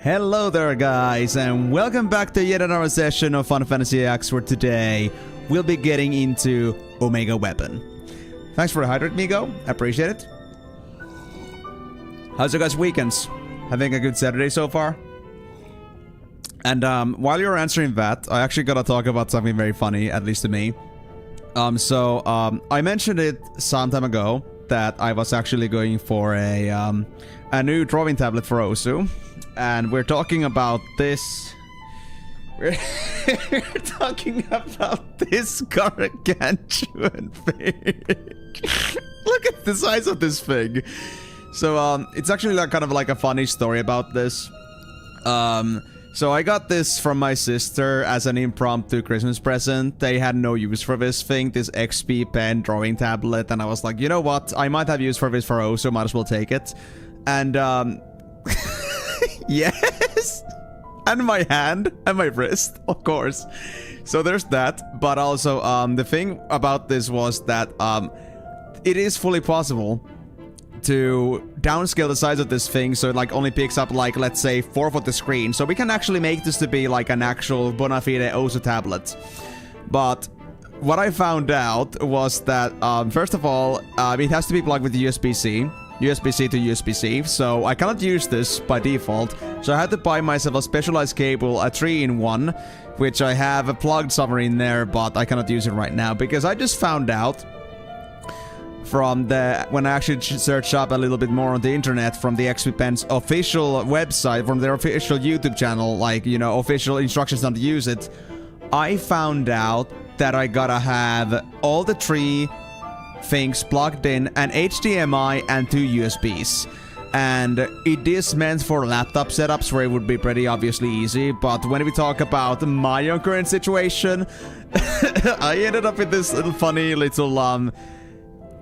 Hello there guys, and welcome back to yet another session of Final Fantasy EX, where today we'll be getting into Omega Weapon. Thanks for the hydrate, Migo. I appreciate it. How's your guys' weekends? Having a good Saturday so far? And while you're answering that, I actually gotta talk about something very funny, at least to me. I mentioned it some time ago that I was actually going for a new drawing tablet for Osu. And we're talking about this. We're talking about this gargantuan thing. Look at the size of this thing. So it's actually like kind of like a funny story about this. So I got this from my sister as an impromptu Christmas present. They had no use for this thing, this XP pen drawing tablet, and I was like, you know what? I might have use for this for Osu, might as well take it. And yes! And my hand and my wrist, of course. So there's that. But also, the thing about this was that it is fully possible to downscale the size of this thing so it like only picks up like, let's say, 1/4 of the screen. So we can actually make this to be like an actual bona fide Osu tablet. But what I found out was that, first of all, it has to be plugged with USB-C. USB-C to USB-C, so I cannot use this by default, so I had to buy myself a specialized cable, a 3-in-1, which I have plugged somewhere in there, but I cannot use it right now, because I just found out from when I actually searched up a little bit more on the internet from the XP Pen's official website, from their official YouTube channel, like, you know, official instructions on how to use it, I found out that I gotta have all the 3 things plugged in, an HDMI and 2 USBs. And it is meant for laptop setups where it would be pretty obviously easy, but when we talk about my own current situation, I ended up with this little funny little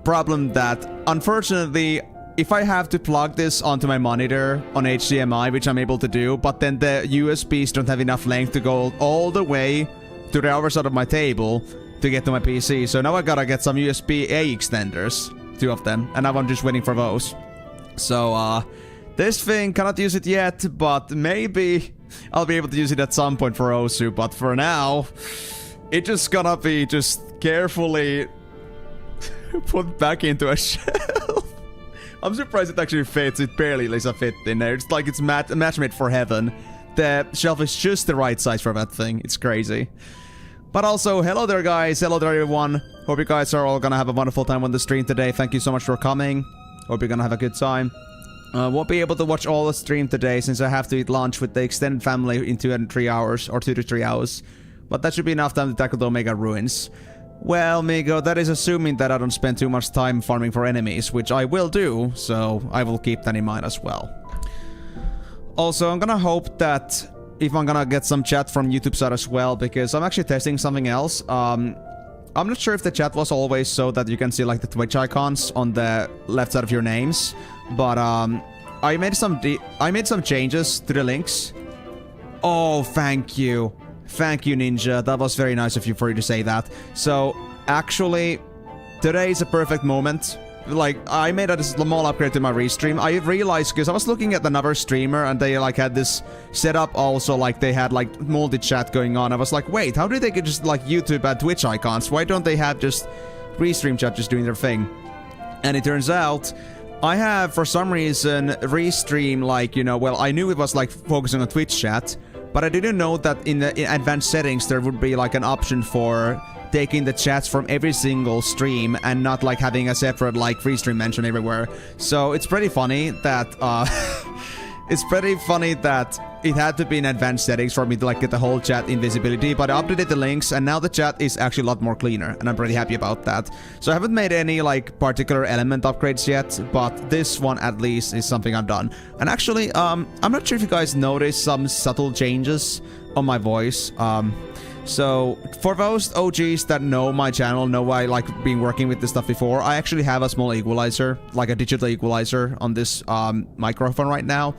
problem that, unfortunately, if I have to plug this onto my monitor on HDMI, which I'm able to do, but then the USBs don't have enough length to go all the way to the other side of my table to get to my PC, so now I gotta get some USB-A extenders, 2 of them, and now I'm just waiting for those. So, this thing, cannot use it yet, but maybe I'll be able to use it at some point for Osu, but for now, it just gonna be just carefully put back into a shelf. I'm surprised it actually fits, it barely lets a fit in there, it's like it's match made for heaven. The shelf is just the right size for that thing, it's crazy. But also, hello there guys, hello there everyone. Hope you guys are all gonna have a wonderful time on the stream today. Thank you so much for coming. Hope you're gonna have a good time. Won't be able to watch all the stream today since I have to eat lunch with the extended family in 2 to 3 hours, or 2 to 3 hours. But that should be enough time to tackle the Omega Ruins. Well, Migo, that is assuming that I don't spend too much time farming for enemies, which I will do, so I will keep that in mind as well. Also, I'm gonna hope that if I'm gonna get some chat from YouTube side as well, because I'm actually testing something else. I'm not sure if the chat was always so that you can see like the Twitch icons on the left side of your names, but I made some changes to the links. Oh, thank you. Thank you, Ninja. That was very nice of you for you to say that. So, actually, today is a perfect moment. Like, I made a small upgrade to my restream. I realized, because I was looking at another streamer and they like had this setup also, like they had like multi-chat going on. I was like, wait, how did they get just like YouTube and Twitch icons? Why don't they have just restream chat just doing their thing? And it turns out I have, for some reason, restream like, you know, well, I knew it was like focusing on Twitch chat, but I didn't know that in the advanced settings there would be like an option for taking the chats from every single stream and not like having a separate like free stream mention everywhere. So it's pretty funny that It's pretty funny that it had to be in advanced settings for me to like get the whole chat invisibility, but I updated the links and now the chat is actually a lot more cleaner and I'm pretty happy about that. So I haven't made any like particular element upgrades yet, but this one at least is something I've done. And actually, I'm not sure if you guys noticed some subtle changes on my voice. So for those OGs that know my channel, know I like been working with this stuff before, I actually have a small equalizer, like a digital equalizer on this microphone right now.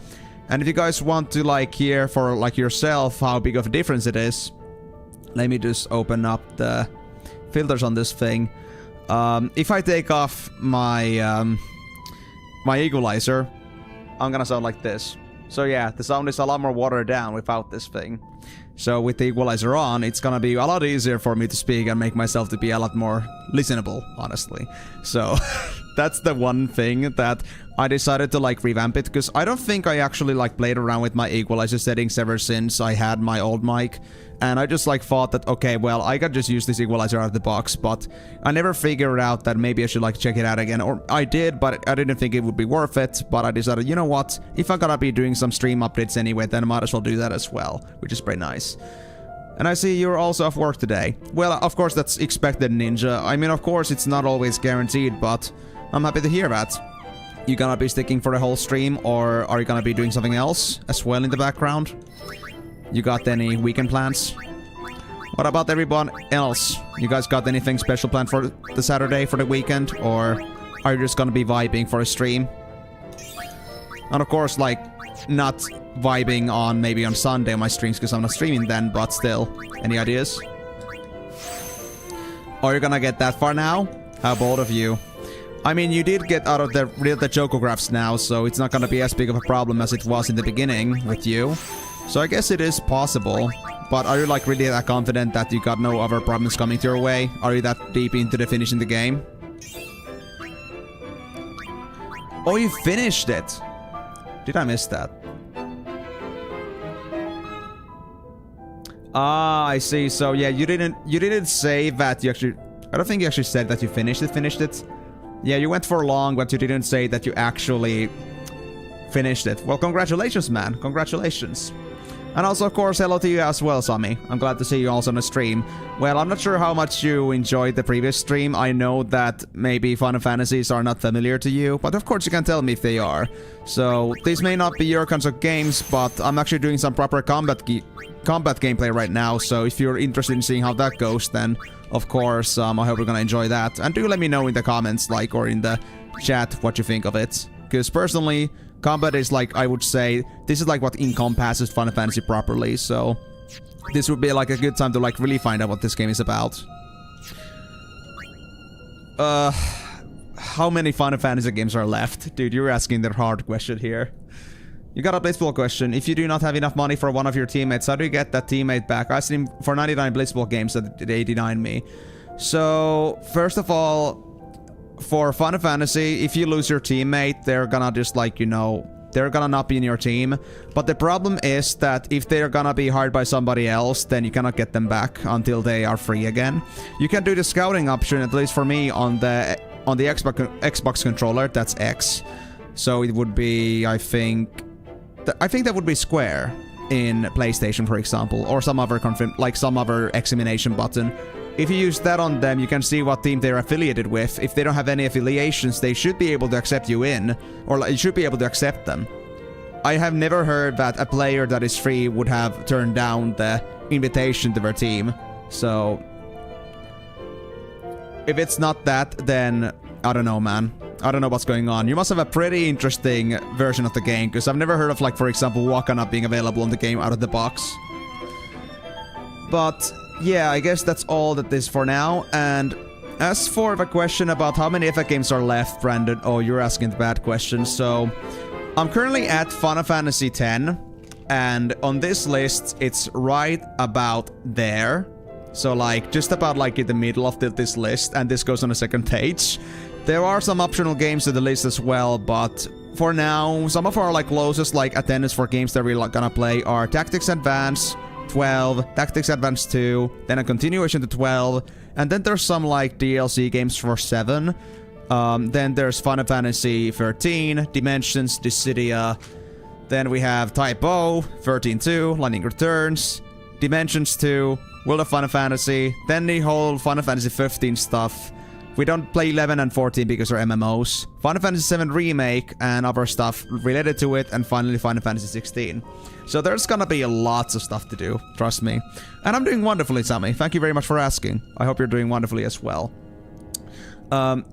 And if you guys want to like hear for like yourself how big of a difference it is, let me just open up the filters on this thing. If I take off my my equalizer, I'm gonna sound like this. So yeah, the sound is a lot more watered down without this thing. So with the equalizer on, it's gonna be a lot easier for me to speak and make myself to be a lot more listenable, honestly. So that's the one thing that I decided to like revamp it, because I don't think I actually like played around with my equalizer settings ever since I had my old mic. And I just like thought that, okay, well, I could just use this equalizer out of the box, but I never figured out that maybe I should like check it out again. Or I did, but I didn't think it would be worth it. But I decided, you know what, if I'm gonna be doing some stream updates anyway, then I might as well do that as well, which is pretty nice. And I see you're also off work today. Well, of course, that's expected, Ninja. I mean, of course, it's not always guaranteed, but I'm happy to hear that. You gonna be sticking for the whole stream, or are you gonna be doing something else as well in the background? You got any weekend plans? What about everyone else? You guys got anything special planned for the Saturday, for the weekend? Or are you just gonna be vibing for a stream? And of course, like, not vibing on maybe on Sunday on my streams because I'm not streaming then, but still. Any ideas? Are you gonna get that far now? How bold of you. I mean, you did get out of the Jokographs now, so it's not gonna be as big of a problem as it was in the beginning with you. So I guess it is possible. But are you like really that confident that you got no other problems coming to your way? Are you that deep into the finishing the game? Oh, you finished it! Did I miss that? Ah, I see. So yeah, you didn't say that you actually... I don't think you actually said that you finished it. Yeah, you went for long, but you didn't say that you actually finished it. Well, congratulations, man. Congratulations. And also, of course, hello to you as well, Sammy. I'm glad to see you also on the stream. Well, I'm not sure how much you enjoyed the previous stream. I know that maybe Final Fantasies are not familiar to you, but of course you can tell me if they are. So, these may not be your kinds of games, but I'm actually doing some proper combat gameplay right now, so if you're interested in seeing how that goes, then of course, I hope you're gonna enjoy that. And do let me know in the comments, like, or in the chat what you think of it. Because personally, combat is like, I would say, this is like what encompasses Final Fantasy properly, so this would be like a good time to like really find out what this game is about. How many Final Fantasy games are left? Dude, you're asking the hard question here. You got a Blitzball question. If you do not have enough money for one of your teammates, how do you get that teammate back? I asked him for 99 Blitzball games that they denied me. So, first of all, for Final Fantasy, if you lose your teammate, they're gonna just like, you know, they're gonna not be in your team. But the problem is that if they're gonna be hired by somebody else, then you cannot get them back until they are free again. You can do the scouting option, at least for me, on the Xbox controller. That's X. So it would be, I think that would be Square in PlayStation, for example, or some other some other examination button. If you use that on them, you can see what team they're affiliated with. If they don't have any affiliations, they should be able to accept you in, or like, you should be able to accept them. I have never heard that a player that is free would have turned down the invitation to their team. So, if it's not that, then I don't know, man. I don't know what's going on. You must have a pretty interesting version of the game, because I've never heard of, like, for example, Waka not being available in the game out of the box. But yeah, I guess that's all that is for now. And as for the question about how many FF games are left, Brandon, oh, you're asking the bad question. So, I'm currently at Final Fantasy X, and on this list, it's right about there. So, like, just about, like, in the middle of this list, and this goes on the second page. There are some optional games to the list as well, but for now, some of our, like, closest, like, attendance for games that we're gonna play are Tactics Advance 12, Tactics Advance 2, then a continuation to 12, and then there's some, like, DLC games for 7. Then there's Final Fantasy 13, Dimensions, Dissidia, Then we have Type O, 13-2, Lightning Returns, Dimensions 2, World of Final Fantasy, then the whole Final Fantasy 15 stuff. We don't play 11 and 14 because they're MMOs. Final Fantasy 7 Remake and other stuff related to it, and finally Final Fantasy 16. So there's gonna be lots of stuff to do, trust me. And I'm doing wonderfully, Sammy. Thank you very much for asking. I hope you're doing wonderfully as well.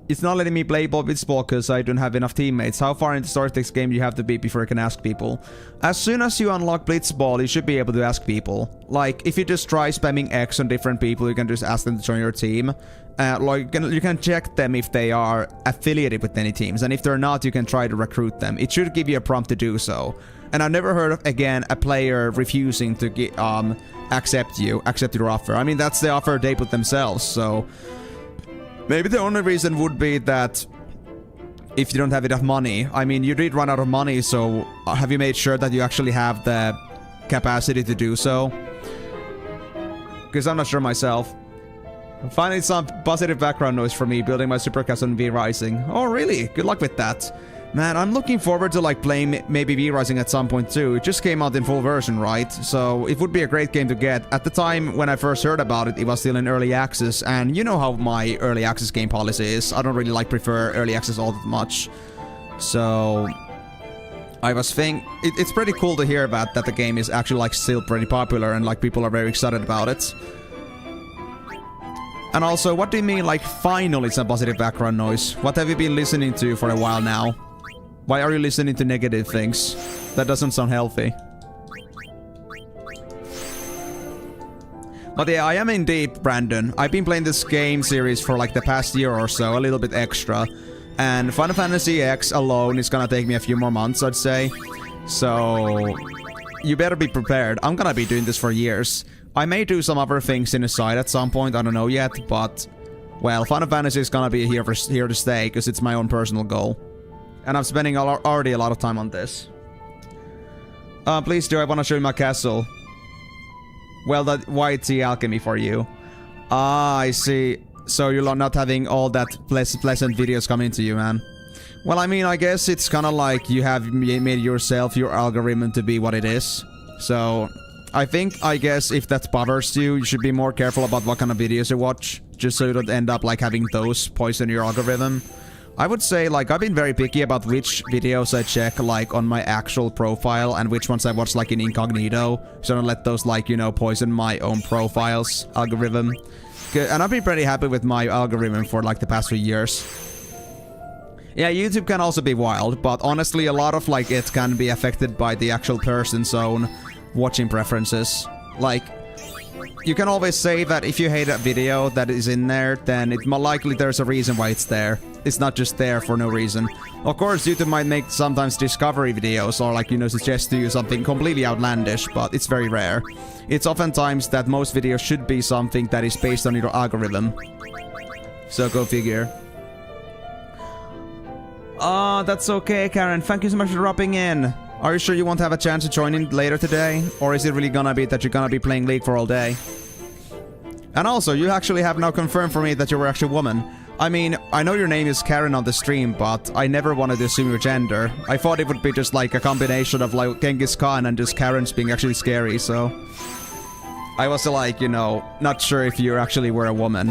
It's not letting me play Blitzball because I don't have enough teammates. How far into the Startex game do you have to be before you can ask people? As soon as you unlock Blitzball, you should be able to ask people. Like, if you just try spamming X on different people, you can just ask them to join your team. Like, you can check them if they are affiliated with any teams, and if they're not, you can try to recruit them. It should give you a prompt to do so. And I've never heard of, again, a player refusing to accept your offer. I mean, that's the offer they put themselves, so... Maybe the only reason would be that if you don't have enough money. I mean, you did run out of money, so have you made sure that you actually have the capacity to do so? Because I'm not sure myself. Finally, some positive background noise from me building my supercast on V-Rising. Oh, really? Good luck with that. Man, I'm looking forward to like playing maybe V-Rising at some point too. It just came out in full version, right? So it would be a great game to get. At the time when I first heard about it, it was still in early access, and you know how my early access game policy is. I don't really prefer early access all that much. So I was thinking it's pretty cool to hear about that the game is actually like still pretty popular and like people are very excited about it. And also, what do you mean like finally some positive background noise? What have you been listening to for a while now? Why are you listening to negative things? That doesn't sound healthy. But yeah, I am indeed, Brandon. I've been playing this game series for like the past year or so, a little bit extra. And Final Fantasy X alone is gonna take me a few more months, I'd say. So... you better be prepared. I'm gonna be doing this for years. I may do some other things in the side at some point, I don't know yet, but... well, Final Fantasy is gonna be here to stay, because it's my own personal goal. And I'm spending already a lot of time on this. Please do, I want to show you my castle. Well, that white sea alchemy for you. Ah, I see. So you're not having all that pleasant videos coming to you, man. Well, I mean, I guess it's kind of like you have made yourself, your algorithm to be what it is. So, I guess if that bothers you, you should be more careful about what kind of videos you watch. Just so you don't end up like having those poison your algorithm. I would say, like, I've been very picky about which videos I check, like, on my actual profile and which ones I watch, like, in incognito. So I don't let those, like, you know, poison my own profile's algorithm. And I've been pretty happy with my algorithm for, like, the past few years. Yeah, YouTube can also be wild, but honestly, a lot of, like, it can be affected by the actual person's own watching preferences. Like... you can always say that if you hate a video that is in there, then it's more likely there's a reason why it's there. It's not just there for no reason. Of course, YouTube might make sometimes discovery videos or like, you know, suggest to you something completely outlandish, but it's very rare. It's oftentimes that most videos should be something that is based on your algorithm. So go figure. Oh, that's okay, Karen. Thank you so much for dropping in. Are you sure you won't have a chance to join in later today? Or is it really gonna be that you're gonna be playing League for all day? And also, you actually have now confirmed for me that you were actually a woman. I mean, I know your name is Karen on the stream, but I never wanted to assume your gender. I thought it would be just like a combination of like Genghis Khan and just Karens being actually scary, so... I was like, you know, not sure if you actually were a woman.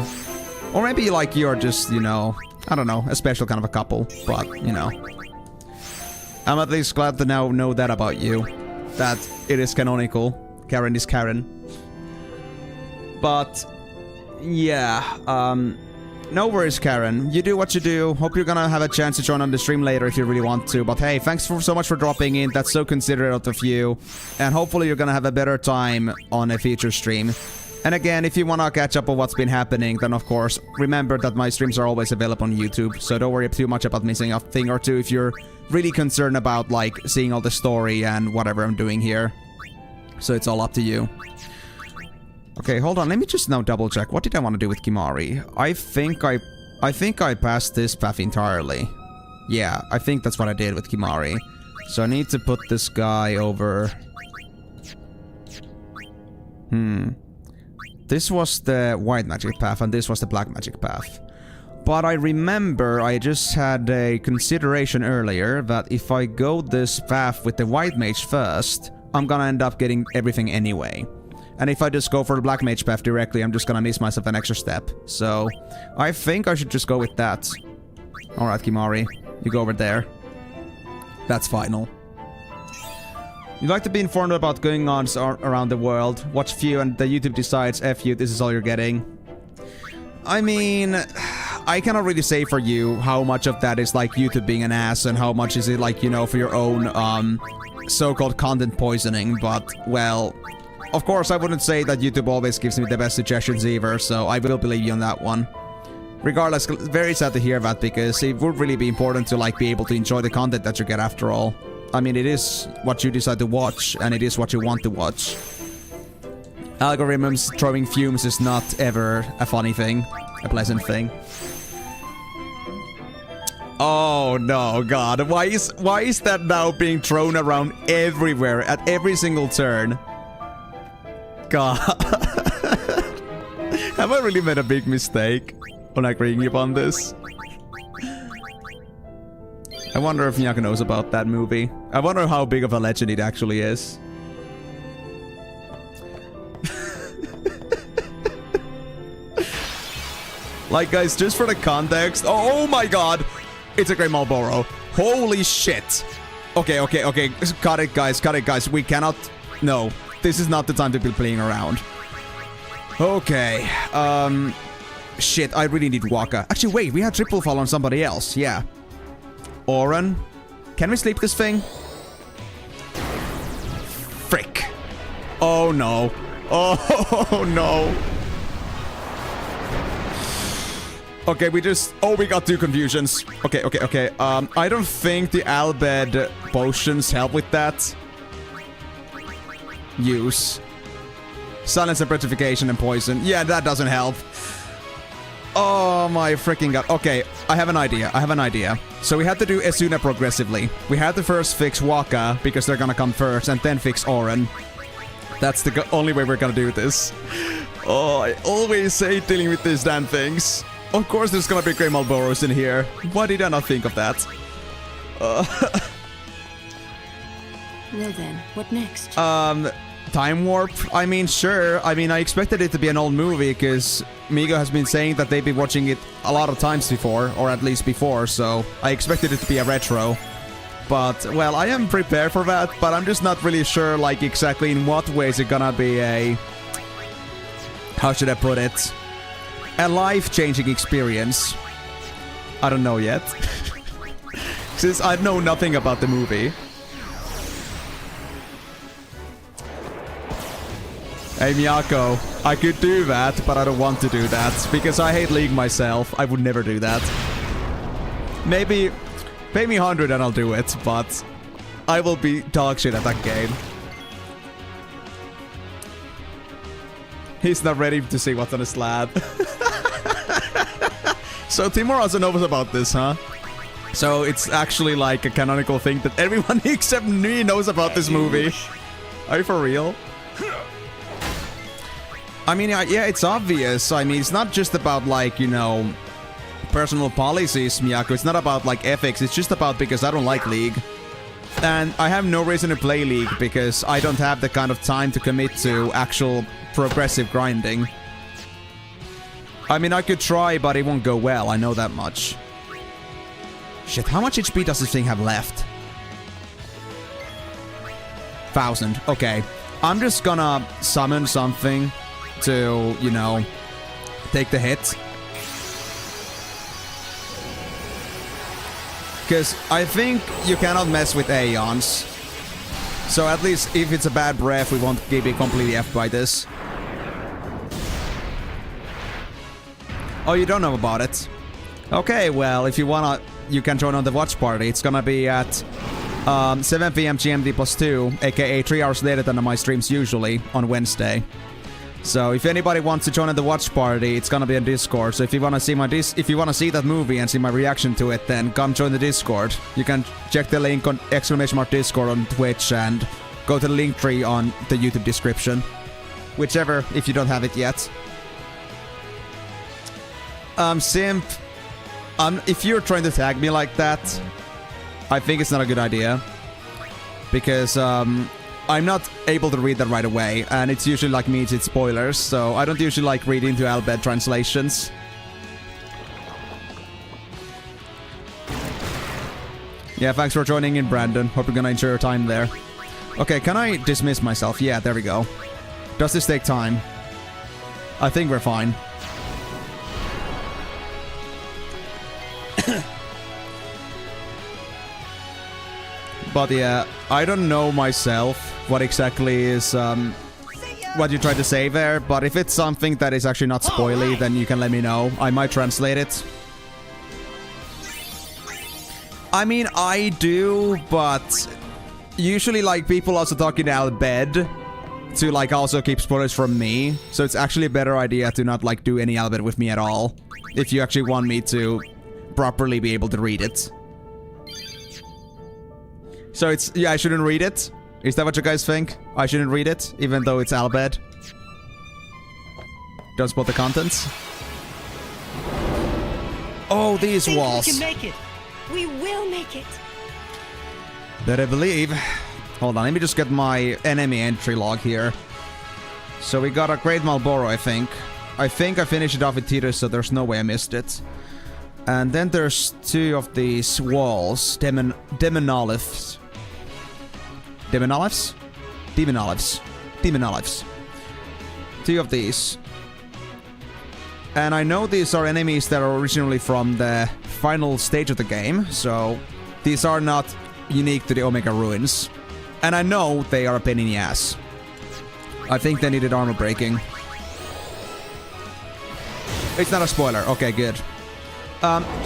Or maybe like you're just, you know, I don't know, a special kind of a couple, but, you know. I'm at least glad to now know that about you. That it is canonical. Karen is Karen. But... yeah, no worries, Karen. You do what you do. Hope you're gonna have a chance to join on the stream later if you really want to. But hey, thanks so much for dropping in. That's so considerate of you. And hopefully you're gonna have a better time on a feature stream. And again, if you wanna catch up on what's been happening, then of course, remember that my streams are always available on YouTube. So don't worry too much about missing a thing or two if you're really concerned about, like, seeing all the story and whatever I'm doing here. So it's all up to you. Okay, hold on. Let me just now double check. What did I want to do with Kimahri? I think I passed this path entirely. Yeah, I think that's what I did with Kimahri. So I need to put this guy over... This was the white magic path and this was the black magic path. But I remember I just had a consideration earlier that if I go this path with the white mage first, I'm gonna end up getting everything anyway. And if I just go for the black mage path directly, I'm just gonna miss myself an extra step. So, I think I should just go with that. Alright, Kimari, you go over there. That's final. You'd like to be informed about going on around the world. Watch few and the YouTube decides, F you, this is all you're getting. I mean, I cannot really say for you how much of that is like YouTube being an ass and how much is it like, you know, for your own so-called content poisoning, but, well, of course I wouldn't say that YouTube always gives me the best suggestions either, so I will believe you on that one. Regardless, very sad to hear that because it would really be important to like be able to enjoy the content that you get after all. I mean, it is what you decide to watch, and it is what you want to watch. Algorithms throwing fumes is not ever a funny thing, a pleasant thing. Oh no, God, why is that now being thrown around everywhere at every single turn? God. Have I really made a big mistake on agreeing upon this? I wonder if Miyako knows about that movie. I wonder how big of a legend it actually is. Like, guys, just for the context... Oh my god! It's a Grey Marlboro. Holy shit! Okay. Cut it, guys. We cannot... No. This is not the time to be playing around. Okay. Shit, I really need Waka. Actually, wait, we had triple fall on somebody else. Yeah. Oren? Can we sleep this thing? Frick. Oh no. Oh no. Okay, we got two confusions. Okay. I don't think the Albed potions help with that. Use. Silence and petrification and poison. Yeah, that doesn't help. Oh my freaking god. Okay, I have an idea. So we had to do Esuna progressively. We had to first fix Waka, because they're gonna come first, and then fix Oren. That's the only way we're gonna do this. Oh, I always hate dealing with these damn things. Of course there's gonna be Grey Marlboros in here. Why did I not think of that? Well then, what next? Time warp? I mean, sure. I mean, I expected it to be an old movie, because Migo has been saying that they've been watching it a lot of times before, or at least before, so I expected it to be a retro. But, well, I am prepared for that, but I'm just not really sure, like, exactly in what ways it's gonna be a... How should I put it? A life-changing experience. I don't know yet. Since I know nothing about the movie. Hey Miyako, I could do that, but I don't want to do that, because I hate League myself. I would never do that. Maybe, pay me 100 and I'll do it, but I will be dog shit at that game. He's not ready to see what's on the slab. So Timur also knows about this, huh? So it's actually like a canonical thing that everyone except me knows about this movie. Are you for real? I mean, yeah, it's obvious. I mean, it's not just about, like, you know, personal policies, Miyako. It's not about, like, ethics. It's just about because I don't like League. And I have no reason to play League because I don't have the kind of time to commit to actual progressive grinding. I mean, I could try, but it won't go well. I know that much. Shit, how much HP does this thing have left? 1,000. Okay. I'm just gonna summon something to, you know, take the hit. Because I think you cannot mess with Aeons. So at least if it's a bad breath, we won't be completely F'd by this. Oh, you don't know about it? Okay, well, if you wanna, you can join on the watch party. It's gonna be at 7 PM GMT +2, aka 3 hours later than my streams usually, on Wednesday. So if anybody wants to join in the watch party, it's gonna be on Discord. So if you wanna see if you wanna see that movie and see my reaction to it, then come join the Discord. You can check the link on !Discord on Twitch and go to the link tree on the YouTube description. Whichever, if you don't have it yet. Simp, if you're trying to tag me like that, I think it's not a good idea. Because I'm not able to read that right away, and it's usually like me, it's spoilers, so I don't usually like reading into Albed translations. Yeah, thanks for joining in, Brandon. Hope you're gonna enjoy your time there. Okay, can I dismiss myself? Yeah, there we go. Does this take time? I think we're fine. But yeah, I don't know myself what exactly is what you tried to say there, but if it's something that is actually not spoily, then you can let me know. I might translate it. I mean, I do, but usually like people also talk in Albed to like also keep spoilers from me, so it's actually a better idea to not like do any Albed with me at all, if you actually want me to properly be able to read it. So it's, yeah, I shouldn't read it? Is that what you guys think? I shouldn't read it, even though it's Albed? Don't spoil the contents? Oh, these walls. We can make it. We will make it. Better believe. Hold on, let me just get my enemy entry log here. So we got a Great Marlboro, I think. I think I finished it off with Titus, so there's no way I missed it. And then there's 2 of these walls. Demenalus. Demenalus? Demenalus. Demenalus. 2 of these. And I know these are enemies that are originally from the final stage of the game, so these are not unique to the Omega Ruins. And I know they are a pain in the ass. I think they needed armor breaking. It's not a spoiler. Okay, good.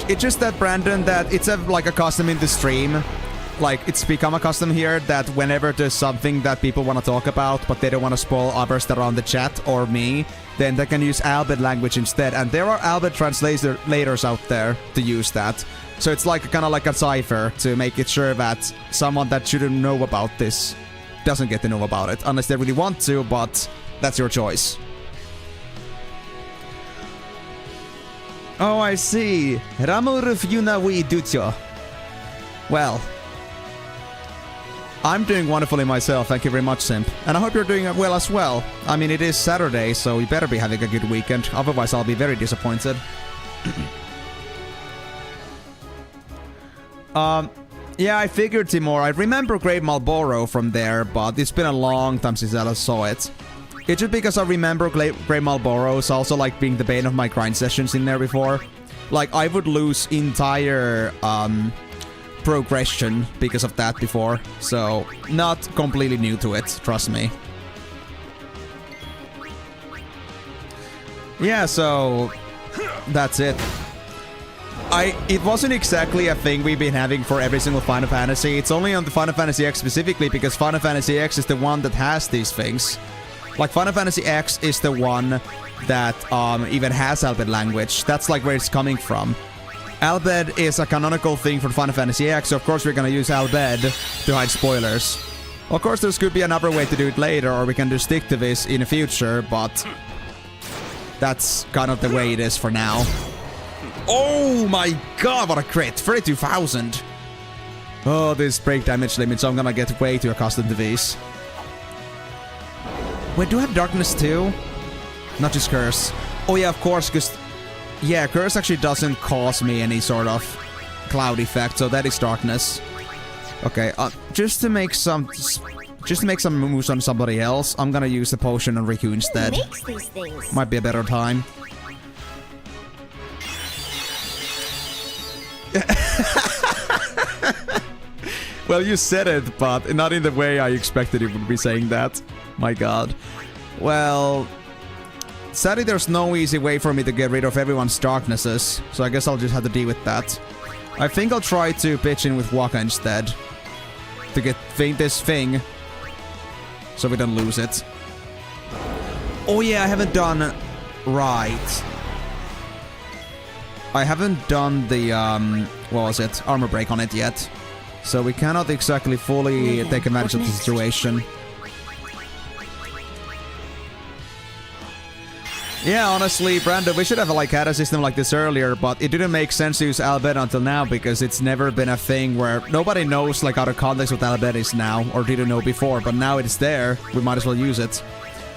It's just that, Brandon, that it's like a custom in the stream. Like, it's become a custom here that whenever there's something that people want to talk about, but they don't want to spoil others that are on the chat or me, then they can use Albed language instead. And there are Albed translators out there to use that. So it's like kind of like a cipher to make it sure that someone that shouldn't know about this doesn't get to know about it. Unless they really want to, but that's your choice. Oh, I see. Well, I'm doing wonderfully myself, thank you very much, Simp. And I hope you're doing well as well. I mean, it is Saturday, so you better be having a good weekend. Otherwise, I'll be very disappointed. Yeah, I figured, Timur. I remember Great Marlboro from there, but it's been a long time since I saw it. It's just because I remember Great Marlboro's also like being the bane of my grind sessions in there before. Like, I would lose entire progression because of that before. So, not completely new to it, trust me. Yeah, so that's it. It wasn't exactly a thing we've been having for every single Final Fantasy. It's only on the Final Fantasy X specifically because Final Fantasy X is the one that has these things. Like, Final Fantasy X is the one that even has Albed language. That's like where it's coming from. Albed is a canonical thing for Final Fantasy X, so of course we're gonna use Albed to hide spoilers. Of course, there could be another way to do it later, or we can just stick to this in the future, but that's kind of the way it is for now. Oh my god, what a crit! 32,000! Oh, this break damage limit, so I'm gonna get way too accustomed to these. Wait, do I have darkness too? Not just curse. Oh yeah, of course, because yeah, curse actually doesn't cause me any sort of cloud effect, so that is darkness. Okay, just to make some moves on somebody else, I'm gonna use the potion on Riku instead. Who makes these things? Might be a better time. Well, you said it, but not in the way I expected you would be saying that. My god. Well, sadly there's no easy way for me to get rid of everyone's darknesses, so I guess I'll just have to deal with that. I think I'll try to pitch in with Waka instead, to get this thing, so we don't lose it. Oh yeah, I haven't done... Right. I haven't done the, what was it? Armor break on it yet. So we cannot exactly fully take advantage of the situation. Yeah, honestly, Brandon, we should have like had a system like this earlier, but it didn't make sense to use Albed until now because it's never been a thing where nobody knows like out of context what Albed is now, or didn't know before, but now it's there, we might as well use it.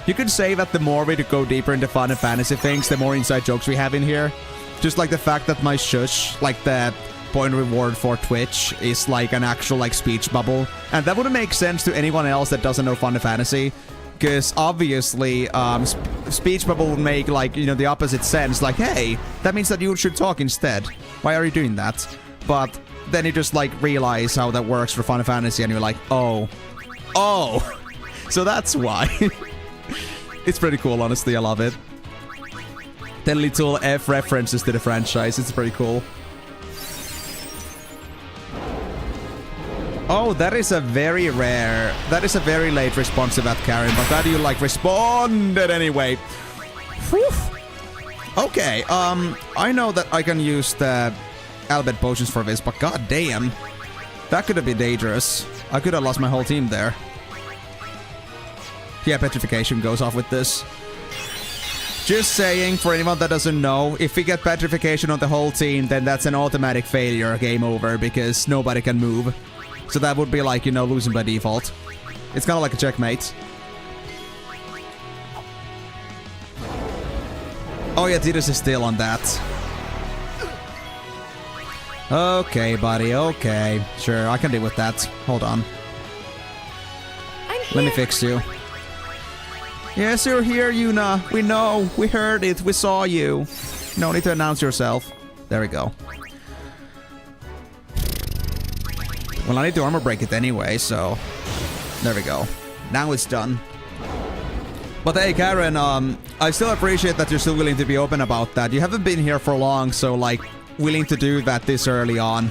You could say that the more we go deeper into Final Fantasy things, the more inside jokes we have in here. Just like the fact that my shush, like the point reward for Twitch, is like an actual like speech bubble. And that wouldn't make sense to anyone else that doesn't know Final Fantasy. Because obviously, speech bubble would make, like, you know, the opposite sense. Like, hey, that means that you should talk instead. Why are you doing that? But then you just, like, realize how that works for Final Fantasy, and you're like, oh. Oh! So that's why. It's pretty cool, honestly. I love it. 10 little F references to the franchise. It's pretty cool. Oh, that is a very rare... That is a very late response to that, Karen. But glad you, like, responded anyway. Whew. Okay, I know that I can use the Albed potions for this, but god damn. That could have been dangerous. I could have lost my whole team there. Yeah, petrification goes off with this. Just saying, for anyone that doesn't know, if we get petrification on the whole team, then that's an automatic failure, game over, because nobody can move. So that would be like, you know, losing by default. It's kind of like a checkmate. Oh yeah, Tidus is still on that. Okay, buddy, okay. Sure, I can deal with that. Hold on. Let me fix you. Yes, you're here, Yuna. We know. We heard it. We saw you. No need to announce yourself. There we go. Well, I need to armor break it anyway, so... There we go. Now it's done. But hey, Karen, I still appreciate that you're still willing to be open about that. You haven't been here for long, so, like, willing to do that this early on.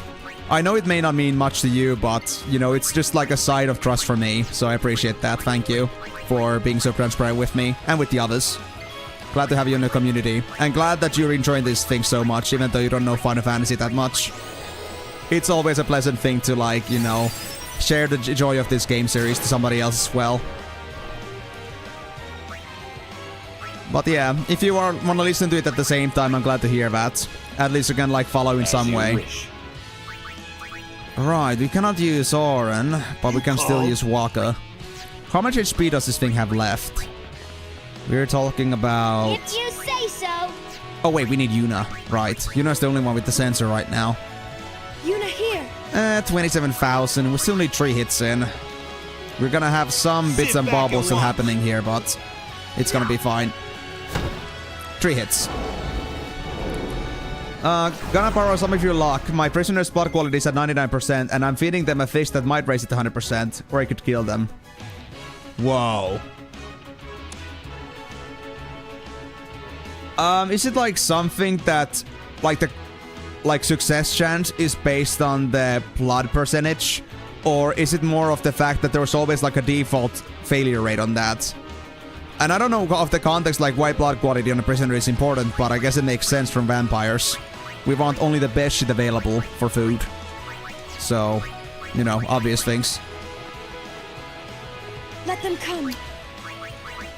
I know it may not mean much to you, but, you know, it's just like a sign of trust for me, so I appreciate that. Thank you for being so transparent with me and with the others. Glad to have you in the community, and glad that you're enjoying this thing so much, even though you don't know Final Fantasy that much. It's always a pleasant thing to, like, you know, share the joy of this game series to somebody else as well. But yeah, if you want to listen to it at the same time, I'm glad to hear that. At least you can, like, follow in some way. Right, we cannot use Oren, but we can still use Waka. How much HP does this thing have left? We're talking about... If you say so. Oh wait, we need Yuna. Right, Yuna's the only one with the sensor right now. Yuna here. 27,000. We still need 3 hits in. We're gonna have some bits and bobbles still happening here, but it's gonna be fine. 3 hits. Gonna borrow some of your luck. My prisoner's blood quality is at 99%, and I'm feeding them a fish that might raise it to 100%, or I could kill them. Whoa. Is it like something that, like the, like success chance is based on the blood percentage, or is it more of the fact that there's always like a default failure rate on that? And I don't know of the context like why blood quality on a prisoner is important, but I guess it makes sense from vampires. We want only the best shit available for food. So, you know, obvious things. Let them come.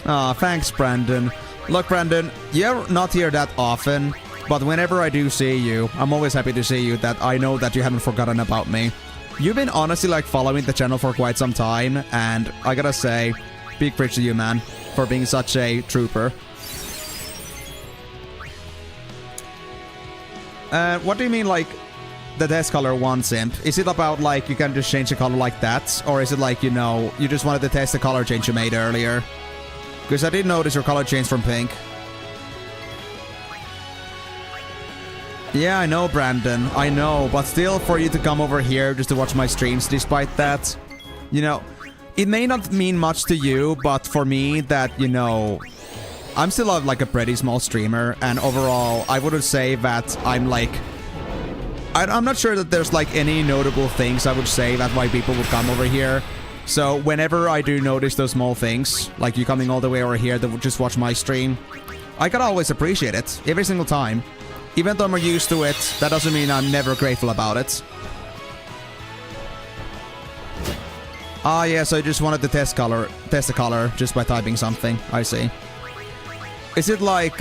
Aw, thanks, Brandon. Look, Brandon, you're not here that often, but whenever I do see you, I'm always happy to see you, that I know that you haven't forgotten about me. You've been honestly, like, following the channel for quite some time, and I gotta say, big praise to you, man, for being such a trooper. What do you mean, like, the test color one simp? Is it about, like, you can just change the color like that? Or is it like, you know, you just wanted to test the color change you made earlier? Because I did notice your color change from pink. Yeah, I know, Brandon. I know. But still, for you to come over here just to watch my streams despite that, you know, it may not mean much to you, but for me, that, you know, I'm still like a pretty small streamer, and overall, I wouldn't say that I'm like... I'm not sure that there's like any notable things I would say that why people would come over here. So whenever I do notice those small things, like you coming all the way over here to just watch my stream, I can always appreciate it, every single time. Even though I'm used to it, that doesn't mean I'm never grateful about it. Ah, yeah, so I just wanted to test the color just by typing something. I see. Is it like,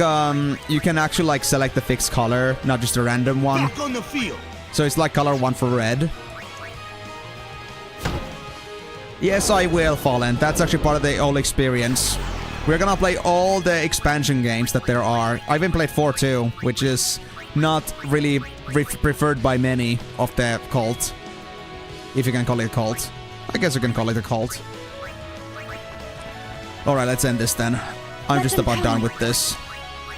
you can actually like select the fixed color, not just a random one? Back on the field. So it's like color 1 for red. Yes, I will, Fallen. That's actually part of the whole experience. We're gonna play all the expansion games that there are. I've even played 4 too, which is not really preferred by many of the cult. If you can call it a cult. I guess you can call it a cult. Alright, let's end this then. I'm just about done with this.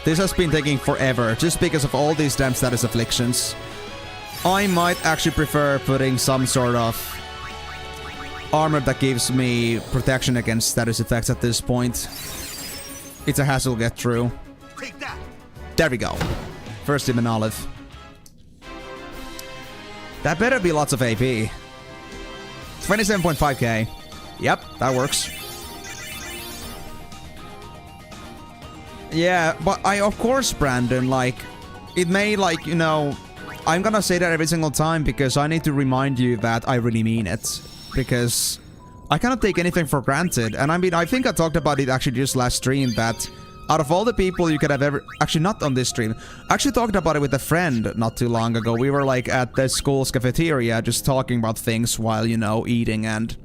This has been taking forever, just because of all these damn status afflictions. I might actually prefer putting some sort of armor that gives me protection against status effects at this point. It's a hassle to get through. Take that. There we go. First Emenalus. That better be lots of AP. 27.5k. Yep, that works. Yeah, but of course, Brandon, like, it may, like, you know, I'm gonna say that every single time because I need to remind you that I really mean it. Because I cannot take anything for granted. And I mean, I think I talked about it actually just last stream that out of all the people you could have ever... Actually, not on this stream. I actually talked about it with a friend not too long ago. We were, like, at the school's cafeteria just talking about things while, you know, eating, and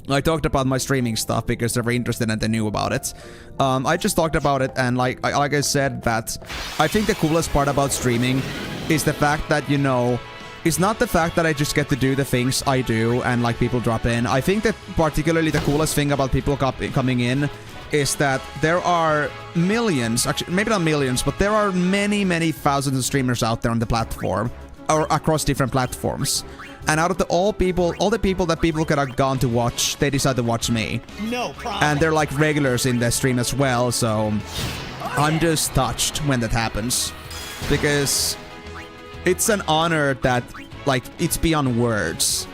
I talked about my streaming stuff because they were interested and they knew about it. I just talked about it, and like I said, that I think the coolest part about streaming is the fact that, you know, it's not the fact that I just get to do the things I do and like people drop in. I think that particularly the coolest thing about people coming in is that there are millions, actually maybe not millions, but there are many thousands of streamers out there on the platform or across different platforms. And out of all the people that people could have gone to watch, they decide to watch me. No problem. And they're like regulars in the stream as well, so I'm just touched when that happens. Because it's an honor that, like, it's beyond words.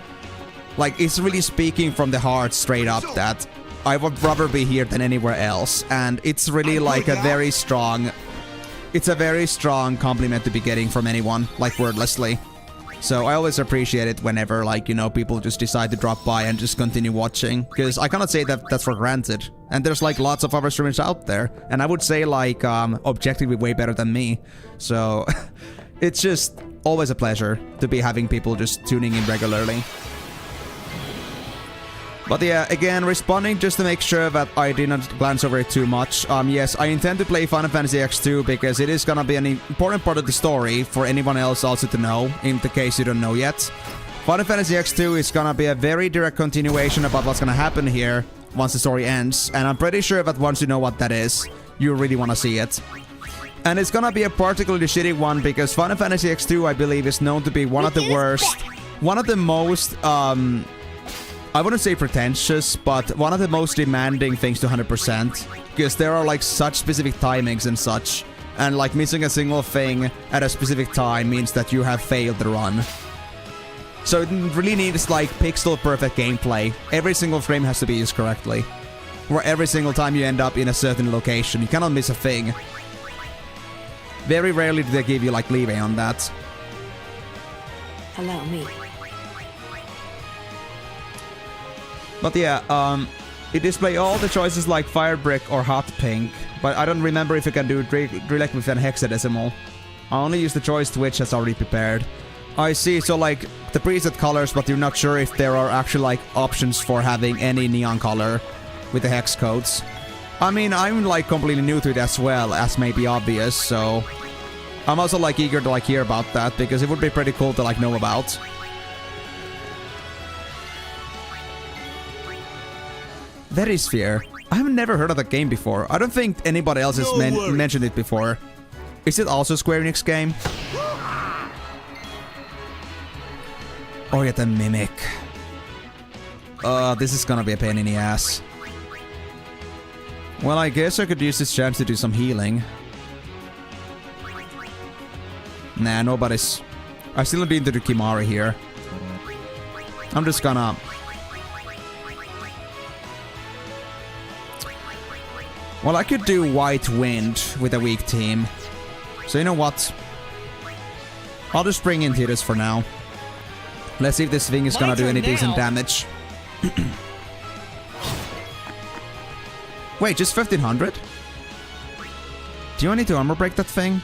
Like, it's really speaking from the heart straight up that I would rather be here than anywhere else. And it's really like a very strong... It's a very strong compliment to be getting from anyone, like, wordlessly. So I always appreciate it whenever, like, you know, people just decide to drop by and just continue watching. Because I cannot say that that's for granted. And there's, like, lots of other streamers out there. And I would say, like, objectively way better than me. So it's just always a pleasure to be having people just tuning in regularly. But yeah, again, responding just to make sure that I did not glance over it too much. Yes, I intend to play Final Fantasy X2 because it is gonna be an important part of the story for anyone else also to know, in the case you don't know yet. Final Fantasy X2 is gonna be a very direct continuation about what's gonna happen here once the story ends, and I'm pretty sure that once you know what that is, you really wanna see it. And it's gonna be a particularly shitty one because Final Fantasy X2, I believe, is known to be one of the worst, one of the most, I wouldn't say pretentious, but one of the most demanding things to 100%. Because there are like such specific timings and such. And like missing a single thing at a specific time means that you have failed the run. So it really needs like pixel perfect gameplay. Every single frame has to be used correctly. Where every single time you end up in a certain location, you cannot miss a thing. Very rarely do they give you like leeway on that. Allow me. But yeah, it displays all the choices like fire brick or hot pink, but I don't remember if you can do direct with an hexadecimal. I only use the choice which has already prepared. I see, so like the preset colors, but you're not sure if there are actually like options for having any neon color with the hex codes. I mean, I'm like completely new to it as well, as may be obvious, so I'm also like eager to like hear about that because it would be pretty cool to like know about. Verisphere. I've never heard of that game before. I don't think anybody else has mentioned it before. Is it also a Square Enix game? Oh yeah, the Mimic. This is gonna be a pain in the ass. Well, I guess I could use this chance to do some healing. Nah, nobody's... I still need to do Kimari here. I'm just gonna... Well, I could do White Wind with a weak team. So you know what? I'll just bring in Tidus for now. Let's see if this thing is gonna do any decent damage. Wait, just 1500? Do I need to armor break that thing?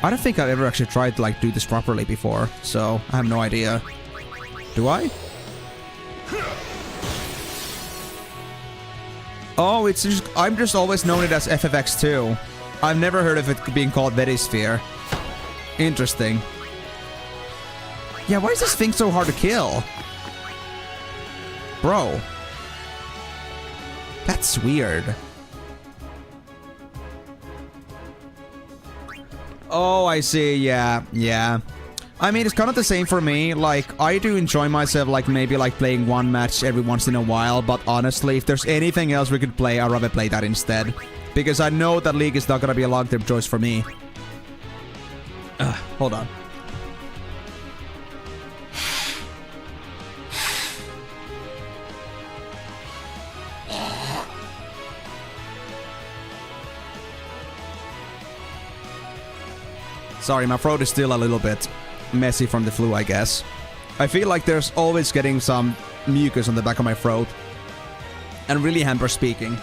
I don't think I've ever actually tried to like do this properly before, so I have no idea. Do I? Oh, it's just, I'm just always known it as FFX2. I've never heard of it being called Verisphere. Interesting. Yeah, why is this thing so hard to kill? Bro. That's weird. Oh, I see. Yeah, yeah. I mean, it's kind of the same for me. Like, I do enjoy myself, like, maybe, like, playing one match every once in a while. But honestly, if there's anything else we could play, I'd rather play that instead. Because I know that League is not gonna be a long-term choice for me. Hold on. Sorry, my throat is still a little bit messy from the flu, I guess. I feel like there's always getting some mucus on the back of my throat. And really hampers speaking.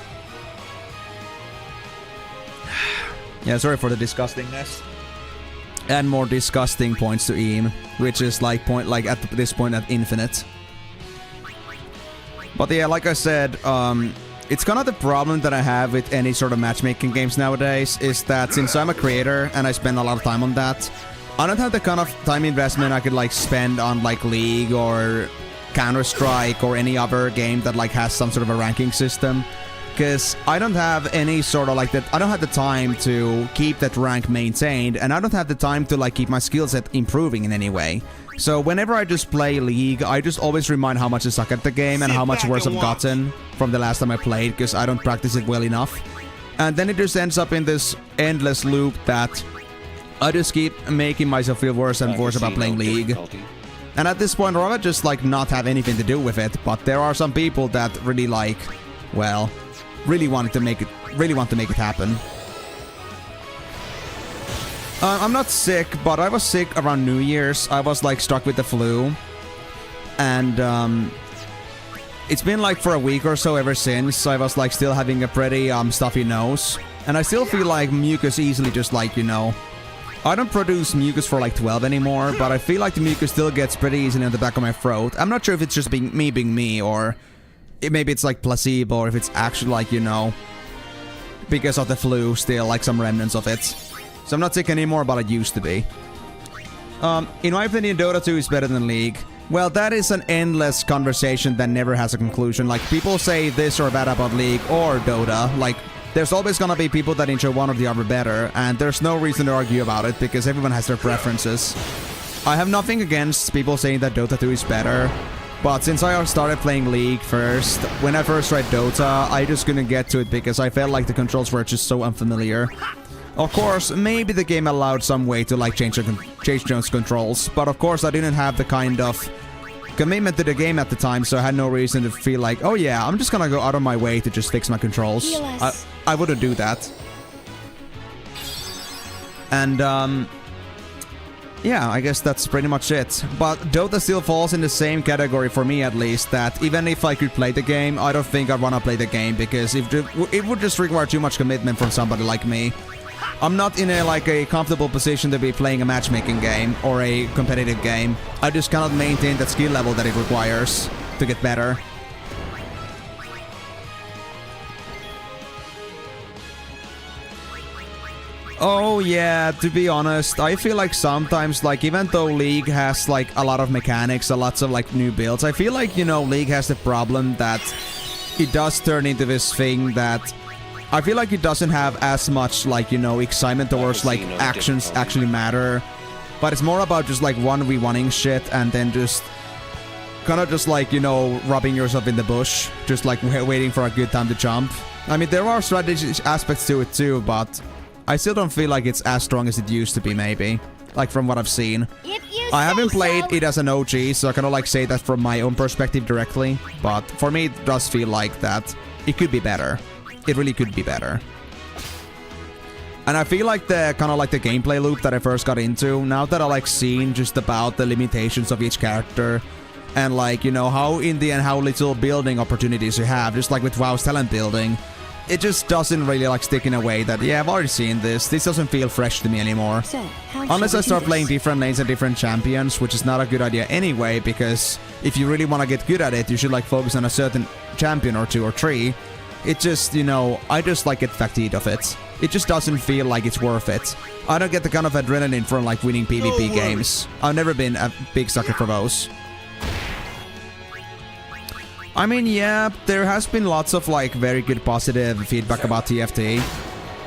Yeah, sorry for the disgustingness. And more disgusting points to aim, which is like at this point at infinite. But yeah, like I said, it's kind of the problem that I have with any sort of matchmaking games nowadays, is that since I'm a creator and I spend a lot of time on that, I don't have the kind of time investment I could like spend on like League or Counter-Strike or any other game that like has some sort of a ranking system. Because I don't have any sort of like that, I don't have the time to keep that rank maintained, and I don't have the time to like keep my skill set improving in any way. So whenever I just play League, I just always remind how much I suck at the game and how much worse I've gotten from the last time I played, because I don't practice it well enough. And then it just ends up in this endless loop that I just keep making myself feel worse and worse about playing League. And at this point, I'd rather just like not have anything to do with it, but there are some people that really like, well, really want to make it happen. I'm not sick, but I was sick around New Year's. I was like struck with the flu. And it's been like for a week or so ever since. I was like still having a pretty stuffy nose. And I still feel like mucus easily just like, you know, I don't produce mucus for like 12 anymore, but I feel like the mucus still gets pretty easily on the back of my throat. I'm not sure if it's just being me, or maybe it's like placebo, or if it's actually like, you know, because of the flu, still like some remnants of it. So I'm not sick anymore, but I used to be. In my opinion, Dota 2 is better than League. Well, that is an endless conversation that never has a conclusion. Like, people say this or that about League or Dota. Like, there's always gonna be people that enjoy one or the other better, and there's no reason to argue about it because everyone has their preferences. I have nothing against people saying that Dota 2 is better, but since I started playing League first, when I first tried Dota, I just couldn't get to it because I felt like the controls were just so unfamiliar. Of course, maybe the game allowed some way to like change those controls, but of course I didn't have the kind of commitment to the game at the time, so I had no reason to feel like, oh yeah, I'm just gonna go out of my way to just fix my controls. I wouldn't do that. And yeah, I guess that's pretty much it. But Dota still falls in the same category for me, at least, that even if I could play the game, I don't think I'd want to play the game, because it would just require too much commitment from somebody like me. I'm not in a comfortable position to be playing a matchmaking game or a competitive game. I just cannot maintain that skill level that it requires to get better. Oh yeah, to be honest, I feel like sometimes, like, even though League has like a lot of mechanics, lots of like new builds, I feel like, you know, League has the problem that it does turn into this thing that I feel like it doesn't have as much, like, you know, excitement towards like actions actually matter, but it's more about just like 1v1ing shit and then just kind of just like, you know, rubbing yourself in the bush, just like waiting for a good time to jump. I mean, there are strategy aspects to it too, but I still don't feel like it's as strong as it used to be, maybe. Like, from what I've seen. I haven't played it as an OG, so I kind of like say that from my own perspective directly. But for me, it does feel like that it could be better. It really could be better. And I feel like the kind of like the gameplay loop that I first got into, now that I like seen just about the limitations of each character, and like, you know, how in the end, how little building opportunities you have, just like with WoW's talent building, it just doesn't really like stick in a way that, yeah, I've already seen this. This doesn't feel fresh to me anymore. So, Unless I start playing different lanes and different champions, which is not a good idea anyway, because if you really want to get good at it, you should like focus on a certain champion or 2 or 3. It just, you know, I just like get fatigued of it. It just doesn't feel like it's worth it. I don't get the kind of adrenaline from like winning PvP games. I've never been a big sucker for those. I mean, yeah, there has been lots of like very good positive feedback about TFT.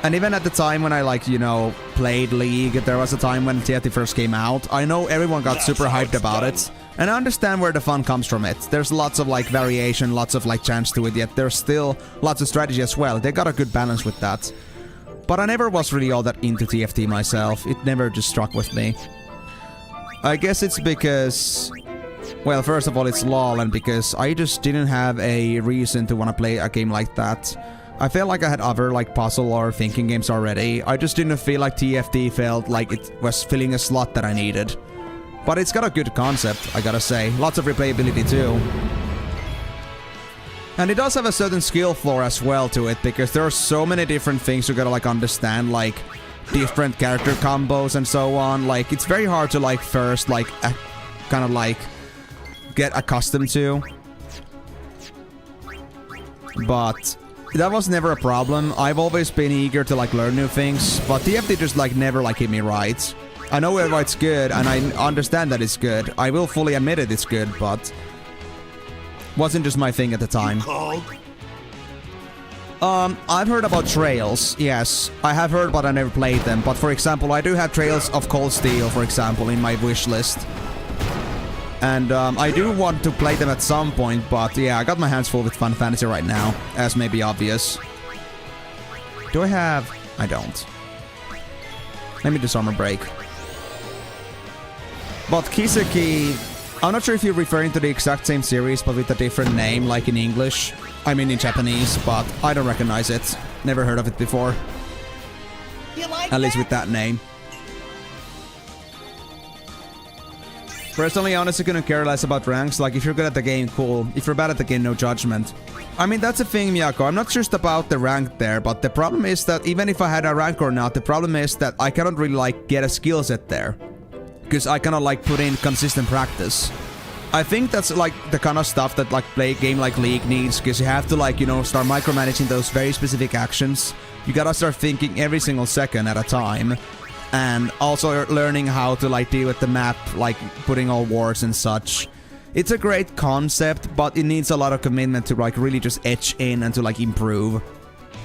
And even at the time when I like, you know, played League, there was a time when TFT first came out. I know everyone got super hyped about it. And I understand where the fun comes from it. There's lots of like variation, lots of like chance to it, yet there's still lots of strategy as well. They got a good balance with that. But I never was really all that into TFT myself. It never just struck with me. I guess it's because... Well, first of all, it's LOL, and because I just didn't have a reason to want to play a game like that. I felt like I had other like puzzle or thinking games already. I just didn't feel like TFT felt like it was filling a slot that I needed. But it's got a good concept, I gotta say. Lots of replayability too. And it does have a certain skill floor as well to it, because there are so many different things you gotta like understand, like different character combos and so on. Like, it's very hard to like first like kind of like get accustomed to. But that was never a problem. I've always been eager to like learn new things, but TFT just like never like hit me right. I know why it's good, and I understand that it's good. I will fully admit it's good, but wasn't just my thing at the time. I've heard about Trails, yes. I have heard, but I never played them. But for example, I do have Trails of Cold Steel, for example, in my wish list. And I do want to play them at some point, but yeah, I got my hands full with Final Fantasy right now, as may be obvious. Do I have... I don't. Let me do Summer Break. But Kiseki... I'm not sure if you're referring to the exact same series, but with a different name, like in English. I mean in Japanese, but I don't recognize it. Never heard of it before. At least with that name. Personally, I honestly couldn't care less about ranks. Like, if you're good at the game, cool. If you're bad at the game, no judgment. I mean, that's the thing, Miyako. I'm not just about the rank there, but the problem is that even if I had a rank or not, the problem is that I cannot really, like, get a skill set there. Because I cannot, like, put in consistent practice. I think that's, like, the kind of stuff that, like, play a game like League needs. Because you have to, like, you know, start micromanaging those very specific actions. You gotta start thinking every single second at a time. And also learning how to like deal with the map, like putting all wards and such. It's a great concept, but it needs a lot of commitment to like really just etch in and to like improve.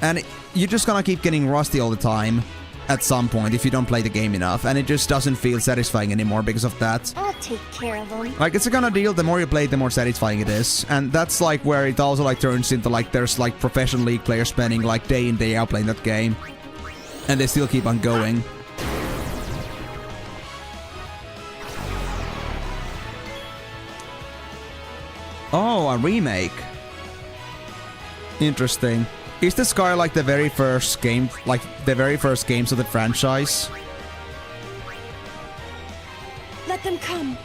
And you're just gonna keep getting rusty all the time at some point if you don't play the game enough, and it just doesn't feel satisfying anymore because of that. I'll take care of them. Like, it's a kind of deal, the more you play, the more satisfying it is. And that's like where it also like turns into like there's like professional League players spending like day in day out playing that game. And they still keep on going. Oh, a remake. Interesting. Is the Sky like the very first game, like the very first games of the franchise? Let them come.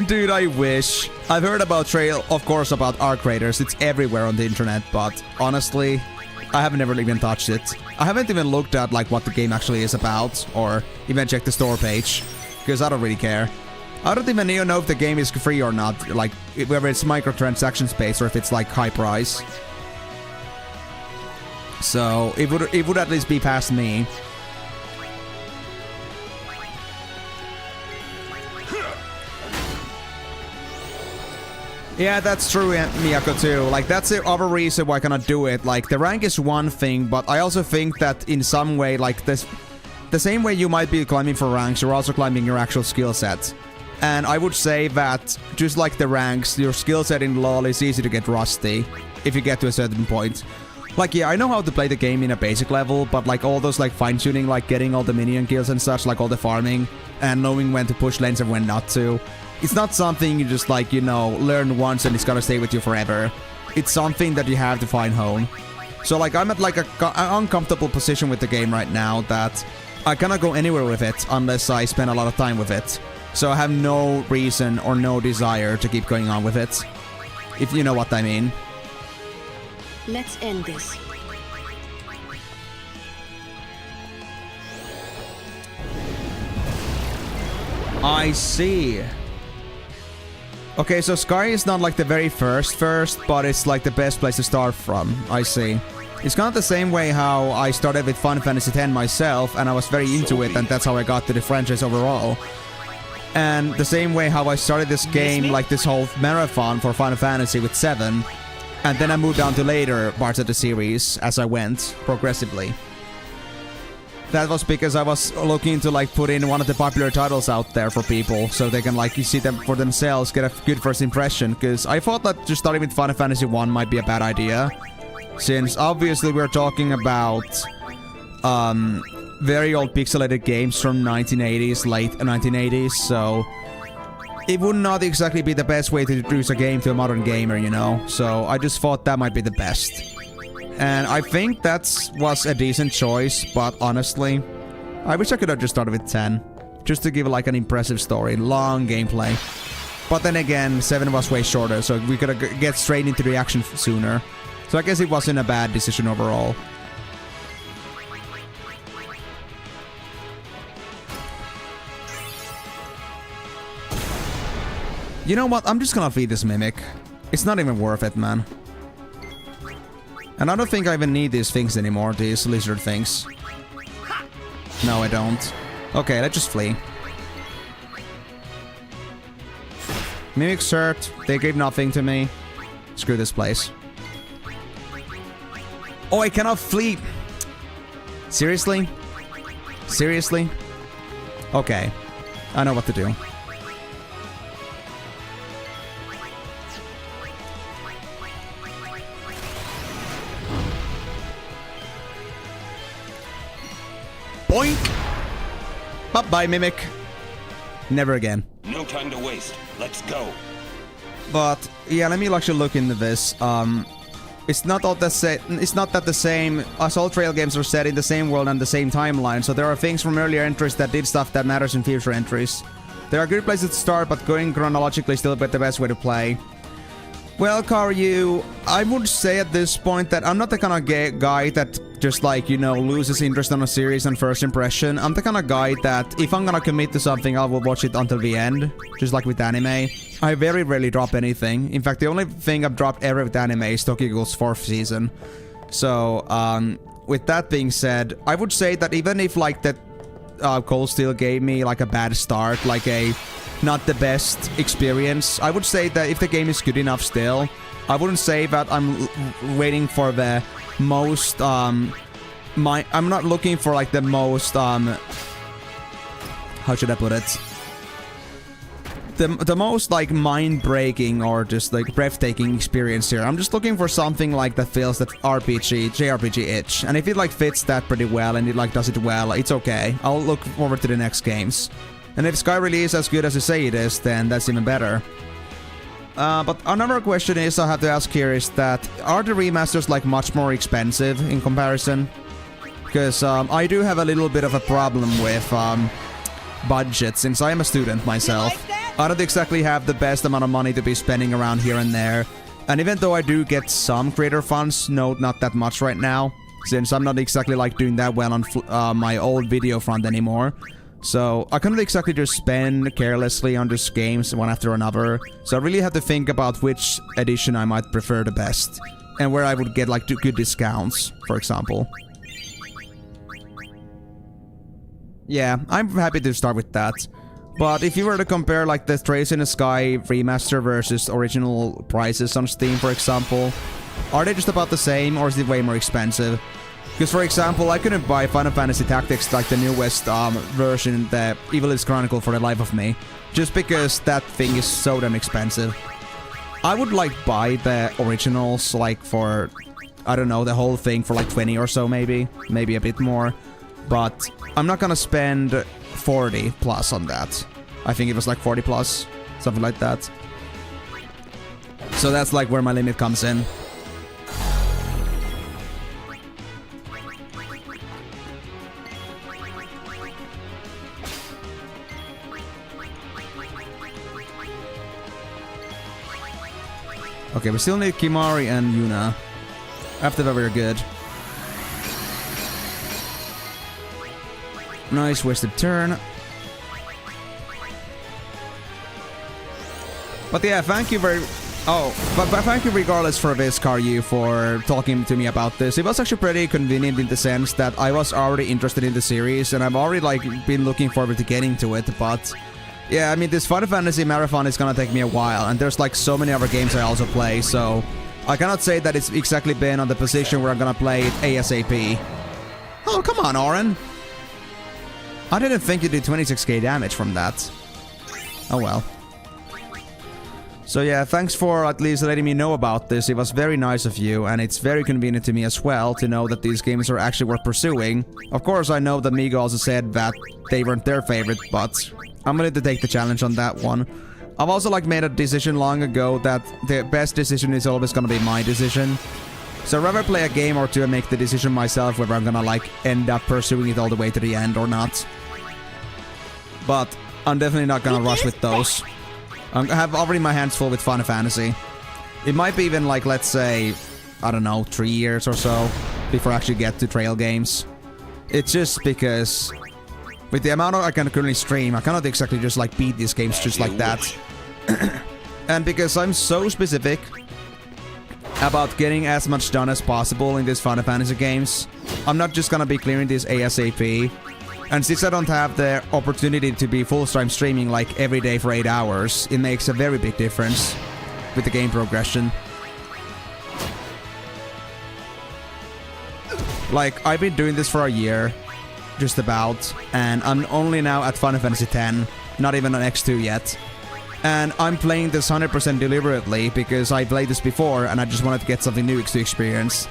Dude, I wish. I've heard about Trail, of course, about Arc Raiders. It's everywhere on the internet, but honestly, I have never even touched it. I haven't even looked at like what the game actually is about, or even checked the store page, because I don't really care. I don't even know if the game is free or not, like whether it's microtransaction based or if it's like high price. So it would at least be past me. Yeah, that's true, Miyako, too. Like, that's the other reason why I cannot do it. Like, the rank is one thing, but I also think that in some way, like, the same way you might be climbing for ranks, you're also climbing your actual skill set. And I would say that, just like the ranks, your skill set in LoL is easy to get rusty if you get to a certain point. Like, yeah, I know how to play the game in a basic level, but like all those like fine-tuning, like getting all the minion kills and such, like all the farming, and knowing when to push lanes and when not to, it's not something you just like, you know, learn once and it's gonna stay with you forever. It's something that you have to find home. So like, I'm at like an uncomfortable position with the game right now that I cannot go anywhere with it unless I spend a lot of time with it. So I have no reason or no desire to keep going on with it. If you know what I mean. Let's end this. I see. Okay, so Sky is not like the very first, but it's like the best place to start from. I see. It's kind of the same way how I started with Final Fantasy X myself, and I was very into it, and that's how I got to the franchise overall. And the same way how I started this game, like this whole marathon for Final Fantasy with 7, and then I moved on to later parts of the series as I went, progressively. That was because I was looking to like put in one of the popular titles out there for people, so they can like see them for themselves, get a good first impression, because I thought that just starting with Final Fantasy 1 might be a bad idea. Since obviously we're talking about very old pixelated games from 1980s, late 1980s, so it would not exactly be the best way to introduce a game to a modern gamer, you know? So I just thought that might be the best. And I think that was a decent choice, but honestly, I wish I could have just started with 10. Just to give like an impressive story, long gameplay. But then again, 7 was way shorter, so we could get straight into the action sooner. So I guess it wasn't a bad decision overall. You know what? I'm just gonna feed this Mimic. It's not even worth it, man. And I don't think I even need these things anymore, these lizard things. No, I don't. Okay, let's just flee. Mimic's hurt. They gave nothing to me. Screw this place. Oh, I cannot flee. Seriously? Seriously? Okay. I know what to do. Boink! Bye-bye, Mimic. Never again. No time to waste. Let's go. But yeah, let me actually look into this. It's not all the same. It's not that the same. Assault Trail games are set in the same world and the same timeline. So there are things from earlier entries that did stuff that matters in future entries. There are good places to start, but going chronologically is still the best way to play. Well, Karyu, I would say at this point that I'm not the kind of guy that just like, you know, loses interest on a series on first impression. I'm the kind of guy that if I'm gonna commit to something, I will watch it until the end. Just like with anime. I very rarely drop anything. In fact, the only thing I've dropped ever with anime is Tokyo Ghoul's 4th season. So, with that being said, I would say that even if like that Cold Steel gave me like a bad start, like a not the best experience, I would say that if the game is good enough still, I wouldn't say that I'm waiting for the most, I'm not looking for like the most, how should I put it? The most like mind-breaking or just like breathtaking experience here. I'm just looking for something like that feels that JRPG itch. And if it like fits that pretty well and it like does it well, it's okay. I'll look forward to the next games. And if Sky really is as good as you say it is, then that's even better. But another question is I have to ask here is that, are the remasters like much more expensive in comparison? Because I do have a little bit of a problem with budget, since I am a student myself. I don't exactly have the best amount of money to be spending around here and there. And even though I do get some creator funds, no, not that much right now, since I'm not exactly like doing that well on my old video front anymore. So I couldn't exactly just spend carelessly on these games one after another. So I really have to think about which edition I might prefer the best. And where I would get like good discounts, for example. Yeah, I'm happy to start with that. But if you were to compare like the Trace in the Sky remaster versus original prices on Steam, for example, are they just about the same or is it way more expensive? Because, for example, I couldn't buy Final Fantasy Tactics, like the newest version, the Evil is Chronicle, for the life of me. Just because that thing is so damn expensive. I would, like, buy the originals, like, for, I don't know, the whole thing for, like, 20 or so, maybe. Maybe a bit more. But I'm not gonna spend 40 plus on that. I think it was, like, 40 plus. Something like that. So that's, like, where my limit comes in. Okay, we still need Kimari and Yuna. After that, we're good. Nice wasted turn. But yeah, thank you very... Oh, but thank you regardless for this, Karyu, for talking to me about this. It was actually pretty convenient in the sense that I was already interested in the series, and I've already, like, been looking forward to getting to it, but... Yeah, I mean, this Final Fantasy marathon is gonna take me a while, and there's, like, so many other games I also play, so... I cannot say that it's exactly been on the position where I'm gonna play it ASAP. Oh, come on, Oren! I didn't think you did 26k damage from that. Oh well. So yeah, thanks for at least letting me know about this. It was very nice of you, and it's very convenient to me as well to know that these games are actually worth pursuing. Of course, I know that Migo also said that they weren't their favorite, but I'm willing to take the challenge on that one. I've also like made a decision long ago that the best decision is always gonna be my decision. So I'd rather play a game or two and make the decision myself whether I'm gonna like end up pursuing it all the way to the end or not. But I'm definitely not gonna rush with those. I have already my hands full with Final Fantasy. It might be even like, let's say, I don't know, 3 years or so before I actually get to trail games. It's just because with the amount I can currently stream, I cannot exactly just like beat these games just like that. And because I'm so specific about getting as much done as possible in these Final Fantasy games, I'm not just gonna be clearing this ASAP. And since I don't have the opportunity to be full-time streaming like every day for 8 hours, it makes a very big difference with the game progression. Like, I've been doing this for a year, just about, and I'm only now at Final Fantasy X, not even on X2 yet. And I'm playing this 100% deliberately because I played this before and I just wanted to get something new to experience.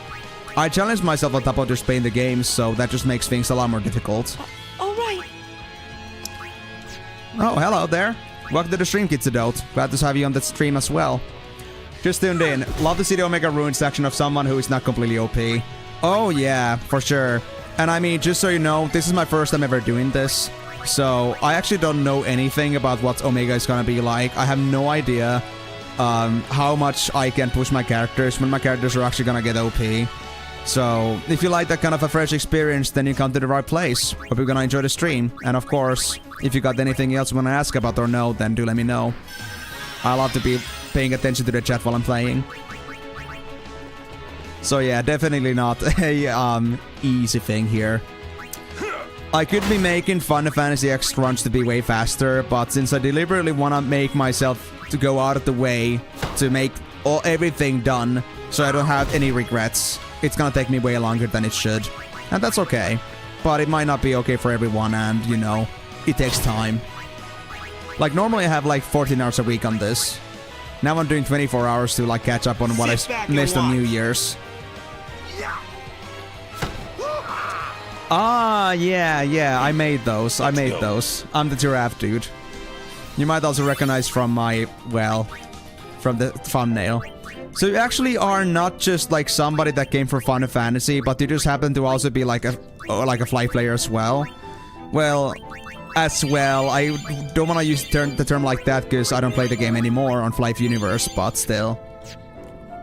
I challenged myself on top of just playing the games, so that just makes things a lot more difficult. Oh, hello there. Welcome to the stream, Kitsadot. Glad to have you on the stream as well. Just tuned in. Love to see the Omega Ruin section of someone who is not completely OP. Oh yeah, for sure. And I mean, just so you know, this is my first time ever doing this. So, I actually don't know anything about what Omega is gonna be like. I have no idea how much I can push my characters when my characters are actually gonna get OP. So, if you like that kind of a fresh experience, then you come to the right place. Hope you're gonna enjoy the stream. And of course, if you got anything else you wanna ask about or know, then do let me know. I love to be paying attention to the chat while I'm playing. So yeah, definitely not a easy thing here. I could be making Final Fantasy X runs to be way faster, but since I deliberately wanna make myself to go out of the way to make everything done, so I don't have any regrets, it's gonna take me way longer than it should. And that's okay. But it might not be okay for everyone, and, you know, it takes time. Like, normally I have like 14 hours a week on this. Now I'm doing 24 hours to like catch up on what I missed on New Year's. Ah, yeah, I made those. I'm the giraffe dude. You might also recognize from my, well, from the thumbnail. So you actually are not just like somebody that came from Final Fantasy, but you just happen to also be like a flight player as well. Well, I don't want to use the term like that because I don't play the game anymore on Flight Universe, but still.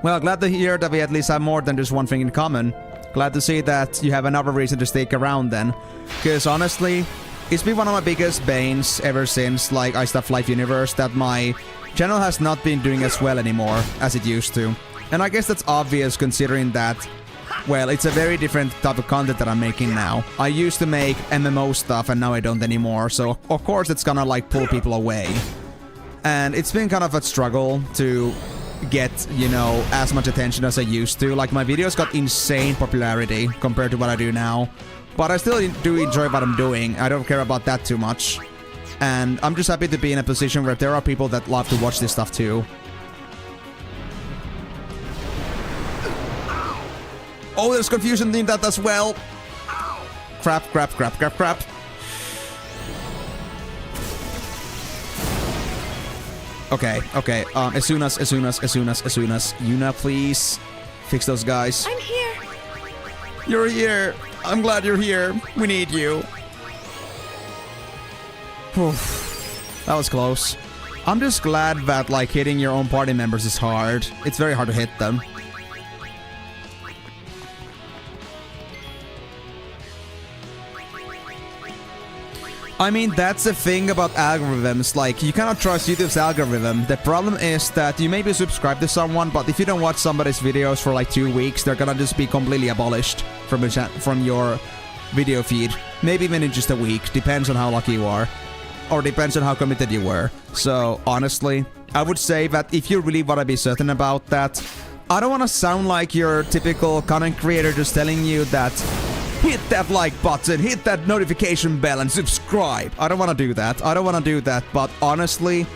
Well, glad to hear that we at least have more than just one thing in common. Glad to see that you have another reason to stick around then. Because honestly, it's been one of my biggest banes ever since like I stopped Flight Universe that my channel has not been doing as well anymore as it used to. And I guess that's obvious considering that, well, it's a very different type of content that I'm making now. I used to make MMO stuff and now I don't anymore, so of course it's gonna like pull people away. And it's been kind of a struggle to get, you know, as much attention as I used to. Like, my videos got insane popularity compared to what I do now. But I still do enjoy what I'm doing. I don't care about that too much. And I'm just happy to be in a position where there are people that love to watch this stuff too. Oh, there's confusion in that as well. Crap. Okay. As soon as, Yuna, please fix those guys. I'm here. You're here. I'm glad you're here. We need you. That was close. I'm just glad that, like, hitting your own party members is hard. It's very hard to hit them. I mean, that's the thing about algorithms. Like, you cannot trust YouTube's algorithm. The problem is that you may be subscribed to someone, but if you don't watch somebody's videos for like 2 weeks, they're gonna just be completely abolished from your video feed. Maybe even in just a week. Depends on how lucky you are. Or depends on how committed you were. So, honestly, I would say that if you really want to be certain about that, I don't want to sound like your typical content creator just telling you that hit that like button, hit that notification bell, and subscribe. I don't want to do that. I don't want to do that. But honestly,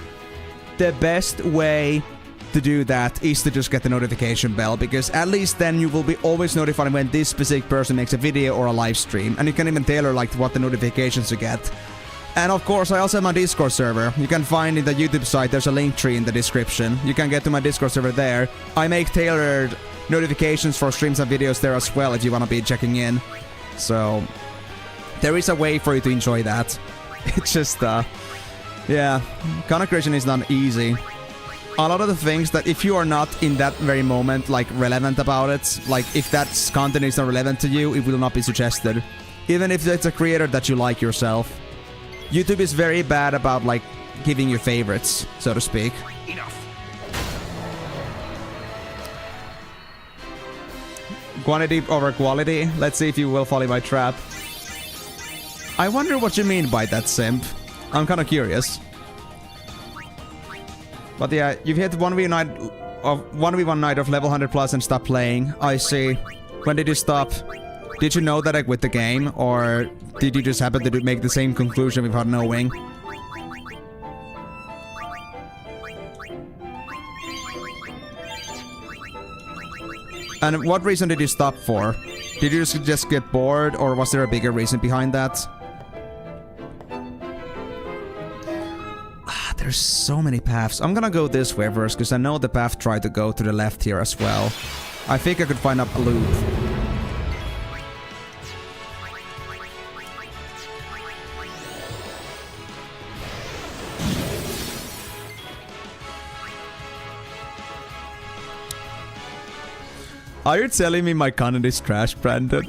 the best way to do that is to just get the notification bell, because at least then you will be always notified when this specific person makes a video or a live stream, and you can even tailor like what the notifications you get. And of course, I also have my Discord server. You can find in the YouTube site, there's a link tree in the description. You can get to my Discord server there. I make tailored notifications for streams and videos there as well if you want to be checking in. So, there is a way for you to enjoy that. It's just, yeah, content creation is not easy. A lot of the things that if you are not in that very moment, like, relevant about it, like, if that content is not relevant to you, it will not be suggested. Even if it's a creator that you like yourself. YouTube is very bad about, like, giving you favorites, so to speak. Enough. Quantity over quality. Let's see if you will fall in my trap. I wonder what you mean by that, simp. I'm kind of curious. But yeah, you've hit 1v1 night of level 100 plus and stopped playing. I see. When did you stop? Did you know that I quit the game, or did you just happen to make the same conclusion without knowing? And what reason did you stop for? Did you just get bored, or was there a bigger reason behind that? There's so many paths. I'm gonna go this way first, because I know the path tried to go to the left here as well. I think I could find up a loop. Are you telling me my content is trash, Brandon?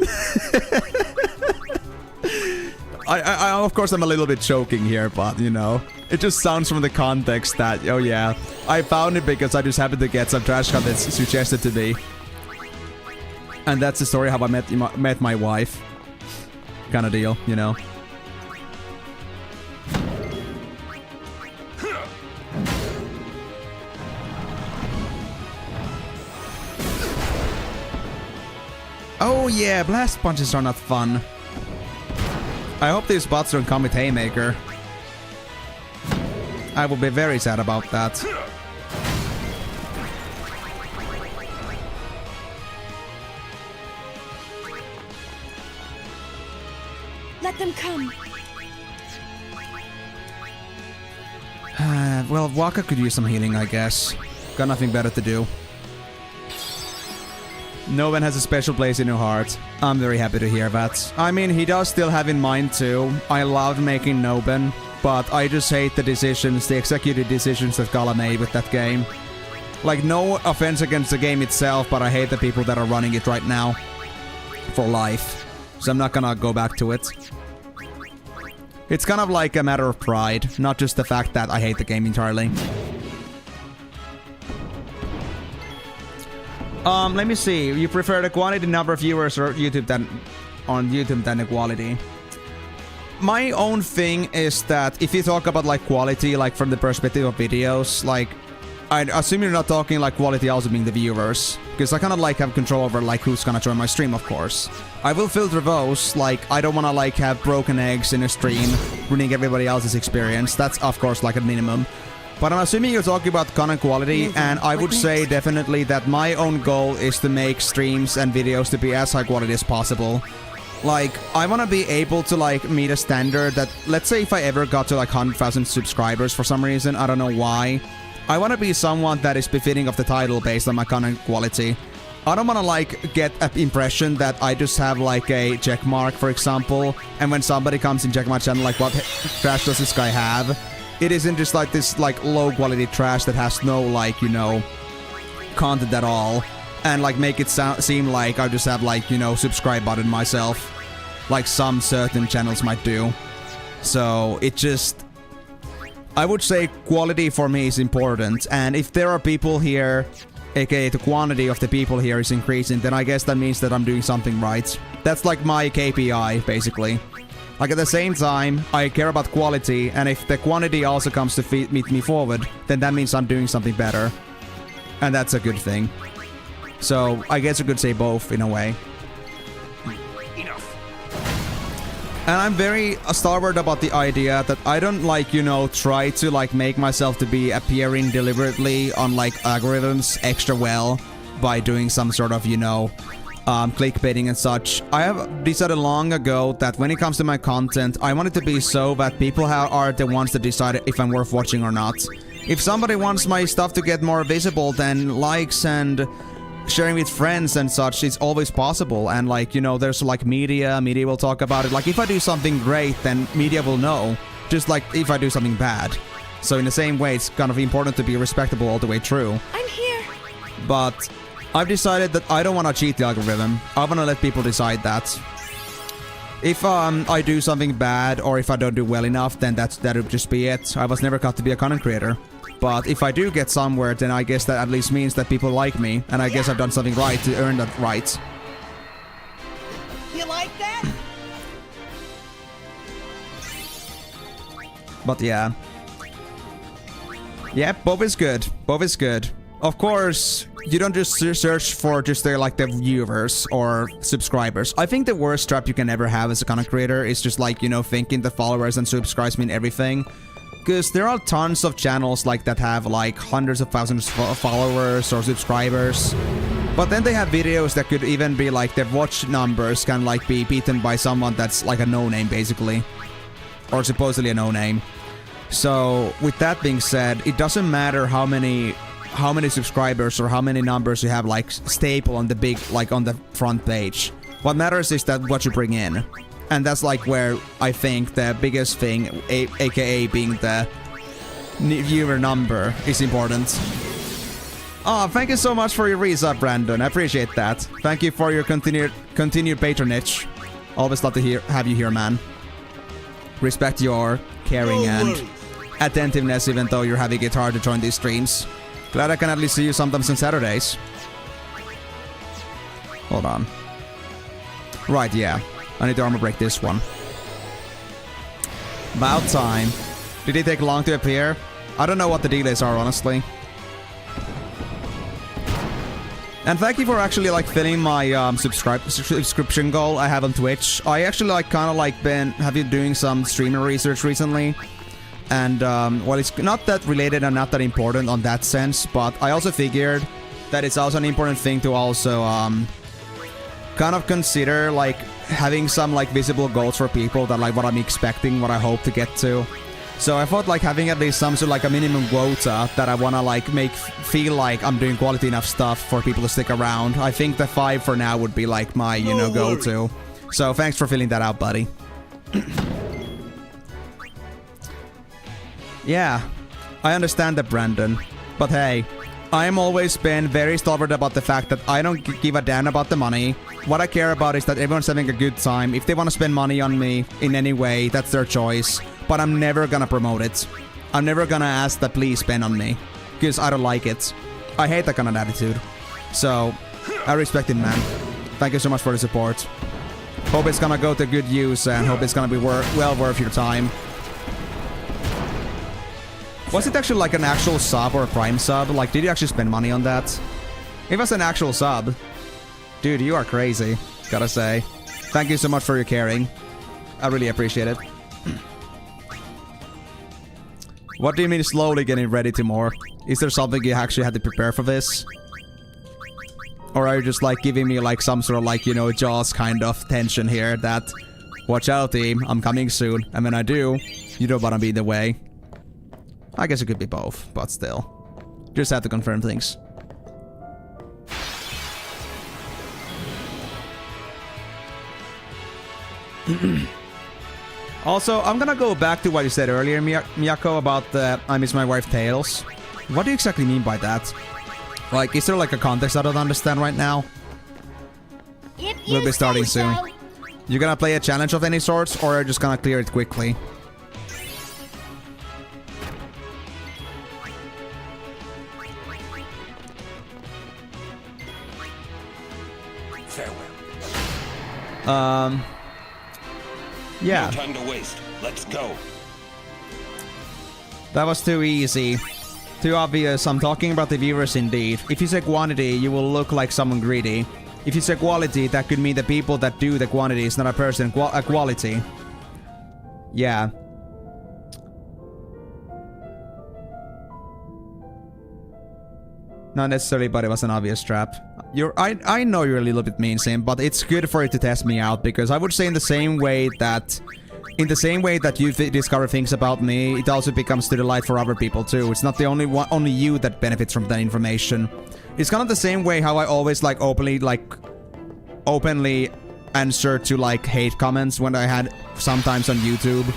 I of course I'm a little bit joking here, but you know, it just sounds from the context that, oh yeah, I found it because I just happened to get some trash content suggested to me. And that's the story how I met my wife. Kind of deal, you know. Oh yeah, blast punches are not fun. I hope these bots don't come with Haymaker. I will be very sad about that. Let them come. Well, Waka could use some healing, I guess. Got nothing better to do. Noben has a special place in your heart. I'm very happy to hear that. I mean, he does still have in mind too. I loved making Noben, but I just hate the decisions, the executed decisions that Gala made with that game. Like, no offense against the game itself, but I hate the people that are running it right now. For life. So I'm not gonna go back to it. It's kind of like a matter of pride, not just the fact that I hate the game entirely. Let me see. You prefer the quantity number of viewers or YouTube than the quality? My own thing is that if you talk about like quality, like from the perspective of videos, like I assume you're not talking like quality also being the viewers, because I kind of like have control over like who's gonna join my stream, of course. I will filter those. Like I don't want to like have broken eggs in a stream, ruining everybody else's experience. That's of course like a minimum. But I'm assuming you're talking about content quality, and I would say definitely that my own goal is to make streams and videos to be as high quality as possible. Like, I want to be able to, like, meet a standard that, let's say if I ever got to, like, 100,000 subscribers for some reason, I don't know why. I want to be someone that is befitting of the title based on my content quality. I don't want to, like, get an impression that I just have, like, a check mark, for example, and when somebody comes and check my channel, like, what trash does this guy have? It isn't just like this like low quality trash that has no like, you know, content at all. And like make it seem like I just have like, you know, subscribe button myself. Like some certain channels might do. So it just... I would say quality for me is important, and if there are people here, aka the quantity of the people here is increasing, then I guess that means that I'm doing something right. That's like my KPI, basically. Like at the same time, I care about quality, and if the quantity also comes to meet me forward, then that means I'm doing something better. And that's a good thing. So I guess you could say both in a way. And I'm very stalwart about the idea that I don't like, you know, try to like make myself to be appearing deliberately on like algorithms extra well by doing some sort of, you know, clickbaiting and such. I have decided long ago that when it comes to my content, I want it to be so that people are the ones that decide if I'm worth watching or not. If somebody wants my stuff to get more visible, then likes and sharing with friends and such is always possible. And like, you know, there's like media will talk about it. Like if I do something great, then media will know, just like if I do something bad. So in the same way, it's kind of important to be respectable all the way through. I'm here. But I've decided that I don't want to cheat the algorithm. I want to let people decide that. If I do something bad or if I don't do well enough, then that'll just be it. I was never cut to be a content creator. But if I do get somewhere, then I guess that at least means that people like me, and I guess I've done something right to earn that right. You like that? But yeah. Yeah, both is good. Both is good. Of course, you don't just search for just the viewers or subscribers. I think the worst trap you can ever have as a content creator is just like, you know, thinking that followers and subscribes mean everything. Because there are tons of channels like that have like hundreds of thousands of followers or subscribers. But then they have videos that could even be like their watch numbers can like be beaten by someone that's like a no-name basically. Or supposedly a no-name. So with that being said, it doesn't matter how many subscribers or how many numbers you have like staple on the big, like on the front page. What matters is that what you bring in. And that's like where I think the biggest thing, aka being the viewer number, is important. Oh, thank you so much for your resub, Brandon. I appreciate that. Thank you for your continued patronage. Always love to have you here, man. Respect your caring and attentiveness, even though you're having it hard to join these streams. Glad I can at least see you sometimes on Saturdays. Hold on. Right, yeah. I need to armor break this one. About time. Did it take long to appear? I don't know what the delays are, honestly. And thank you for actually like filling my subscription goal I have on Twitch. I actually like kind of like have been doing some streamer research recently. And well, it's not that related and not that important on that sense, but I also figured that it's also an important thing to also kind of consider like having some like visible goals for people that like what I'm expecting, what I hope to get to. So I thought like having at least some sort of like a minimum quota that I want to like feel like I'm doing quality enough stuff for people to stick around. I think the 5 for now would be like my, you know, go-to. So thanks for filling that out, buddy. Yeah, I understand that, Brandon. But hey, I'm always been very stalwart about the fact that I don't give a damn about the money. What I care about is that everyone's having a good time. If they want to spend money on me in any way, that's their choice. But I'm never gonna promote it. I'm never gonna ask that please spend on me. Because I don't like it. I hate that kind of attitude. So, I respect it, man. Thank you so much for the support. Hope it's gonna go to good use and hope it's gonna be well worth your time. Was it actually like an actual sub or a Prime sub? Like, did you actually spend money on that? If it was an actual sub, dude, you are crazy, gotta say. Thank you so much for your caring. I really appreciate it. What do you mean slowly getting ready to more? Is there something you actually had to prepare for this? Or are you just like giving me like some sort of like, you know, Jaws kind of tension here that, watch out team, I'm coming soon, and when I do, you don't wanna be in the way. I guess it could be both, but still. Just have to confirm things. Also, I'm gonna go back to what you said earlier, Miyako, about the I miss my wife tales. What do you exactly mean by that? Like, is there like a context I don't understand right now? We'll be starting soon. You gonna play a challenge of any sorts, or are you just gonna clear it quickly? Yeah. No time to waste. Let's go. That was too easy. Too obvious. I'm talking about the viewers indeed. If you say quantity, you will look like someone greedy. If you say quality, that could mean the people that do the quantity is not a person, a quality. Yeah. Not necessarily, but it was an obvious trap. I know you're a little bit mean, Sim, but it's good for you to test me out, because I would say in the same way that you discover things about me, it also becomes to the light for other people too. It's not the only you that benefits from that information. It's kind of the same way how I always like openly answer to like hate comments when I had sometimes on YouTube.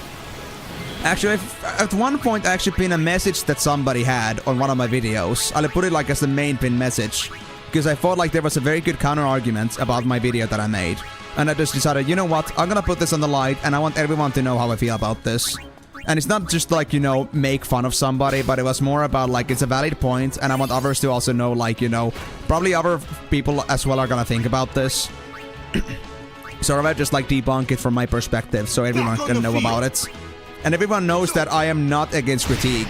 Actually, at one point I actually pinned a message that somebody had on one of my videos. I'll put it like as the main pin message, because I thought like there was a very good counter argument about my video that I made. And I just decided, you know what, I'm gonna put this on the light and I want everyone to know how I feel about this. And it's not just like, you know, make fun of somebody, but it was more about like it's a valid point and I want others to also know, like, you know, probably other people as well are gonna think about this. So I just like debunk it from my perspective so everyone can know about it. And everyone knows that I am not against critique.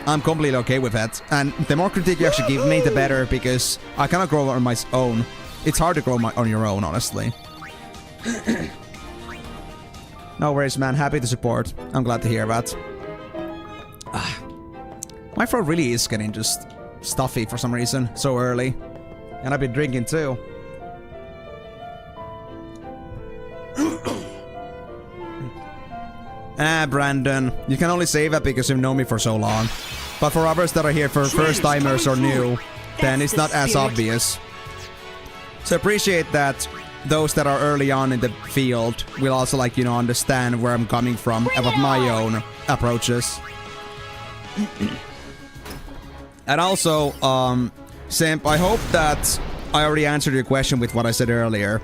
I'm completely okay with it. And the more critique you actually give me, the better, because I cannot grow on my own. It's hard to grow on your own, honestly. No worries, man. Happy to support. I'm glad to hear that. My throat really is getting just stuffy for some reason so early. And I've been drinking too. Brandon, you can only say that because you've known me for so long. But for others that are here for first-timers or new, then it's not as obvious. So appreciate that those that are early on in the field will also, like, you know, understand where I'm coming from and what my own approaches. And also, Simp, I hope that I already answered your question with what I said earlier.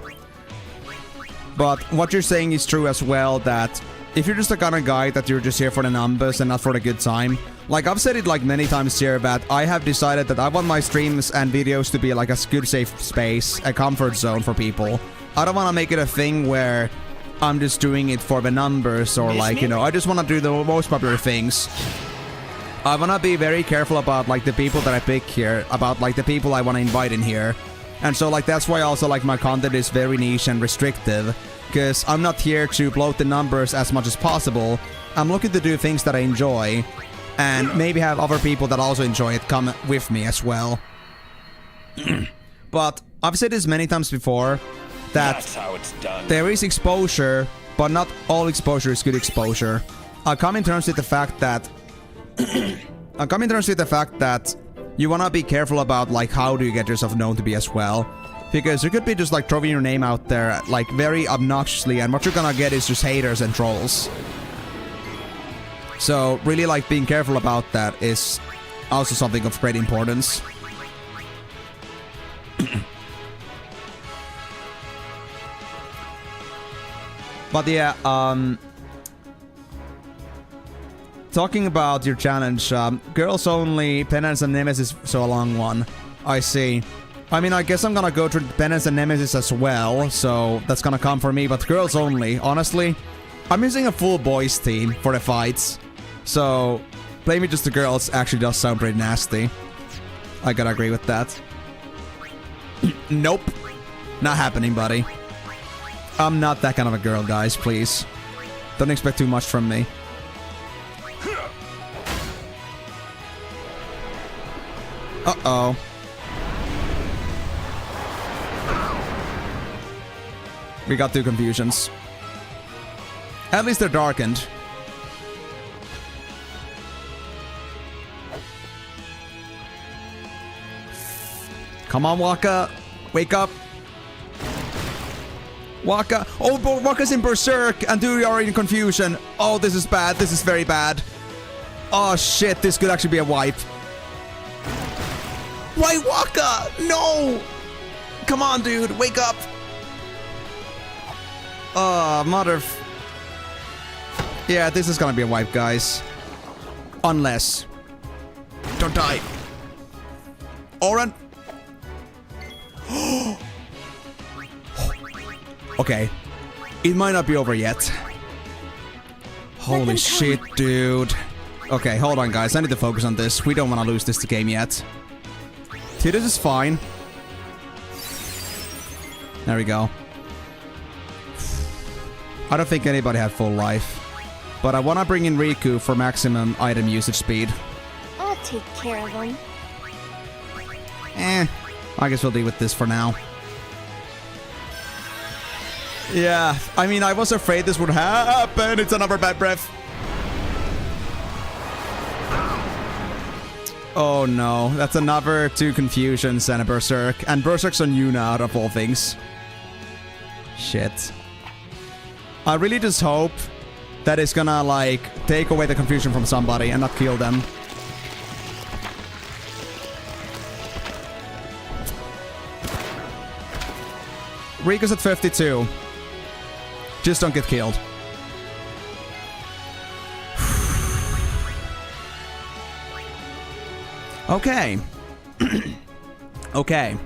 But what you're saying is true as well, that if you're just the kind of guy that you're just here for the numbers and not for the good time, like I've said it like many times here, that I have decided that I want my streams and videos to be like a good safe space, a comfort zone for people. I don't want to make it a thing where I'm just doing it for the numbers or like, you know, I just want to do the most popular things. I want to be very careful about like the people that I pick here, about like the people I want to invite in here. And so like that's why also like my content is very niche and restrictive. Because I'm not here to bloat the numbers as much as possible. I'm looking to do things that I enjoy. And maybe have other people that also enjoy it come with me as well. But I've said this many times before, that That's how it's done. There is exposure, but not all exposure is good exposure. I'll come in terms with the fact that... you want to be careful about like how do you get yourself known to be as well. Because you could be just like throwing your name out there like very obnoxiously, and what you're gonna get is just haters and trolls. So really like being careful about that is also something of great importance. But yeah, talking about your challenge, girls only, Penance and Nemesis, so a long one. I see. I mean, I guess I'm gonna go through Penance and Nemesis as well, so that's gonna come for me, but girls only. Honestly, I'm using a full boys team for the fights, so playing with just the girls actually does sound pretty nasty. I gotta agree with that. Nope. Not happening, buddy. I'm not that kind of a girl, guys, please. Don't expect too much from me. Uh-oh. We got two confusions. At least they're darkened. Come on, Waka. Wake up. Waka. Oh, Waka's in Berserk and Duri are in confusion. Oh, this is bad. This is very bad. Oh, shit. This could actually be a wipe. Why, Waka? No! Come on, dude. Wake up. Oh, mother... Yeah, this is gonna be a wipe, guys. Unless... Don't die. Oren! Okay. It might not be over yet. Holy shit, dude. Okay, hold on, guys. I need to focus on this. We don't want to lose this game yet. Tidus is fine. There we go. I don't think anybody had full life. But I want to bring in Riku for maximum item usage speed. I'll take care of him. I guess we'll deal with this for now. Yeah, I mean, I was afraid this would happen. It's another bad breath. Oh no, that's another 2 confusions and a Berserk. And Berserk's on Yuna out of all things. Shit. I really just hope that it's gonna, like, take away the confusion from somebody and not kill them. Riku's at 52. Just don't get killed. Okay. Okay.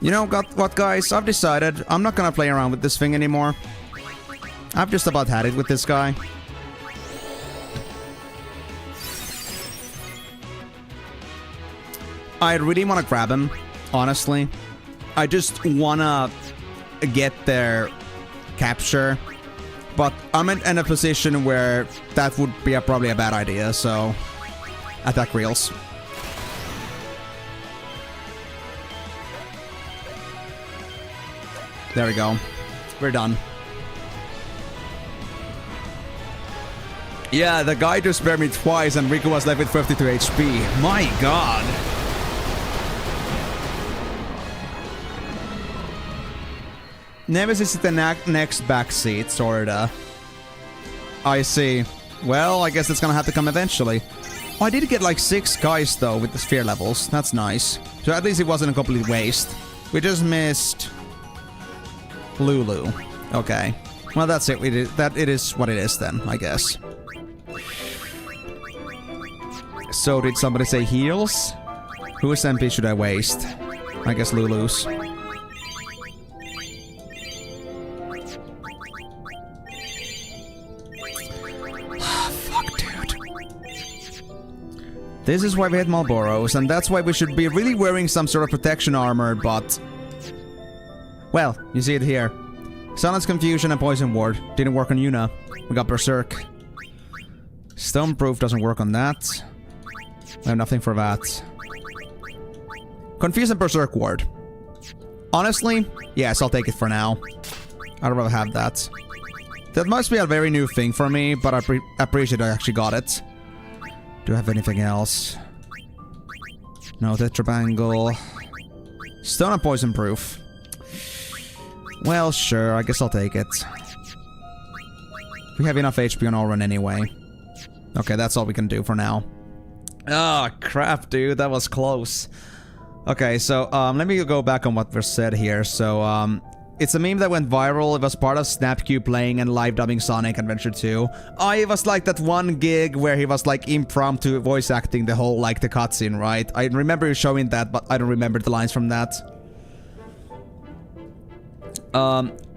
You know what, guys? I've decided I'm not gonna play around with this thing anymore. I've just about had it with this guy. I really want to grab him, honestly. I just wanna get their capture, but I'm in a position where that would be probably a bad idea, so attack reels. There we go. We're done. Yeah, the guy just spared me twice and Riku was left with 52 HP. My god. Nemesis is the next backseat, sorta. I see. Well, I guess it's gonna have to come eventually. Oh, I did get like 6 guys though with the sphere levels. That's nice. So at least it wasn't a complete waste. We just missed Lulu. Okay. Well, that's it. It is what it is then, I guess. So did somebody say heals? Whose MP should I waste? I guess Lulu's. Fuck, dude. This is why we had Marlboros, and that's why we should be really wearing some sort of protection armor, but... Well, you see it here. Silence, Confusion, and Poison Ward. Didn't work on Yuna. We got Berserk. Stoneproof doesn't work on that. I have nothing for that. Confuse and Berserk Ward. Honestly, yes, I'll take it for now. I'd rather have that. That must be a very new thing for me, but I appreciate I actually got it. Do I have anything else? No, Tetrabangle. Stone and Poison Proof. Well, sure, I guess I'll take it. We have enough HP on Auron anyway. Okay, that's all we can do for now. Oh, crap, dude, that was close. Okay, so, let me go back on what was said here. So, it's a meme that went viral. It was part of Snapcube playing and live dubbing Sonic Adventure 2. Oh, it was like that one gig where he was like impromptu voice acting the whole, like, the cutscene, right? I remember you showing that, but I don't remember the lines from that.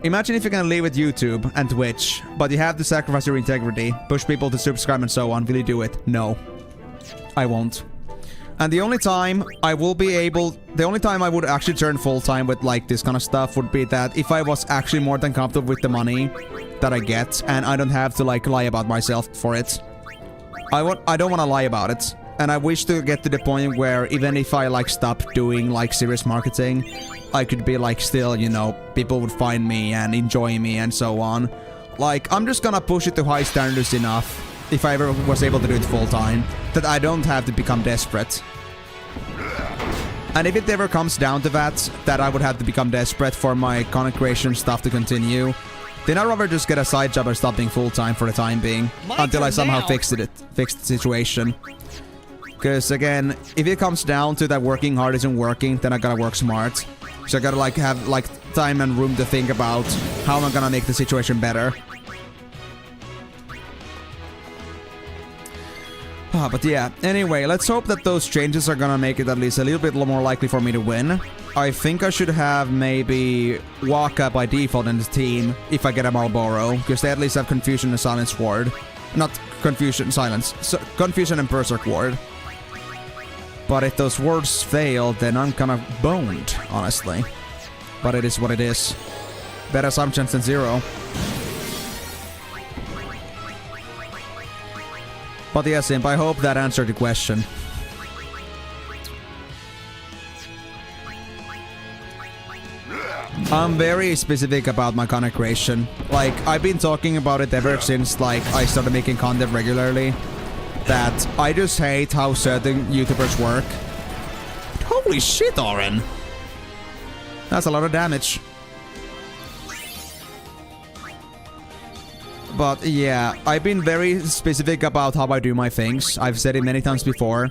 Imagine if you can live with YouTube and Twitch, but you have to sacrifice your integrity, push people to subscribe and so on. Will you do it? No. I won't. And the only time I will be able... The only time I would actually turn full-time with, like, this kind of stuff would be that if I was actually more than comfortable with the money that I get, and I don't have to, like, lie about myself for it. I don't want to lie about it. And I wish to get to the point where even if I, like, stop doing, like, serious marketing, I could be, like, still, you know, people would find me and enjoy me and so on. Like, I'm just gonna push it to high standards enough, if I ever was able to do it full-time, that I don't have to become desperate. And if it ever comes down to that I would have to become desperate for my content creation stuff to continue, then I'd rather just get a side job or stop being full-time for the time being, until I somehow fix the situation. Because again, if it comes down to that working hard isn't working, then I gotta work smart. So I gotta like have like time and room to think about how I'm gonna make the situation better. But yeah, anyway, let's hope that those changes are gonna make it at least a little bit more likely for me to win. I think I should have maybe Waka by default in the team if I get a Marlboro, because they at least have Confusion and Silence Ward. Not Confusion, Silence. So, Confusion and Berserk Ward. But if those wards fail, then I'm kind of boned, honestly. But it is what it is. Better assumptions than zero. But yes, Imp, I hope that answered the question. I'm very specific about my content creation. Like, I've been talking about it ever since, like, I started making content regularly. That I just hate how certain YouTubers work. Holy shit, Oren! That's a lot of damage. But yeah, I've been very specific about how I do my things. I've said it many times before.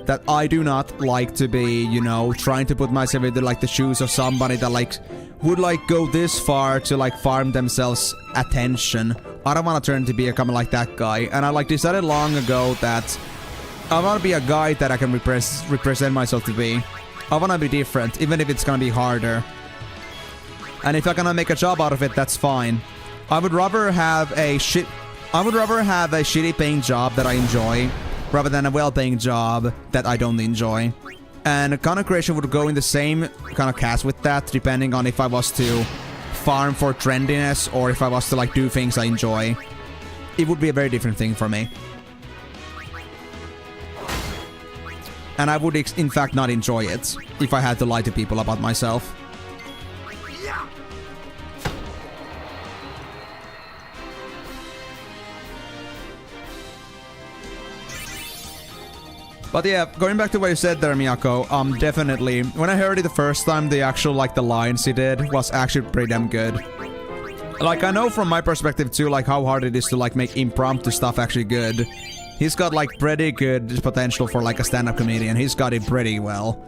That I do not like to be, you know, trying to put myself into like the shoes of somebody that like would like go this far to like farm themselves attention. I don't want to turn to become like that guy. And I like decided long ago that I want to be a guy that I can represent myself to be. I want to be different, even if it's gonna be harder. And if I'm gonna make a job out of it, that's fine. I would rather have a shitty paying job that I enjoy rather than a well-paying job that I don't enjoy. And content creation would go in the same kind of cast with that, depending on if I was to farm for trendiness or if I was to like do things I enjoy. It would be a very different thing for me. And I would in fact not enjoy it if I had to lie to people about myself. But yeah, going back to what you said there, Miyako, definitely. When I heard it the first time, the actual, like, the lines he did was actually pretty damn good. Like, I know from my perspective, too, like, how hard it is to, like, make impromptu stuff actually good. He's got, like, pretty good potential for, like, a stand-up comedian. He's got it pretty well.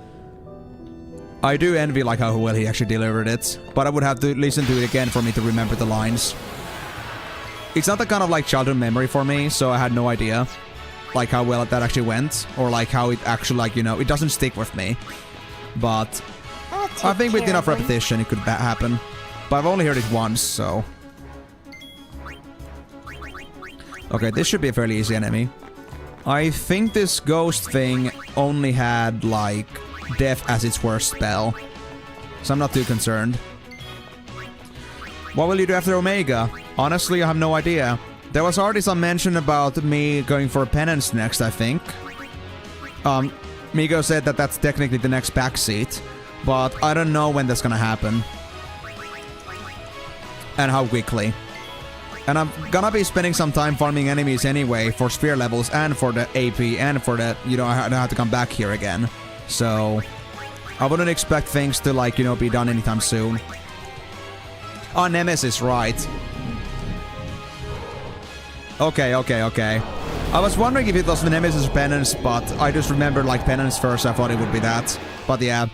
I do envy, like, how well he actually delivered it. But I would have to listen to it again for me to remember the lines. It's not the kind of, like, childhood memory for me, so I had no idea. Like how well that actually went, or like how it actually, like, you know, it doesn't stick with me. But I think with enough repetition it could happen. But I've only heard it once, so... Okay, this should be a fairly easy enemy. I think this ghost thing only had, like, death as its worst spell. So I'm not too concerned. What will you do after Omega? Honestly, I have no idea. There was already some mention about me going for penance next, I think. Migo said that that's technically the next backseat, but I don't know when that's gonna happen. And how quickly. And I'm gonna be spending some time farming enemies anyway for sphere levels and for the AP and for the, you know, I don't have to come back here again. So I wouldn't expect things to, like, you know, be done anytime soon. Oh, Nemesis, right. Okay. I was wondering if it was the Nemesis or Penance, but I just remembered, like, Penance first. I thought it would be that. But yeah.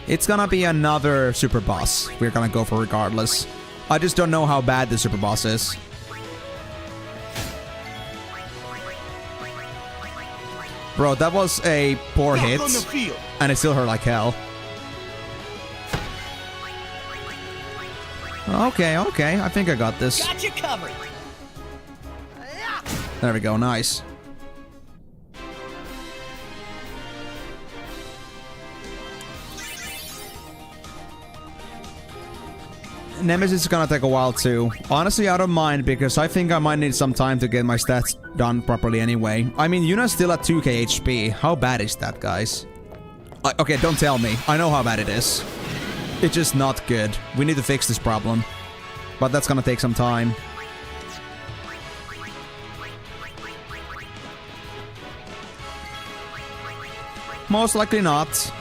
It's gonna be another super boss we're gonna go for regardless. I just don't know how bad the super boss is. Bro, that was a poor hit. And it still hurt like hell. Okay. I think I got this. Got you covered. There we go, nice. Nemesis is gonna take a while too. Honestly, I don't mind because I think I might need some time to get my stats done properly anyway. I mean, Yuna's still at 2k HP. How bad is that, guys? Okay, don't tell me. I know how bad it is. It's just not good. We need to fix this problem. But that's gonna take some time. Most likely not.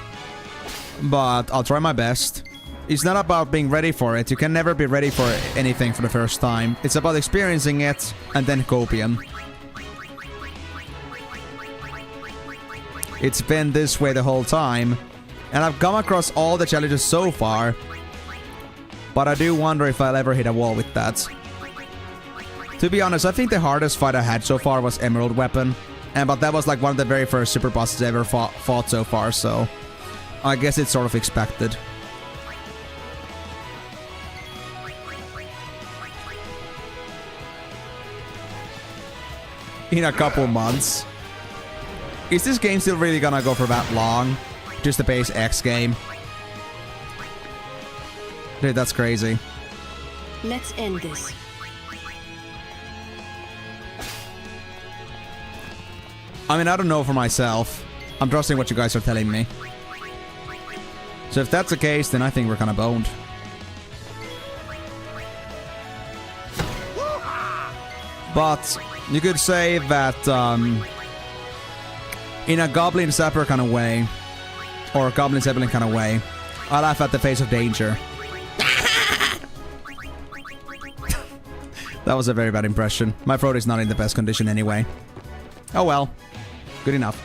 But I'll try my best. It's not about being ready for it. You can never be ready for anything for the first time. It's about experiencing it and then copium. It's been this way the whole time. And I've come across all the challenges so far. But I do wonder if I'll ever hit a wall with that. To be honest, I think the hardest fight I had so far was Emerald Weapon. But that was like one of the very first super bosses I ever fought so far, so... I guess it's sort of expected. In a couple months. Is this game still really gonna go for that long? Just a base X game? Dude, that's crazy. Let's end this. I mean, I don't know for myself. I'm trusting what you guys are telling me. So if that's the case, then I think we're kinda boned. But you could say that in a Goblin Zapper kind of way, or a Goblin Zeppelin kind of way, I laugh at the face of danger. That was a very bad impression. My throat is not in the best condition anyway. Oh well. Good enough.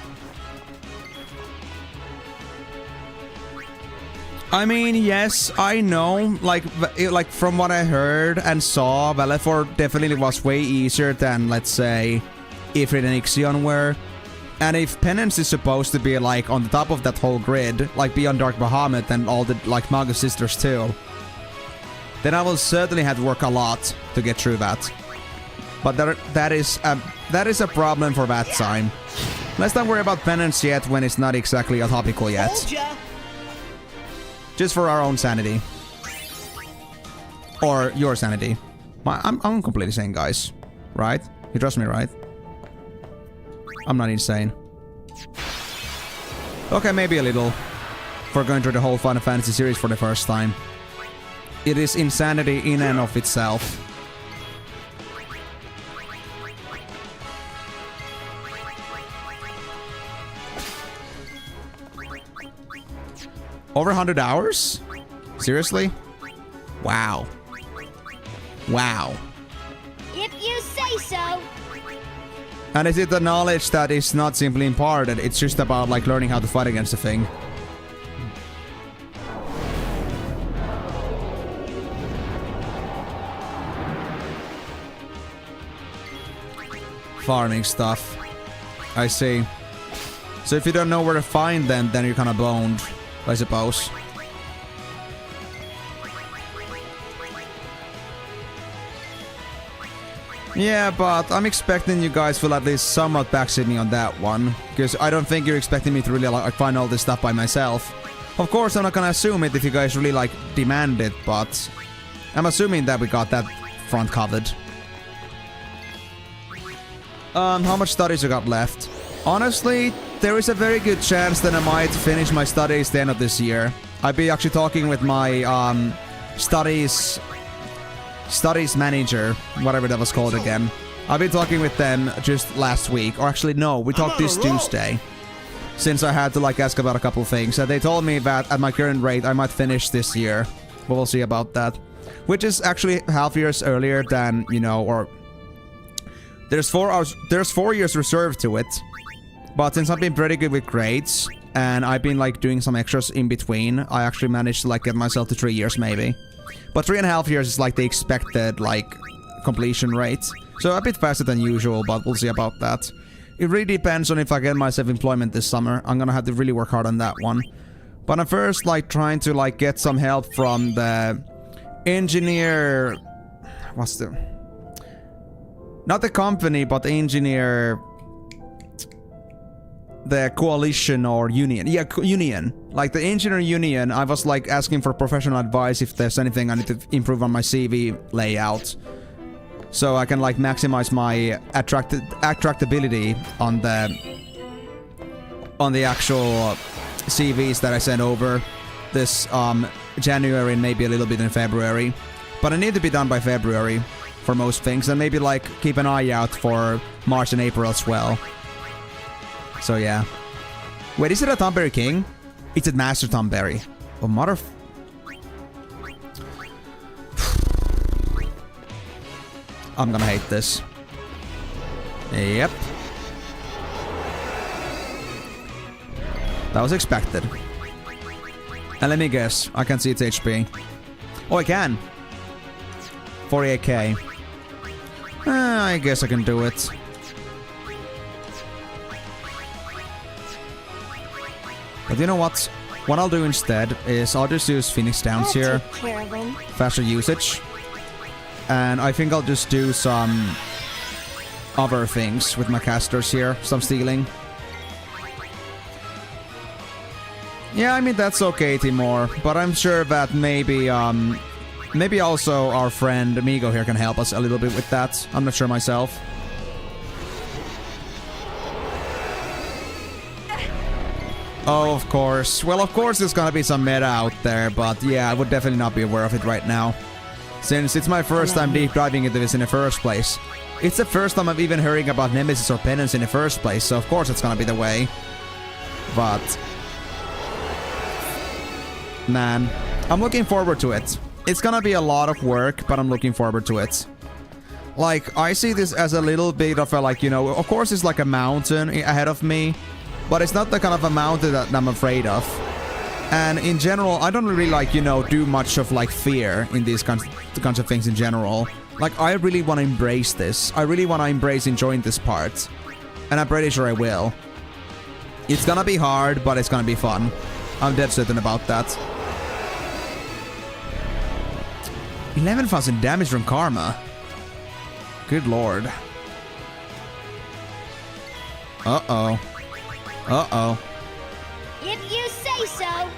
I mean, yes, I know. Like from what I heard and saw, Valefor definitely was way easier than, let's say, Ifrit and Ixion were. And if Penance is supposed to be like on the top of that whole grid, like beyond Dark Bahamut and all the like Magus Sisters too, then I will certainly have to work a lot to get through that. But that is a problem for that time. Let's not worry about Penance yet when it's not exactly a topical yet. Just for our own sanity. Or your sanity. I'm completely sane, guys. Right? You trust me, right? I'm not insane. Okay, maybe a little. For going through the whole Final Fantasy series for the first time. It is insanity in and of itself. Over 100 hours? Seriously? Wow. Wow. If you say so. And is it the knowledge that is not simply imparted, it's just about like learning how to fight against the thing? Farming stuff. I see. So if you don't know where to find them, then you're kind of boned, I suppose. Yeah, but I'm expecting you guys will at least somewhat backseat me on that one. Because I don't think you're expecting me to really like find all this stuff by myself. Of course, I'm not gonna assume it if you guys really like demand it, but I'm assuming that we got that front covered. How much studies you got left? Honestly, there is a very good chance that I might finish my studies the end of this year. I'll be actually talking with my studies manager, whatever that was called again. I've been talking with them just last week, or actually no, we talked this Tuesday. Since I had to like ask about a couple things, and they told me that at my current rate I might finish this year, but we'll see about that. Which is actually half years earlier than, you know, or there's 4 years reserved to it. But since I've been pretty good with grades, and I've been like doing some extras in between, I actually managed to like get myself to 3 years maybe. But 3.5 years is like the expected like completion rate. So a bit faster than usual, but we'll see about that. It really depends on if I get myself employment this summer. I'm gonna have to really work hard on that one. But I'm first like trying to like get some help from the engineer... What's the... Not the company, but the engineer... The coalition or union. Yeah, union. Like the engineer union, I was like asking for professional advice if there's anything I need to improve on my CV layout. So I can like maximize my attractability on the actual CVs that I sent over this January and maybe a little bit in February. But I need to be done by February for most things, and maybe like keep an eye out for March and April as well. So yeah. Wait, is it a Tomberry King? It's a Master Tomberry. Oh, mother... I'm gonna hate this. Yep. That was expected. And let me guess, I can see its HP. Oh, I can. 48k. I guess I can do it. But you know what? what I'll do instead is I'll just use Phoenix Downs I'll here. take care of him. Faster usage. And I think I'll just do some other things with my casters here. Some stealing. Yeah, I mean, that's okay, Timor. But I'm sure that maybe also our friend Amigo here can help us a little bit with that. I'm not sure myself. Oh, of course. Well, of course there's gonna be some meta out there, but yeah, I would definitely not be aware of it right now. Since it's my first time deep diving into this in the first place. It's the first time I'm even hearing about Nemesis or Penance in the first place, so of course it's gonna be the way. But... man, I'm looking forward to it. It's gonna be a lot of work, but I'm looking forward to it. Like, I see this as a little bit of a, like, you know, of course it's like a mountain ahead of me, but it's not the kind of a mountain that I'm afraid of. And in general, I don't really, like, you know, do much of, like, fear in these kinds of things in general. Like, I really want to embrace this. I really want to embrace enjoying this part. And I'm pretty sure I will. It's gonna be hard, but it's gonna be fun. I'm dead certain about that. 11,000 damage from Karma. Good lord. Uh-oh. Uh-oh. If you say so.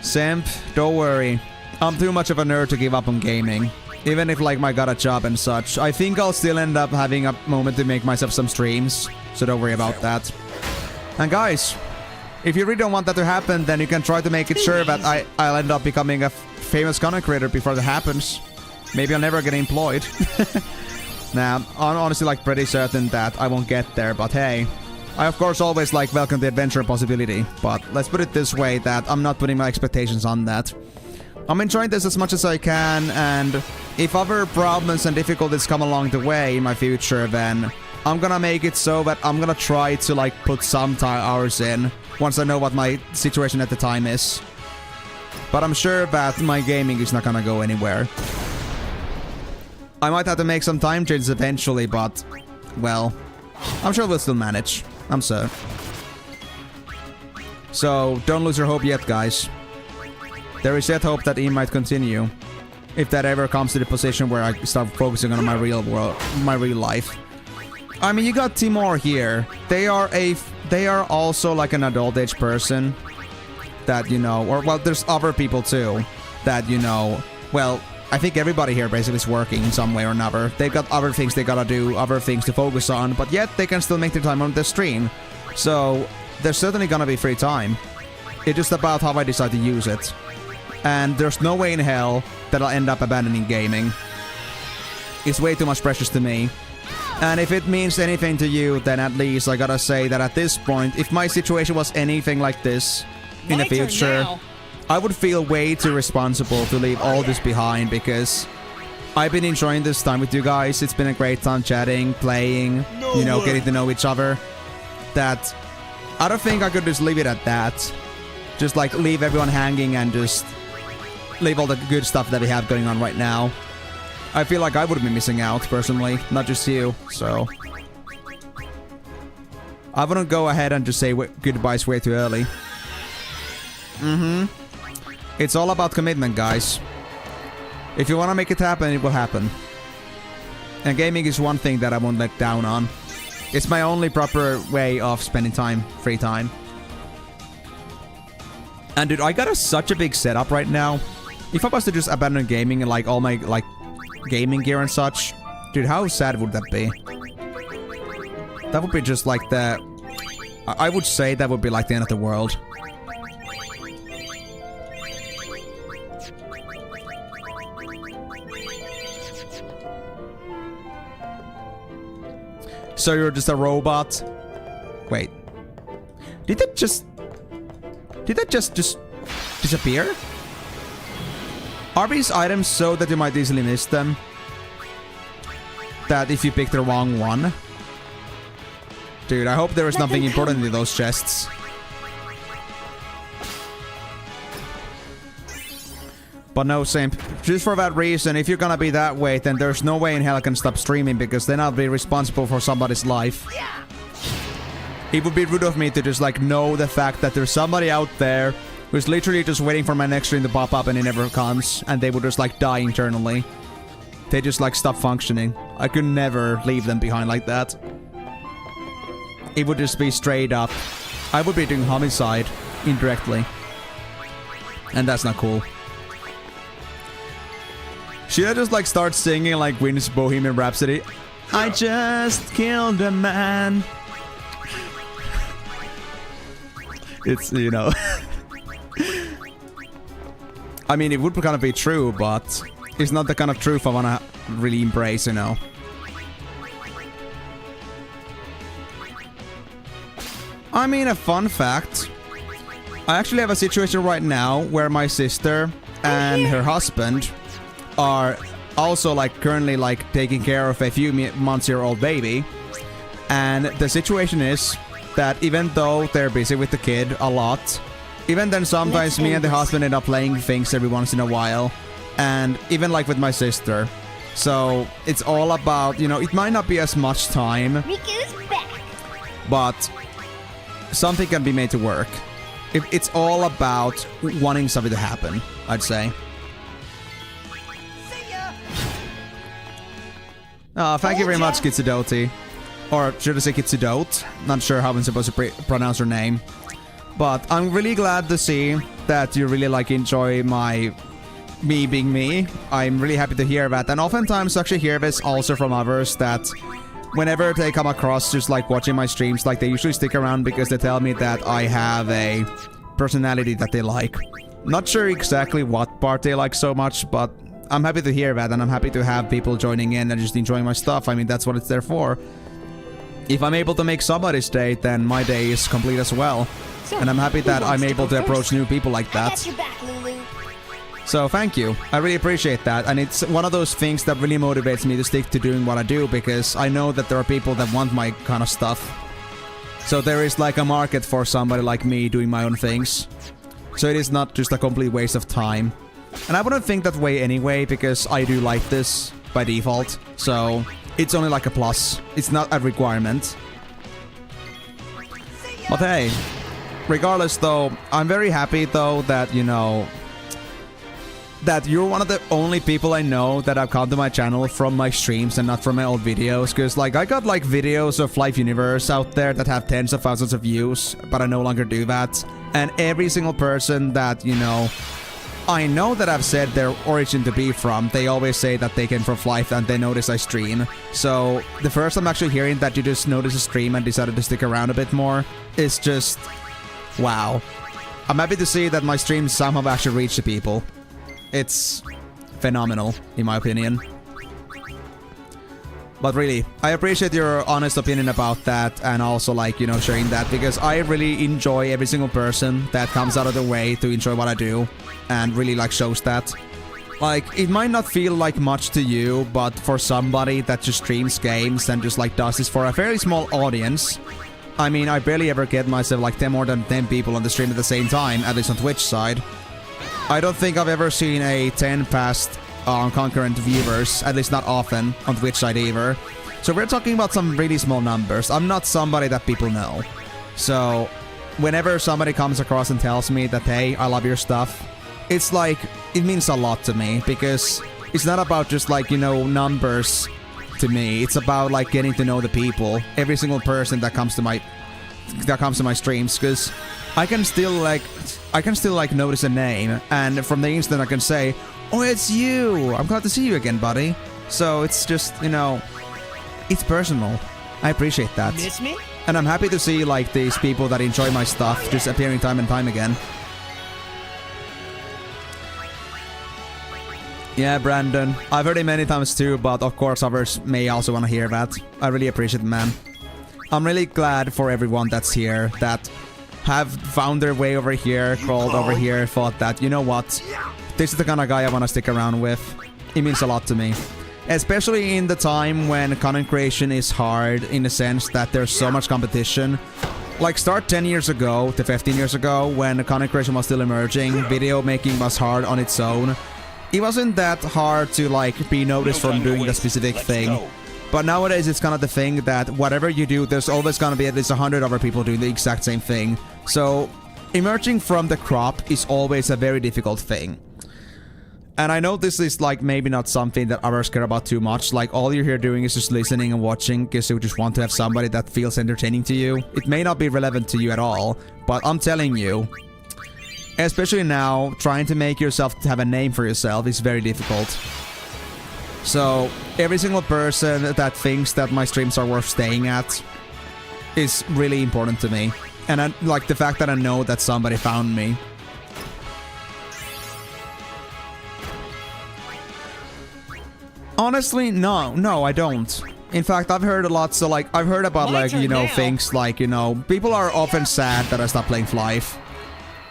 Simp, don't worry. I'm too much of a nerd to give up on gaming. Even if, like, I got a job and such. I think I'll still end up having a moment to make myself some streams. So don't worry about that. And guys, if you really don't want that to happen, then you can try to make it sure that I'll end up becoming a famous content creator before that happens. Maybe I'll never get employed. Nah, I'm honestly, like, pretty certain that I won't get there, but hey. I, of course, always, like, welcome the adventure possibility. But let's put it this way, that I'm not putting my expectations on that. I'm enjoying this as much as I can, and if other problems and difficulties come along the way in my future, then I'm gonna make it so that I'm gonna try to, like, put some hours in once I know what my situation at the time is. But I'm sure that my gaming is not gonna go anywhere. I might have to make some time changes eventually, but, well, I'm sure we'll still manage. I'm sure. So, don't lose your hope yet, guys. There is yet hope that E might continue. If that ever comes to the position where I start focusing on my real world, my real life. I mean, you got Timor here. They are also like an adult age person that, you know, or well, there's other people too that, you know, well, I think everybody here basically is working in some way or another. They've got other things they gotta do, other things to focus on, but yet they can still make their time on the stream. So there's certainly gonna be free time. It's just about how I decide to use it. And there's no way in hell that I'll end up abandoning gaming. It's way too much precious to me. And if it means anything to you, then at least I gotta say that at this point, if my situation was anything like this in the future, I would feel way too responsible to leave all this behind, because I've been enjoying this time with you guys. It's been a great time chatting, playing, you know, getting to know each other. That I don't think I could just leave it at that. Just like leave everyone hanging and just leave all the good stuff that we have going on right now. I feel like I would be missing out, personally, not just you, so... I wouldn't go ahead and just say goodbyes way too early. It's all about commitment, guys. If you want to make it happen, it will happen. And gaming is one thing that I won't let down on. It's my only proper way of spending time, free time. And dude, I got such a big setup right now. If I was to just abandon gaming and like all my like gaming gear and such, dude, how sad would that be? That would be just like the... I would say that would be like the end of the world. So you're just a robot? Wait. Did that just disappear? Are these items so that you might easily miss them? That if you pick the wrong one? Dude, I hope there is nothing important in those chests. But no, Simp. Just for that reason, if you're gonna be that way, then there's no way in hell I can stop streaming, because then I'll be responsible for somebody's life. It would be rude of me to just like know the fact that there's somebody out there who's literally just waiting for my next stream to pop up and it never comes, and they would just like die internally. They just like stop functioning. I could never leave them behind like that. It would just be straight up. I would be doing homicide indirectly. And that's not cool. Should I just like start singing like Wyn's Bohemian Rhapsody? I just killed a man. It's, you know. I mean, it would kind of be true, but it's not the kind of truth I want to really embrace, you know. I mean, a fun fact. I actually have a situation right now where my sister and her husband are also like currently like taking care of a few months-old baby. And the situation is that even though they're busy with the kid a lot, even then sometimes me and the husband end up playing things every once in a while. And even like with my sister. So it's all about, you know, it might not be as much time, Riku's back. but something can be made to work. It's all about wanting something to happen, I'd say. Thank you very much, Kitsudote. Or should I say Kitsudote? Not sure how I'm supposed to pronounce her name. But I'm really glad to see that you really like enjoy me being me. I'm really happy to hear that. And oftentimes I actually hear this also from others, that whenever they come across just like watching my streams, like they usually stick around because they tell me that I have a personality that they like. Not sure exactly what part they like so much, but I'm happy to hear that, and I'm happy to have people joining in and just enjoying my stuff. I mean, that's what it's there for. If I'm able to make somebody's day, then my day is complete as well. So, and I'm happy that I'm able to approach first? new people like I that. got your back, Lulu. So thank you. I really appreciate that. And it's one of those things that really motivates me to stick to doing what I do, because I know that there are people that want my kind of stuff. So there is like a market for somebody like me doing my own things. So it is not just a complete waste of time. And I wouldn't think that way anyway, because I do like this by default. So it's only like a plus. It's not a requirement. But hey, regardless though, I'm very happy though that, you know, that you're one of the only people I know that have come to my channel from my streams and not from my old videos. Because like I got like videos of Life Universe out there that have tens of thousands of views, but I no longer do that. And every single person that, you know, I know that I've said their origin to be from, they always say that they came from Life and they notice I stream. So the first I'm actually hearing that you just noticed a stream and decided to stick around a bit more is just wow. I'm happy to see that my streams somehow actually reach the people. It's phenomenal, in my opinion. But really, I appreciate your honest opinion about that, and also like, you know, sharing that, because I really enjoy every single person that comes out of their way to enjoy what I do and really like shows that. Like, it might not feel like much to you, but for somebody that just streams games and just like does this for a fairly small audience, I mean, I barely ever get myself like more than 10 people on the stream at the same time, at least on Twitch side. I don't think I've ever seen a 10 past concurrent viewers, at least not often, on Twitch side either. So we're talking about some really small numbers. I'm not somebody that people know. So whenever somebody comes across and tells me that, hey, I love your stuff, it's like, it means a lot to me, because it's not about just like, you know, numbers to me. It's about like getting to know the people, every single person that comes to my streams, because I can still like notice a name, and from the instant I can say, oh, it's you! I'm glad to see you again, buddy. So it's just, you know, it's personal. I appreciate that. Miss me? And I'm happy to see like these people that enjoy my stuff just appearing time and time again. Yeah, Brandon. I've heard it many times too, but of course others may also want to hear that. I really appreciate it, man. I'm really glad for everyone that's here, that have found their way over here, crawled over here, thought that, you know what, this is the kind of guy I want to stick around with. It means a lot to me. Especially in the time when content creation is hard, in the sense that there's so much competition. Like, start 10 years ago to 15 years ago, when content creation was still emerging, video making was hard on its own. it wasn't that hard to like be noticed No from time to doing the waste. specific Let's thing. go. But nowadays it's kind of the thing that whatever you do, there's always gonna be at least 100 other people doing the exact same thing. So emerging from the crop is always a very difficult thing. And I know this is like maybe not something that others care about too much. Like all you're here doing is just listening and watching because you just want to have somebody that feels entertaining to you. It may not be relevant to you at all, but I'm telling you, especially now, trying to make yourself have a name for yourself is very difficult. So every single person that thinks that my streams are worth staying at is really important to me. And I, like the fact that I know that somebody found me. Honestly, no, I don't. In fact, I've heard a lot, so like, I've heard about like, you know, things like, you know, people are often sad that I stopped playing Life.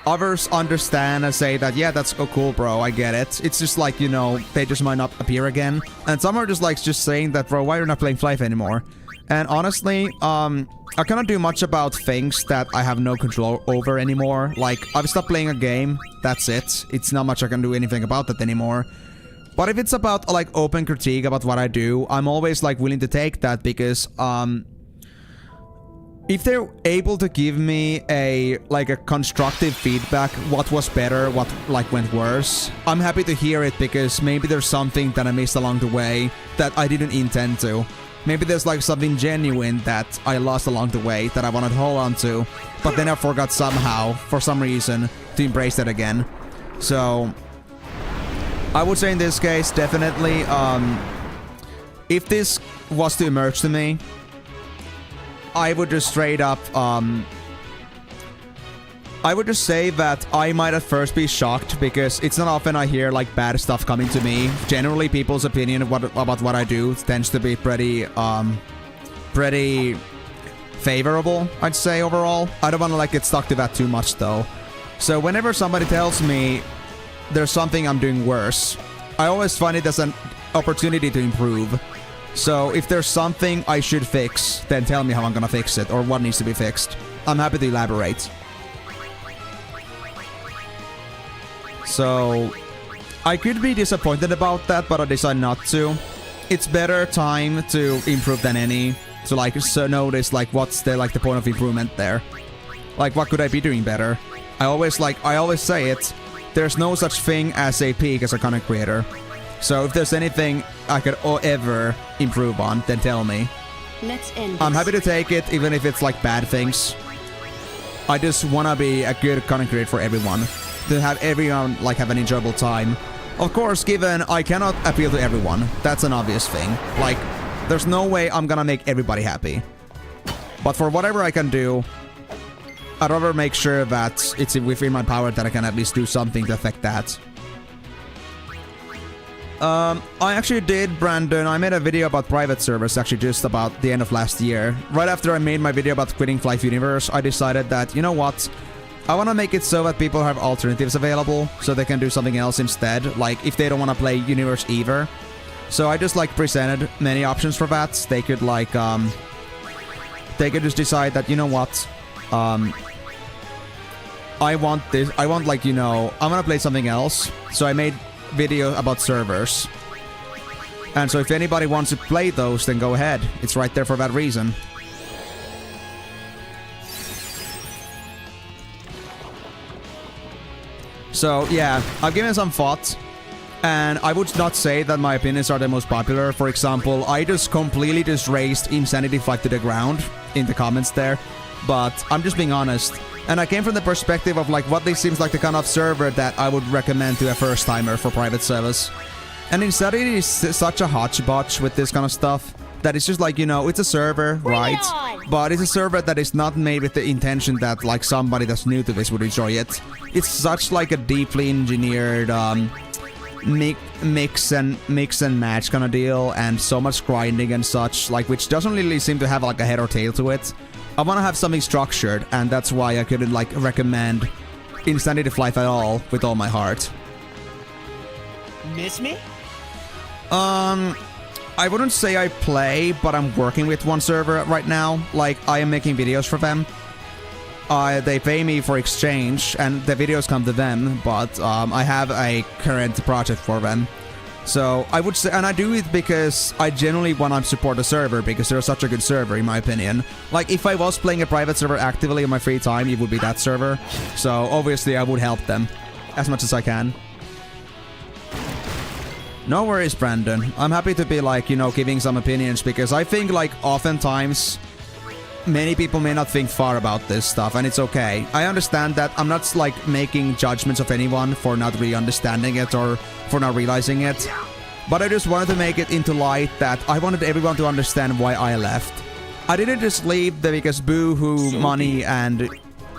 Others understand and say that, yeah, that's cool, bro, I get it. It's just like, you know, they just might not appear again. And some are just like, just saying that, bro, why are you not playing Life anymore? And honestly, I cannot do much about things that I have no control over anymore. Like, I've stopped playing a game, that's it. It's not much I can do anything about that anymore. But if it's about like open critique about what I do, I'm always like willing to take that because if they're able to give me a constructive feedback, what was better, what like went worse, I'm happy to hear it because maybe there's something that I missed along the way that I didn't intend to. Maybe there's like something genuine that I lost along the way that I wanted to hold on to, but then I forgot somehow, for some reason, to embrace that again. So I would say in this case, definitely, if this was to emerge to me, I would just straight up, I would just say that I might at first be shocked because it's not often I hear like bad stuff coming to me. Generally, people's opinion about what I do tends to be pretty favorable, I'd say overall. I don't want to like get stuck to that too much though. So whenever somebody tells me there's something I'm doing worse, I always find it as an opportunity to improve. So if there's something I should fix, then tell me how I'm gonna fix it or what needs to be fixed. I'm happy to elaborate. So I could be disappointed about that, but I decide not to. It's better time to improve than any. To like so notice like what's the like the point of improvement there. Like what could I be doing better? I always say it. There's no such thing as a peak as a content creator. So if there's anything I could ever improve on, then tell me. Let's end I'm this. happy to take it, even if it's like bad things. I just wanna be a good content creator for everyone. To have everyone like have an enjoyable time. Of course, given I cannot appeal to everyone. That's an obvious thing. Like, there's no way I'm gonna make everybody happy. But for whatever I can do, I'd rather make sure that it's within my power that I can at least do something to affect that. I actually did, Brandon. I made a video about private servers actually just about the end of last year. Right after I made my video about quitting Life Universe, I decided that, you know what? I want to make it so that people have alternatives available so they can do something else instead. Like, if they don't want to play Universe either. So I just, like, presented many options for that. They could, like, they could just decide that, you know what? I want this. I want, like, you know, I'm gonna play something else. So I made video about servers. And so if anybody wants to play those, then go ahead. It's right there for that reason. So yeah, I've given some thought. And I would not say that my opinions are the most popular. For example, I just completely just raised Insanity Flight to the ground in the comments there. But I'm just being honest. And I came from the perspective of like what this seems like the kind of server that I would recommend to a first timer for private service. And Insanity is such a hodgepodge with this kind of stuff that it's just like, you know, it's a server, right? But it's a server that is not made with the intention that like somebody that's new to this would enjoy it. It's such like a deeply engineered mix and match kind of deal, and so much grinding and such, like, which doesn't really seem to have like a head or tail to it. I want to have something structured, and that's why I couldn't like recommend Insanity Flight at all with all my heart. Miss me? I wouldn't say I play, but I'm working with one server right now. Like, I am making videos for them. they pay me for exchange, and the videos come to them, but I have a current project for them. So I would say, and I do it because I genuinely want to support the server, because they're such a good server, in my opinion. Like, if I was playing a private server actively in my free time, it would be that server. So obviously I would help them as much as I can. No worries, Brandon. I'm happy to be, like, you know, giving some opinions, because I think, like, oftentimes many people may not think far about this stuff, and it's okay. I understand that. I'm not, like, making judgments of anyone for not really understanding it or for not realizing it. But I just wanted to make it into light that I wanted everyone to understand why I left. I didn't just leave because boo-hoo, money, and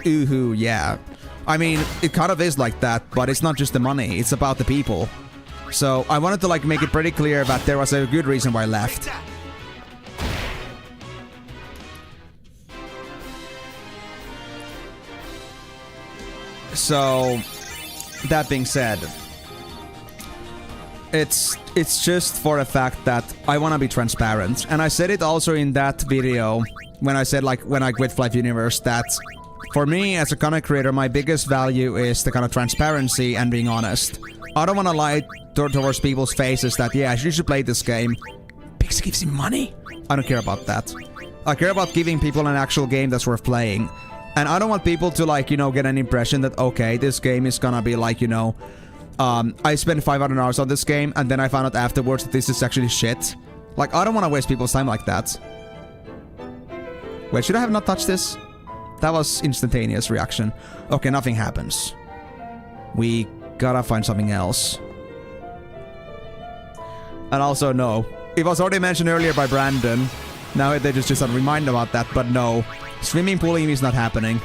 ooh-hoo, yeah. I mean, it kind of is like that, but it's not just the money, it's about the people. So I wanted to, like, make it pretty clear that there was a good reason why I left. So, that being said, it's just for a fact that I want to be transparent. And I said it also in that video when I said, like, when I quit Flight Universe, that for me as a content creator, my biggest value is the kind of transparency and being honest. I don't want to lie towards people's faces that, yeah, you should play this game. Pixel gives you money. I don't care about that. I care about giving people an actual game that's worth playing. And I don't want people to, like, you know, get an impression that, okay, this game is gonna be like, you know, I spent 500 hours on this game, and then I found out afterwards that this is actually shit. Like, I don't want to waste people's time like that. Wait, should I have not touched this? That was instantaneous reaction. Okay, nothing happens. We gotta find something else. And also, no. It was already mentioned earlier by Brandon. Now they just remind about that, but no. Swimming pooling is not happening.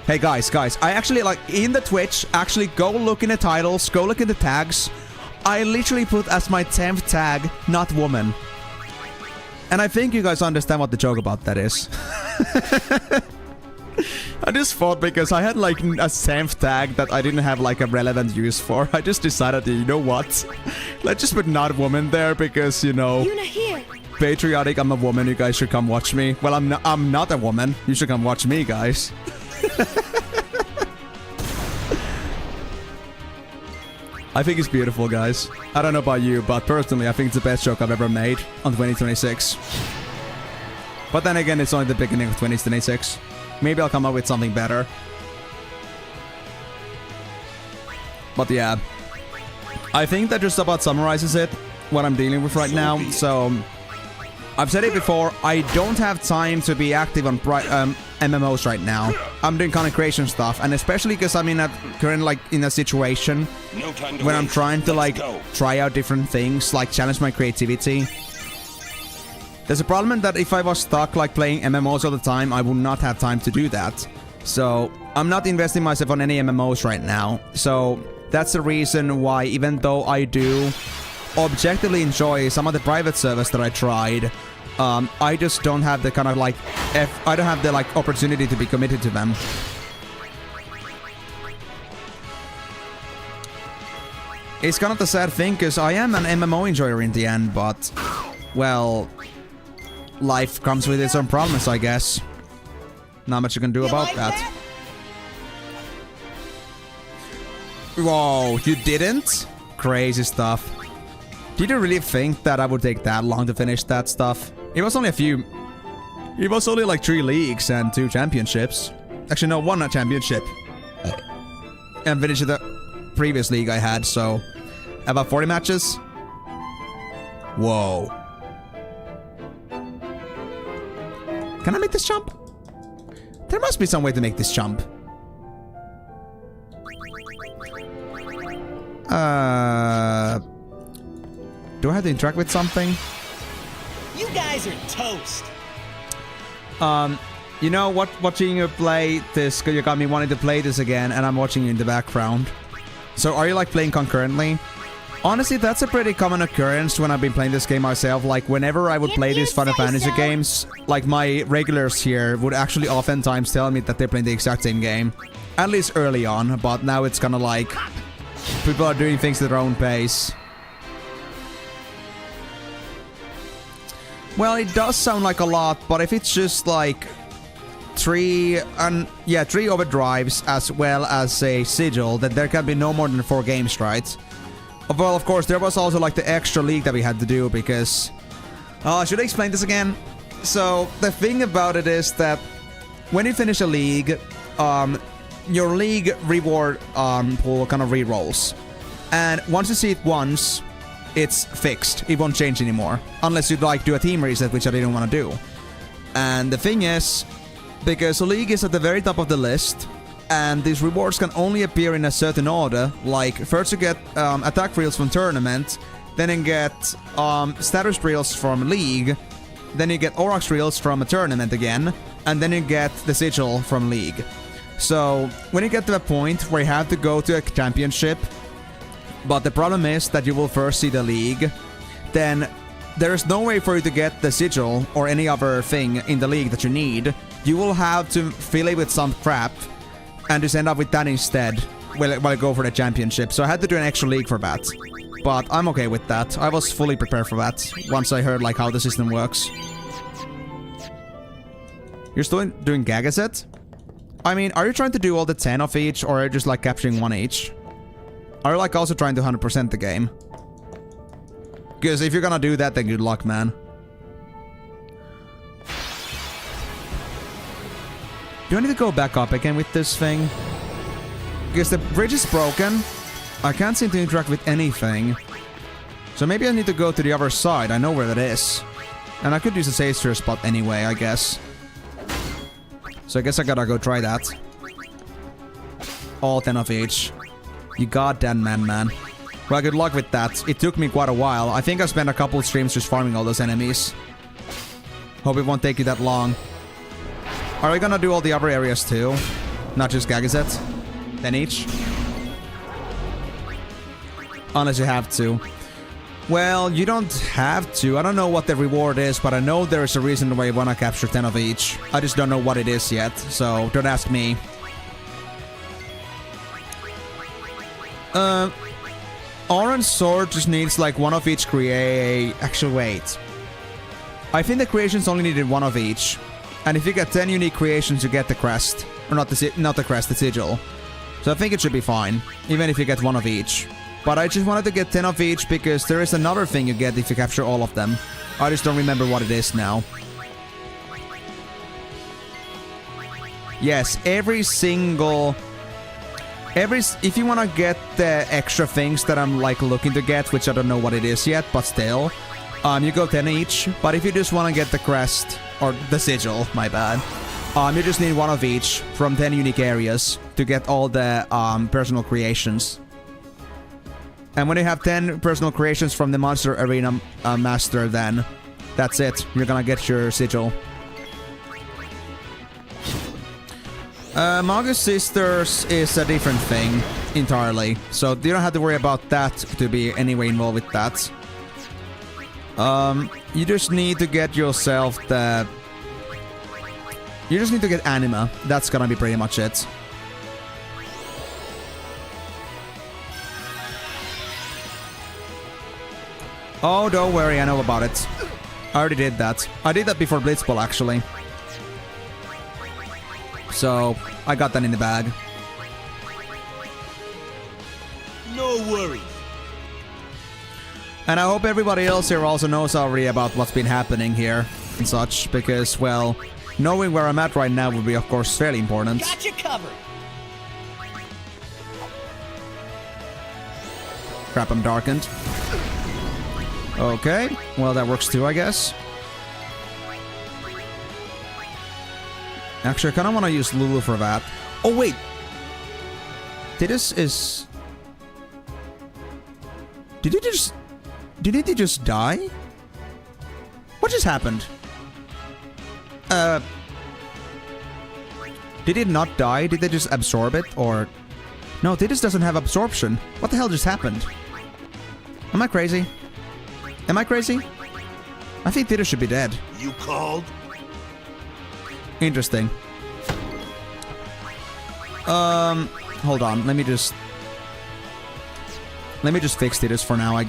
Hey guys, I actually, like, in the Twitch, actually go look in the titles, go look in the tags. I literally put as my 10th tag, not woman. And I think you guys understand what the joke about that is. I just thought, because I had, like, a 10th tag that I didn't have, like, a relevant use for, I just decided, you know what? Let's just put not woman there, because, you know, Yuna here. patriotic, I'm a woman, you guys should come watch me. Well, I'm not a woman, you should come watch me, guys. I think it's beautiful, guys. I don't know about you, but personally, I think it's the best joke I've ever made on 2026. But then again, it's only the beginning of 2026. Maybe I'll come up with something better. But yeah, I think that just about summarizes it, what I'm dealing with right now. So, I've said it before, I don't have time to be active on MMOs right now. I'm doing content creation stuff, and especially because I'm in a situation when I'm trying to, like, try out different things, like challenge my creativity. There's a problem that if I was stuck, like, playing MMOs all the time, I would not have time to do that. So I'm not investing myself on any MMOs right now. So that's the reason why, even though I do objectively enjoy some of the private servers that I tried, I just don't have the kind of, like, I don't have the, like, opportunity to be committed to them. It's kind of the sad thing, because I am an MMO enjoyer in the end, but, well, life comes with its own problems, I guess. Not much you can do about that. Whoa, you didn't? Crazy stuff. Did you really think that I would take that long to finish that stuff? It was only a few... It was only like 3 leagues and 2 championships. Actually, no, 1 championship. And finished the previous league I had, so... About 40 matches? Whoa. Can I make this jump? There must be some way to make this jump. Do I have to interact with something? You guys are toast. You know what? Watching you play this, you got me wanting to play this again, and I'm watching you in the background. So are you, like, playing concurrently? Honestly, that's a pretty common occurrence when I've been playing this game myself. Like, whenever I would play these Final Fantasy games, like, my regulars here would actually oftentimes tell me that they're playing the exact same game. At least early on, but now it's kind of like people are doing things at their own pace. Well, it does sound like a lot, but if it's just like 3 overdrives as well as a sigil, then there can be no more than 4 games, right? Well, of course, there was also like the extra league that we had to do because... should I explain this again? So, the thing about it is that when you finish a league, your league reward pool kind of re-rolls. And once you see it once, it's fixed. It won't change anymore. Unless you'd like do a team reset, which I didn't want to do. And the thing is, because the league is at the very top of the list, and these rewards can only appear in a certain order, like first you get attack reels from tournament, then you get status reels from league, then you get Aurochs reels from a tournament again, and then you get the sigil from league. So when you get to a point where you have to go to a championship, but the problem is that you will first see the league, then there is no way for you to get the sigil or any other thing in the league that you need. You will have to fill it with some crap and just end up with that instead while I go for the championship. So I had to do an extra league for that. But I'm okay with that. I was fully prepared for that once I heard like how the system works. You're still doing Gagazet? I mean, are you trying to do all the 10 of each, or are you just like capturing 1 each? Are you like also trying to 100% the game? Because if you're gonna do that, then good luck, man. Do I need to go back up again with this thing? Because the bridge is broken. I can't seem to interact with anything. So maybe I need to go to the other side. I know where that is. And I could use a save spot anyway, I guess. So I guess I gotta go try that. All 10 of each. You goddamn man. Well, good luck with that. It took me quite a while. I think I spent a couple streams just farming all those enemies. Hope it won't take you that long. Are we gonna do all the other areas too? Not just Gagazet? 10 each? Unless you have to. Well, you don't have to. I don't know what the reward is, but I know there is a reason why you wanna capture 10 of each. I just don't know what it is yet, so don't ask me. Orange Sword just needs like 1 of each create... Actually, wait. I think the creations only needed 1 of each. And if you get 10 unique creations, you get the crest. Or not the crest, the sigil. So I think it should be fine, even if you get 1 of each. But I just wanted to get 10 of each because there is another thing you get if you capture all of them. I just don't remember what it is now. Yes, every single... If you want to get the extra things that I'm like looking to get, which I don't know what it is yet, but still, you go 10 each. But if you just want to get the crest, or the sigil, my bad, you just need 1 of each from 10 unique areas to get all the personal creations. And when you have 10 personal creations from the Monster Arena Master, then that's it. You're gonna get your sigil. Magus Sisters is a different thing entirely, so you don't have to worry about that to be anyway involved with that. You just need to get yourself the... You just need to get Anima. That's gonna be pretty much it. Oh, don't worry, I know about it. I already did that. I did that before Blitzball, actually. So, I got that in the bag. No worries. And I hope everybody else here also knows already about what's been happening here and such, because, well, knowing where I'm at right now would be, of course, fairly important. Got you covered. Crap, I'm darkened. Okay, well, that works too, I guess. Actually, I kind of want to use Lulu for that. Oh, wait! Did he just die? What just happened? Did it not die? Did they just absorb it? Or... No, Tidus doesn't have absorption. What the hell just happened? Am I crazy? Am I crazy? I think Tidus should be dead. You called? Interesting. Hold on. Let me just fix Tidus for now, I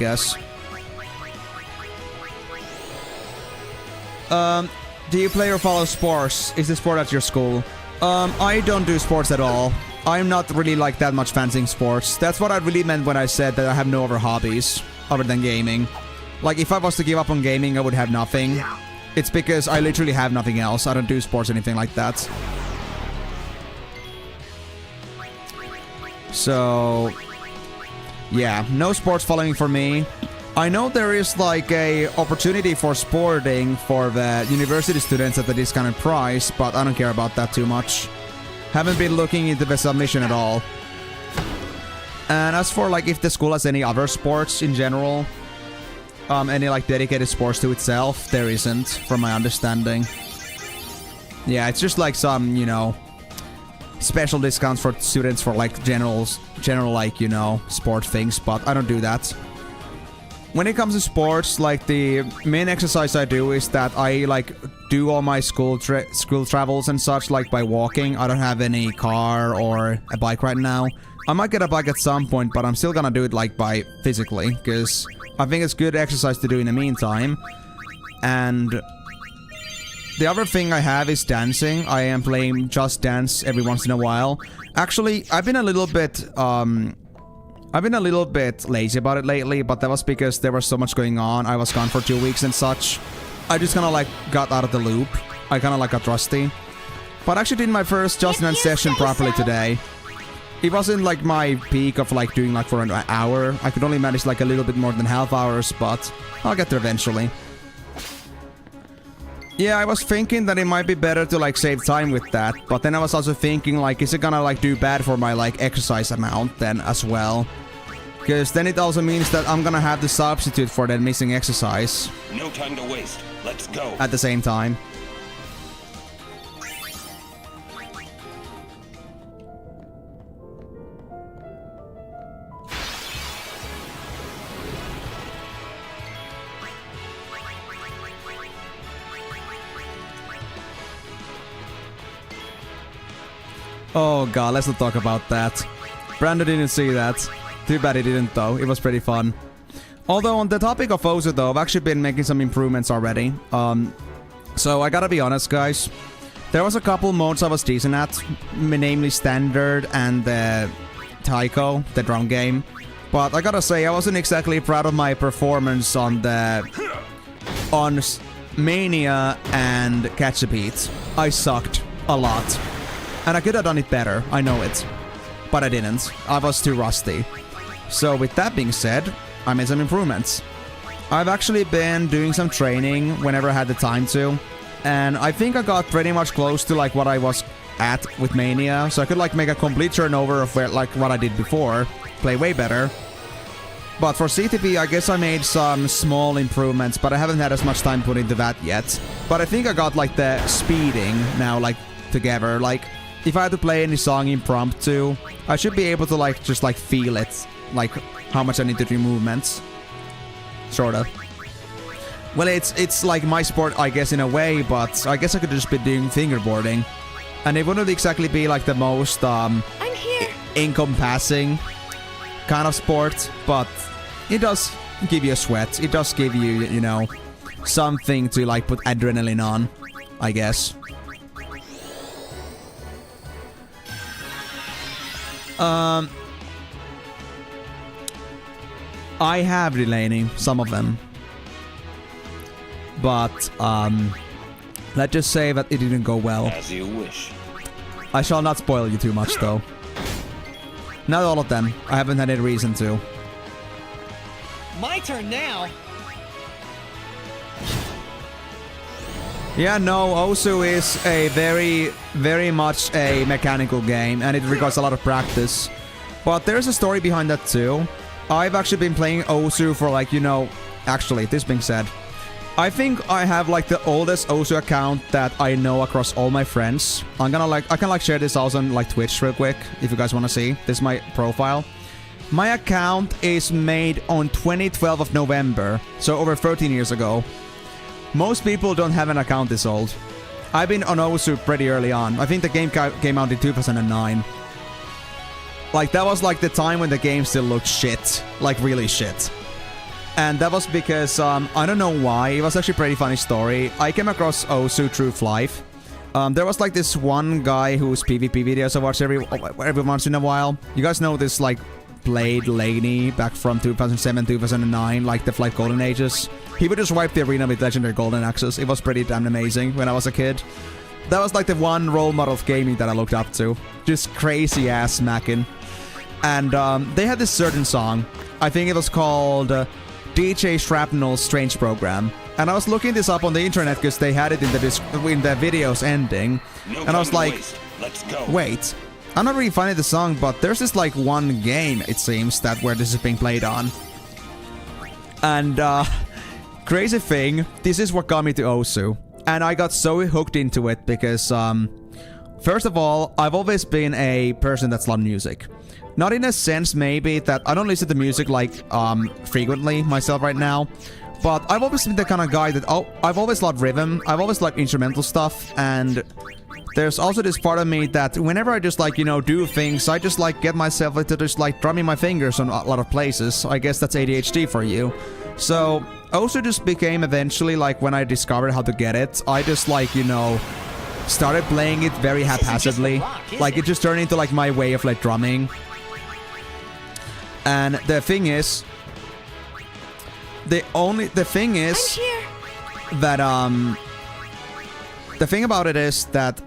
Do you play or follow sports? Is the sport at your school? I don't do sports at all. I'm not really like that much fancying sports. That's what I really meant when I said that I have no other hobbies other than gaming. Like, if I was to give up on gaming, I would have nothing. It's because I literally have nothing else. I don't do sports or anything like that. So, yeah, no sports following for me. I know there is like a opportunity for sporting for the university students at a discounted price, but I don't care about that too much. Haven't been looking into the submission at all. And as for like if the school has any other sports in general, any like dedicated sports to itself, there isn't, from my understanding. Yeah, it's just like some, you know, special discounts for students for like general like, you know, sport things, but I don't do that. When it comes to sports, like the main exercise I do is that I like do all my school travels and such like by walking. I don't have any car or a bike right now. I might get a bike at some point, but I'm still gonna do it like by physically, because I think it's good exercise to do in the meantime. And the other thing I have is dancing. I am playing Just Dance every once in a while. Actually, I've been a little bit lazy about it lately, but that was because there was so much going on. I was gone for 2 weeks and such. I just kind of like got out of the loop. I kind of like got rusty. But I actually did my first Just Dance session properly today. It wasn't like my peak of like doing like for an hour. I could only manage like a little bit more than half hours, but I'll get there eventually. Yeah, I was thinking that it might be better to like save time with that, but then I was also thinking like, is it gonna like do bad for my like exercise amount then as well? Because then it also means that I'm gonna have to substitute for that missing exercise. No time to waste. Let's go. At the same time. Oh god, let's not talk about that. Brandon didn't see that. Too bad he didn't though, it was pretty fun. Although on the topic of Osu though, I've actually been making some improvements already. So I gotta be honest guys. There was a couple modes I was decent at, namely Standard and Taiko, the drum game. But I gotta say, I wasn't exactly proud of my performance on Mania and Catch a Beat. I sucked a lot. And I could have done it better, I know it. But I didn't. I was too rusty. So with that being said, I made some improvements. I've actually been doing some training whenever I had the time to. And I think I got pretty much close to like what I was at with Mania. So I could like make a complete turnover of where, like what I did before. Play way better. But for CTP, I guess I made some small improvements, but I haven't had as much time put into that yet. But I think I got like the speeding now like together. Like if I had to play any song impromptu, I should be able to like just like feel it, like how much I need to do movements. Sort of. Well, it's like my sport, I guess, in a way, but I guess I could just be doing fingerboarding. And it wouldn't exactly be like the most encompassing kind of sport, but it does give you a sweat. It does give you, you know, something to like put adrenaline on, I guess. I have Delaney, some of them. But, let's just say that it didn't go well. As you wish. I shall not spoil you too much, though. Not all of them. I haven't had any reason to. My turn now. Yeah, no, Osu is a very much a mechanical game, and it requires a lot of practice. But there's a story behind that too. I've actually been playing Osu for like, you know... Actually, this being said, I think I have like the oldest Osu account that I know across all my friends. I can like share this also on like Twitch real quick, if you guys want to see. This is my profile. My account is made on 2012 of November, so over 13 years ago. Most people don't have an account this old. I've been on Osu pretty early on. I think the game came out in 2009. Like, that was like the time when the game still looked shit. Like, really shit. And that was because, I don't know why, it was actually a pretty funny story. I came across Osu through Life. There was like this one guy whose PvP videos I watch every once in a while. You guys know this like Blade Laney back from 2007, 2009, like the Flight Golden Ages. He would just wipe the arena with legendary golden axes. It was pretty damn amazing when I was a kid. That was like the one role model of gaming that I looked up to. Just crazy ass smacking. And they had this certain song. I think it was called DJ Shrapnel's Strange Program. And I was looking this up on the internet because they had it in the video's ending. No and I was time to like, waste. Let's go. wait, I'm not really finding the song, but there's this like one game, it seems, that where this is being played on. And crazy thing, this is what got me to Osu. And I got so hooked into it because, first of all, I've always been a person that's loved music. Not in a sense, maybe, that I don't listen to music, like, frequently myself right now. But I've always been the kind of guy that, I've always loved rhythm. I've always liked instrumental stuff. And there's also this part of me that whenever I just, like, you know, do things, I just, like, get myself into just, like, drumming my fingers on a lot of places. I guess that's ADHD for you. So, Osu just became eventually, like, when I discovered how to get it, I just, like, you know, started playing it very haphazardly. Like, it just turned into, like, my way of, like, drumming. And the thing is, the thing about it is that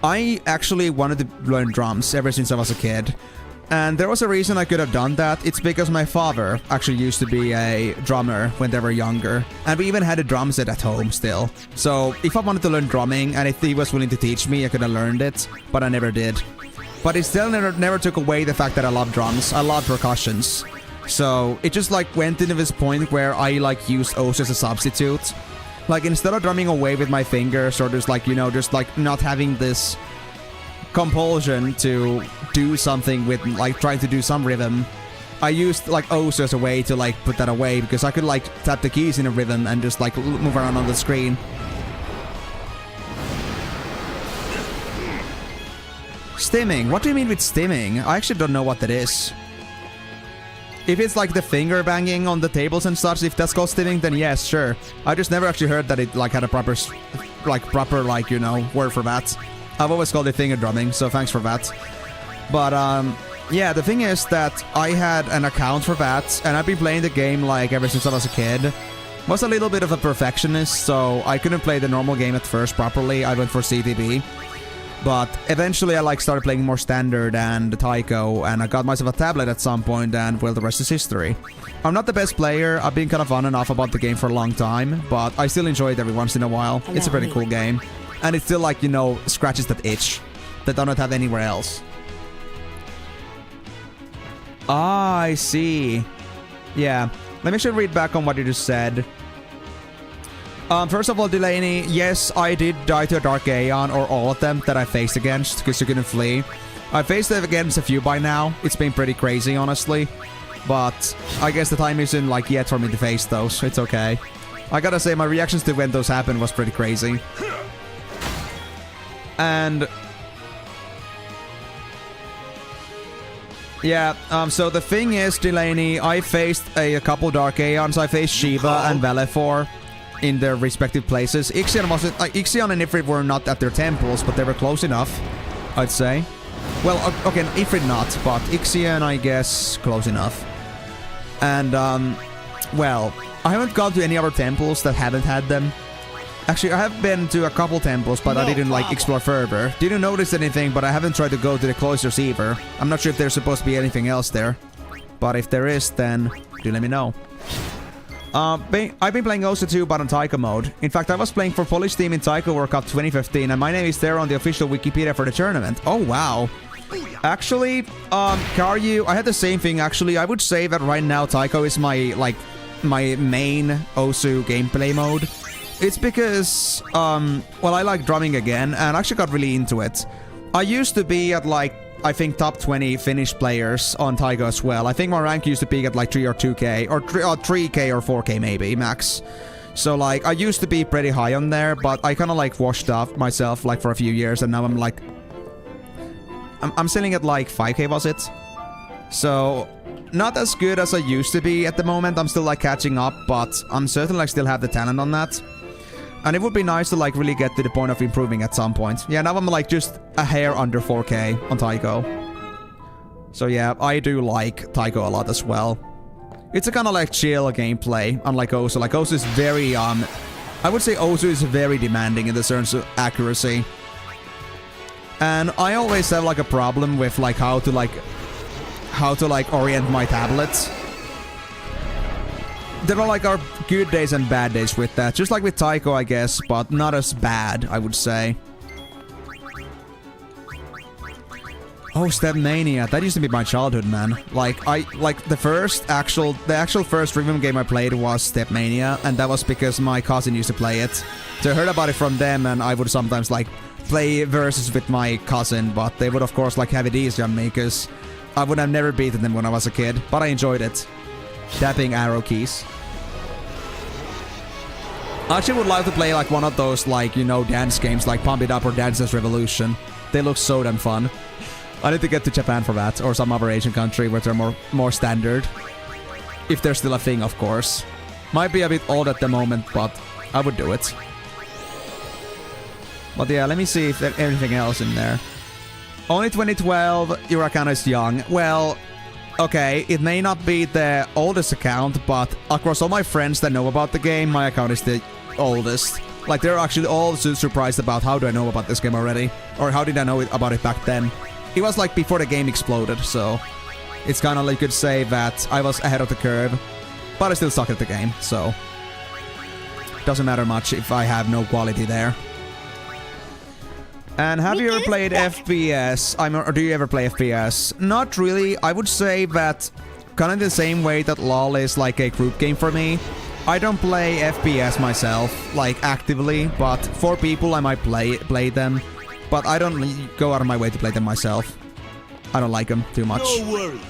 I actually wanted to learn drums ever since I was a kid. And there was a reason I could have done that. It's because my father actually used to be a drummer when they were younger. And we even had a drum set at home still. So if I wanted to learn drumming and if he was willing to teach me, I could have learned it. But I never did. But it still never took away the fact that I love drums. I love percussions. So it just like went into this point where I like used Osu as a substitute. Like instead of drumming away with my fingers or just like, you know, just like not having this compulsion to do something with like trying to do some rhythm, I used like Osu as a way to like put that away because I could like tap the keys in a rhythm and just like move around on the screen. Stimming. What do you mean with stimming? I actually don't know what that is. If it's like the finger banging on the tables and such, if that's called stimming, then yes, sure. I just never actually heard that it like had a proper like, you know, word for that. I've always called it finger drumming, so thanks for that. But yeah, the thing is that I had an account for that, and I've been playing the game like ever since I was a kid. Was a little bit of a perfectionist, so I couldn't play the normal game at first properly. I went for CTB. But eventually I like started playing more standard and Taiko, and I got myself a tablet at some point, and well, the rest is history. I'm not the best player. I've been kind of on and off about the game for a long time, but I still enjoy it every once in a while. It's a pretty cool game. And it still like, you know, scratches that itch that I don't have anywhere else. Ah, I see. Yeah. Let me actually read back on what you just said. First of all, Delaney, yes, I did die to a Dark Aeon, or all of them that I faced against, because you couldn't flee. I faced it against a few by now. It's been pretty crazy, honestly. But I guess the time isn't, like, yet for me to face those. It's okay. I gotta say, my reactions to when those happened was pretty crazy. And yeah, so the thing is, Delaney, I faced a couple Dark Aeons. I faced Shiva and Valefor in their respective places. Ixion wasn't like Ixion and Ifrit were not at their temples, but they were close enough, I'd say. Well, okay, Ifrit not, but Ixion, I guess, close enough. And well, I haven't gone to any other temples that haven't had them. Actually, I have been to a couple temples, but I didn't like explore further. Didn't notice anything, but I haven't tried to go to the cloisters either. I'm not sure if there's supposed to be anything else there, but if there is, then do let me know. I've been playing Osu too, but on Taiko mode. In fact, I was playing for Polish team in Taiko World Cup 2015, and my name is there on the official Wikipedia for the tournament. Oh, wow. Actually, Karyu, I had the same thing, actually. I would say that right now Taiko is my main Osu gameplay mode. It's because, well, I like drumming again, and I actually got really into it. I used to be at, like, I think top 20 Finnish players on Taiko as well. I think my rank used to be at like 3 or 2k, or 3k or 4k maybe, max. So like, I used to be pretty high on there, but I kind of like washed off myself like for a few years, and now I'm like... I'm sitting at like 5k, was it? So, Not as good as I used to be at the moment. I'm still like catching up, but I'm certainly like still have the talent on that. And it would be nice to like really get to the point of improving at some point. Yeah, now I'm like just a hair under 4K on Taiko. So yeah, I do like Taiko a lot as well. It's a kind of like chill gameplay, unlike Osu. Like Osu is very, I would say Osu is very demanding in the terms of accuracy. And I always have like a problem with like how to orient my tablets. There are like our good days and bad days with that. Just like with Taiko, I guess, but not as bad, I would say. Oh, Step Mania. That used to be my childhood, man. Like the actual first rhythm game I played was Step Mania, and that was because my cousin used to play it. So I heard about it from them, and I would sometimes like play versus with my cousin, but they would of course like have it easy on me, because I would have never beaten them when I was a kid, but I enjoyed it. Tapping arrow keys. I actually would like to play like one of those like, you know, dance games like Pump It Up or Dance Dance Revolution. They look so damn fun. I need to get to Japan for that, or some other Asian country where they're more standard. If they're still a thing, of course. Might be a bit old at the moment, but I would do it. But yeah, let me see if there's anything else in there. Only 2012, your account is young. Well, okay, it may not be the oldest account, but across all my friends that know about the game, my account is the oldest. Like, they're actually all surprised about how do I know about this game already? Or how did I know about it back then? It was like before the game exploded, so it's kind of like you could say that I was ahead of the curve, but I still suck at the game, so doesn't matter much if I have no quality there. And have you ever played FPS? Or do you ever play FPS? Not really. I would say that kind of the same way that LoL is like a group game for me. I don't play FPS myself, like actively, but for people I might play them. But I don't go out of my way to play them myself. I don't like them too much. No worries.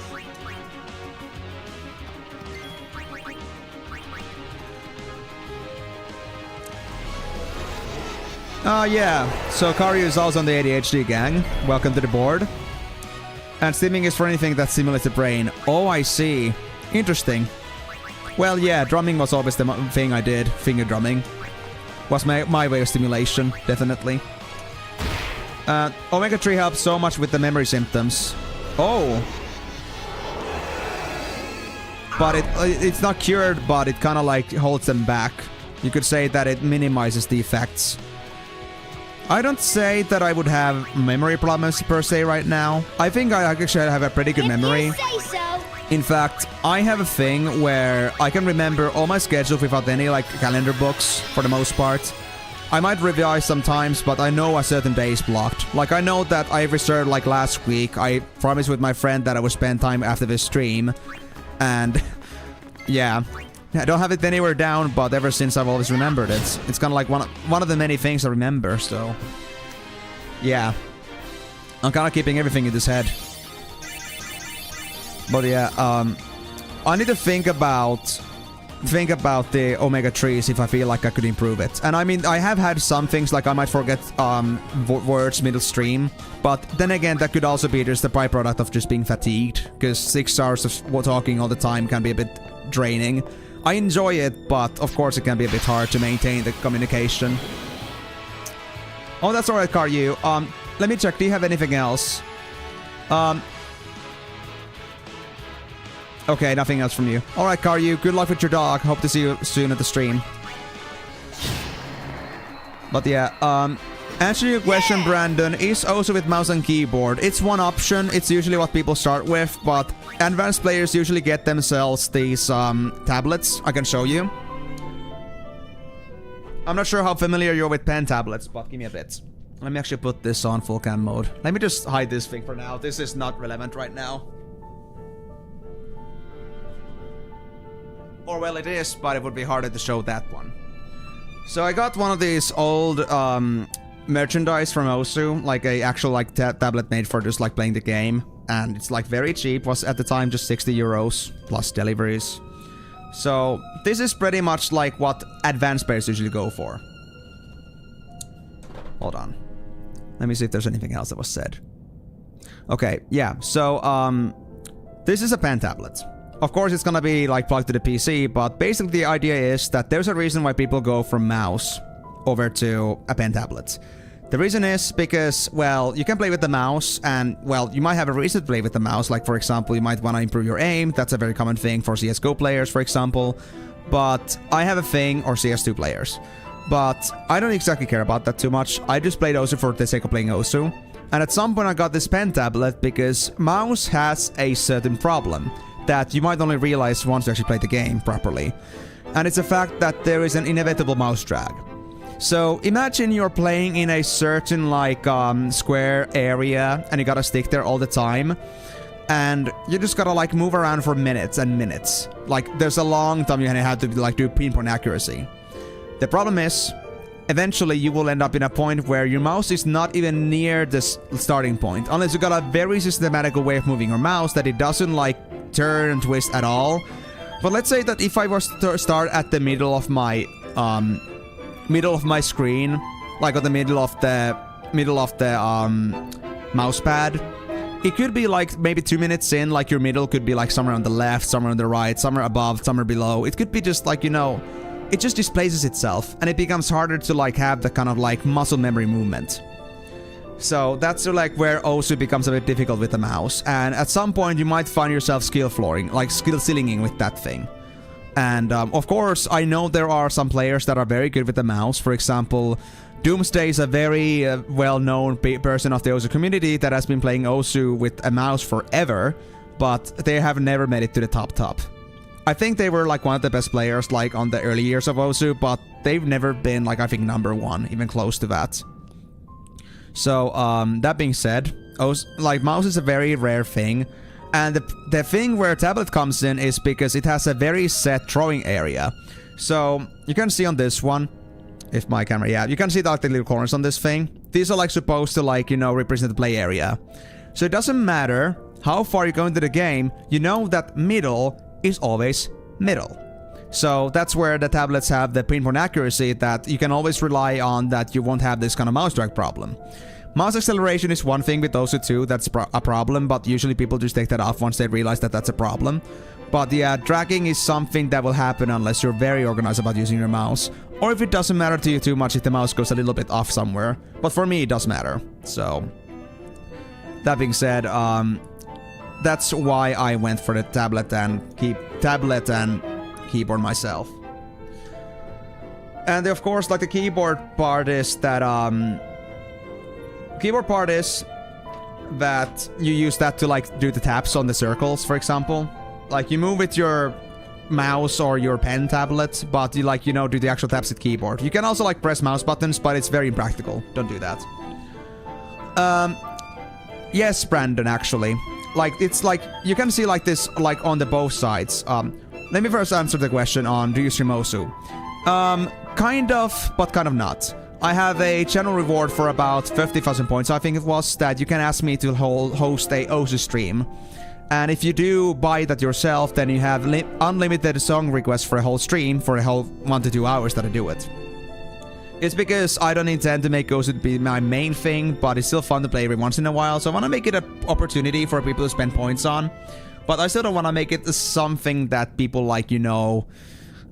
Yeah. So Karyu is also on the ADHD gang. Welcome to the board. And stimming is for anything that stimulates the brain. Oh, I see. Interesting. Well, yeah, drumming was always the thing I did. Finger drumming was my way of stimulation, definitely. Omega 3 helps so much with the memory symptoms. Oh. But it's not cured, but it kind of like holds them back. You could say that it minimizes the effects. I don't say that I would have memory problems per se right now. I think I actually have a pretty good memory. If you say so. In fact, I have a thing where I can remember all my schedules without any like calendar books for the most part. I might revise sometimes, but I know a certain day is blocked. Like I know that I reserved like last week. I promised with my friend that I would spend time after this stream. And yeah, I don't have it anywhere down, but ever since I've always remembered it. It's kind of like one of the many things I remember, so yeah. I'm kind of keeping everything in this head. But yeah, I need to think about the Omega 3s if I feel like I could improve it. And I mean, I have had some things like I might forget words middle stream, but then again, that could also be just the byproduct of just being fatigued, because 6 hours of talking all the time can be a bit draining. I enjoy it, but of course it can be a bit hard to maintain the communication. Oh, that's alright, Karyu. Let me check. Do you have anything else? Okay, nothing else from you. Alright, Karyu, good luck with your dog. Hope to see you soon at the stream. But yeah, answer your question, Brandon, is also with mouse and keyboard. It's one option. It's usually what people start with, but advanced players usually get themselves these tablets. I can show you. I'm not sure how familiar you're with pen tablets, but give me a bit. Let me actually put this on full cam mode. Let me just hide this thing for now. This is not relevant right now. Or well, it is, but it would be harder to show that one. So I got one of these old merchandise from Osu, like a actual like tablet made for just like playing the game, and it's like very cheap. Was at the time just 60 euros plus deliveries. So this is pretty much like what advanced players usually go for. Hold on, let me see if there's anything else that was said. Okay, yeah. So this is a pen tablet. Of course, it's gonna be like plugged to the PC, but basically the idea is that there's a reason why people go from mouse over to a pen tablet. The reason is because, well, you can play with the mouse and, well, you might have a reason to play with the mouse. Like, for example, you might want to improve your aim. That's a very common thing for CSGO players, for example. But I have a thing, or CS2 players. But I don't exactly care about that too much. I just played Osu for the sake of playing Osu. And at some point I got this pen tablet because mouse has a certain problem that you might only realize once you actually play the game properly. And it's the fact that there is an inevitable mouse drag. So imagine you're playing in a certain like square area and you gotta stick there all the time. And you just gotta like move around for minutes and minutes. Like there's a long time you have to like do pinpoint accuracy. The problem is, eventually you will end up in a point where your mouse is not even near the starting point. Unless you got a very systematical way of moving your mouse that it doesn't like turn and twist at all. But let's say that if I was to start at the middle of my screen, like at the middle of the mouse pad, it could be like maybe 2 minutes in, like your middle could be like somewhere on the left, somewhere on the right, somewhere above, somewhere below. It could be just like, you know, it just displaces itself and it becomes harder to like have the kind of like muscle memory movement. So that's like where Osu becomes a bit difficult with the mouse. And at some point you might find yourself skill flooring, like skill ceilinging with that thing. And of course, I know there are some players that are very good with the mouse. For example, Doomsday is a very well-known person of the Osu community that has been playing Osu with a mouse forever, but they have never made it to the top. I think they were like one of the best players like on the early years of Osu, but they've never been like, I think, #1, even close to that. So that being said, like mouse is a very rare thing. And the thing where tablet comes in is because it has a very set throwing area. So you can see on this one, if my camera, yeah, you can see like the little corners on this thing. These are like supposed to like, you know, represent the play area. So it doesn't matter how far you go into the game, you know that middle is always middle. So that's where the tablets have the pinpoint accuracy that you can always rely on, that you won't have this kind of mouse drag problem. Mouse acceleration is one thing with Osu 2 that's a problem, but usually people just take that off once they realize that that's a problem. But yeah, dragging is something that will happen unless you're very organized about using your mouse. Or if it doesn't matter to you too much if the mouse goes a little bit off somewhere. But for me, it does matter. So, that being said, that's why I went for the tablet and keyboard myself. And of course, like the keyboard part is that you use that to like do the taps on the circles, for example. Like you move with your mouse or your pen tablet, but you like, you know, do the actual taps with keyboard. You can also like press mouse buttons, but it's very impractical. Don't do that. Yes, Brandon, actually. Like, it's like, you can see like this, like on the both sides. Let me first answer the question on do you stream Osu? Kind of, but kind of not. I have a channel reward for about 50,000 points, I think it was, that you can ask me to host a Osu stream. And if you do buy that yourself, then you have unlimited song requests for a whole stream for a whole 1 to 2 hours that I do it. It's because I don't intend to make Osu be my main thing, but it's still fun to play every once in a while, so I want to make it an opportunity for people to spend points on. But I still don't want to make it something that people like, you know...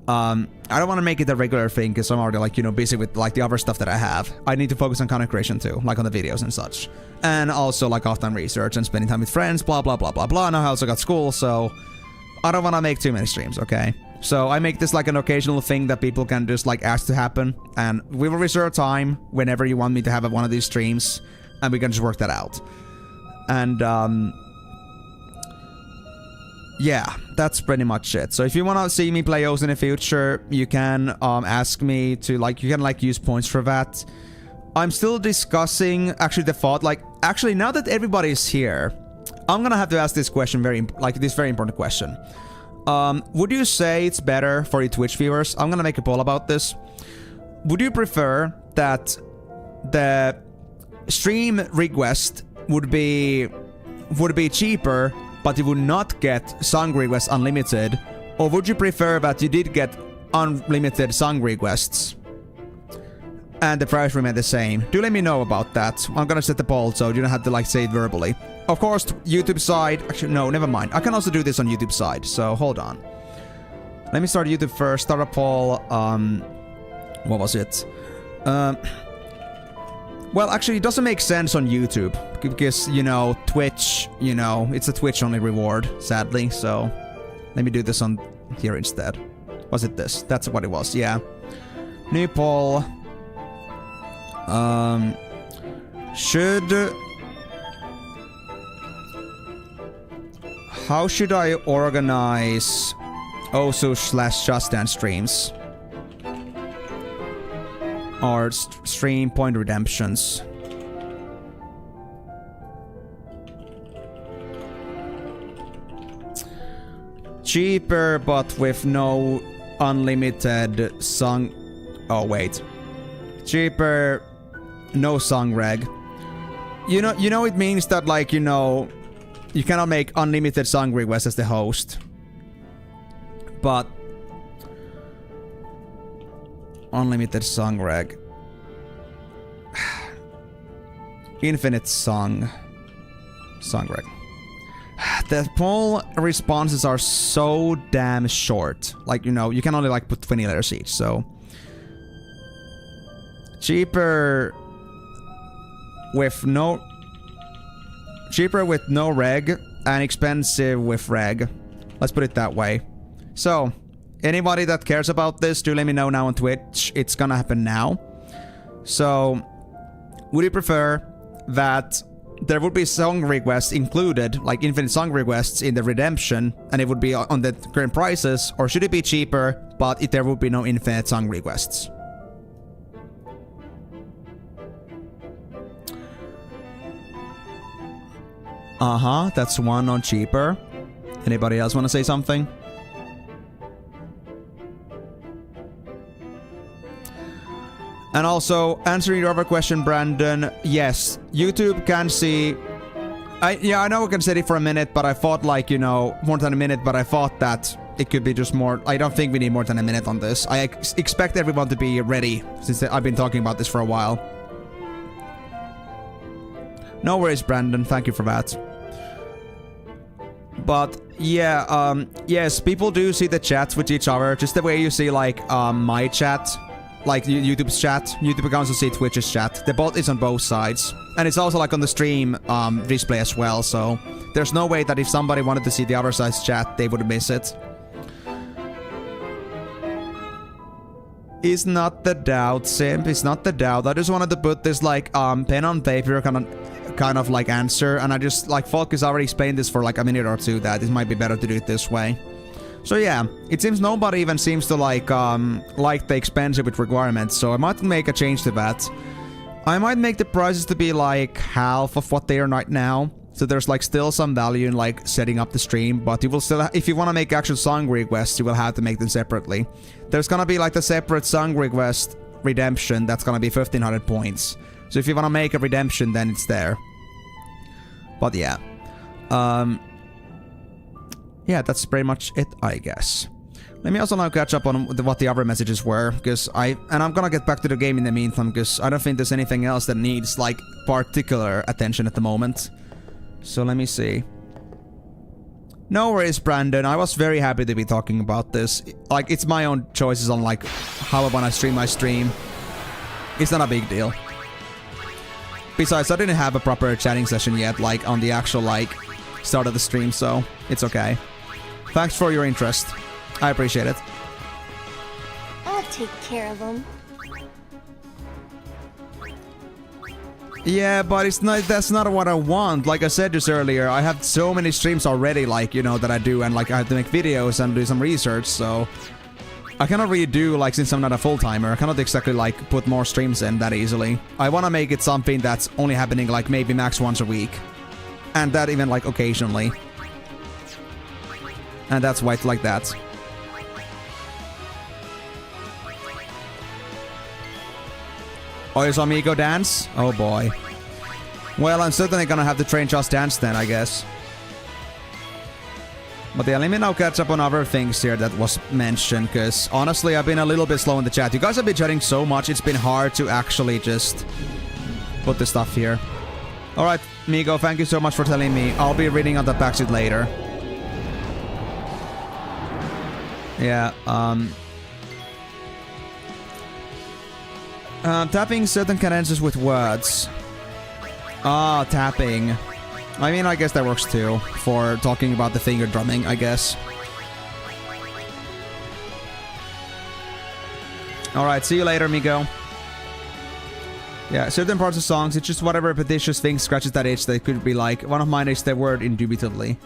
I don't want to make it a regular thing because I'm already like, you know, busy with like the other stuff that I have. I need to focus on content creation too, like on the videos and such. And also like off-time research and spending time with friends, blah, blah, blah, blah, blah. Now I also got school, so I don't want to make too many streams, okay? So I make this like an occasional thing that people can just like ask to happen. And we will reserve time whenever you want me to have one of these streams. And we can just work that out. And, yeah, that's pretty much it. So if you want to see me play Osu in the future, you can ask me to like, you can like use points for that. I'm still discussing actually the thought, like, actually now that everybody is here, I'm gonna have to ask this question, very important question. Would you say it's better for you Twitch viewers? I'm gonna make a poll about this. Would you prefer that the stream request would be cheaper, but you would not get song requests unlimited? Or would you prefer that you did get unlimited song requests? and the price remain the same. Do let me know about that. I'm gonna set the poll so you don't have to like say it verbally. Of course, YouTube side. Actually, no, never mind. I can also do this on YouTube side. So hold on. Let me start YouTube first. Start a poll. What was it? Well, actually, it doesn't make sense on YouTube because, you know, Twitch, you know, it's a Twitch only reward, sadly. So let me do this on here instead. Was it this? That's what it was. Yeah. New poll. How should I organize Osu/Just Dance streams? Or stream point redemptions? Cheaper, but with no unlimited song. Oh wait, cheaper, no song reg. You know it means that, like, you know, you cannot make unlimited song requests as the host. But unlimited song reg. Infinite song reg. The poll responses are so damn short. Like, you know, you can only like put 20 letters each, so cheaper with no reg and expensive with reg. Let's put it that way. So, anybody that cares about this, do let me know now on Twitch. It's gonna happen now. So, would you prefer that there would be song requests included, like infinite song requests in the redemption, and it would be on the current prices, or should it be cheaper, but there would be no infinite song requests? That's one on cheaper. Anybody else want to say something? And also, answering your other question, Brandon, yes, YouTube can see... I know we can set it for a minute, but I thought, like, you know, more than a minute, but I thought that it could be just more... I don't think we need more than a minute on this. I expect everyone to be ready, since I've been talking about this for a while. No worries, Brandon. Thank you for that. But, yeah, yes, people do see the chats with each other, just the way you see, like, my chat. Like YouTube's chat. YouTube can also see Twitch's chat. The bot is on both sides. And it's also like on the stream display as well, so there's no way that if somebody wanted to see the other side's chat, they would miss it. It's not the doubt, Simp. It's not the doubt. I just wanted to put this like pen on paper kind of like answer, and I just like Falk already explained this for like a minute or two that it might be better to do it this way. So yeah, it seems nobody even seems to like the expensive with requirements, so I might make a change to that. I might make the prices to be like half of what they are right now, so there's like still some value in like setting up the stream, but you will still, if you want to make actual song requests, you will have to make them separately. There's gonna be like the separate song request redemption that's gonna be 1500 points. So if you want to make a redemption, then it's there. But yeah. Yeah, that's pretty much it, I guess. Let me also now catch up on what the other messages were, because I'm gonna get back to the game in the meantime, because I don't think there's anything else that needs, like, particular attention at the moment. So let me see. No worries, Brandon. I was very happy to be talking about this. Like, it's my own choices on, like, how I wanna stream my stream. It's not a big deal. Besides, I didn't have a proper chatting session yet, like, on the actual, like, start of the stream, so it's okay. Thanks for your interest. I appreciate it. I'll take care of them. Yeah, but it's not. That's not what I want. Like I said just earlier, I have so many streams already, like, you know, that I do, and like I have to make videos and do some research, so I cannot really do, like, since I'm not a full-timer, I cannot exactly like put more streams in that easily. I want to make it something that's only happening like maybe max once a week, and that even like occasionally. And that's why it's like that. Oh, you saw me go dance? Oh boy. Well, I'm certainly gonna have to train Just Dance then, I guess. But yeah, let me now catch up on other things here that was mentioned, because honestly, I've been a little bit slow in the chat. You guys have been chatting so much, it's been hard to actually just put the stuff here. Alright, Migo, thank you so much for telling me. I'll be reading on the backseat later. Yeah, tapping certain cadences with words. Ah, tapping. I mean, I guess that works too, for talking about the finger drumming, I guess. Alright, see you later, Migo. Yeah, certain parts of songs, it's just whatever repetitious thing scratches that itch that could be like. One of mine is the word indubitably.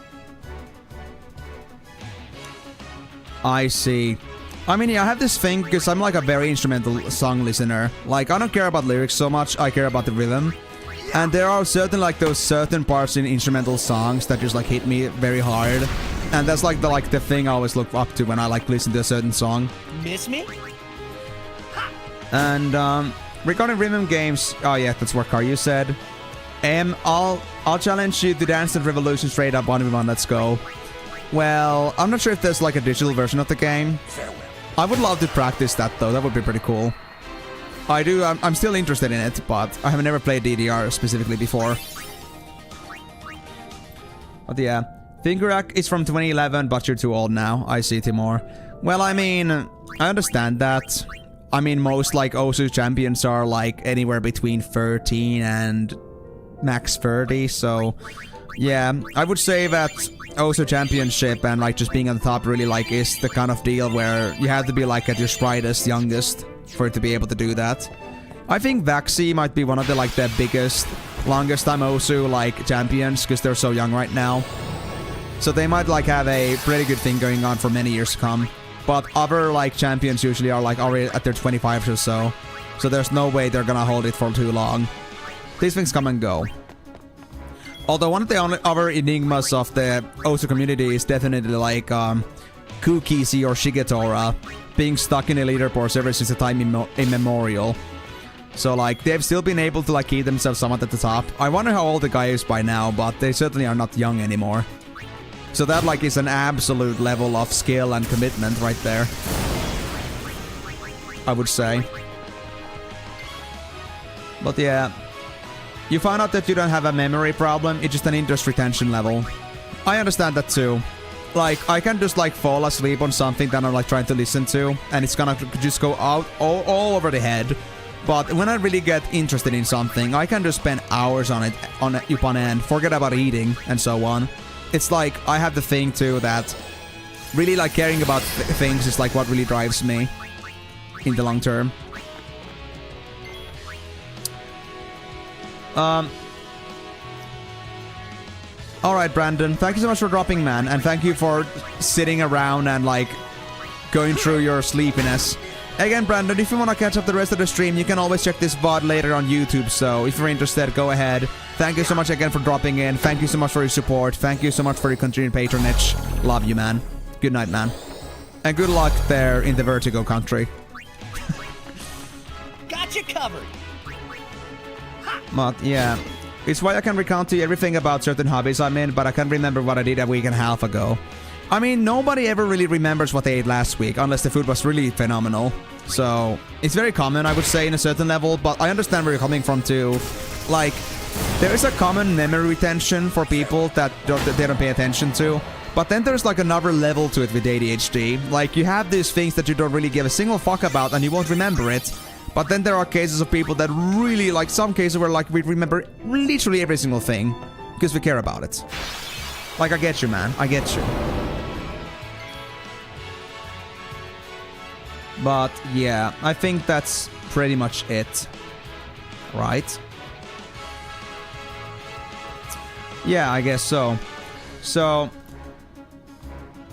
I see. I mean, yeah, I have this thing, because I'm like a very instrumental song listener. Like, I don't care about lyrics so much, I care about the rhythm. And there are certain, like, those certain parts in instrumental songs that just, like, hit me very hard. And that's, like, the thing I always look up to when I, like, listen to a certain song. Miss me? And, regarding rhythm games... Oh, yeah, that's what Car you said. I'll challenge you to Dance Dance Revolution straight up 1v1, let's go. Well, I'm not sure if there's, like, a digital version of the game. I would love to practice that, though. That would be pretty cool. I'm still interested in it, but I have never played DDR specifically before. But yeah, Fingerack is from 2011, but you're too old now. I see, Timor. Well, I mean, I understand that. I mean, most like Osu champions are like anywhere between 13 and max 30, so yeah, I would say that Osu championship and like just being on the top really like is the kind of deal where you have to be like at your sprightest, youngest for it to be able to do that. I think Vaxi might be one of the like the biggest, longest time Osu like champions because they're so young right now. So they might like have a pretty good thing going on for many years to come. But other like champions usually are like already at their 25s or so. So there's no way they're gonna hold it for too long. These things come and go. Although one of the only other enigmas of the Osu community is definitely like Kukisi or Shigetora being stuck in the leaderboards ever since the time immemorial. So like they've still been able to like keep themselves somewhat at the top. I wonder how old the guy is by now, but they certainly are not young anymore. So that like is an absolute level of skill and commitment right there, I would say. But yeah, you found out that you don't have a memory problem, it's just an interest retention level. I understand that too. Like, I can just like fall asleep on something that I'm like trying to listen to, and it's gonna just go out all over the head. But when I really get interested in something, I can just spend hours on it, upon end, forget about eating, and so on. It's like, I have the thing too that really like caring about things is like what really drives me in the long term. Alright, Brandon, thank you so much for dropping, man, and thank you for sitting around and like going through your sleepiness. Again, Brandon, if you want to catch up the rest of the stream, you can always check this VOD later on YouTube, so if you're interested, go ahead. Thank you so much again for dropping in. Thank you so much for your support. Thank you so much for your continued patronage. Love you, man. Good night, man. And good luck there in the Vertigo country. Got you covered. But yeah, it's why I can recount to you everything about certain hobbies I'm in, but I can't remember what I did a week and a half ago. I mean, nobody ever really remembers what they ate last week, unless the food was really phenomenal. So, it's very common, I would say, in a certain level, but I understand where you're coming from, too. Like, there is a common memory retention for people that they don't pay attention to, but then there's, like, another level to it with ADHD. Like, you have these things that you don't really give a single fuck about, and you won't remember it, but then there are cases of people that really, like, some cases where, like, we remember literally every single thing, because we care about it. Like, I get you, man. I get you. But yeah, I think that's pretty much it. Right? Yeah, I guess so. So...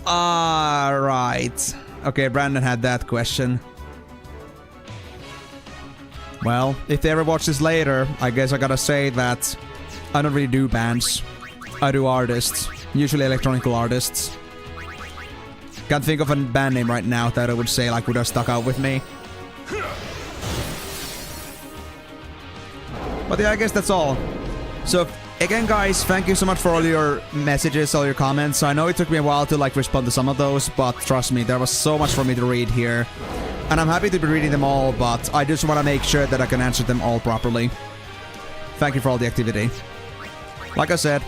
Alright. Okay, Brandon had that question. Well, if they ever watch this later, I guess I gotta say that I don't really do bands. I do artists. Usually electronic artists. Can't think of a band name right now that I would say like would have stuck out with me. But yeah, I guess that's all. So Again, guys, thank you so much for all your messages, all your comments. I know it took me a while to like respond to some of those, but trust me, there was so much for me to read here. And I'm happy to be reading them all, but I just want to make sure that I can answer them all properly. Thank you for all the activity. Like I said,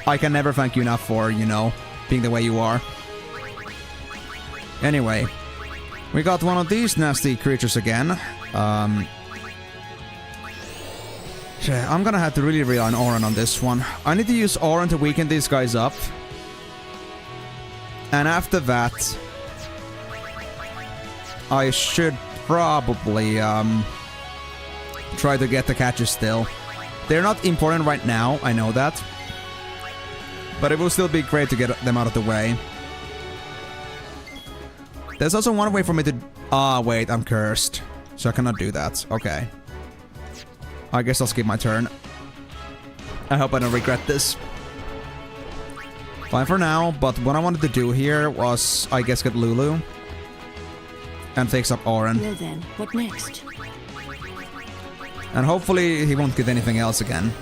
I can never thank you enough for, you know, being the way you are. Anyway, we got one of these nasty creatures again. I'm gonna have to really rely on Auron on this one. I need to use Auron to weaken these guys up. And after that, I should probably try to get the catches still. They're not important right now, I know that. But it will still be great to get them out of the way. There's also one way for me to... Ah, wait, I'm cursed. So I cannot do that. Okay. I guess I'll skip my turn. I hope I don't regret this. Fine for now, but what I wanted to do here was, I guess, get Lulu. And fix up Auron. Well then, what next? And hopefully he won't get anything else again.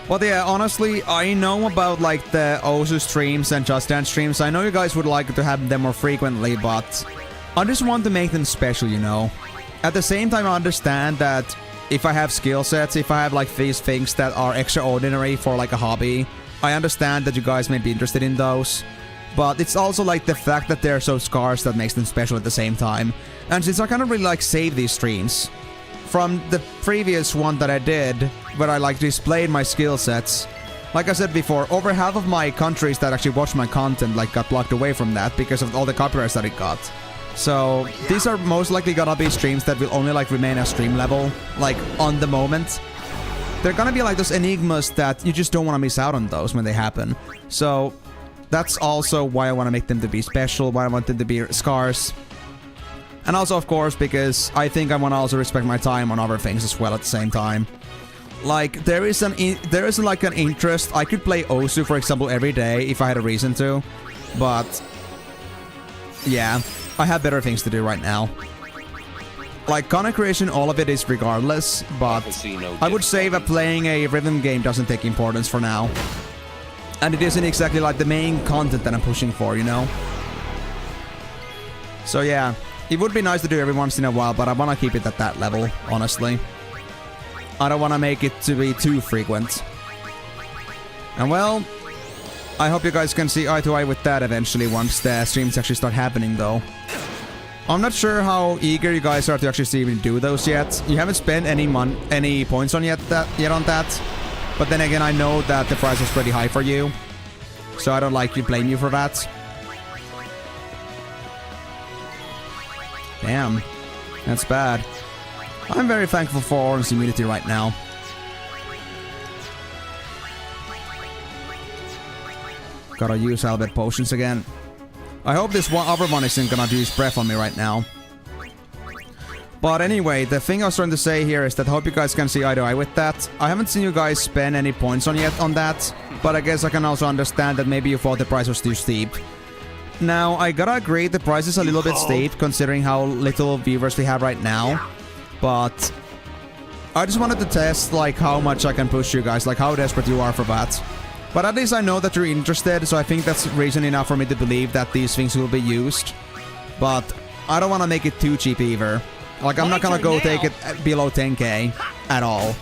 But yeah, honestly, I know about like the Osu streams and Just Dance streams. I know you guys would like to have them more frequently, but I just want to make them special, you know. At the same time, I understand that if I have skill sets, if I have like these things that are extraordinary for like a hobby, I understand that you guys may be interested in those. But it's also like the fact that they're so scarce that makes them special at the same time. And since I kind of really like save these streams, from the previous one that I did, where I like displayed my skill sets, like I said before, over half of my countries that actually watch my content like got blocked away from that because of all the copyrights that it got. So these are most likely gonna be streams that will only like remain at stream level, like on the moment. They're gonna be like those enigmas that you just don't want to miss out on those when they happen. So that's also why I want to make them to be special, why I want them to be scarce. And also, of course, because I think I want to also respect my time on other things as well at the same time. Like, there is like an interest. I could play Osu, for example, every day if I had a reason to. But, yeah, I have better things to do right now. Like, content creation, all of it is regardless, but I would say that playing a rhythm game doesn't take importance for now. And it isn't exactly like the main content that I'm pushing for, you know? So, yeah. It would be nice to do every once in a while, but I want to keep it at that level, honestly. I don't want to make it to be too frequent. And well, I hope you guys can see eye to eye with that eventually once the streams actually start happening, though. I'm not sure how eager you guys are to actually see me do those yet. You haven't spent any points on yet on that. But then again, I know that the price was pretty high for you. So I don't like to blame you for that. Damn, that's bad. I'm very thankful for Auron's immunity right now. Gotta use Albert potions again. I hope this other one isn't gonna use breath on me right now. But anyway, the thing I was trying to say here is that I hope you guys can see eye to eye with that. I haven't seen you guys spend any points on yet on that, but I guess I can also understand that maybe you thought the price was too steep. Now, I gotta agree, the price is a little bit steep considering how little viewers we have right now. But I just wanted to test like how much I can push you guys, like how desperate you are for that. But at least I know that you're interested, so I think that's reason enough for me to believe that these things will be used. But I don't want to make it too cheap either. Like, I'm not gonna go take it below 10k at all.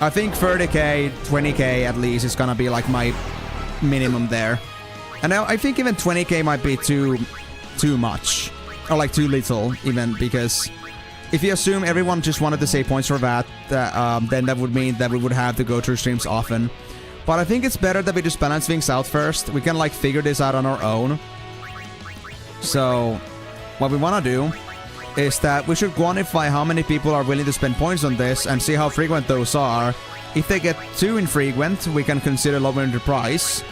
I think 30k, 20k at least is gonna be like my minimum there. And now I think even 20k might be too much. Or like too little, even, because if you assume everyone just wanted to save points for that, then that would mean that we would have to go through streams often. But I think it's better that we just balance things out first. We can like figure this out on our own. So what we want to do is that we should quantify how many people are willing to spend points on this and see how frequent those are. If they get too infrequent, we can consider lowering the price.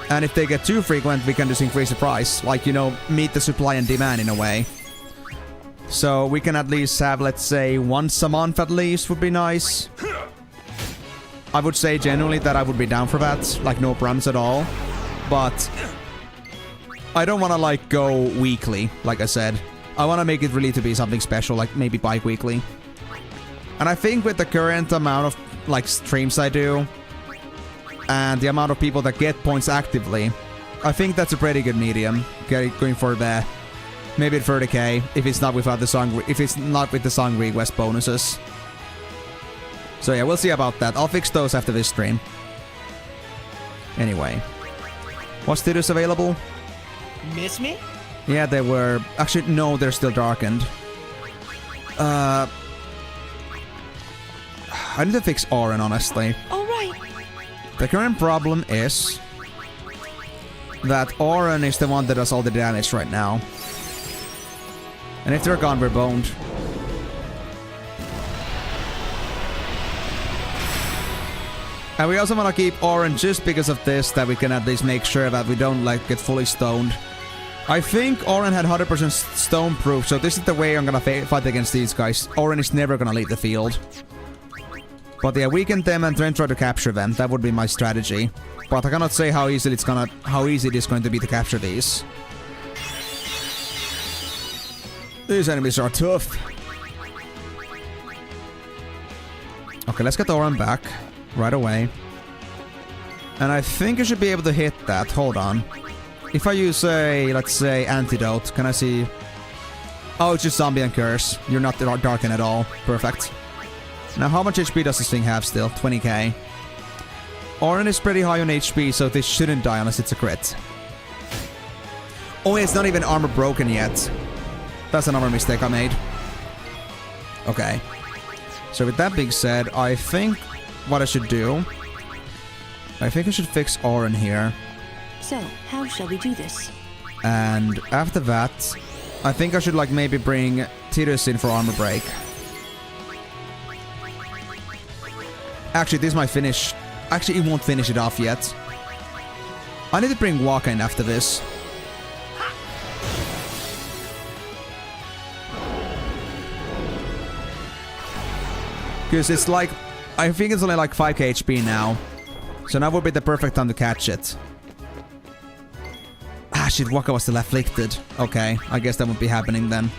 And if they get too frequent, we can just increase the price. Like, you know, meet the supply and demand in a way. So we can at least have, let's say, once a month at least would be nice. I would say genuinely that I would be down for that. Like, no problems at all. But I don't want to like go weekly, like I said. I want to make it really to be something special, like maybe bi-weekly. And I think with the current amount of like streams I do, and the amount of people that get points actively, I think that's a pretty good medium. Going for the maybe 30k if it's not without the song, if it's not with the song request bonuses. So yeah, we'll see about that. I'll fix those after this stream. Anyway, was Tidus available? Miss me? Yeah, they were. Actually, no, they're still darkened. I need to fix Auron, honestly. All right. The current problem is that Auron is the one that does all the damage right now. And if they're gone, we're boned. And we also want to keep Auron just because of this, that we can at least make sure that we don't like get fully stoned. I think Auron had 100% stone proof, so this is the way I'm gonna fight against these guys. Auron is never gonna leave the field. But yeah, weaken them and then try to capture them. That would be my strategy. But I cannot say how easy it is going to be to capture these. These enemies are tough. Okay, let's get Auron back right away. And I think I should be able to hit that. Hold on. If I use a, let's say, antidote, can I see? Oh, it's just zombie and curse. You're not darkened at all. Perfect. Now, how much HP does this thing have still? 20k. Auron is pretty high on HP, so this shouldn't die unless it's a crit. Oh, it's not even armor broken yet. That's another mistake I made. Okay. So with that being said, I think what I should do... I think I should fix Auron here. So, how shall we do this? And after that, I think I should like maybe bring Tidus in for armor break. Actually, this might finish... Actually, it won't finish it off yet. I need to bring Waka in after this. Because it's like... I think it's only like 5k HP now. So now would be the perfect time to catch it. Ah, shit, Waka was still afflicted. Okay, I guess that won't be happening then.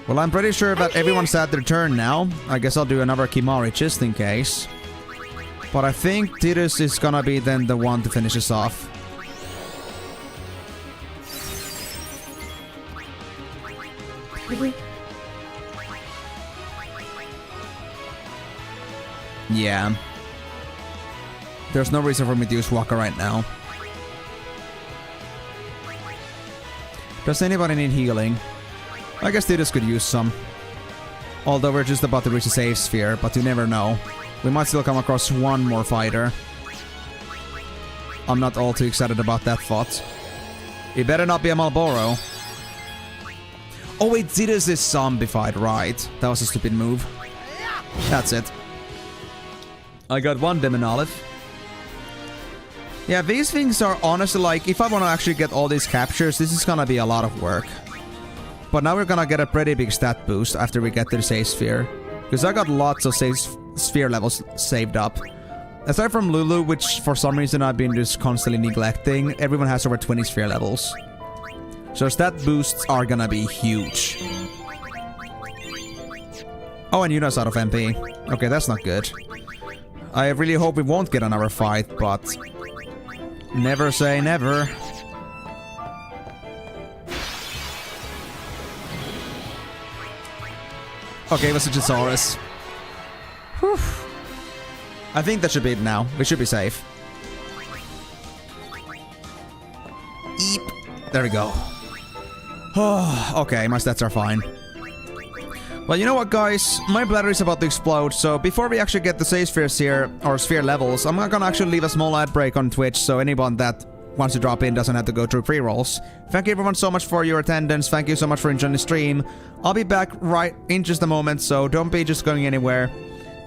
Well, I'm pretty sure that everyone's at their turn now. I guess I'll do another Kimari just in case. But I think Tidus is gonna be then the one to finish us off. Really? Yeah. There's no reason for me to use Waka right now. Does anybody need healing? I guess Tidus could use some. Although we're just about to reach a save sphere, but you never know. We might still come across one more fighter. I'm not all too excited about that thought. It better not be a Malboro. Oh wait, Tidus is zombified, right? That was a stupid move. That's it. I got one Emenalus. Yeah, these things are honestly like, if I want to actually get all these captures, this is gonna be a lot of work. But now we're gonna get a pretty big stat boost after we get to the save sphere. Because I got lots of save sphere levels saved up. Aside from Lulu, which for some reason I've been just constantly neglecting, everyone has over 20 sphere levels. So stat boosts are gonna be huge. Oh, and Yuna's out of MP. Okay, that's not good. I really hope we won't get another fight, but... never say never. Okay, it was a Gisaurus. Whew. I think that should be it now. We should be safe. Eep. There we go. Oh, okay, my stats are fine. Well, you know what, guys? My bladder is about to explode, so before we actually get the save spheres here, or sphere levels, I'm gonna actually leave a small ad break on Twitch, so anyone that wants to drop in doesn't have to go through pre-rolls. Thank you everyone so much for your attendance. Thank you so much for enjoying the stream. I'll be back right in just a moment, so don't be just going anywhere.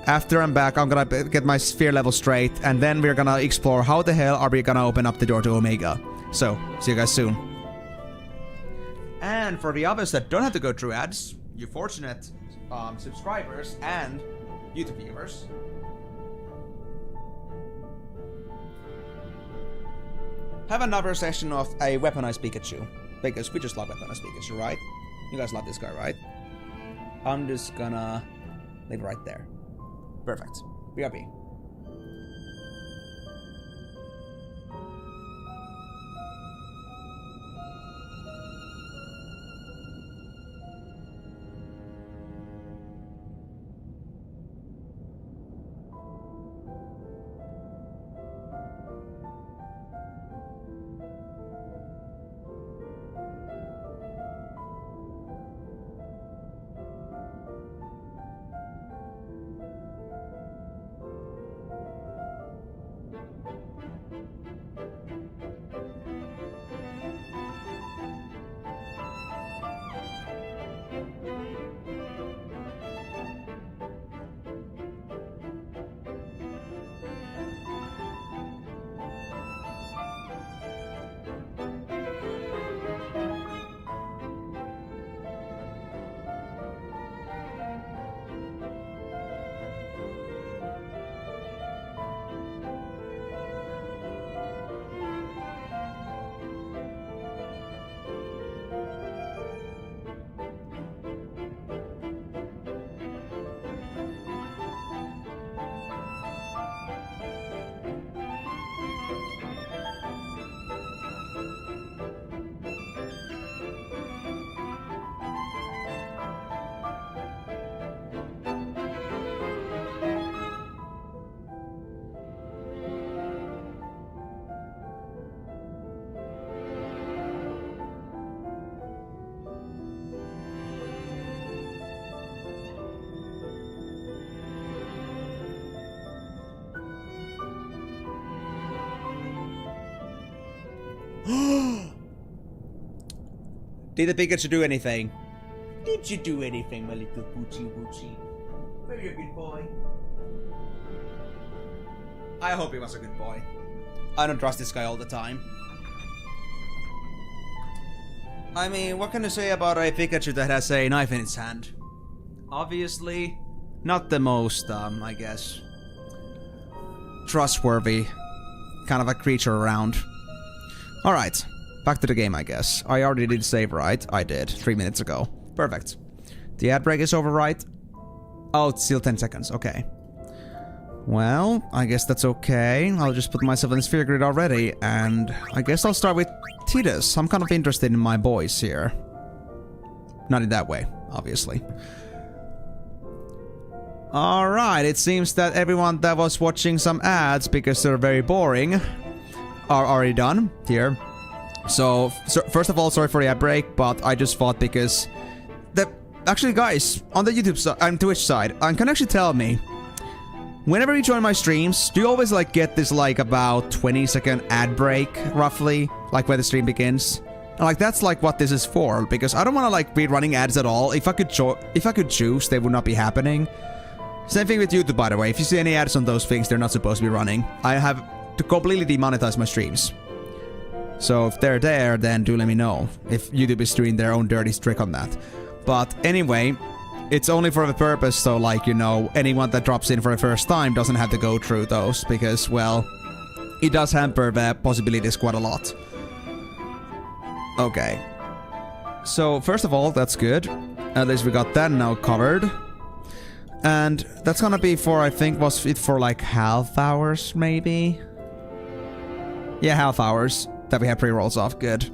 After I'm back, I'm gonna get my sphere level straight, and then we're gonna explore how the hell are we gonna open up the door to Omega. So, see you guys soon. And for the others that don't have to go through ads, you fortunate subscribers and YouTube viewers, have another session of a weaponized Pikachu. Because we just love weaponized Pikachu, right? You guys love this guy, right? I'm just gonna leave it right there. Perfect. BRB. Did the Pikachu do anything? Did you do anything, my little Poochie Poochie? Very good boy. I hope he was a good boy. I don't trust this guy all the time. I mean, what can you say about a Pikachu that has a knife in its hand? Obviously, not the most, I guess, trustworthy kind of a creature around. Alright, back to the game, I guess. I already did save, right? I did, 3 minutes ago. Perfect. The ad break is over, right? Oh, it's still 10 seconds, okay. Well, I guess that's okay. I'll just put myself in the sphere grid already, and I guess I'll start with Tidus. I'm kind of interested in my boys here. Not in that way, obviously. Alright, it seems that everyone that was watching some ads because they're very boring are already done here. So first of all, sorry for the ad break, but I just thought because actually, guys, on the YouTube side and Twitch side, can you actually tell me, whenever you join my streams, do you always like get this like about 20-second ad break roughly, like when the stream begins? And like that's like what this is for, because I don't want to like be running ads at all. If I could choose, they would not be happening. Same thing with YouTube, by the way. If you see any ads on those things, they're not supposed to be running. I have to completely demonetize my streams. So if they're there, then do let me know if YouTube is doing their own dirty trick on that. But anyway, it's only for the purpose, so like, you know, anyone that drops in for the first time doesn't have to go through those, because, well, it does hamper the possibilities quite a lot. Okay. So, first of all, that's good. At least we got that now covered. And that's gonna be for, I think, was it for like half hours, maybe? Yeah, half hours that we have pre-rolls off. Good.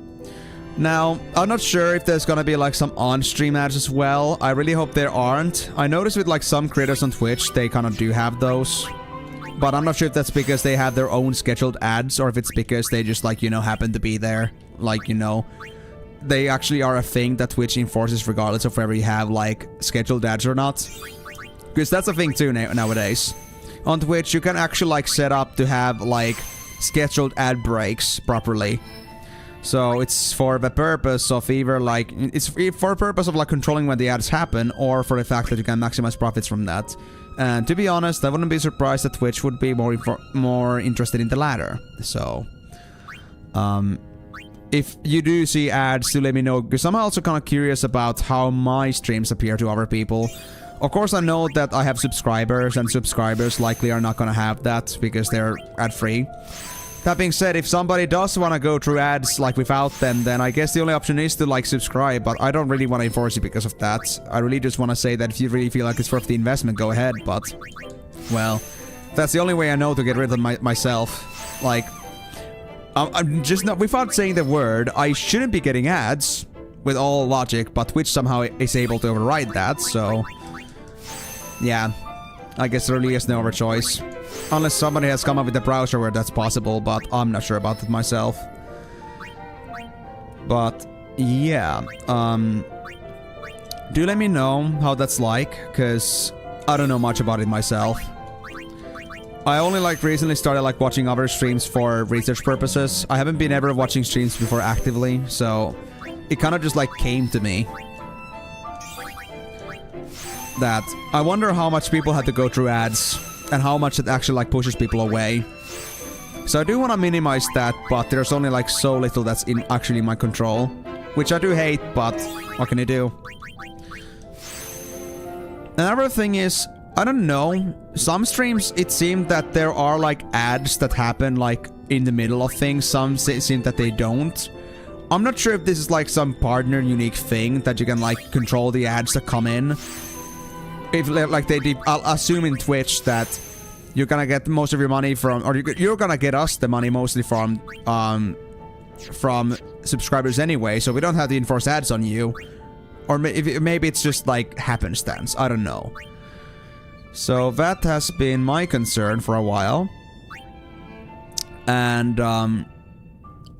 Now, I'm not sure if there's gonna be like some on-stream ads as well. I really hope there aren't. I noticed with like some creators on Twitch, they kind of do have those. But I'm not sure if that's because they have their own scheduled ads or if it's because they just like, you know, happen to be there. Like, you know, they actually are a thing that Twitch enforces regardless of whether you have like scheduled ads or not. Because that's a thing too nowadays. On Twitch, you can actually like set up to have like scheduled ad breaks properly. So it's for the purpose of either like, it's for the purpose of like controlling when the ads happen, or for the fact that you can maximize profits from that. And to be honest, I wouldn't be surprised that Twitch would be more interested in the latter. So, if you do see ads, do let me know, because I'm also kind of curious about how my streams appear to other people. Of course, I know that I have subscribers, and subscribers likely are not going to have that because they're ad-free. That being said, if somebody does want to go through ads like without them, then I guess the only option is to like subscribe, but I don't really want to enforce it because of that. I really just want to say that if you really feel like it's worth the investment, go ahead, but well, that's the only way I know to get rid of myself. Like, I'm just not, without saying the word, I shouldn't be getting ads with all logic, but Twitch somehow is able to override that, so yeah, I guess there really is no other choice. Unless somebody has come up with a browser where that's possible, but I'm not sure about it myself. But yeah, do let me know how that's like, because I don't know much about it myself. I only like recently started like watching other streams for research purposes. I haven't been ever watching streams before actively, so it kind of just like came to me that I wonder how much people had to go through ads and how much it actually like pushes people away. So I do want to minimize that, but there's only like so little that's actually in my control, which I do hate, but what can you do? Another thing is, I don't know, some streams it seemed that there are like ads that happen like in the middle of things, some seem that they don't. I'm not sure if this is like some partner unique thing that you can like control the ads that come in. If like I'll assume in Twitch that you're gonna get most of your money from, or you're gonna get us the money mostly from subscribers anyway, so we don't have to enforce ads on you. Or maybe it's just like happenstance, I don't know. So that has been my concern for a while. And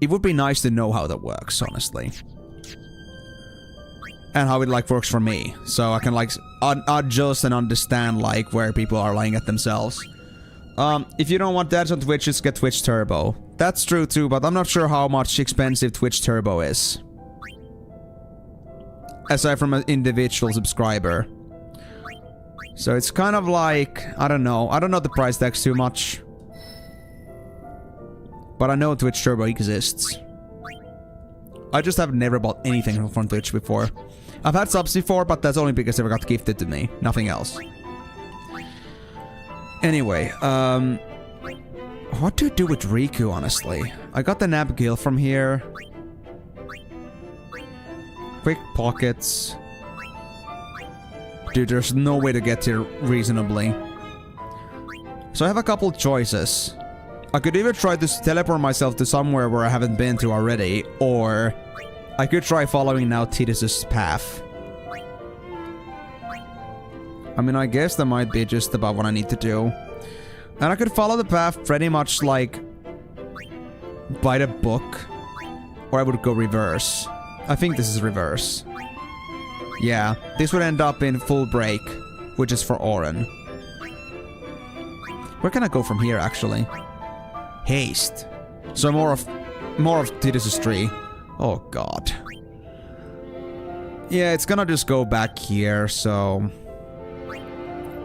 it would be nice to know how that works, honestly. And how it like works for me, so I can like adjust and understand like where people are lying at themselves. If you don't want ads on Twitch, just get Twitch Turbo. That's true too, but I'm not sure how much expensive Twitch Turbo is, aside from an individual subscriber. So it's kind of like, I don't know the price tags too much, but I know Twitch Turbo exists. I just have never bought anything from Twitch before. I've had subs before, but that's only because they got gifted to me. Nothing else. Anyway, what do you do with Riku, honestly? I got the Nab Gill from here. Quick pockets. Dude, there's no way to get here reasonably. So I have a couple choices. I could either try to teleport myself to somewhere where I haven't been to already, or I could try following now Tidus' path. I mean, I guess that might be just about what I need to do. And I could follow the path pretty much like by the book, or I would go reverse. I think this is reverse. Yeah, this would end up in full break, which is for Auron. Where can I go from here, actually? Haste. So more of Tidus' tree. Oh god. Yeah, it's gonna just go back here, so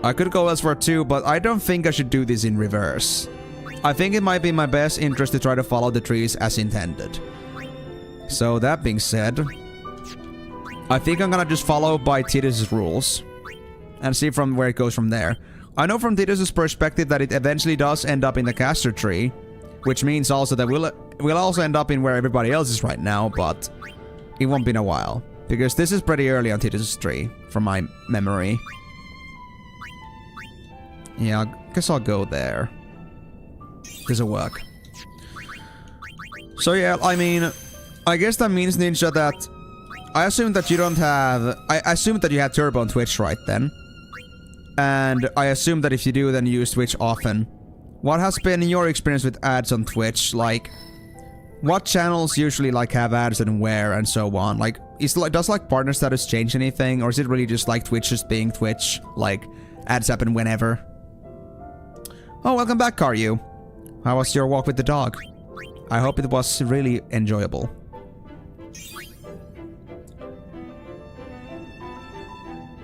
I could go elsewhere too, but I don't think I should do this in reverse. I think it might be in my best interest to try to follow the trees as intended. So that being said, I think I'm gonna just follow by Tidus' rules and see from where it goes from there. I know from Tidus' perspective that it eventually does end up in the caster tree, which means also that we'll also end up in where everybody else is right now, but it won't be in a while, because this is pretty early on Tidus' tree from my memory. Yeah, I guess I'll go there. This'll work. So yeah, I mean, I guess that means, Ninja, that I assume that you don't have... I assume that you had Turbo on Twitch, right then? And I assume that if you do, then you use Twitch often. What has been your experience with ads on Twitch? Like, what channels usually like have ads and where and so on? Like, does like partner status change anything? Or is it really just like Twitch just being Twitch? Like, ads happen whenever? Oh, welcome back, Karyu. How was your walk with the dog? I hope it was really enjoyable.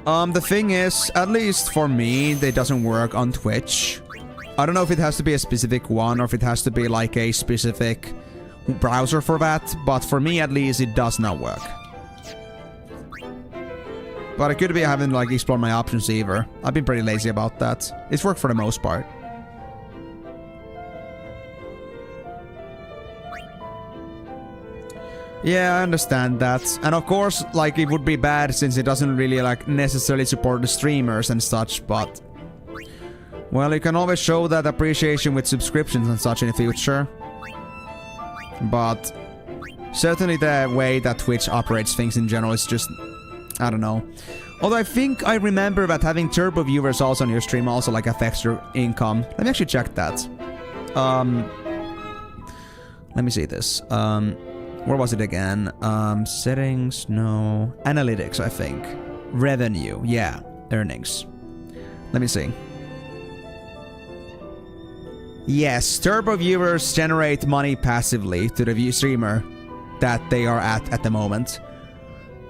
The thing is, at least for me, it doesn't work on Twitch. I don't know if it has to be a specific one or if it has to be like a specific browser for that, but for me at least it does not work. But it could be I haven't like explored my options either. I've been pretty lazy about that. It's worked for the most part. Yeah, I understand that. And of course, like, it would be bad since it doesn't really, like, necessarily support the streamers and such, but... Well, you can always show that appreciation with subscriptions and such in the future. But... certainly the way that Twitch operates things in general is just... I don't know. Although I think I remember that having turbo viewers also on your stream also, like, affects your income. Let me actually check that. Let me see this. Where was it again? Settings, no. Analytics, I think. Revenue, yeah. Earnings. Let me see. Yes, turbo viewers generate money passively to the streamer that they are at the moment.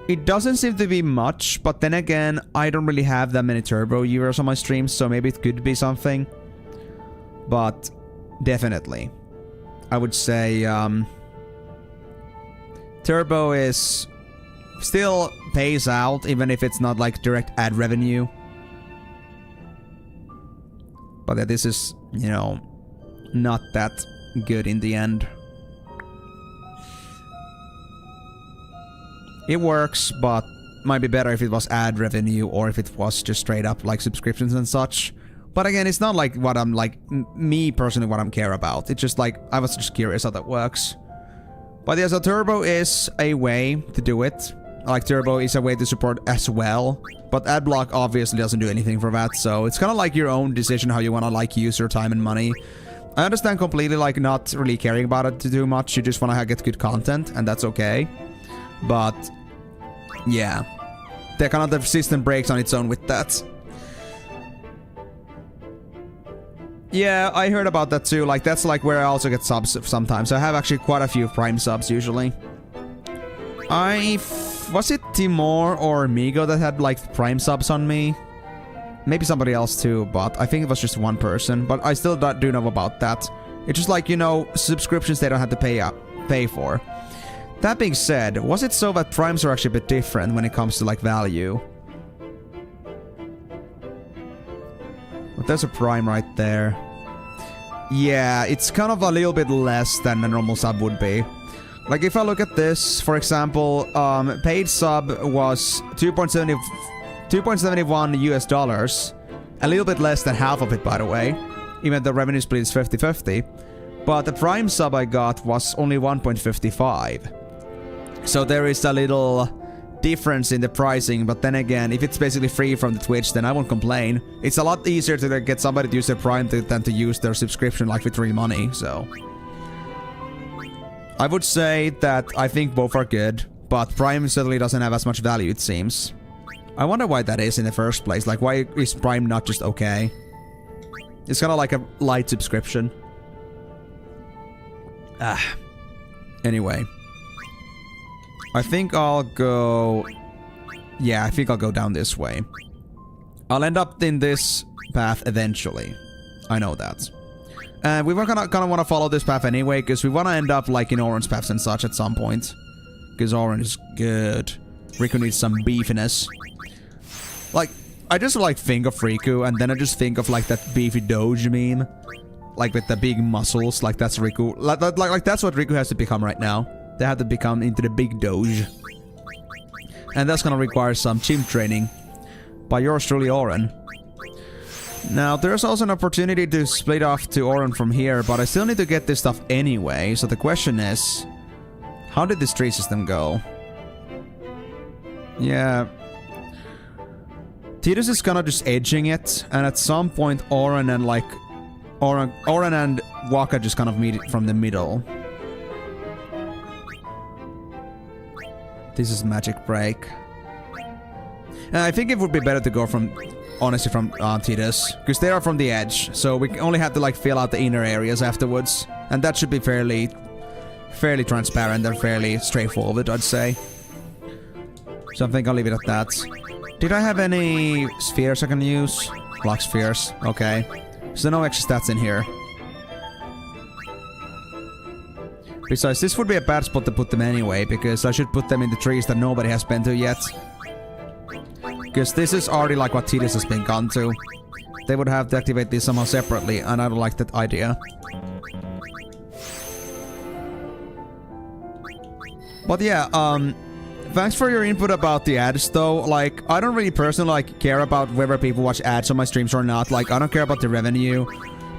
It doesn't seem to be much, but then again, I don't really have that many turbo viewers on my stream, so maybe it could be something. But definitely. I would say turbo is still pays out, even if it's not like direct ad revenue. But yeah, this is, you know, not that good in the end. It works, but might be better if it was ad revenue or if it was just straight up like subscriptions and such. But again, it's not like what I'm like, me personally, what I'm care about. It's just like, I was just curious how that works. But yeah, so turbo is a way to do it. Like, turbo is a way to support as well. But adblock obviously doesn't do anything for that, so it's kind of like your own decision how you want to like use your time and money. I understand completely, like, not really caring about it too much. You just want to get good content, and that's okay. But yeah, the kind of the system breaks on its own with that. Yeah, I heard about that too. Like, that's like where I also get subs sometimes. I have actually quite a few Prime subs usually. Was it Timor or Migo that had like Prime subs on me? Maybe somebody else too, but I think it was just one person. But I still do know about that. It's just like, you know, subscriptions they don't have to pay for. That being said, was it so that Primes are actually a bit different when it comes to like value? But there's a Prime right there. Yeah, it's kind of a little bit less than a normal sub would be. Like, if I look at this, for example, paid sub was $2.71 US dollars. A little bit less than half of it, by the way. Even the revenue split is 50-50. But the Prime sub I got was only 1.55. So there is a little difference in the pricing, but then again, if it's basically free from the Twitch, then I won't complain. It's a lot easier to get somebody to use their Prime than to use their subscription like with real money, so... I would say that I think both are good, but Prime certainly doesn't have as much value, it seems. I wonder why that is in the first place. Like, why is Prime not just okay? It's kind of like a light subscription. Anyway. I think I'll go... Yeah, I think I'll go down this way. I'll end up in this path eventually. I know that. And we kind of want to follow this path anyway, because we want to end up like in Orange paths and such at some point. Because Orange is good. Riku needs some beefiness. Like, I just like think of Riku, and then I just think of like that beefy Doge meme. Like with the big muscles, like that's Riku. Like that's what Riku has to become right now. They have to become into the big Doge. And that's gonna require some gym training. By yours truly, Oren. Now, there's also an opportunity to split off to Oren from here, but I still need to get this stuff anyway, so the question is... How did this tree system go? Yeah... Tidus is kind of just edging it, and at some point Oren and like... Oren and Waka just kind of meet it from the middle. This is magic break. And I think it would be better to go from... Honestly, from Tidus, because they are from the edge, so we only have to like fill out the inner areas afterwards, and that should be fairly transparent and fairly straightforward, I'd say. So I think I'll leave it at that. Did I have any spheres I can use? Block spheres, okay. So no extra stats in here. Besides, this would be a bad spot to put them anyway, because I should put them in the trees that nobody has been to yet. Because this is already like what Tidus has been gone to. They would have to activate these somehow separately, and I don't like that idea. But yeah, thanks for your input about the ads though. Like, I don't really personally like care about whether people watch ads on my streams or not. Like, I don't care about the revenue.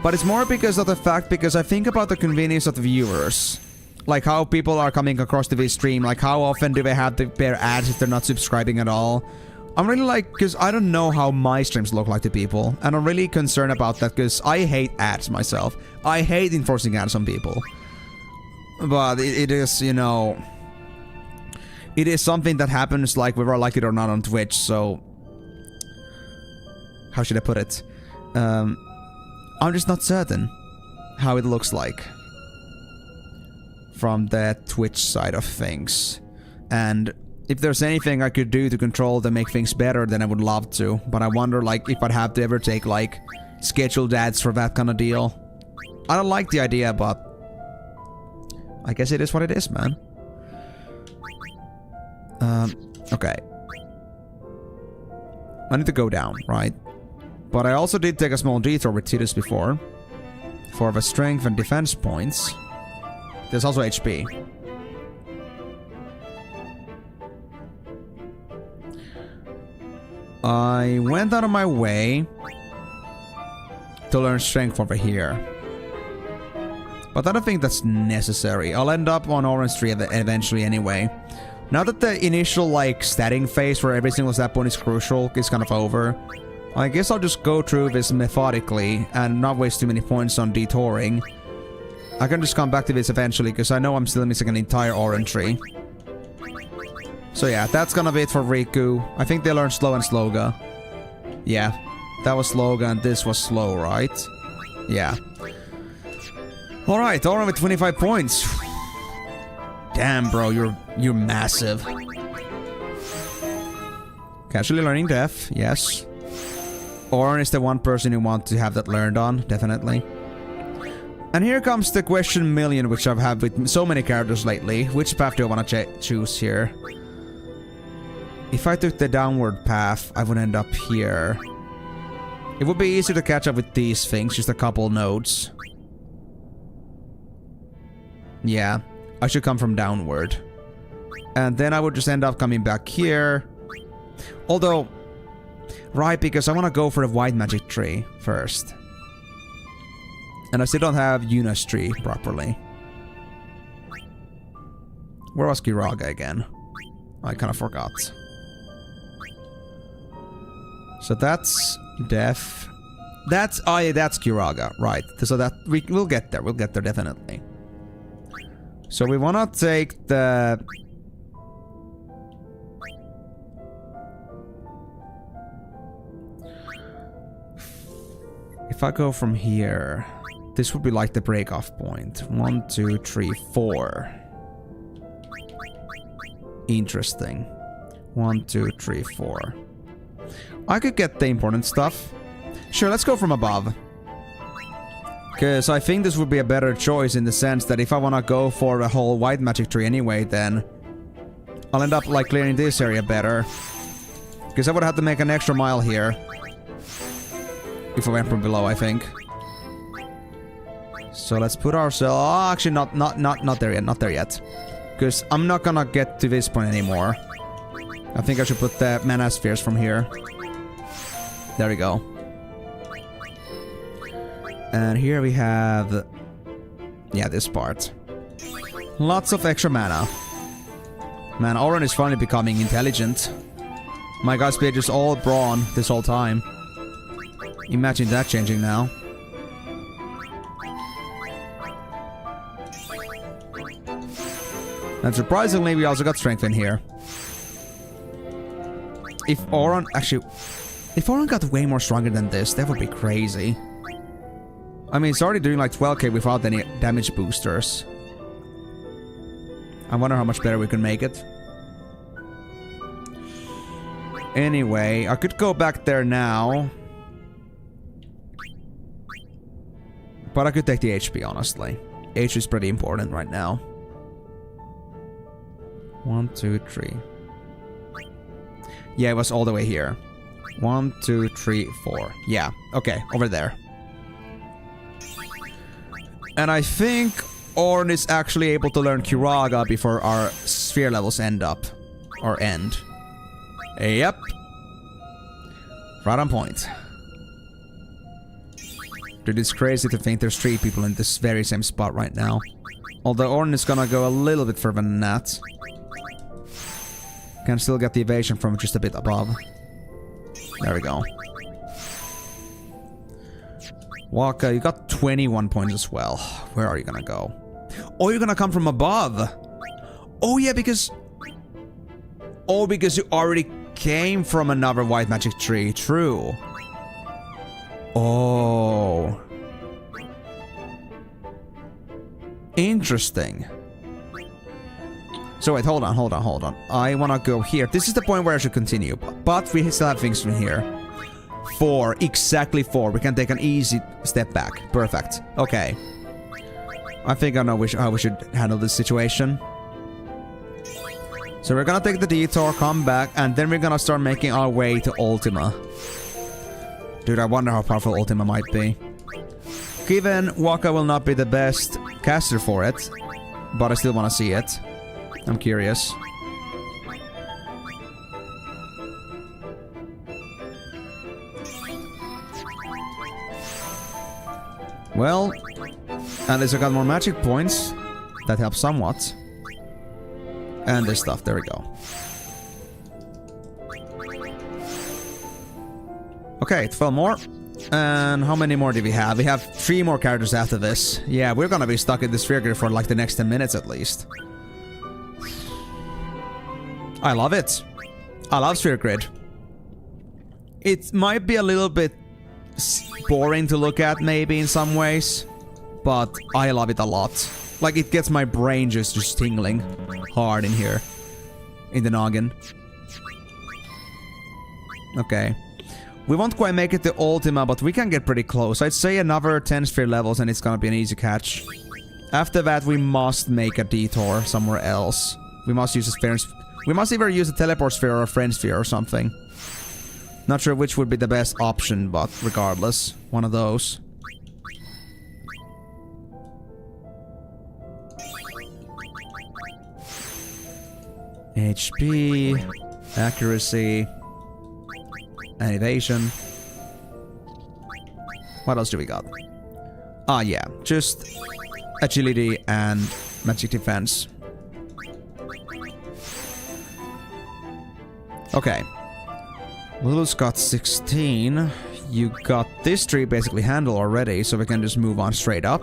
But it's more because of the fact, because I think about the convenience of the viewers. Like, how people are coming across to this stream. Like, how often do they have to bear ads if they're not subscribing at all? I'm really like, because I don't know how my streams look like to people. And I'm really concerned about that because I hate ads myself. I hate enforcing ads on people. But it is, you know... It is something that happens, like, whether I like it or not on Twitch, so... How should I put it? I'm just not certain how it looks like from the Twitch side of things. And if there's anything I could do to control to make things better, then I would love to. But I wonder, like, if I'd have to ever take, like, scheduled ads for that kind of deal. I don't like the idea, but... I guess it is what it is, man. Okay. I need to go down, right? But I also did take a small detour with Tidus before. For the strength and defense points. There's also HP. I went out of my way to learn strength over here. But I don't think that's necessary. I'll end up on Orange Tree eventually anyway. Now that the initial, like, statting phase where every single stat point is crucial is kind of over, I guess I'll just go through this methodically and not waste too many points on detouring. I can just come back to this eventually because I know I'm still missing an entire Orange Tree. So yeah, that's gonna be it for Riku. I think they learned Slow and Sloga. Yeah, that was Sloga and this was Slow, right? Yeah. Alright, Oran with 25 points. Damn, bro, you're massive. Casually learning Deaf, yes. Oran is the one person you want to have that learned on, definitely. And here comes the question million, which I've had with so many characters lately. Which path do I want to choose here? If I took the downward path, I would end up here. It would be easier to catch up with these things, just a couple nodes. Yeah, I should come from downward. And then I would just end up coming back here. Although, right, because I want to go for the white magic tree first. And I still don't have Yuna's tree properly. Where was Kiraga again? I kind of forgot. So that's Death. That's, oh yeah, that's Kiraga, right. So that, we'll get there definitely. So we want to take the... If I go from here, this would be like the break-off point. 1, 2, 3, 4. Interesting. 1, 2, 3, 4. I could get the important stuff. Sure, let's go from above. Because I think this would be a better choice in the sense that if I want to go for a whole white magic tree anyway, then I'll end up like clearing this area better. Because I would have to make an extra mile here. If I went from below, I think. So let's put ourselves... Oh, actually not there yet, not there yet. Because I'm not gonna get to this point anymore. I think I should put the mana spheres from here. There we go. And here we have... Yeah, this part. Lots of extra mana. Man, Oran is finally becoming intelligent. My guy's been just all brawn this whole time. Imagine that changing now. And surprisingly, we also got strength in here. If Oran... Actually... If Oran got way more stronger than this, that would be crazy. I mean, it's already doing like 12k without any damage boosters. I wonder how much better we can make it. Anyway, I could go back there now. But I could take the HP, honestly. HP is pretty important right now. 1, 2, 3. Yeah, it was all the way here. 1, 2, 3, 4. Yeah, okay, over there. And I think Ornn is actually able to learn Kiraga before our sphere levels end. Yep. Right on point. Dude, it's crazy to think there's 3 people in this very same spot right now. Although Ornn is gonna go a little bit further than that. Can still get the evasion from just a bit above. There we go. Waka, you got 21 points as well. Where are you gonna go? Oh, you're gonna come from above. Oh yeah, because... Oh, because you already came from another white magic tree. True. Oh. Interesting. So wait, hold on. I wanna go here. This is the point where I should continue. But we still have things from here. 4. Exactly 4. We can take an easy step back. Perfect. Okay. I think I know how we should handle this situation. So we're gonna take the detour, come back, and then we're gonna start making our way to Ultima. Dude, I wonder how powerful Ultima might be. Given Waka will not be the best caster for it, but I still wanna see it. I'm curious. Well, at least I got more magic points. That helps somewhat. And this stuff, there we go. Okay, 12 more. And how many more do we have? We have 3 more characters after this. Yeah, we're gonna be stuck in this sphere grid for like the next 10 minutes at least. I love it. I love sphere grid. It might be a little bit boring to look at maybe in some ways, but I love it a lot. Like, it gets my brain just tingling hard in here. In the noggin. Okay. We won't quite make it to Ultima, but we can get pretty close. I'd say another 10 sphere levels and it's gonna be an easy catch. After that, we must make a detour somewhere else. We must use a sphere. We must either use a teleport sphere or a friend sphere or something. Not sure which would be the best option, but regardless, one of those. HP, accuracy, and evasion. What else do we got? Ah, yeah, just agility and magic defense. Okay. Lulu's got 16. You got this tree basically handled already, so we can just move on straight up.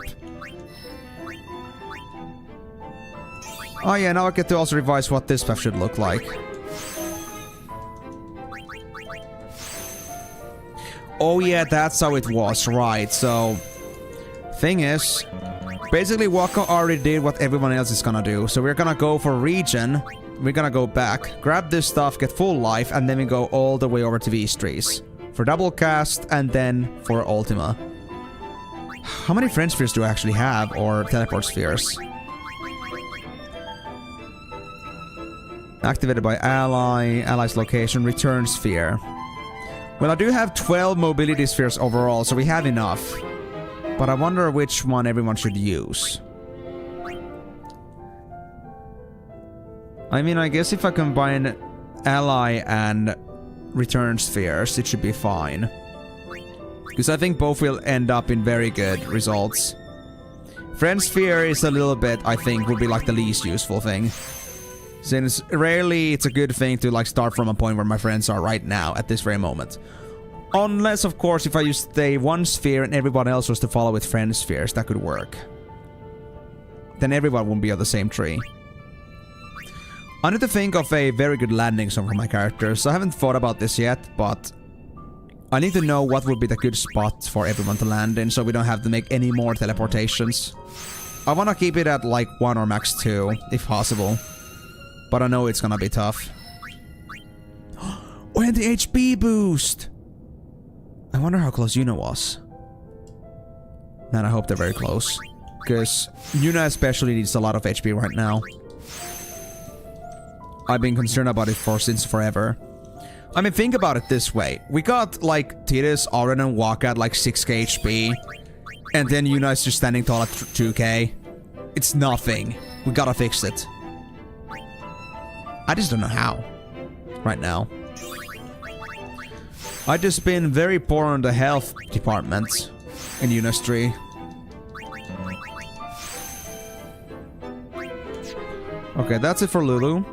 Oh yeah, now I get to also revise what this path should look like. Oh yeah, that's how it was, right. So, thing is, basically Waka already did what everyone else is gonna do. So we're gonna go for region. We're gonna go back, grab this stuff, get full life, and then we go all the way over to these trees. For double cast, and then for Ultima. How many friend spheres do I actually have, or teleport spheres? Activated by ally, ally's location, return sphere. Well, I do have 12 mobility spheres overall, so we have enough. But I wonder which one everyone should use. I mean, I guess if I combine ally and return spheres, it should be fine. Because I think both will end up in very good results. Friend sphere is a little bit, I think, would be like the least useful thing. Since rarely it's a good thing to like start from a point where my friends are right now, at this very moment. Unless, of course, if I use the one sphere and everyone else was to follow with friend spheres, that could work. Then everyone won't be on the same tree. I need to think of a very good landing zone for my characters. I haven't thought about this yet, but I need to know what would be the good spot for everyone to land in, so we don't have to make any more teleportations. I want to keep it at like 1 or max 2, if possible. But I know it's gonna be tough. Oh, and the HP boost! I wonder how close Yuna was. Man, I hope they're very close. Because Yuna especially needs a lot of HP right now. I've been concerned about it since forever. I mean, think about it this way. We got, like, Tidus, Auron, and Waka at, like, 6k HP. And then Yuna is just standing tall at 2k. It's nothing. We gotta fix it. I just don't know how. Right now. I just been very poor on the health department in Unistry. Okay, that's it for Lulu.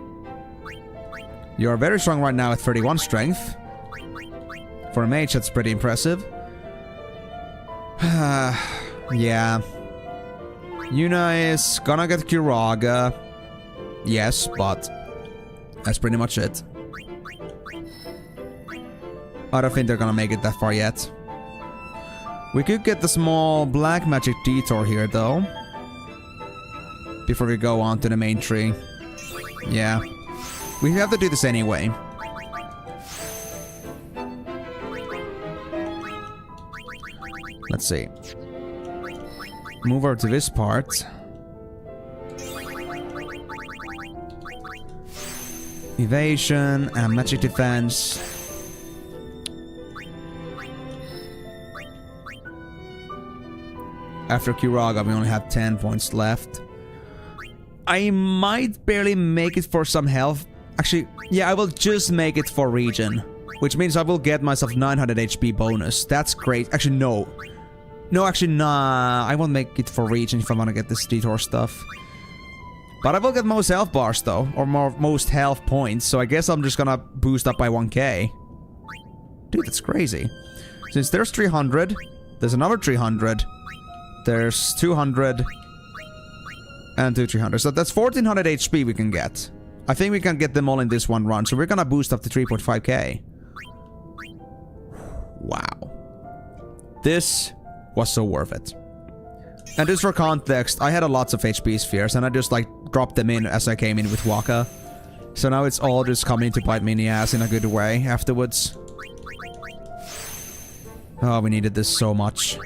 You're very strong right now at 31 strength. For a mage, that's pretty impressive. Yeah. Yuna is gonna get Kiraga. Yes, but that's pretty much it. I don't think they're gonna make it that far yet. We could get the small black magic detour here, though. Before we go on to the main tree. Yeah. We have to do this anyway. Let's see. Move over to this part. Evasion and magic defense. After Kiraga, we only have 10 points left. I might barely make it for some health. Actually, yeah, I will just make it for region. Which means I will get myself 900 HP bonus. That's great. Actually, no. No, actually, nah. I won't make it for region if I want to get this detour stuff. But I will get most health bars, though. Or most health points. So I guess I'm just gonna boost up by 1k. Dude, that's crazy. Since there's 300, there's another 300. There's 200. And 300. So that's 1400 HP we can get. I think we can get them all in this one run. So we're gonna boost up to 3.5k. Wow. This was so worth it. And just for context, I had a lots of HP spheres and I just like dropped them in as I came in with Waka. So now it's all just coming to bite me in the ass in a good way afterwards. Oh, we needed this so much.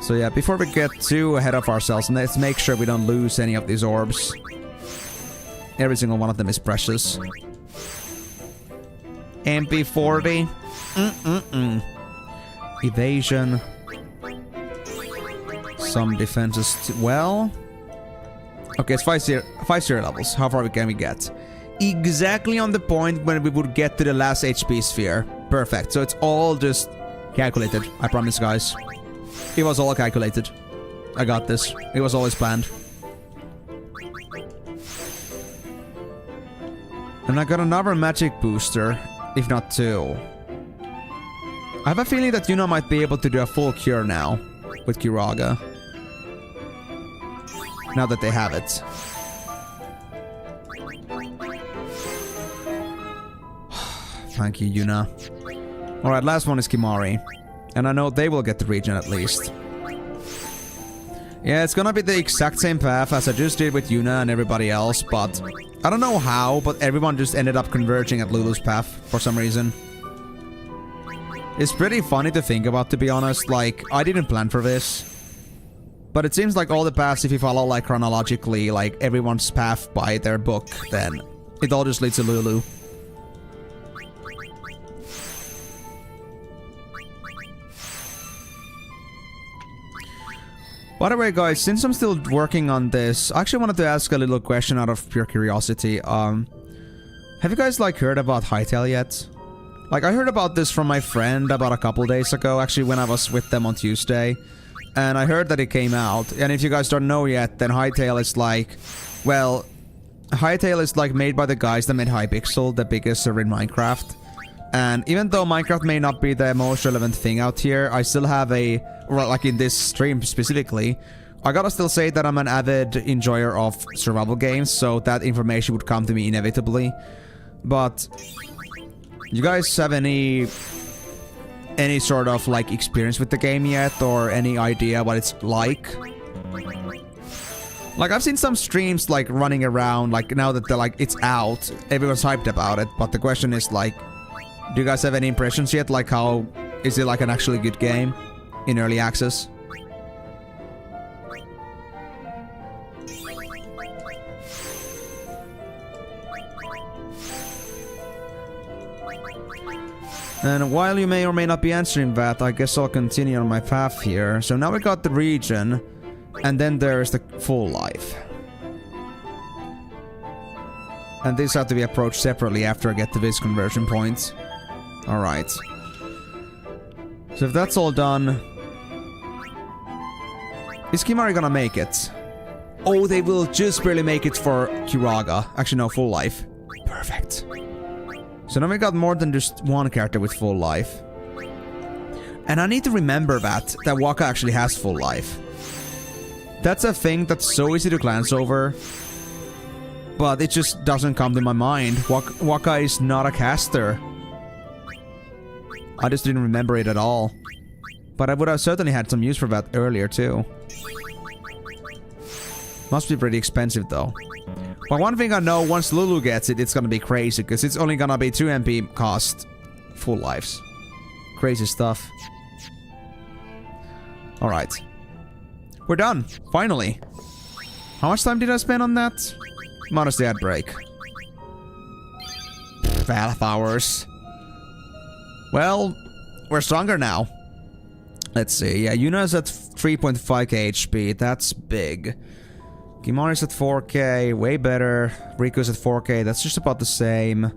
So yeah, before we get too ahead of ourselves, let's make sure we don't lose any of these orbs. Every single one of them is precious. MP40. Evasion. Some defenses well. Okay, it's 5-0 levels. How far can we get? Exactly on the point when we would get to the last HP sphere. Perfect. So it's all just calculated. I promise, guys. It was all calculated. I got this. It was always planned. And I got another magic booster, if not two. I have a feeling that Yuna might be able to do a full cure now with Kiraga. Now that they have it. Thank you, Yuna. Alright, last one is Kimari. And I know they will get the region at least. Yeah, it's gonna be the exact same path as I just did with Yuna and everybody else, but I don't know how, but everyone just ended up converging at Lulu's path for some reason. It's pretty funny to think about, to be honest. Like, I didn't plan for this. But it seems like all the paths, if you follow like chronologically, like everyone's path by their book, then it all just leads to Lulu. By the way, guys, since I'm still working on this, I actually wanted to ask a little question out of pure curiosity. Have you guys, like, heard about Hytale yet? Like, I heard about this from my friend about a couple days ago, actually, when I was with them on Tuesday. And I heard that it came out. And if you guys don't know yet, then Hytale is like... Well, Hytale is, like, made by the guys that made Hypixel, the biggest server in Minecraft. And even though Minecraft may not be the most relevant thing out here, I still have a... Well, like in this stream specifically, I gotta still say that I'm an avid enjoyer of survival games, so that information would come to me inevitably. But... You guys have any sort of, like, experience with the game yet? Or any idea what it's like? Like, I've seen some streams, like, running around, like, now that they're, like, it's out. Everyone's hyped about it, but the question is, like... Do you guys have any impressions yet? Like, how... Is it, like, an actually good game? In early access? And while you may or may not be answering that, I guess I'll continue on my path here. So now we got the region. And then there's the full life. And these have to be approached separately after I get to this conversion point. Alright. So if that's all done... Is Kimari gonna make it? Oh, they will just barely make it for Kiraga. Actually, no, full life. Perfect. So now we got more than just one character with full life. And I need to remember that Waka actually has full life. That's a thing that's so easy to glance over. But it just doesn't come to my mind. Waka is not a caster. I just didn't remember it at all. But I would have certainly had some use for that earlier too. Must be pretty expensive though. But one thing I know, once Lulu gets it, it's gonna be crazy, because it's only gonna be 2 MP cost full lives. Crazy stuff. Alright. We're done. Finally. How much time did I spend on that? Modesty ad break. 12 hours. Well, we're stronger now. Let's see. Yeah, Yuna's at 3.5k HP. That's big. Kimari's at 4k. Way better. Riku's at 4k. That's just about the same.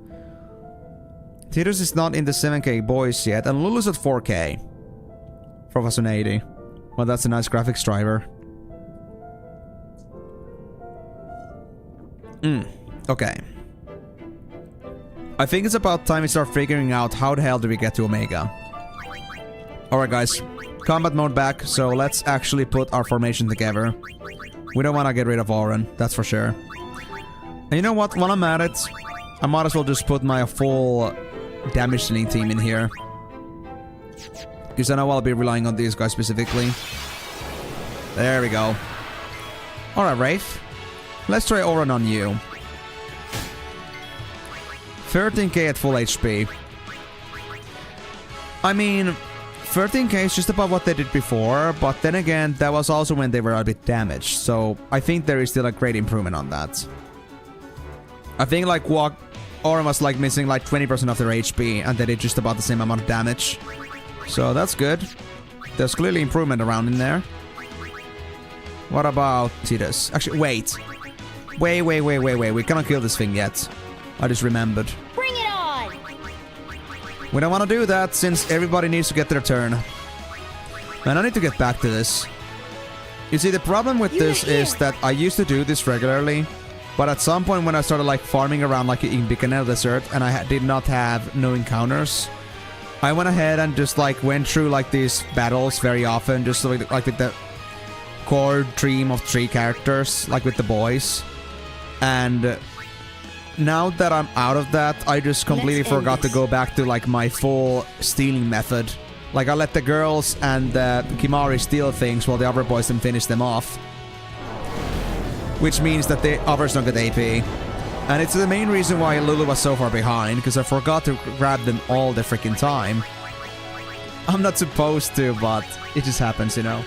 Tidus is not in the 7k boys yet. And Lulu's at 4k. 4080. Well, that's a nice graphics driver. Okay. I think it's about time we start figuring out how the hell do we get to Omega. Alright guys, combat mode back, so let's actually put our formation together. We don't want to get rid of Auron, that's for sure. And you know what, while I'm at it, I might as well just put my full damage dealing team in here. Because I know I'll be relying on these guys specifically. There we go. Alright Wraith, let's try Auron on you. 13k at full HP. I mean, 13k is just about what they did before, but then again, that was also when they were a bit damaged, so I think there is still a great improvement on that. I think like Auron was like missing like 20% of their HP, and they did just about the same amount of damage. So that's good. There's clearly improvement around in there. What about Tidus? Actually, wait. Wait. We cannot kill this thing yet. I just remembered. Bring it on! We don't want to do that since everybody needs to get their turn. Man, I need to get back to this. You see, the problem with this is that I used to do this regularly, but at some point when I started like farming around like in Bikanel Desert and I did not have no encounters, I went ahead and just like went through like these battles very often, just like with the core team of 3 characters, like with the boys. And now that I'm out of that, I just completely forgot to go back to like my full stealing method. Like I let the girls and Kimari steal things while the other boys then finish them off. Which means that the others don't get AP. And it's the main reason why Lulu was so far behind, because I forgot to grab them all the freaking time. I'm not supposed to, but it just happens, you know.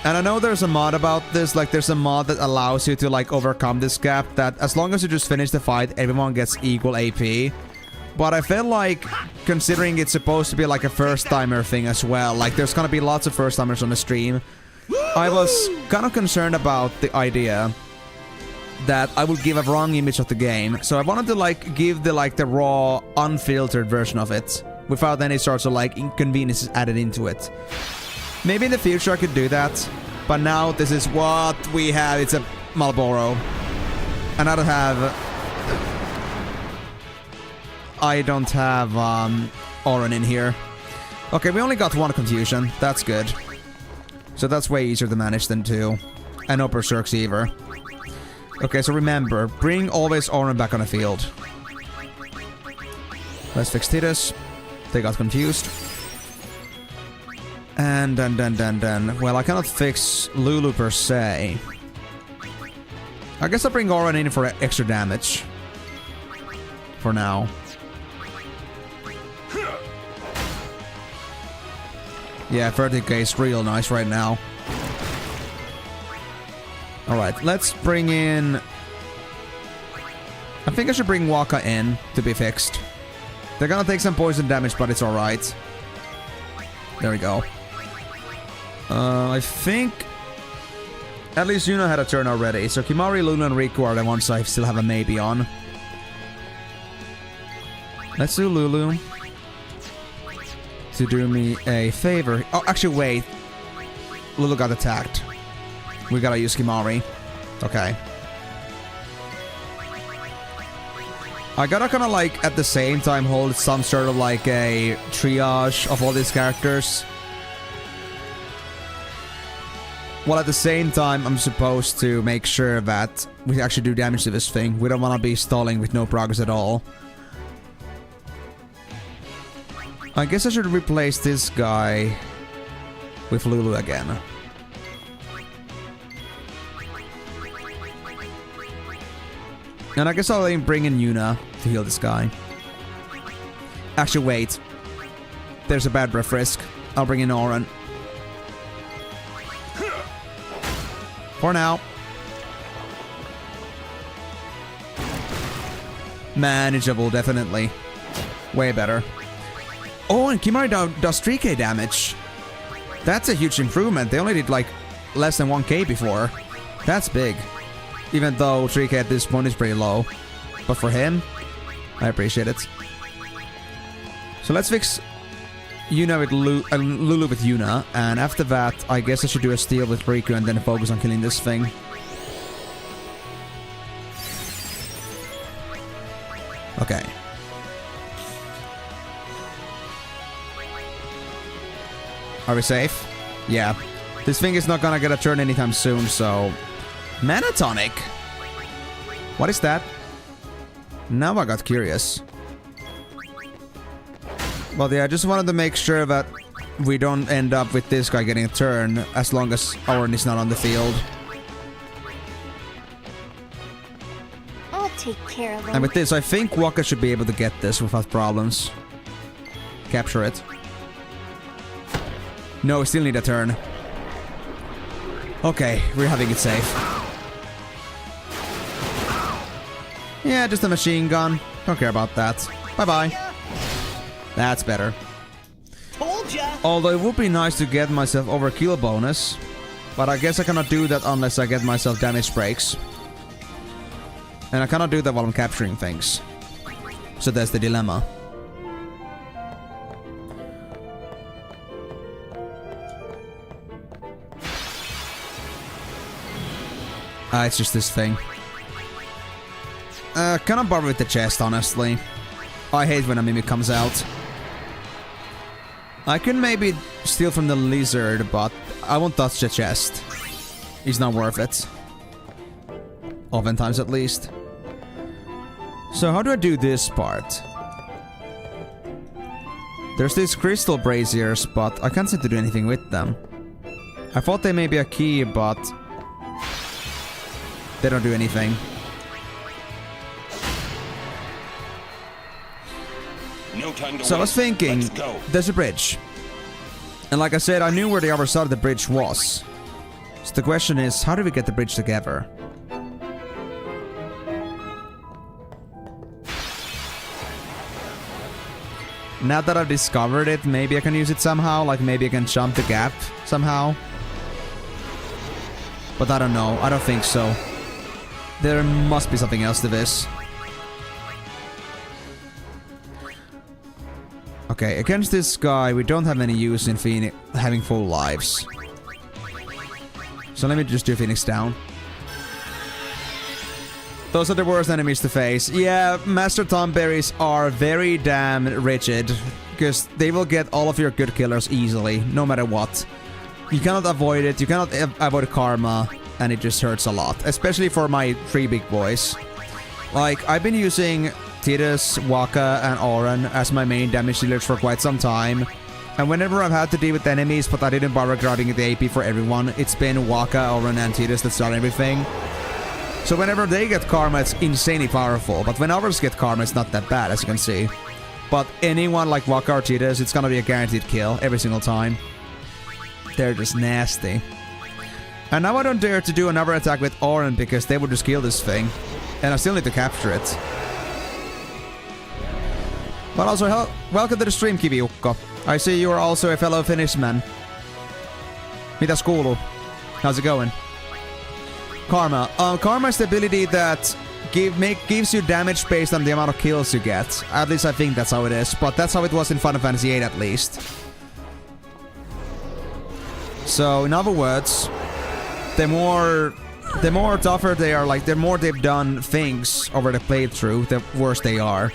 And I know there's a mod about this, like there's a mod that allows you to like overcome this gap, that as long as you just finish the fight, everyone gets equal AP. But I feel like, considering it's supposed to be like a first-timer thing as well, like there's gonna be lots of first-timers on the stream, I was kind of concerned about the idea that I would give a wrong image of the game. So I wanted to like give the raw, unfiltered version of it, without any sorts of like inconveniences added into it. Maybe in the future I could do that, but now this is what we have. It's a Marlboro. And I don't have Auron in here. Okay, we only got 1 confusion. That's good. So that's way easier to manage than 2. And no Berserks either. Okay, so remember, bring always Auron back on the field. Let's fix Tidus. They got confused. And then, well, I cannot fix Lulu per se. I guess I'll bring Auron in for extra damage. For now. Yeah, 30k is real nice right now. Alright, let's bring in... I think I should bring Waka in to be fixed. They're gonna take some poison damage, but it's alright. There we go. I think At least Yuna had a turn already, so Kimari, Lulu, and Riku are the ones I still have a maybe on. Let's do Lulu. To do me a favor. Oh, actually, wait. Lulu got attacked. We gotta use Kimari. Okay. I gotta kinda like, at the same time, hold some sort of like a triage of all these characters. While at the same time, I'm supposed to make sure that we actually do damage to this thing. We don't wanna be stalling with no progress at all. I guess I should replace this guy with Lulu again. And I guess I'll even bring in Yuna to heal this guy. Actually, wait. There's a bad breath risk. I'll bring in Auron. For now. Manageable, definitely. Way better. Oh, and Kimari does 3k damage. That's a huge improvement. They only did like less than 1k before. That's big. Even though 3k at this point is pretty low. But for him, I appreciate it. So let's fix Yuna with Lulu with Yuna. And after that, I guess I should do a steal with Riku and then focus on killing this thing. Okay. Are we safe? Yeah. This thing is not gonna get a turn anytime soon, so... Mana Tonic! What is that? Now I got curious. Well, yeah, I just wanted to make sure that we don't end up with this guy getting a turn, as long as Auron is not on the field. I'll take care of him. And with this, I think Waka should be able to get this without problems. Capture it. No, we still need a turn. Okay, we're having it safe. Yeah, just a machine gun. Don't care about that. Bye-bye. That's better. Told ya. Although it would be nice to get myself overkill bonus. But I guess I cannot do that unless I get myself damage breaks. And I cannot do that while I'm capturing things. So that's the dilemma. It's just this thing. Kinda bother with the chest, honestly. I hate when a mimic comes out. I can maybe steal from the lizard, but I won't touch the chest. It's not worth it. Oftentimes, at least. So how do I do this part? There's these crystal braziers, but I can't seem to do anything with them. I thought they may be a key, but... they don't do anything. No time to So I was waste. thinking, Let's go. there's a bridge. And like I said, I knew where the other side of the bridge was. So the question is, how do we get the bridge together? Now that I've discovered it, maybe I can use it somehow. Like maybe I can jump the gap somehow. But I don't know. I don't think so. There must be something else to this. Okay, against this guy, we don't have any use in Phoenix having full lives. So let me just do Phoenix down. Those are the worst enemies to face. Yeah, Master Tomberries are very damn rigid. Because they will get all of your good killers easily, no matter what. You cannot avoid it, you cannot avoid karma. And it just hurts a lot. Especially for my 3 big boys. Like, I've been using Tidus, Waka, and Auron as my main damage dealers for quite some time. And whenever I've had to deal with enemies, but I didn't bother grabbing the AP for everyone, it's been Waka, Auron, and Tidus that start everything. So whenever they get karma, it's insanely powerful. But when others get karma, it's not that bad, as you can see. But anyone like Waka or Tidus, it's gonna be a guaranteed kill every single time. They're just nasty. And now I don't dare to do another attack with Auron because they would just kill this thing. And I still need to capture it. But also, welcome to the stream, Kiviukko. I see you are also a fellow Finnish man. Mitäs kuuluu? How's it going? Karma. Karma is the ability that gives you damage based on the amount of kills you get. At least I think that's how it is. But that's how it was in Final Fantasy VIII at least. So, in other words, the more tougher they are, like, the more they've done things over the playthrough, the worse they are.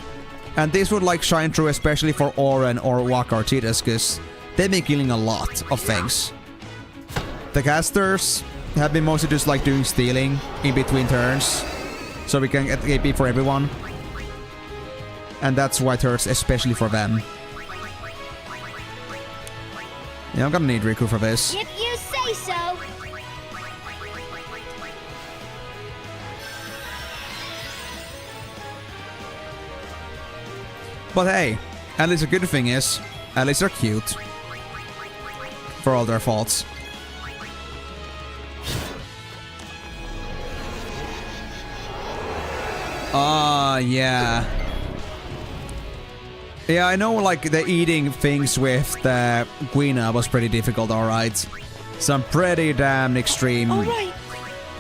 And this would, like, shine through especially for Oren or Waka or Tidus, because they've been killing a lot of things. The casters have been mostly just, like, doing stealing in between turns, so we can get AP for everyone. And that's why it hurts, especially for them. Yeah, I'm gonna need Riku for this. If you say so. But hey, at least the good thing is, at least they're cute. For all their faults. Yeah. Yeah, I know, like, the eating things with the Guina was pretty difficult, alright. Some pretty damn extreme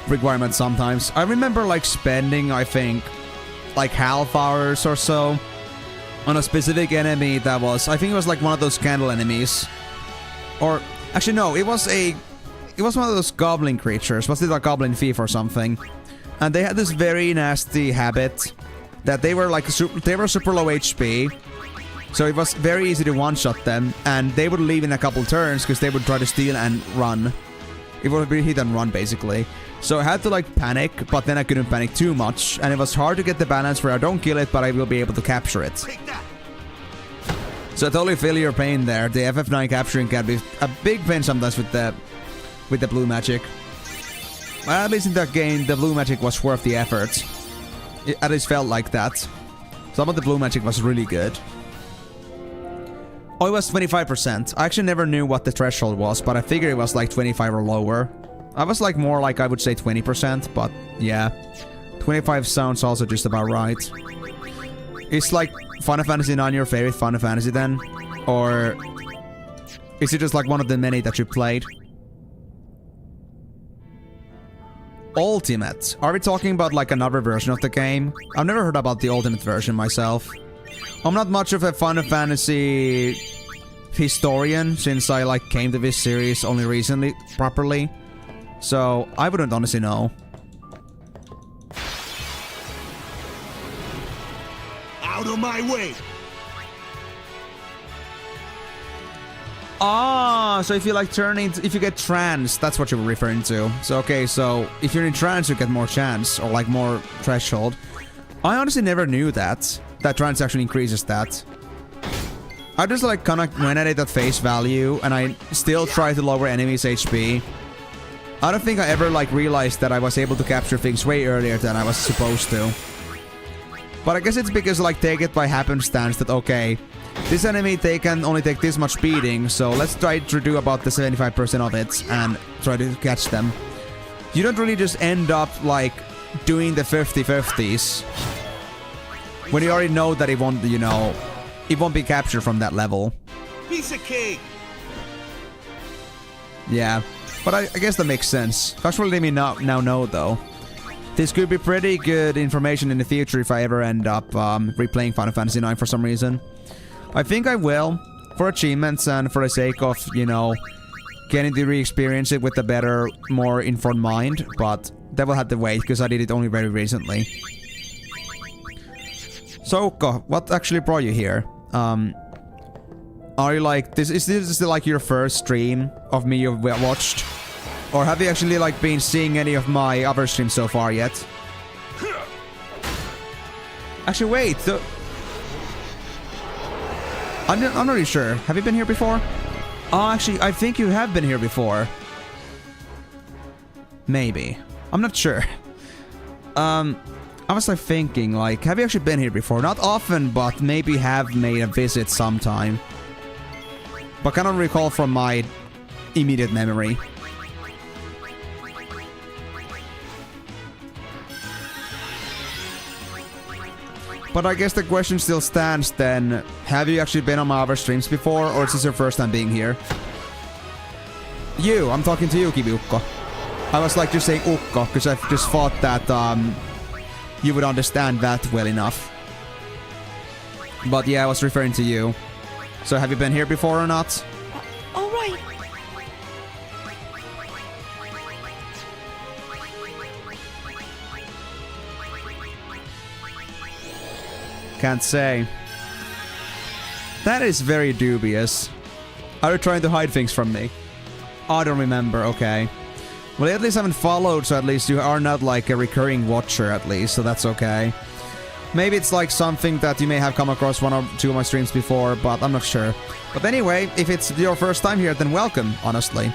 requirements sometimes. I remember, like, spending, I think, like, half hours or so on a specific enemy that was, I think it was like one of those candle enemies. Or, actually no, it was one of those goblin creatures. Was it a goblin thief or something? And they had this very nasty habit that they were like, they were super low HP. So it was very easy to one-shot them, and they would leave in a couple turns because they would try to steal and run. It would be hit and run, basically. So I had to, like, panic, but then I couldn't panic too much, and it was hard to get the balance where I don't kill it, but I will be able to capture it. So I totally feel your pain there. The FF9 capturing can be a big pain sometimes with the blue magic. Well, at least in that game, the blue magic was worth the effort. It at least felt like that. Some of the blue magic was really good. Oh, it was 25%. I actually never knew what the threshold was, but I figured it was like 25 or lower. I was like more like, I would say 20%, but yeah. 25 sounds also just about right. Is like Final Fantasy IX your favorite Final Fantasy then? Or is it just like one of the many that you played? Ultimate. Are we talking about like another version of the game? I've never heard about the Ultimate version myself. I'm not much of a Final Fantasy historian since I like came to this series only recently, properly. So I wouldn't honestly know. Out of my way! Ah, so if you like if you get trance, that's what you're referring to. So okay, so if you're in trance, you get more chance or like more threshold. I honestly never knew that trance actually increases that. I just like kind of went at it at face value, and I still try to lower enemies' HP. I don't think I ever like realized that I was able to capture things way earlier than I was supposed to. But I guess it's because like take it by happenstance that okay, this enemy they can only take this much beating, so let's try to do about the 75% of it and try to catch them. You don't really just end up like doing the 50-50s when you already know that it won't, you know, it won't be captured from that level. Piece of cake! Yeah, but I guess that makes sense. Thanks for letting me now know though. This could be pretty good information in the future if I ever end up replaying Final Fantasy IX for some reason. I think I will, for achievements and for the sake of, you know, getting to re-experience it with a better, more informed mind, but that will have to wait because I did it only very recently. So, what actually brought you here? Are you like, is this like your first stream of me you've watched? Or have you actually like been seeing any of my other streams so far yet? Actually, wait. I'm not really sure. Have you been here before? Oh, actually, I think you have been here before. Maybe. I'm not sure. I was like thinking, like, have you actually been here before? Not often, but maybe have made a visit sometime. But cannot recall from my immediate memory. But I guess the question still stands then. Have you actually been on my other streams before, or is this your first time being here? You! I'm talking to you, Kibiukko. I was like just saying ukko, because I just thought that you would understand that well enough. But yeah, I was referring to you. So have you been here before or not? All right. Can't say. That is very dubious. Are you trying to hide things from me? I don't remember, okay. Well, you at least haven't followed, so at least you are not like a recurring watcher at least, so that's okay. Maybe it's like something that you may have come across one or two of my streams before, but I'm not sure. But anyway, if it's your first time here, then welcome, honestly.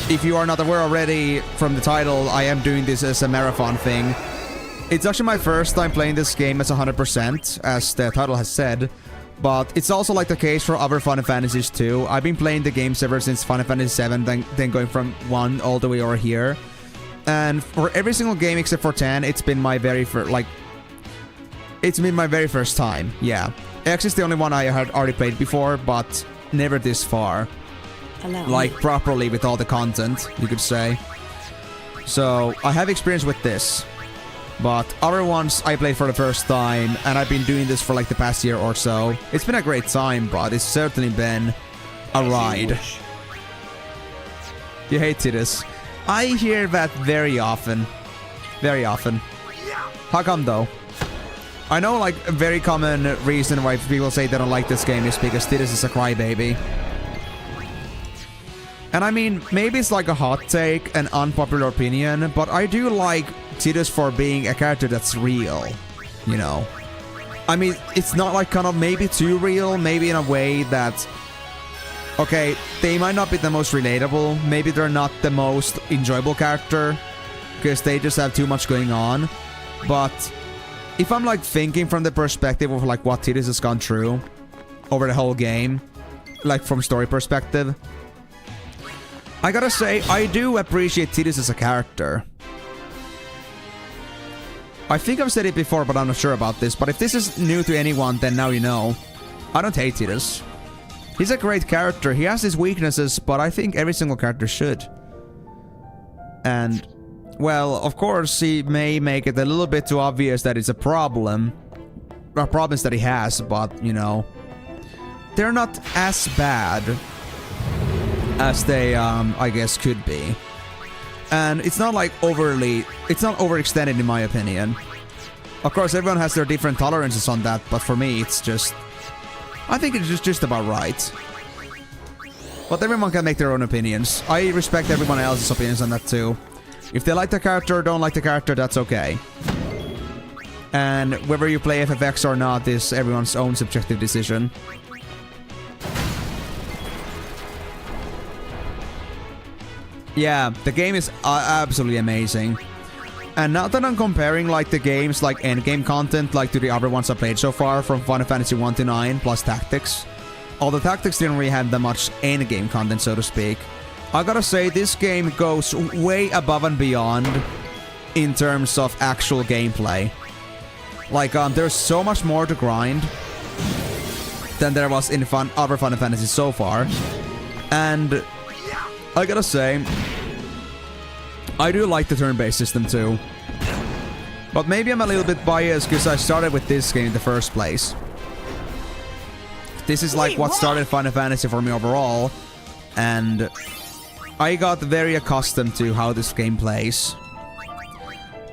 If you are not aware already from the title, I am doing this as a marathon thing. It's actually my first time playing this game as 100%, as the title has said. But it's also like the case for other Final Fantasies too. I've been playing the games ever since Final Fantasy VII, then going from 1 all the way over here. And for every single game except for 10, it's been my very first, it's been my very first time, yeah. X is the only one I had already played before, but never this far. Like, properly with all the content, you could say. So, I have experience with this. But other ones I played for the first time, and I've been doing this for like the past year or so. It's been a great time, but it's certainly been a ride. You hate titties. I hear that very often. Very often. How come though? I know like a very common reason why people say they don't like this game is because titties is a crybaby. And I mean, maybe it's like a hot take, an unpopular opinion, but I do like Tidus for being a character that's real, you know. I mean, it's not like kind of maybe too real, maybe in a way that, okay, they might not be the most relatable, maybe they're not the most enjoyable character, because they just have too much going on, but if I'm like thinking from the perspective of like what Tidus has gone through over the whole game, like from story perspective, I gotta say, I do appreciate Tidus as a character. I think I've said it before, but I'm not sure about this. But if this is new to anyone, then now you know. I don't hate Tidus. He's a great character. He has his weaknesses, but I think every single character should. And, well, of course, he may make it a little bit too obvious that it's a problem. Or problems that he has, but, you know, they're not as bad as they, I guess, could be. And it's not like it's not overextended in my opinion. Of course, everyone has their different tolerances on that, but for me, it's just, I think it's just about right. But everyone can make their own opinions. I respect everyone else's opinions on that too. If they like the character or don't like the character, that's okay. And whether you play FFX or not is everyone's own subjective decision. Yeah, the game is absolutely amazing. And now that I'm comparing like the games like endgame content like to the other ones I played so far from Final Fantasy 1 to 9 plus Tactics, although Tactics didn't really have that much endgame content, so to speak, I gotta say this game goes way above and beyond in terms of actual gameplay. Like, there's so much more to grind than there was in other Final Fantasies so far. And I gotta say, I do like the turn-based system too. But maybe I'm a little bit biased because I started with this game in the first place. This is like what started Final Fantasy for me overall. And I got very accustomed to how this game plays.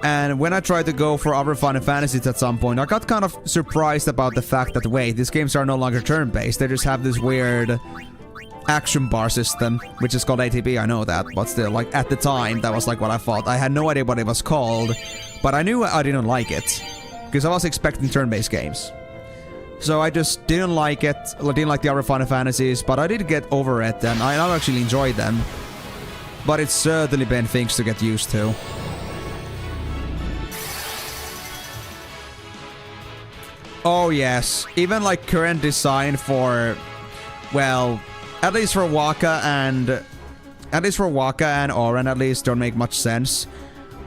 And when I tried to go for other Final Fantasies at some point, I got kind of surprised about the fact that, wait, these games are no longer turn-based. They just have this weird action bar system, which is called ATB, I know that, but still, like, at the time, that was like what I thought. I had no idea what it was called, but I knew I didn't like it, because I was expecting turn-based games. So I just didn't like it, I didn't like the other Final Fantasies, but I did get over it, and I actually enjoyed them. But it's certainly been things to get used to. Oh yes, even like current design for, well, at least for Waka and Oren at least don't make much sense.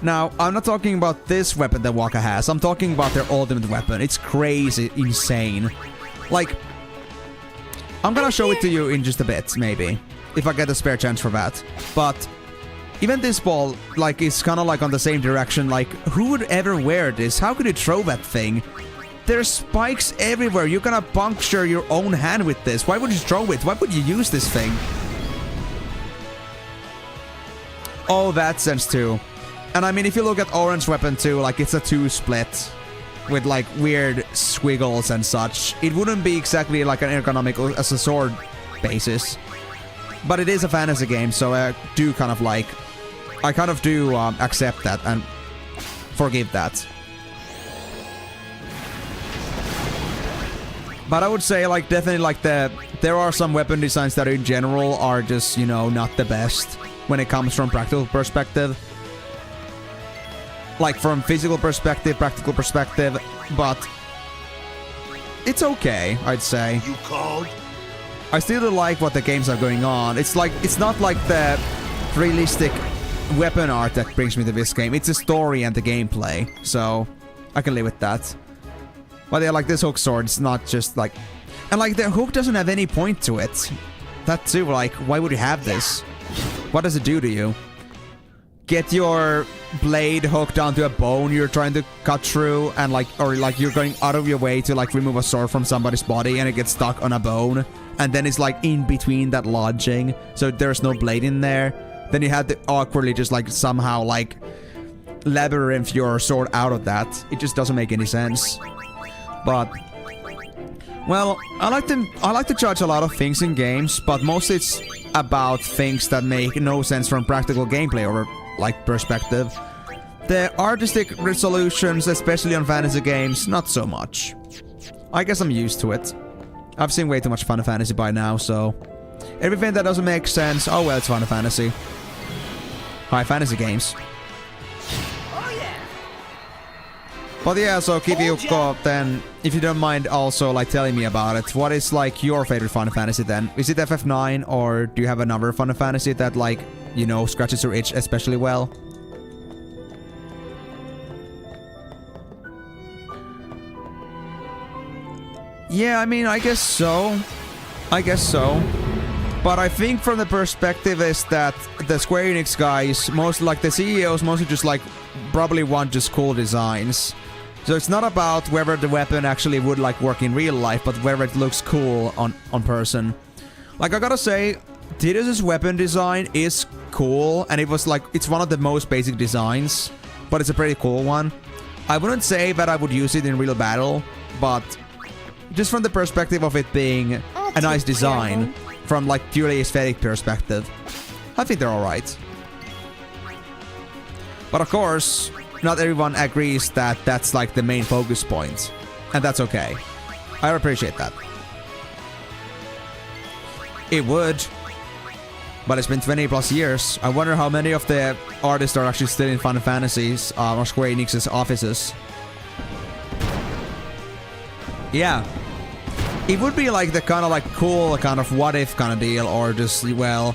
Now, I'm not talking about this weapon that Waka has. I'm talking about their ultimate weapon. It's crazy, insane. Like, I'm gonna show it to you in just a bit, maybe. If I get a spare chance for that. But Even this ball, like, is kind of like on the same direction. Like, who would ever wear this? How could you throw that thing? There's spikes everywhere. You're gonna puncture your own hand with this. Why would you throw it? Why would you use this thing? Oh, that sense too. And I mean, if you look at Orange Weapon too, like, it's a 2-split with like weird squiggles and such. It wouldn't be exactly like an ergonomic as a sword basis. But it is a fantasy game, so I do kind of like... I kind of do accept that and forgive that. But I would say, like, definitely, like, there are some weapon designs that in general are just, you know, not the best when it comes from practical perspective. Like, from physical perspective, practical perspective, but it's okay, I'd say. You called? I still like what the games are going on. It's like, it's not like the realistic weapon art that brings me to this game. It's the story and the gameplay, so I can live with that. But yeah, like this hook sword, it's not just like... And like the hook doesn't have any point to it. That too, like, why would you have this? What does it do to you? Get your blade hooked onto a bone you're trying to cut through, and like, or like you're going out of your way to like remove a sword from somebody's body and it gets stuck on a bone. And then it's like in between that lodging, so there's no blade in there. Then you have to awkwardly just like somehow like labyrinth your sword out of that. It just doesn't make any sense. But, well, I like to judge a lot of things in games, but mostly it's about things that make no sense from practical gameplay or like perspective. The artistic resolutions, especially on fantasy games, not so much. I guess I'm used to it. I've seen way too much Final Fantasy by now, so everything that doesn't make sense, oh well, it's Final Fantasy. High fantasy games. But yeah, so Kivyukko, then, if you don't mind also, like, telling me about it, what is, like, your favorite Final Fantasy, then? Is it FF9, or do you have another Final Fantasy that, like, you know, scratches your itch especially well? Yeah, I mean, I guess so. I guess so. But I think from the perspective is that the Square Enix guys, mostly, like, the CEOs mostly just, like, probably want just cool designs. So it's not about whether the weapon actually would like work in real life, but whether it looks cool on person. Like, I gotta say, Tidus' weapon design is cool, and it was like, it's one of the most basic designs, but it's a pretty cool one. I wouldn't say that I would use it in real battle, but just from the perspective of it being a nice design, from like purely aesthetic perspective, I think they're alright. But of course, not everyone agrees that that's like the main focus point. And that's okay. I appreciate that. It would. But it's been 20 plus years. I wonder how many of the artists are actually still in Final Fantasies or Square Enix's offices. Yeah. It would be like the kind of like cool kind of what if kind of deal, or just, well,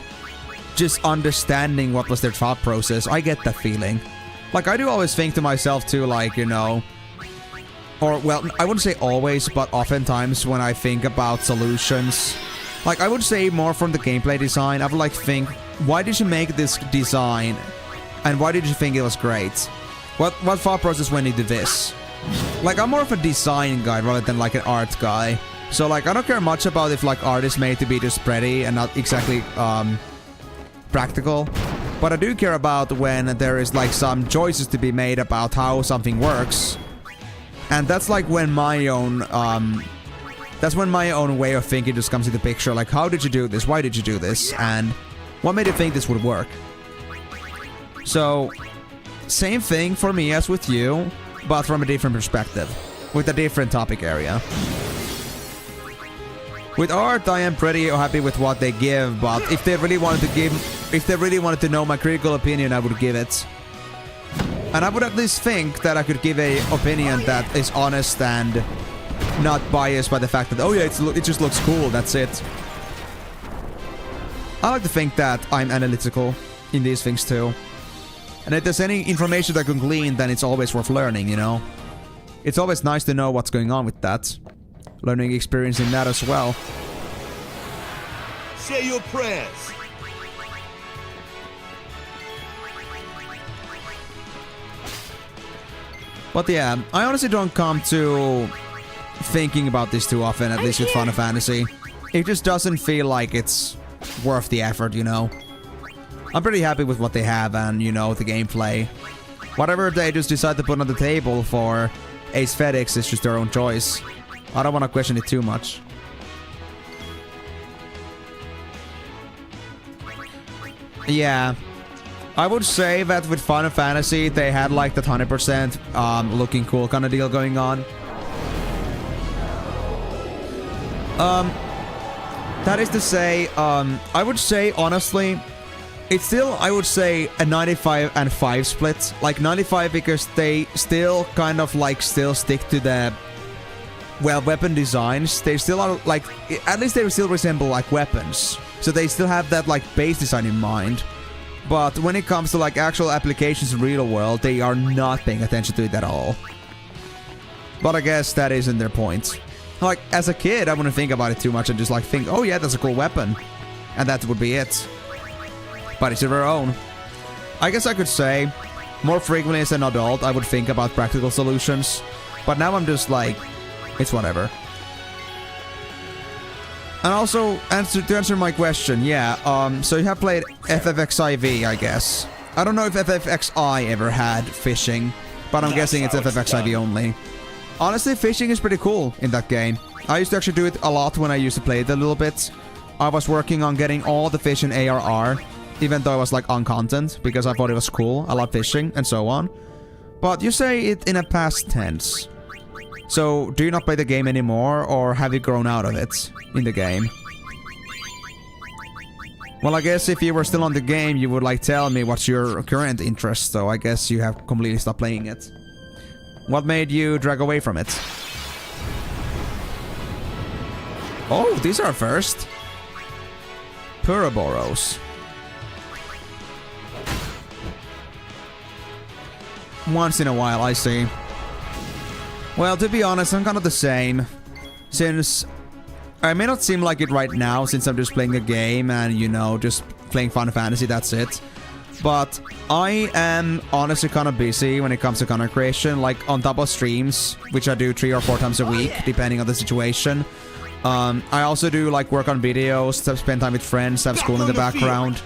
just understanding what was their thought process. I get that feeling. Like, I do always think to myself too, like, you know, or, well, I wouldn't say always, but oftentimes when I think about solutions, like, I would say more from the gameplay design, I would like think, why did you make this design? And why did you think it was great? What thought process went into this? Like, I'm more of a design guy rather than like an art guy. So, like, I don't care much about if, like, art is made to be just pretty and not exactly, practical. But I do care about when there is like some choices to be made about how something works. And that's like when my own way of thinking just comes into the picture. Like, how did you do this? Why did you do this? And what made you think this would work? So, same thing for me as with you, but from a different perspective, with a different topic area. With art, I am pretty happy with what they give, but if they really wanted to know my critical opinion, I would give it. And I would at least think that I could give a opinion that is honest and not biased by the fact that, oh yeah, it just looks cool, that's it. I like to think that I'm analytical in these things too. And if there's any information that I can glean, then it's always worth learning, you know? It's always nice to know what's going on with that. Learning experience in that as well. Say your prayers. But yeah, I honestly don't come to thinking about this too often, at least with Final Fantasy. It just doesn't feel like it's worth the effort, you know? I'm pretty happy with what they have and, you know, the gameplay. Whatever they just decide to put on the table for aesthetics is just their own choice. I don't want to question it too much. Yeah. I would say that with Final Fantasy, they had like that 100% looking cool kind of deal going on. That is to say, I would say, honestly, it's still, I would say, a 95 and 5 split. Like 95 because they still kind of like still stick to the, well, weapon designs. They still are like, at least they still resemble like weapons. So they still have that like base design in mind. But when it comes to like actual applications in real world, they are not paying attention to it at all. But I guess that isn't their point. Like, as a kid, I wouldn't think about it too much and just like think, oh yeah, that's a cool weapon. And that would be it. But it's their own. I guess I could say, more frequently as an adult, I would think about practical solutions. But now I'm just like, it's whatever. And also, to answer my question, yeah, so you have played FFXIV, I guess. I don't know if FFXI ever had fishing, but I'm guessing it's FFXIV only. Honestly, fishing is pretty cool in that game. I used to actually do it a lot when I used to play it a little bit. I was working on getting all the fish in ARR, even though I was like on content, because I thought it was cool. I love fishing, and so on. But you say it in a past tense. So, do you not play the game anymore, or have you grown out of it in the game? Well, I guess if you were still on the game, you would like tell me what's your current interest, so I guess you have completely stopped playing it. What made you drag away from it? Oh, these are first. Puroboros. Once in a while, I see. Well, to be honest, I'm kind of the same. Since I may not seem like it right now, since I'm just playing a game and, you know, just playing Final Fantasy, that's it. But I am honestly kind of busy when it comes to content creation, like on top of streams, which I do 3 or 4 times a week, depending on the situation. I also do like work on videos, spend time with friends, have school in the background.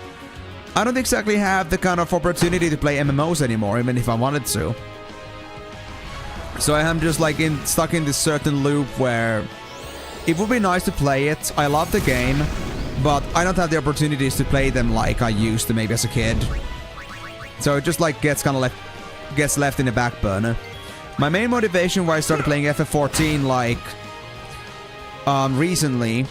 I don't exactly have the kind of opportunity to play MMOs anymore, even if I wanted to. So I am just like stuck in this certain loop where it would be nice to play it. I love the game, but I don't have the opportunities to play them like I used to maybe as a kid. So it just like gets left in the back burner. My main motivation why I started playing FF14 like recently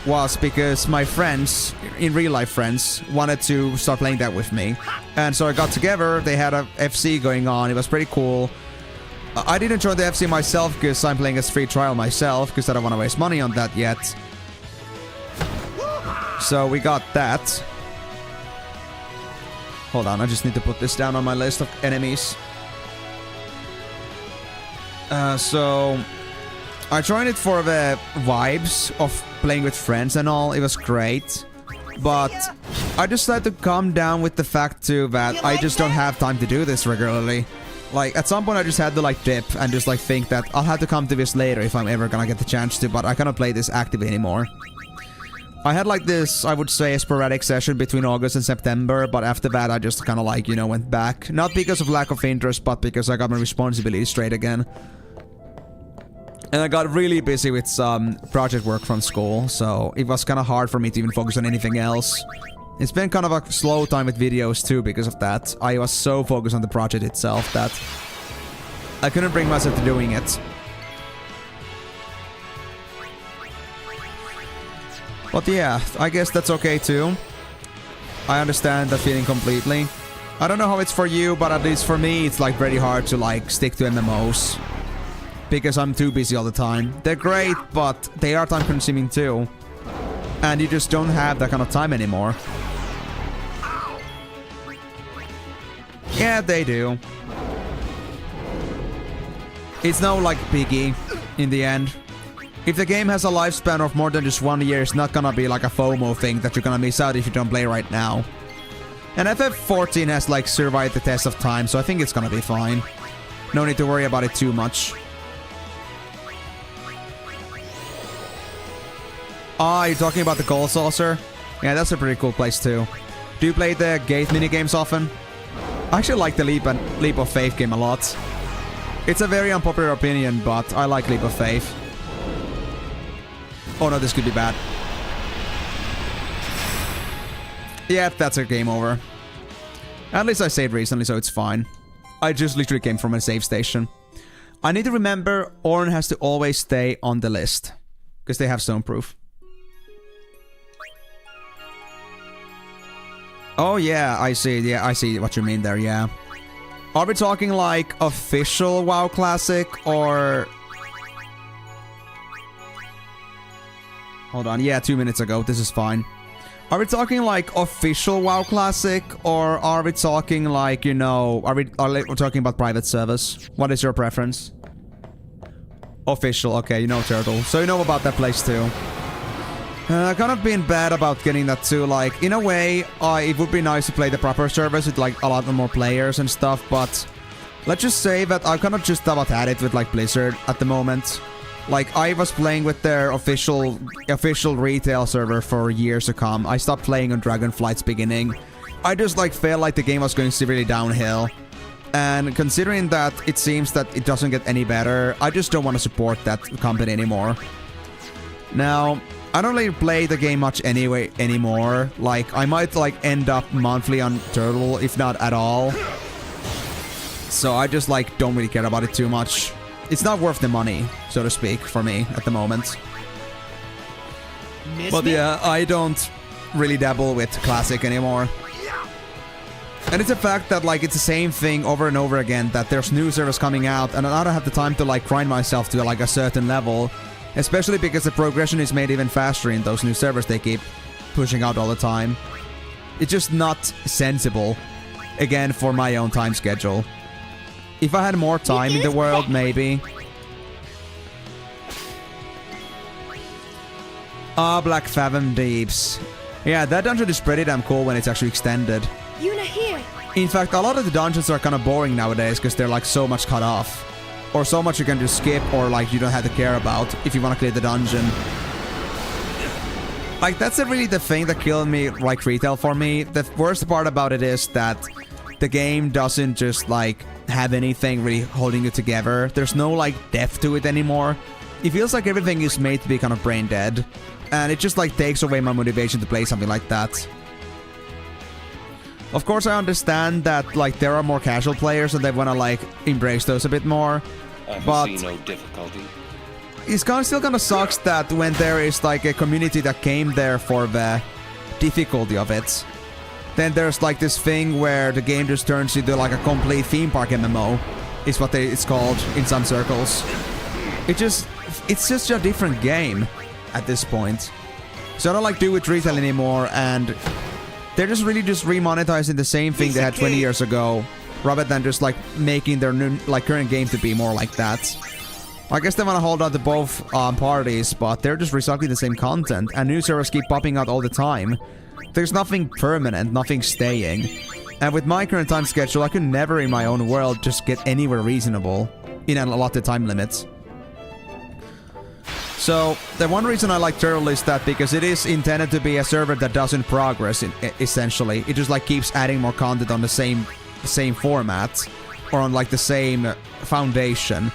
was because my friends, in real life friends, wanted to start playing that with me. And so I got together, they had a FC going on, it was pretty cool. I didn't join the FC myself because I'm playing as free trial myself because I don't want to waste money on that yet. So we got that. Hold on, I just need to put this down on my list of enemies. So I joined it for the vibes of playing with friends and all. It was great. But I just had to calm down with the fact too that I just don't have time to do this regularly. Like, at some point I just had to like dip and just like think that I'll have to come to this later if I'm ever gonna get the chance to, but I cannot play this actively anymore. I had like this, I would say, a sporadic session between August and September, but after that I just kind of like, you know, went back. Not because of lack of interest, but because I got my responsibilities straight again. And I got really busy with some project work from school, so it was kind of hard for me to even focus on anything else. It's been kind of a slow time with videos too because of that. I was so focused on the project itself that I couldn't bring myself to doing it. But yeah, I guess that's okay too. I understand that feeling completely. I don't know how it's for you, but at least for me, it's like very hard to like stick to MMOs. Because I'm too busy all the time. They're great, but they are time consuming too. And you just don't have that kind of time anymore. Yeah, they do. It's no like biggie in the end. If the game has a lifespan of more than just 1 year, it's not gonna be like a FOMO thing that you're gonna miss out if you don't play right now. And FF14 has like survived the test of time, so I think it's gonna be fine. no need to worry about it too much. Ah, you're talking about the Coal Saucer? Yeah, that's a pretty cool place too. Do you play the gate minigames often? I actually like the Leap of Faith game a lot. It's a very unpopular opinion, but I like Leap of Faith. Oh no, this could be bad. Yeah, that's a game over. At least I saved recently, so it's fine. I just literally came from a save station. I need to remember Ornn has to always stay on the list. Because they have Stoneproof. Oh yeah, I see. Yeah, I see what you mean there, yeah. Are we talking like official WoW Classic or... Hold on, yeah, 2 minutes ago, this is fine. Are we talking like official WoW Classic or are we talking like, you know, are we talking about private service? What is your preference? Official, okay, you know Turtle. So you know about that place too. Kind of been bad about getting that too, like, in a way, it would be nice to play the proper service with, like, a lot more players and stuff, but let's just say that I've kind of just about had it with, like, Blizzard at the moment. Like, I was playing with their official retail server for years to come. I stopped playing on Dragonflight's beginning. I just, like, felt like the game was going severely downhill. And considering that it seems that it doesn't get any better, I just don't want to support that company anymore. Now... I don't really play the game much anymore. Like, I might, like, end up monthly on Turtle, if not at all. So I just, like, don't really care about it too much. It's not worth the money, so to speak, for me at the moment. But yeah, I don't really dabble with Classic anymore. And it's a fact that, like, it's the same thing over and over again, that there's new servers coming out, and I don't have the time to, like, grind myself to, like, a certain level. Especially because the progression is made even faster in those new servers they keep pushing out all the time. It's just not sensible, again, for my own time schedule. If I had more time in the world, maybe. Ah, Black Fathom Deeps. Yeah, that dungeon is pretty damn cool when it's actually extended. Yuna here. In fact, a lot of the dungeons are kind of boring nowadays because they're like so much cut off. Or so much you can just skip, or like you don't have to care about if you want to clear the dungeon. Like, that's really the thing that killed me, like, retail for me. The worst part about it is that the game doesn't just, like, have anything really holding it together. There's no, like, depth to it anymore. It feels like everything is made to be kind of brain dead. And it just, like, takes away my motivation to play something like that. Of course, I understand that, like, there are more casual players and they want to, like, embrace those a bit more. I see no difficulty. It's still kind of sucks that when there is, like, a community that came there for the difficulty of it, then there's, like, this thing where the game just turns into, like, a complete theme park MMO, is what it's called in some circles. It's just a different game at this point. So I don't like do with retail anymore, and they're just really just remonetizing the same thing they had 20 years ago, rather than just, like, making their new, like, current game to be more like that. I guess they want to hold on to both parties, but they're just recycling the same content, and new servers keep popping out all the time. There's nothing permanent, nothing staying. And with my current time schedule, I could never in my own world just get anywhere reasonable in a allotted time limits. So, the one reason I like Turtle is that because it is intended to be a server that doesn't progress, essentially. It just, like, keeps adding more content on the same format, or on, like, the same foundation.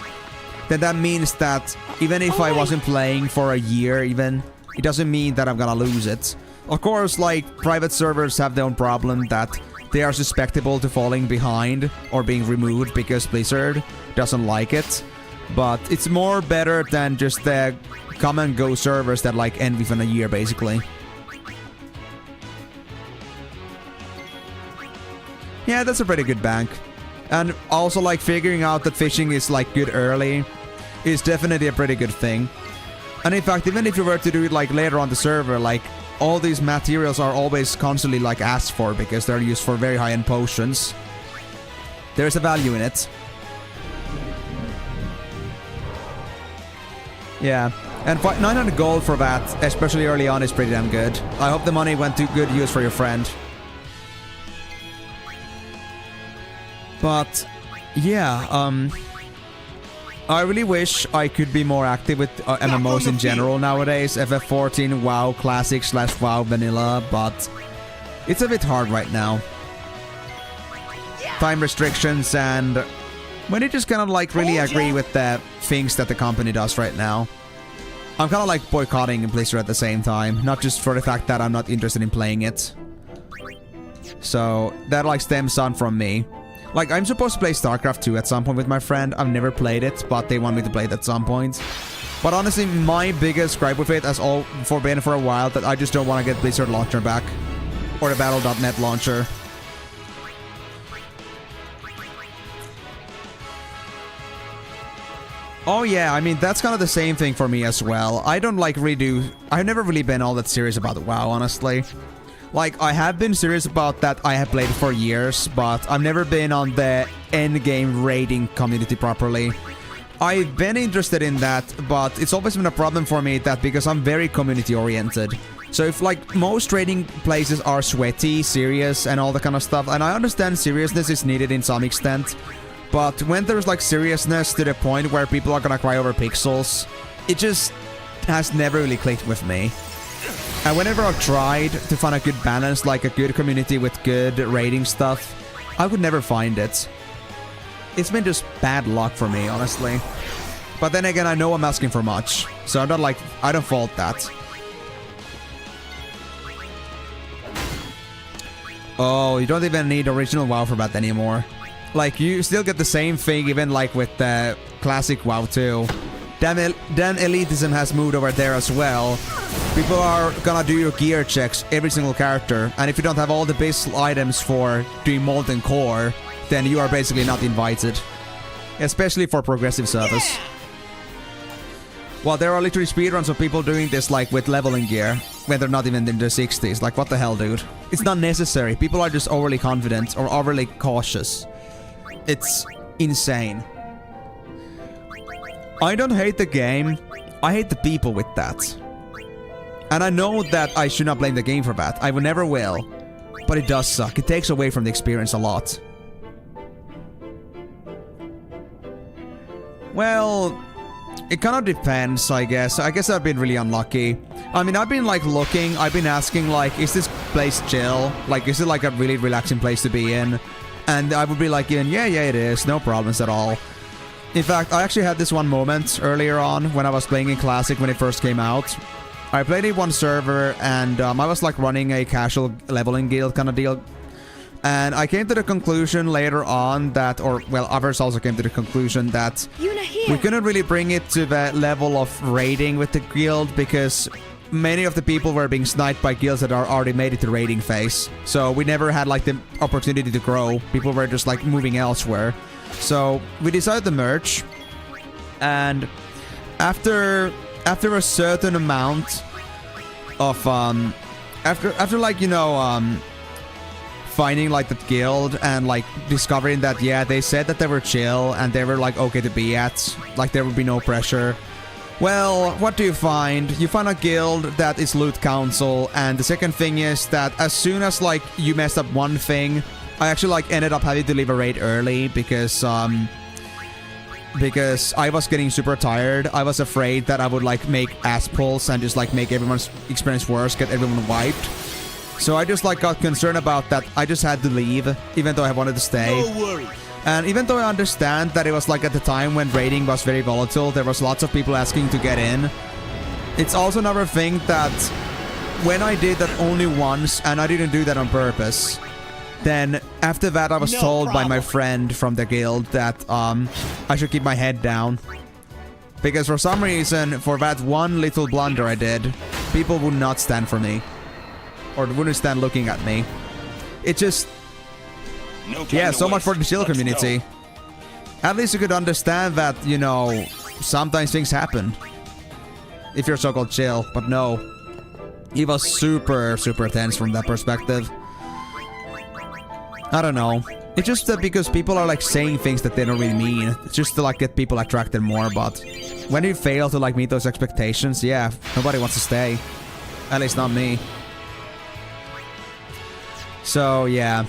Then that means that even if I wasn't playing for a year even, it doesn't mean that I'm gonna lose it. Of course, like, private servers have their own problem that they are susceptible to falling behind or being removed because Blizzard doesn't like it. But it's more better than just the come and go servers that, like, end within a year, basically. Yeah, that's a pretty good bank. And also, like, figuring out that fishing is, like, good early is definitely a pretty good thing. And in fact, even if you were to do it, like, later on the server, like, all these materials are always constantly, like, asked for because they're used for very high-end potions. There's a value in it. Yeah. And 900 gold for that, especially early on, is pretty damn good. I hope the money went to good use for your friend. But Yeah, I really wish I could be more active with MMOs in general nowadays. FF14, WoW Classic / WoW Vanilla, but it's a bit hard right now. Time restrictions, and when you just kind of like really agree with the things that the company does right now. I'm kind of like boycotting Blizzard at the same time, not just for the fact that I'm not interested in playing it. So that like stems on from me. Like, I'm supposed to play StarCraft 2 at some point with my friend. I've never played it, but they want me to play it at some point. But honestly, my biggest gripe with it has all been for a while that I just don't want to get Blizzard launcher back. Or the Battle.net launcher. Oh yeah, I mean, that's kind of the same thing for me as well. I don't like I've never really been all that serious about WoW, honestly. Like, I have been serious about that. I have played it for years, but I've never been on the endgame raiding community properly. I've been interested in that, but it's always been a problem for me that because I'm very community oriented. So if like most raiding places are sweaty, serious, and all that kind of stuff, and I understand seriousness is needed in some extent, but when there's like seriousness to the point where people are gonna cry over pixels, it just has never really clicked with me. And whenever I've tried to find a good balance, like a good community with good rating stuff, I could never find it. It's been just bad luck for me, honestly. But then again, I know I'm asking for much, so I'm not like, I don't fault that. Oh, you don't even need original WoW for that anymore. Like, you still get the same thing even like with the classic WoW too. Then elitism has moved over there as well. People are gonna do your gear checks, every single character, and if you don't have all the base items for doing Molten Core, then you are basically not invited. Especially for progressive service. Yeah. Well, there are literally speedruns of people doing this like with leveling gear, when they're not even in their 60s. Like, what the hell, dude? It's not necessary. People are just overly confident or overly cautious. It's insane. I don't hate the game, I hate the people with that. And I know that I should not blame the game for that. I never will. But it does suck. It takes away from the experience a lot. Well, it kind of depends, I guess. I guess I've been really unlucky. I mean, I've been like looking, I've been asking like, is this place chill? Like, is it like a really relaxing place to be in? And I would be like, yeah, it is. No problems at all. In fact, I actually had this one moment earlier on when I was playing in Classic when it first came out. I played in one server and I was like running a casual leveling guild kind of deal. And I came to the conclusion later on that, or well, others also came to the conclusion that we couldn't really bring it to the level of raiding with the guild because many of the people were being sniped by guilds that are already made it to raiding phase. So we never had like the opportunity to grow. People were just like moving elsewhere. So we decided to merge, and after a certain amount of after like, you know, finding like the guild and like discovering that, yeah, they said that they were chill and they were like okay to be at, like there would be no pressure. Well, what do you find? You find a guild that is loot council, and the second thing is that as soon as like you messed up one thing, I actually like ended up having to leave a raid early because I was getting super tired. I was afraid that I would like make ass pulls and just like make everyone's experience worse, get everyone wiped. So I just like got concerned about that. I just had to leave, even though I wanted to stay. No worries. And even though I understand that it was like at the time when raiding was very volatile, there was lots of people asking to get in. It's also another thing that when I did that only once, and I didn't do that on purpose, then after that I was told by my friend from the guild that I should keep my head down. Because for some reason, for that one little blunder I did, people would not stand for me. Or wouldn't stand looking at me. It just... yeah, so much for the chill community. At least you could understand that, you know, sometimes things happen. If you're so-called chill, but no. He was super, super tense from that perspective. I don't know. It's just that because people are like saying things that they don't really mean. It's just to like get people attracted more, but when you fail to like meet those expectations, yeah, nobody wants to stay. At least not me. So yeah.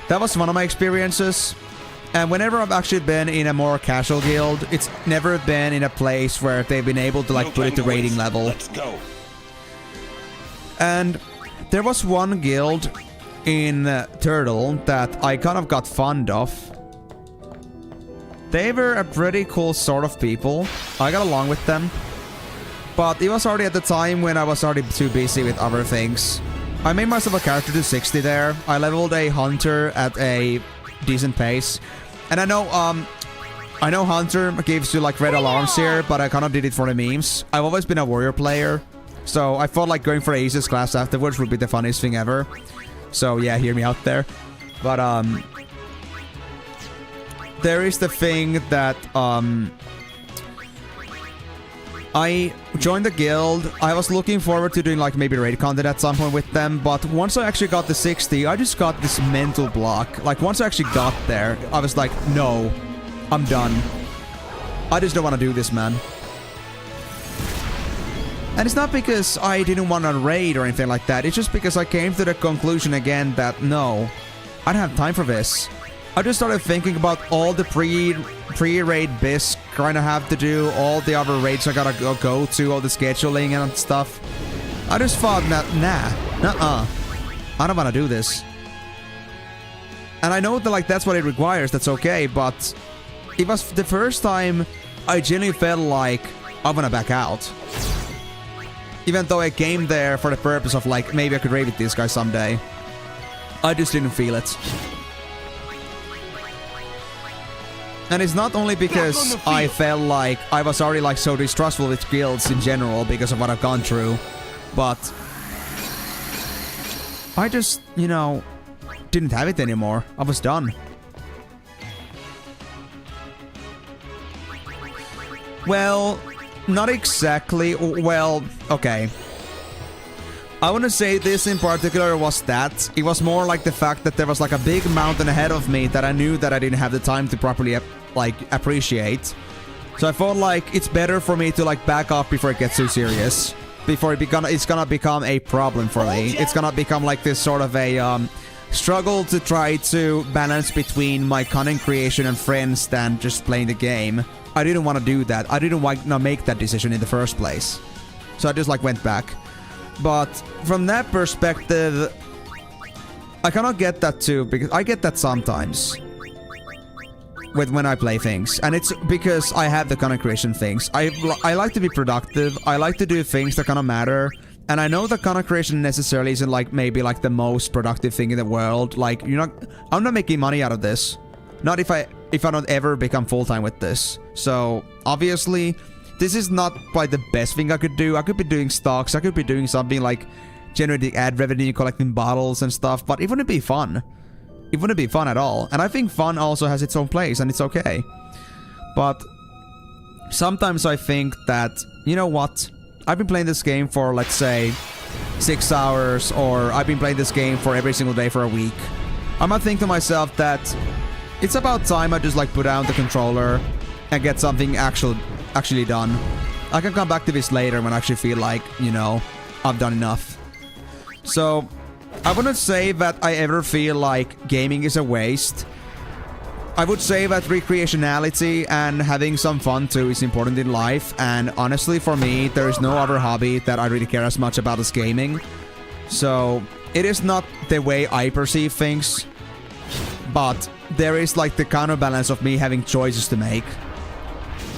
That was one of my experiences. And whenever I've actually been in a more casual guild, it's never been in a place where they've been able to like put it to rating level. Let's go. And there was one guild in Turtle that I kind of got fond of. They were a pretty cool sort of people. I got along with them. But it was already at the time when I was already too busy with other things. I made myself a character to 60 there. I leveled a hunter at a decent pace. And I know hunter gives you like red alarms here, but I kind of did it for the memes. I've always been a warrior player. So I thought like going for Ace's class afterwards would be the funniest thing ever. So yeah, hear me out there. But there is the thing that I joined the guild. I was looking forward to doing like maybe raid content at some point with them, but once I actually got the 60, I just got this mental block. Like once I actually got there, I was like, no, I'm done. I just don't want to do this, man. And it's not because I didn't want to raid or anything like that. It's just because I came to the conclusion again that no, I don't have time for this. I just started thinking about all the pre-raid bits kind of have to do, all the other raids I gotta go to, all the scheduling and stuff. I just thought that, I don't want to do this. And I know that like that's what it requires, that's okay, but it was the first time I genuinely felt like I want to back out. Even though I came there for the purpose of like, maybe I could raid with this guy someday. I just didn't feel it. And it's not only because I felt like I was already like so distrustful with guilds in general because of what I've gone through, but I just, you know, didn't have it anymore. I was done. Well, not exactly. Well, okay. I want to say this in particular was that it was more like the fact that there was like a big mountain ahead of me that I knew that I didn't have the time to properly like appreciate. So I felt like it's better for me to like back off before it gets too serious. Before it's gonna become a problem for me. It's gonna become like this sort of a struggle to try to balance between my content creation and friends than just playing the game. I didn't want to do that. I didn't want to make that decision in the first place. So I just like went back. But from that perspective, I cannot get that too, because I get that sometimes when I play things, and it's because I have the content creation things. I like to be productive. I like to do things that kind of matter, and I know that content creation necessarily isn't like maybe like the most productive thing in the world. Like I'm not making money out of this. Not if I don't ever become full-time with this. So obviously, this is not quite the best thing I could do. I could be doing stocks. I could be doing something like generating ad revenue, collecting bottles and stuff. But it wouldn't be fun. It wouldn't be fun at all. And I think fun also has its own place, and it's okay. But sometimes I think that, you know what? I've been playing this game for, let's say, 6 hours, or I've been playing this game for every single day for a week. I might think to myself that it's about time I just like put down the controller and get something actually done. I can come back to this later when I actually feel like, you know, I've done enough. So I wouldn't say that I ever feel like gaming is a waste. I would say that recreationality and having some fun too is important in life, and honestly for me there is no other hobby that I really care as much about as gaming. So it is not the way I perceive things, but there is like the counterbalance of me having choices to make.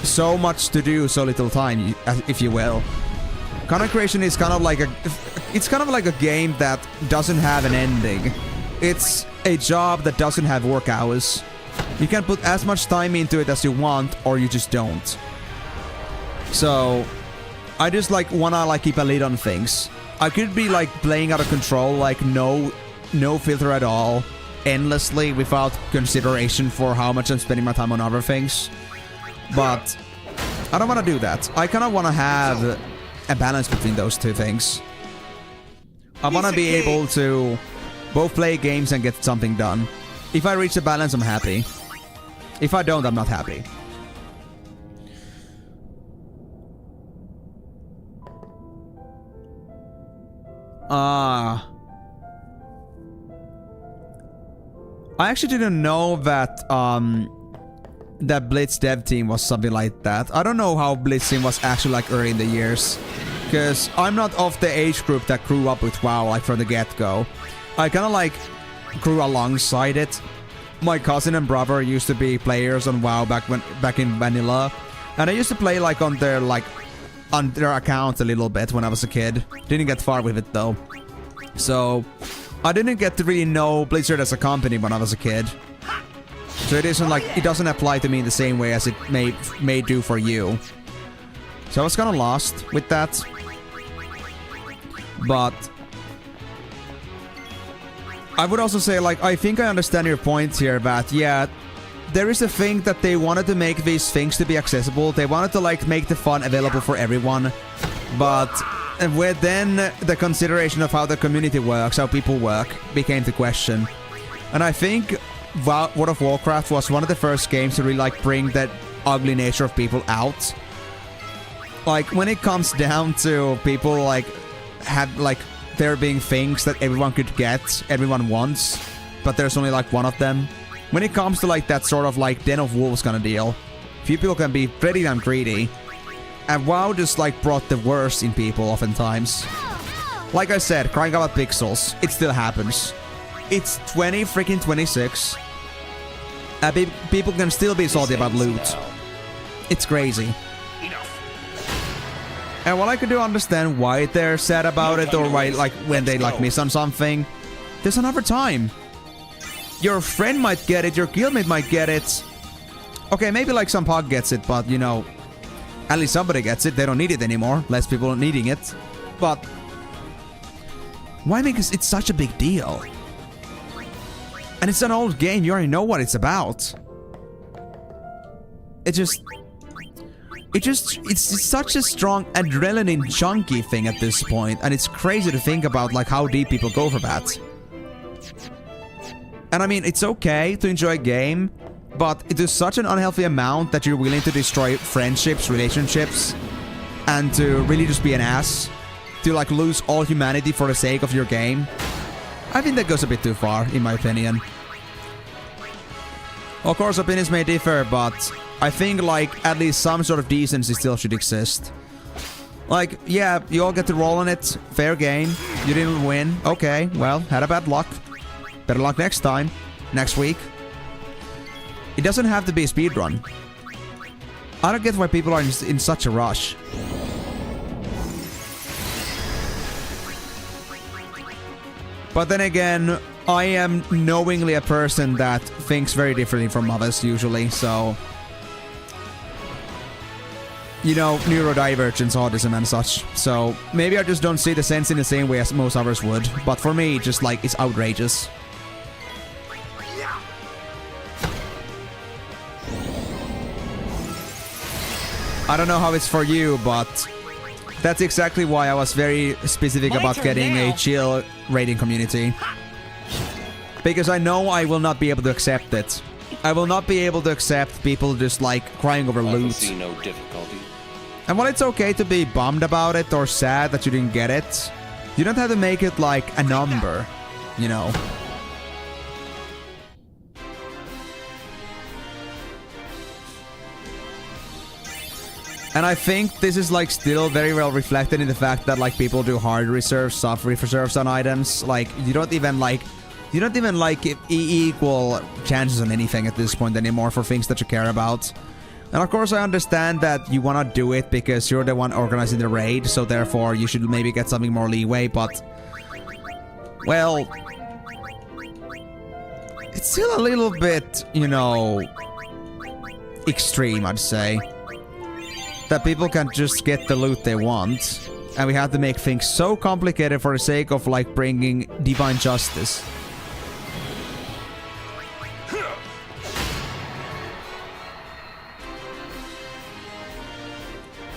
So much to do, so little time, if you will. Content creation is kind of like a game that doesn't have an ending. It's a job that doesn't have work hours. You can put as much time into it as you want, or you just don't. So I just like wanna like keep a lid on things. I could be like playing out of control, like no filter at all, endlessly without consideration for how much I'm spending my time on other things. But I don't want to do that. I kind of want to have a balance between those two things. I want to be able to both play games and get something done. If I reach a balance, I'm happy. If I don't, I'm not happy. I actually didn't know that that Blitz dev team was something like that. I don't know how Blitzing was actually like early in the years, because I'm not of the age group that grew up with WoW like from the get-go. I kind of like grew alongside it. My cousin and brother used to be players on WoW back in vanilla, and I used to play like on their account a little bit when I was a kid. Didn't get far with it though. So I didn't get to really know Blizzard as a company when I was a kid. So it doesn't apply to me in the same way as it may do for you. So I was kind of lost with that. But I would also say, like, I think I understand your point here that, yeah, there is a thing that they wanted to make these things to be accessible. They wanted to, like, make the fun available for everyone. But then the consideration of how the community works, how people work, became the question. And I think World of Warcraft was one of the first games to really, like, bring that ugly nature of people out. Like, when it comes down to people, like, there being things that everyone could get, everyone wants, but there's only, like, one of them. When it comes to, like, that sort of, like, Den of Wolves kind of deal, few people can be pretty damn greedy. And WoW just, like, brought the worst in people oftentimes. Like I said, crying about pixels, it still happens. It's 2026. And people can still be salty about loot. It's crazy. And while I could do understand why they're sad about it, or why, like, when they, like, miss on something, there's another time. Your friend might get it, your guildmate might get it. Okay, maybe, like, some pug gets it, but, you know, at least somebody gets it. They don't need it anymore. Less people are needing it. But why make it such a big deal? And it's an old game. You already know what it's about. It's such a strong adrenaline junkie thing at this point, and it's crazy to think about, like, how deep people go for that. And I mean, it's okay to enjoy a game, but it is such an unhealthy amount that you're willing to destroy friendships, relationships, and to really just be an ass, to, like, lose all humanity for the sake of your game. I think that goes a bit too far, in my opinion. Of course, opinions may differ, but I think, like, at least some sort of decency still should exist. Like, yeah, you all get to roll on it. Fair game. You didn't win. Okay, well, had a bad luck. Better luck next time. Next week. It doesn't have to be a speedrun. I don't get why people are in such a rush. But then again, I am knowingly a person that thinks very differently from others usually, so... You know, neurodivergence, autism and such. So, maybe I just don't see the sense in the same way as most others would. But for me, just, like, it's outrageous. I don't know how it's for you, but that's exactly why I was very specific about getting a chill raiding community. Because I know I will not be able to accept it. I will not be able to accept people just, like, crying over loot. I see no difficulty. And while it's okay to be bummed about it or sad that you didn't get it, you don't have to make it like a number, you know. And I think this is, like, still very well reflected in the fact that, like, people do hard reserves, soft reserves on items. Like, you don't even equal chances on anything at this point anymore for things that you care about. And of course I understand that you wanna do it because you're the one organizing the raid, so therefore you should maybe get something more leeway, but... Well... It's still a little bit, you know... extreme, I'd say. That people can just get the loot they want, and we have to make things so complicated for the sake of, like, bringing divine justice.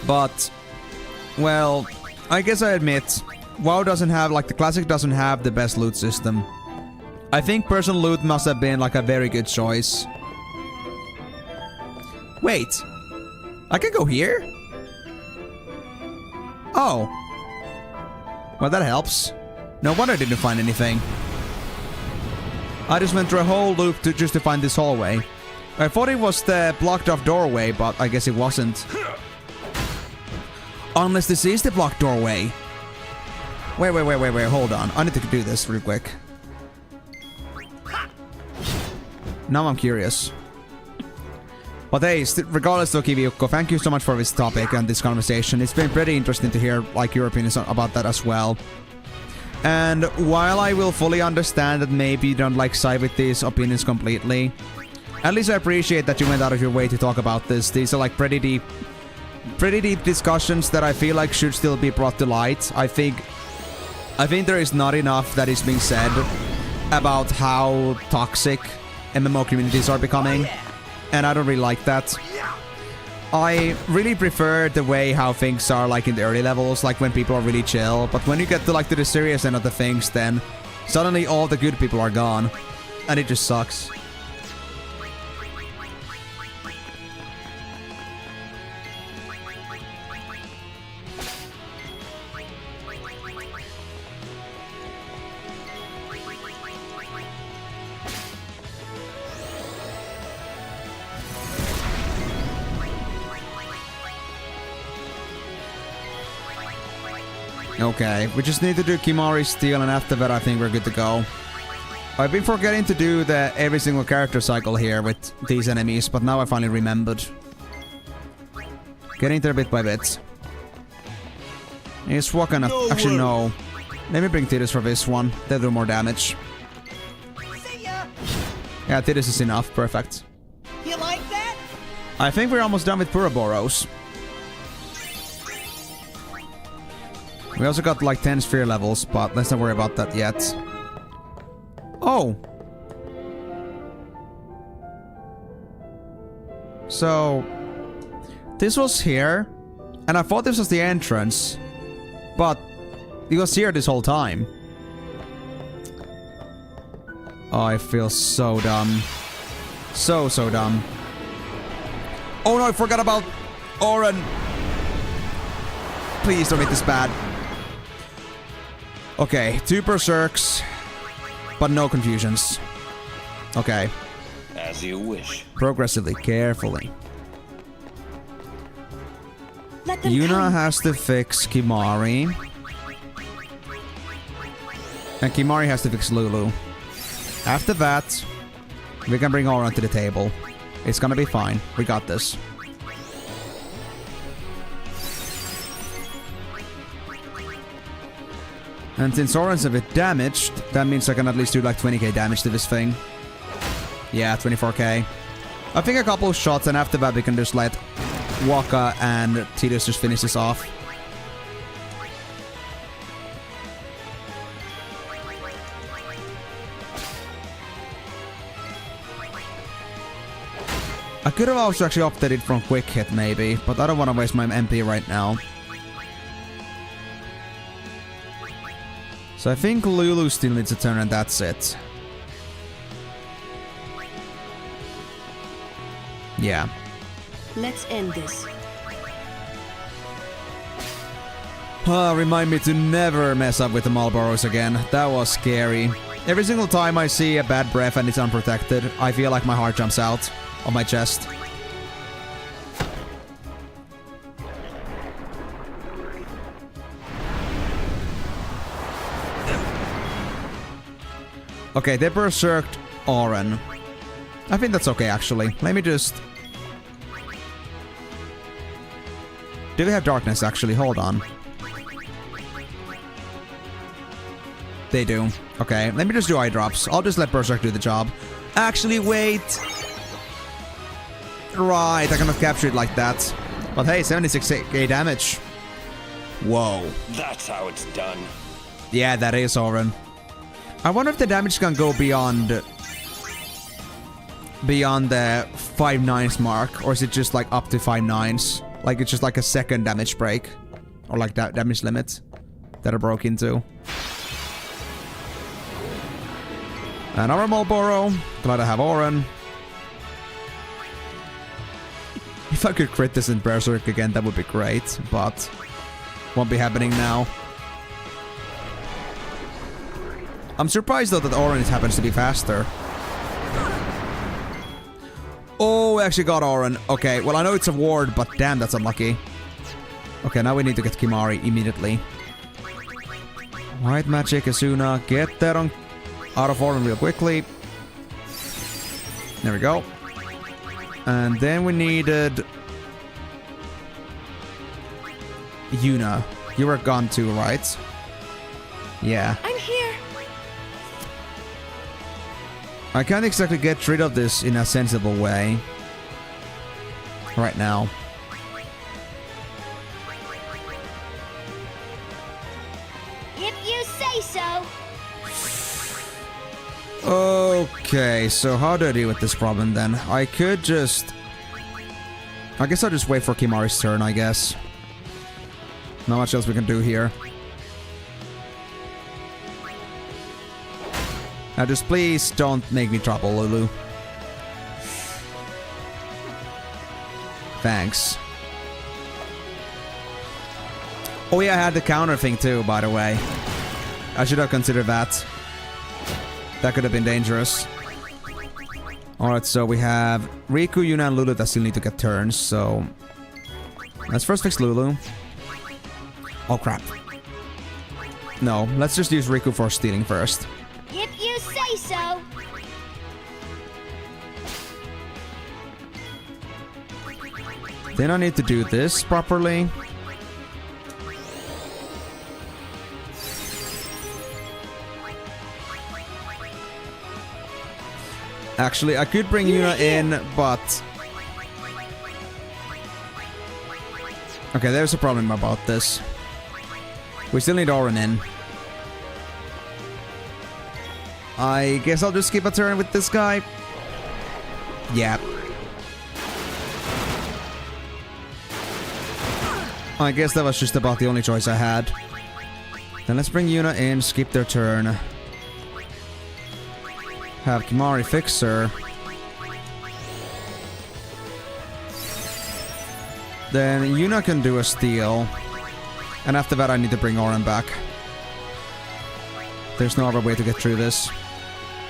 But, well, I guess I admit, WoW doesn't have, like, the Classic doesn't have the best loot system. I think personal loot must have been, like, a very good choice. Wait. I can go here? Oh. Well, that helps. No wonder I didn't find anything. I just went through a whole loop just to find this hallway. I thought it was the blocked off doorway, but I guess it wasn't. Unless this is the blocked doorway. Wait, hold on. I need to do this real quick. Now I'm curious. But hey, regardless of Kiviukko, thank you so much for this topic and this conversation. It's been pretty interesting to hear like your opinions about that as well. And while I will fully understand that maybe you don't like side with these opinions completely, at least I appreciate that you went out of your way to talk about this. These are like pretty deep discussions that I feel like should still be brought to light. I think there is not enough that is being said about how toxic MMO communities are becoming. And I don't really like that. I really prefer the way how things are like in the early levels, like when people are really chill. But when you get to like to the serious end of the things, then suddenly all the good people are gone. And it just sucks. Okay, we just need to do Kimahri Steel, and after that I think we're good to go. I've been forgetting to do the every single character cycle here with these enemies, but now I finally remembered. Getting there bit by bit. Is what kind of... Actually, no. Let me bring Tidus for this one. They'll do more damage. See ya. Yeah, Tidus is enough. Perfect. You like that? I think we're almost done with Puroboros. We also got like 10 sphere levels, but let's not worry about that yet. Oh! So... this was here, and I thought this was the entrance, but it was here this whole time. Oh, I feel so dumb. So dumb. Oh no, I forgot about Auron! Please don't make this bad. Okay, 2 berserks, but no confusions. Okay. As you wish. Progressively, carefully. Let them Yuna come. has to fix Kimahri. And Kimahri has to fix Lulu. After that, we can bring Auron to the table. It's gonna be fine. We got this. And since Auron's a bit damaged, that means I can at least do like 20k damage to this thing. Yeah, 24k. I think a couple of shots, and after that we can just let Waka and Tidus just finish this off. I could have also actually opted it from quick hit maybe, but I don't want to waste my MP right now. So I think Lulu still needs a turn and that's it. Yeah. Let's end this. Remind me to never mess up with the Marlboros again. That was scary. Every single time I see a bad breath and it's unprotected, I feel like my heart jumps out of my chest. Okay, they berserked Auron. I think that's okay, actually. Let me just... Do they have darkness, actually? Hold on. They do. Okay, let me just do eye drops. I'll just let Berserk do the job. Actually, wait! Right, I cannot capture it like that. But hey, 76k damage. Whoa. That's how it's done. Yeah, that is Auron. I wonder if the damage can go beyond the 5 nines mark, or is it just like up to 5 nines? Like it's just like a second damage break, or like that damage limit that I broke into. Another Marlboro. Glad I have Auron. If I could crit this in Berserk again, that would be great, but won't be happening now. I'm surprised though that Auron happens to be faster. Oh, we actually got Auron. Okay, well, I know it's a ward, but damn, that's unlucky. Okay, now we need to get Kimari immediately. White magic, Asuna. Get that on out of Auron real quickly. There we go. And then we needed Yuna. You were gone too, right? Yeah. I'm here. I can't exactly get rid of this in a sensible way. Right now. If you say so. Okay, so how do I deal with this problem then? I could just... I guess I'll just wait for Kimari's turn, I guess. Not much else we can do here. Now just please don't make me trouble, Lulu. Thanks. Oh yeah, I had the counter thing too, by the way. I should have considered that. That could have been dangerous. Alright, so we have Riku, Yuna, and Lulu that still need to get turns, so... Let's first fix Lulu. Oh crap. No, let's just use Riku for stealing first. If you say so. Then I need to do this properly. Actually, I could bring Yuna in, but... Okay, there's a problem about this. We still need Auron in. I guess I'll just skip a turn with this guy. Yeah. I guess that was just about the only choice I had. Then let's bring Yuna in, skip their turn. Have Kimari fix her. Then Yuna can do a steal. And after that I need to bring Auron back. There's no other way to get through this.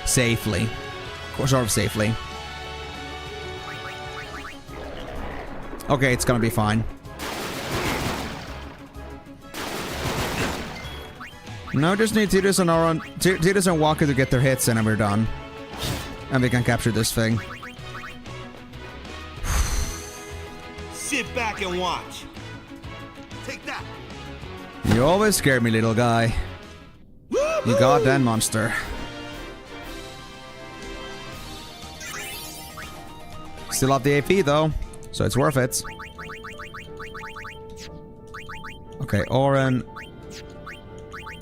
Safely. Sort of safely. Okay, it's gonna be fine. Now just need Tidus and Auron, Tidus and Walker to get their hits and then we're done. And we can capture this thing. Sit back and watch. Take that. You always scare me, little guy. You goddamn monster. Still have the AP though, so it's worth it. Okay, Auron.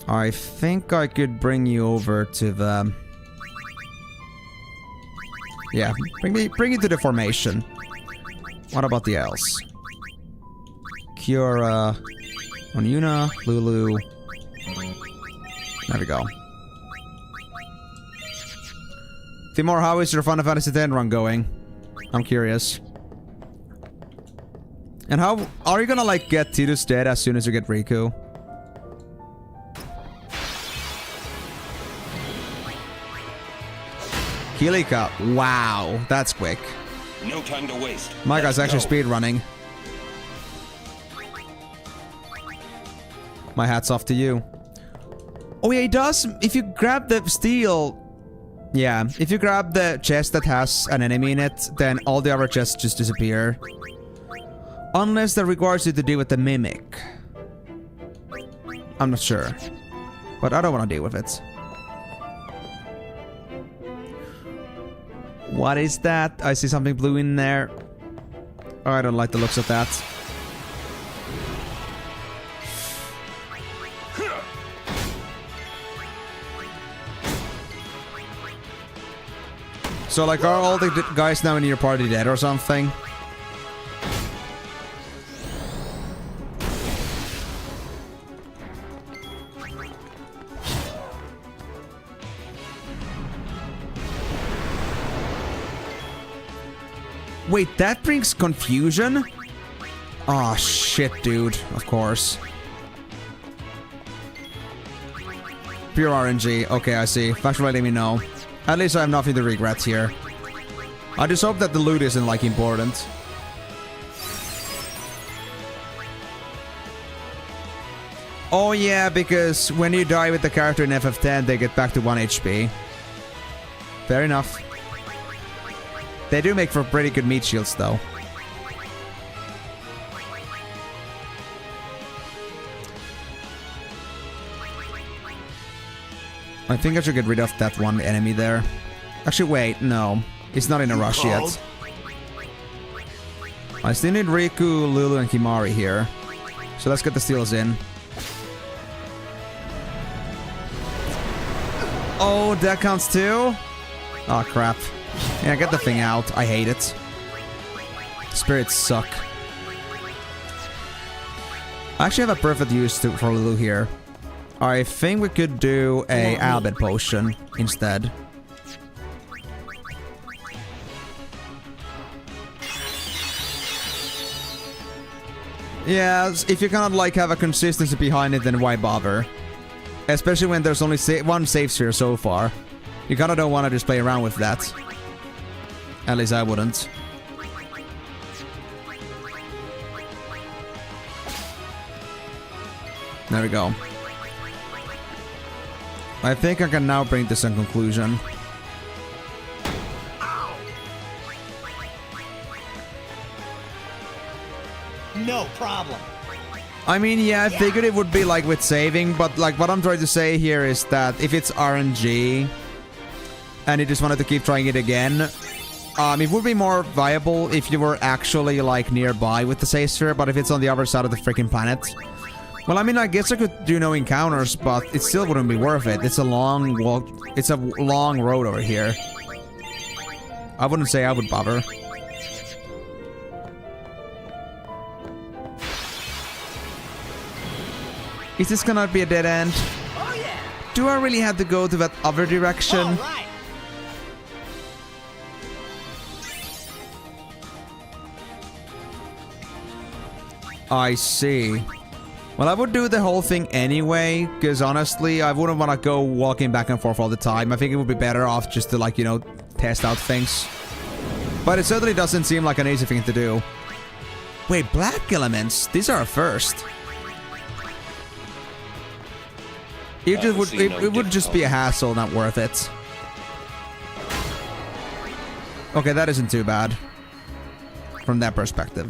I think I could bring you over to the... Yeah, bring it to the formation. What about the else? Kiora, Yuna, Lulu. There we go. Timor, how is your Final Fantasy X run going? I'm curious. And how are you gonna like get Tidus dead as soon as you get Riku? Kilika, wow, that's quick. No time to waste. My guy's actually go. speed running. My hat's off to you. Oh yeah, he does. If you grab the steel, yeah, if you grab the chest that has an enemy in it, then all the other chests just disappear. Unless that requires you to deal with the mimic. I'm not sure, but I don't want to deal with it. What is that? I see something blue in there. Oh, I don't like the looks of that. So, like, are all the guys now in your party dead or something? Wait, that brings confusion? Aw, shit, dude. Of course. Pure RNG. Okay, I see. Thanks for letting me know. At least I have nothing to regret here. I just hope that the loot isn't like important. Oh yeah, because when you die with the character in FF10, they get back to 1 HP. Fair enough. They do make for pretty good meat shields though. I think I should get rid of that one enemy there. Actually, wait, no. It's not in a rush yet. I still need Riku, Lulu, and Kimari here. So let's get the steals in. Oh, that counts too? Oh, crap. Yeah, get the thing out. I hate it. Spirits suck. I actually have a perfect use for Lulu here. I think we could do a Albert potion instead. Yeah, if you cannot like have a consistency behind it, then why bother? Especially when there's only one save sphere so far. You kinda don't want to just play around with that. At least I wouldn't. There we go. I think I can now bring this to conclusion. No problem. I mean, yeah, I figured it would be like with saving, but like what I'm trying to say here is that if it's RNG and you just wanted to keep trying it again, it would be more viable if you were actually like nearby with the save sphere, but if it's on the other side of the freaking planet. Well, I mean, I guess I could do no encounters, but it still wouldn't be worth it. It's a long walk. It's a long road over here. I wouldn't say I would bother. Is this gonna be a dead end? Oh yeah. Do I really have to go to that other direction? All right. I see. Well, I would do the whole thing anyway, because honestly, I wouldn't want to go walking back and forth all the time. I think it would be better off just to, like, you know, test out things. But it certainly doesn't seem like an easy thing to do. Wait, black elements? These are a first. It would just be a hassle, not worth it. Okay, that isn't too bad. From that perspective.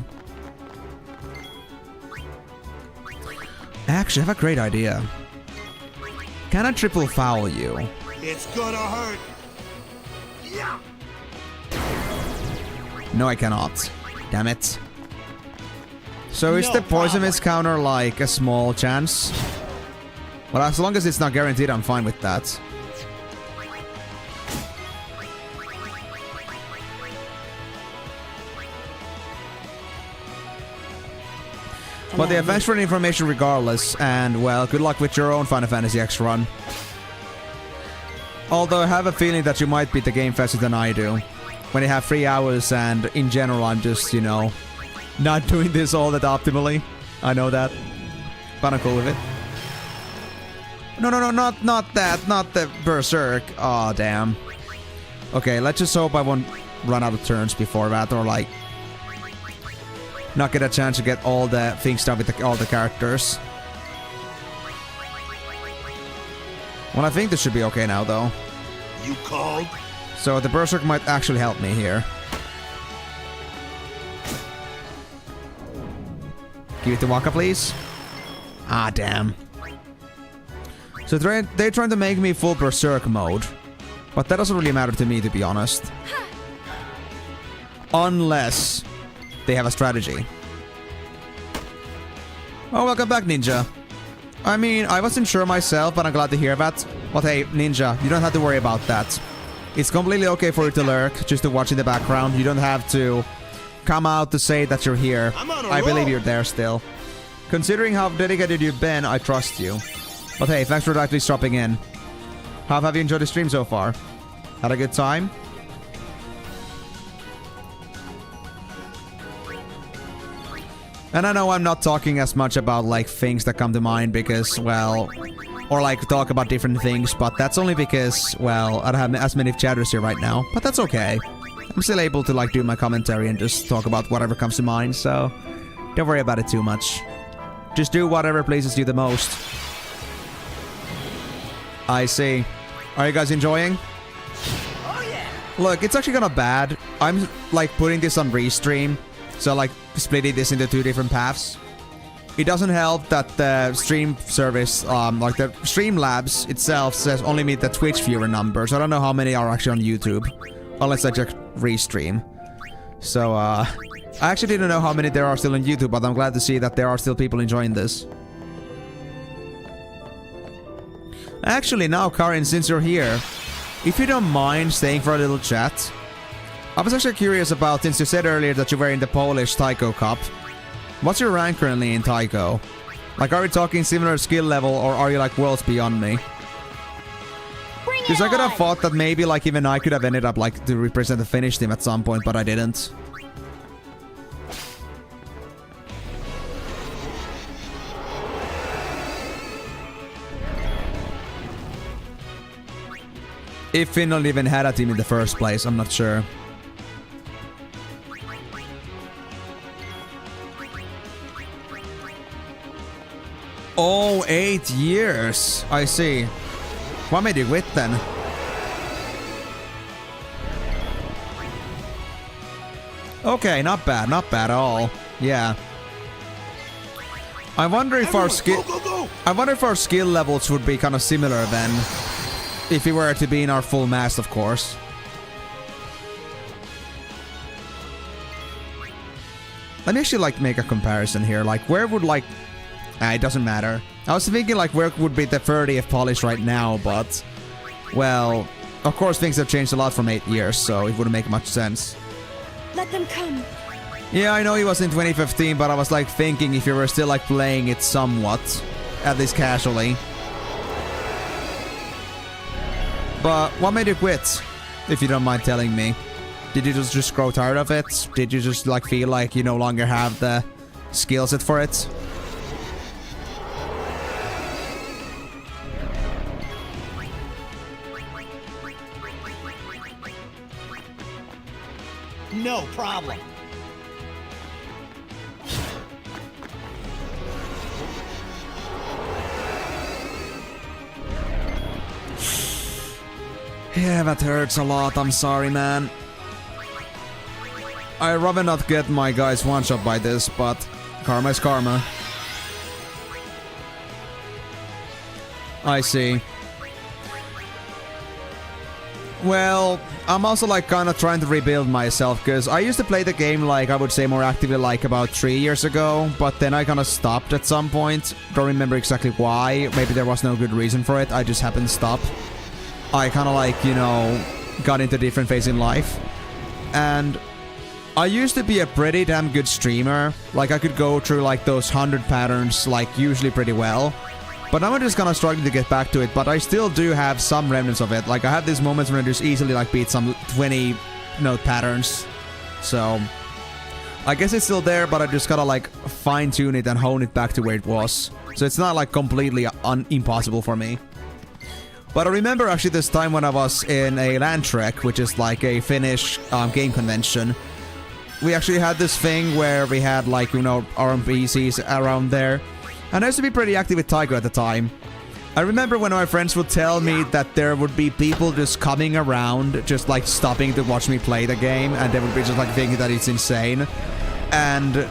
I actually have a great idea. Can I triple foul you? It's gonna hurt. Yeah. No, I cannot. Damn it. So is No the poison problem. mist counter like a small chance? Well, as long as it's not guaranteed, I'm fine with that. But the advance for information regardless, and well, good luck with your own Final Fantasy X run. Although I have a feeling that you might beat the game faster than I do. When you have 3 hours and in general I'm just, you know, not doing this all that optimally. I know that. But I'm cool with it. No, not that. Not the Berserk. Aw, damn. Okay, let's just hope I won't run out of turns before that, or like not get a chance to get all the things done with all the characters. Well, I think this should be okay now, though. You called? So the Berserk might actually help me here. Give it to Waka, please. Ah, damn. So they're trying to make me full Berserk mode. But that doesn't really matter to me, to be honest. Unless they have a strategy. Oh, welcome back, Ninja. I mean, I wasn't sure myself, but I'm glad to hear that. But hey, Ninja, you don't have to worry about that. It's completely okay for you to lurk, just to watch in the background. You don't have to come out to say that you're here. I believe you're there still. Considering how dedicated you've been, I trust you. But hey, thanks for actually stopping in. How have you enjoyed the stream so far? Had a good time? And I know I'm not talking as much about like things that come to mind because, well, or like talk about different things, but that's only because, well, I don't have as many chatters here right now, but that's okay. I'm still able to like do my commentary and just talk about whatever comes to mind, so don't worry about it too much. Just do whatever pleases you the most. I see. Are you guys enjoying? Oh yeah! Look, it's actually kind of bad. I'm like putting this on restream, so like splitting this into 2 different paths. It doesn't help that the stream service, like the Streamlabs itself says only meet the Twitch viewer numbers. I don't know how many are actually on YouTube, unless I just restream. So, I actually didn't know how many there are still on YouTube, but I'm glad to see that there are still people enjoying this. Actually, now, Karin, since you're here, if you don't mind staying for a little chat, I was actually curious about, since you said earlier that you were in the Polish Taiko Cup, what's your rank currently in Taiko? Like, are we talking similar skill level, or are you like worlds beyond me? Because I could have thought that maybe like even I could have ended up like to represent the Finnish team at some point, but I didn't. If Finland even had a team in the first place, I'm not sure. Oh, 8 years. I see. What made you quit then? Okay, not bad at all. Yeah. I wonder if our skill levels would be kind of similar then, if we were to be in our full mass, of course. Let me actually like make a comparison here. Like, where would like... it doesn't matter. I was thinking like where would be the 30th Polish right now, but... Well, of course things have changed a lot from 8 years, so it wouldn't make much sense. Let them come. Yeah, I know it was in 2015, but I was like thinking if you were still like playing it somewhat. At least casually. But what made you quit? If you don't mind telling me. Did you just grow tired of it? Did you just like feel like you no longer have the skill set for it? No problem. Yeah, that hurts a lot. I'm sorry, man. I'd rather not get my guys one-shot by this, but karma is karma. I see. Well, I'm also like kind of trying to rebuild myself, because I used to play the game like I would say more actively like about 3 years ago, but then I kind of stopped at some point. Don't remember exactly why. Maybe there was no good reason for it. I just happened to stop. I kind of like, you know, got into a different phase in life. And I used to be a pretty damn good streamer. Like I could go through like those 100 patterns like usually pretty well. But now I'm just kind of struggling to get back to it, but I still do have some remnants of it. Like, I have these moments when I just easily, like, beat some 20-note patterns. So, I guess it's still there, but I just gotta, like, fine-tune it and hone it back to where it was. So it's not, like, completely impossible for me. But I remember, actually, this time when I was in a LAN trek, which is, like, a Finnish game convention. We actually had this thing where we had, like, you know, our NPCs around there. And I used to be pretty active with Taiko at the time. I remember when my friends would tell me that there would be people just coming around, just like stopping to watch me play the game, and they would be just like thinking that it's insane. And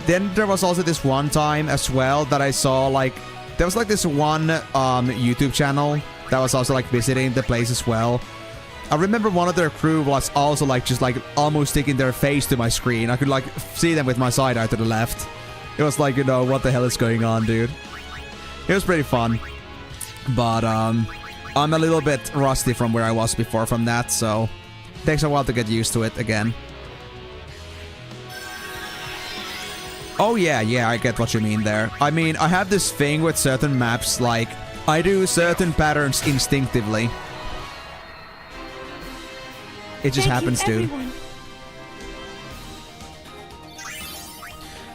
then there was also this one time as well that I saw like, there was like this one YouTube channel that was also like visiting the place as well. I remember one of their crew was also like just like almost sticking their face to my screen. I could like see them with my side eye to the left. It was like, you know, what the hell is going on, dude? It was pretty fun. But, I'm a little bit rusty from where I was before from that, so... Takes a while to get used to it again. Oh yeah, I get what you mean there. I mean, I have this thing with certain maps, like... I do certain patterns instinctively. It just happens to.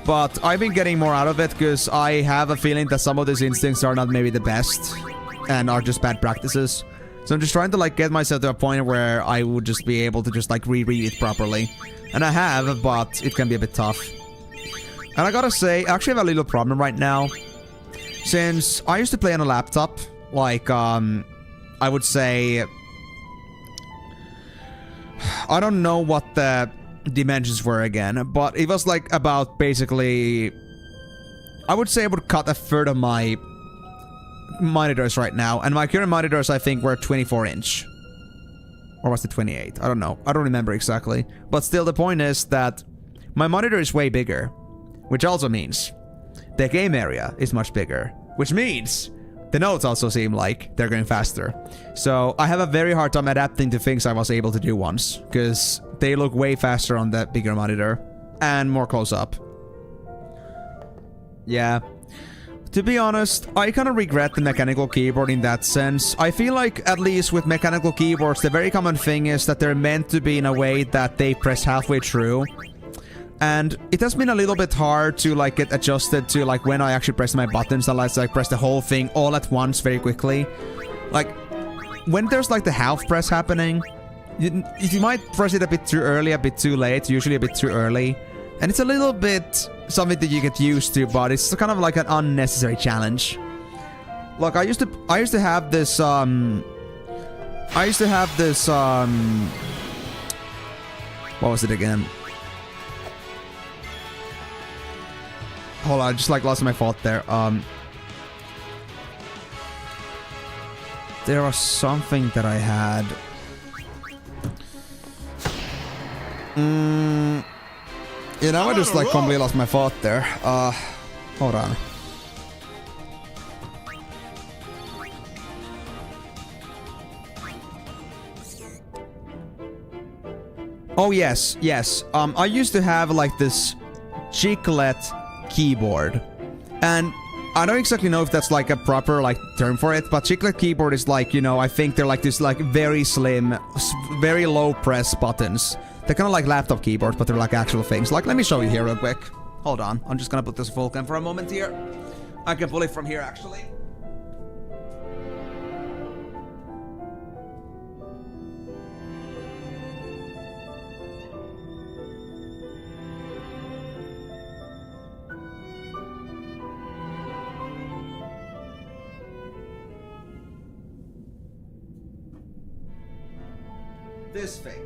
But I've been getting more out of it because I have a feeling that some of these instincts are not maybe the best and are just bad practices. So I'm just trying to like get myself to a point where I would just be able to just like reread it properly. And I have, but it can be a bit tough. And I gotta say, I actually have a little problem right now. Since I used to play on a laptop, like, I would say... I don't know what the dimensions were again, but it was like about basically... I would say I would cut a third of my monitors right now, and my current monitors I think were 24-inch. Or was it 28? I don't know. I don't remember exactly. But still, the point is that my monitor is way bigger, which also means the game area is much bigger, which means the nodes also seem like they're going faster. So I have a very hard time adapting to things I was able to do once, because they look way faster on that bigger monitor and more close up. Yeah. To be honest, I kind of regret the mechanical keyboard in that sense. I feel like, at least with mechanical keyboards, the very common thing is that they're meant to be in a way that they press halfway through. And it has been a little bit hard to like get adjusted to like when I actually press my buttons, unless I press the whole thing all at once very quickly. Like, when there's like the half press happening, you might press it a bit too early, a bit too late, usually a bit too early. And it's a little bit something that you get used to, but it's kind of like an unnecessary challenge. Look, I used to have this what was it again? Hold on, I just like lost my thought there. There was something that I had. You know, I just like completely lost my thought there. Hold on. Oh yes, yes. I used to have like this chiclet keyboard, and I don't exactly know if that's like a proper like term for it, but chiclet keyboard is like, you know, I think they're like this like very slim, very low press buttons. They're kind of like laptop keyboards, but they're like actual things. Like, let me show you here real quick. Hold on, I'm just gonna put this full cam for a moment here. I can pull it from here actually. This thing.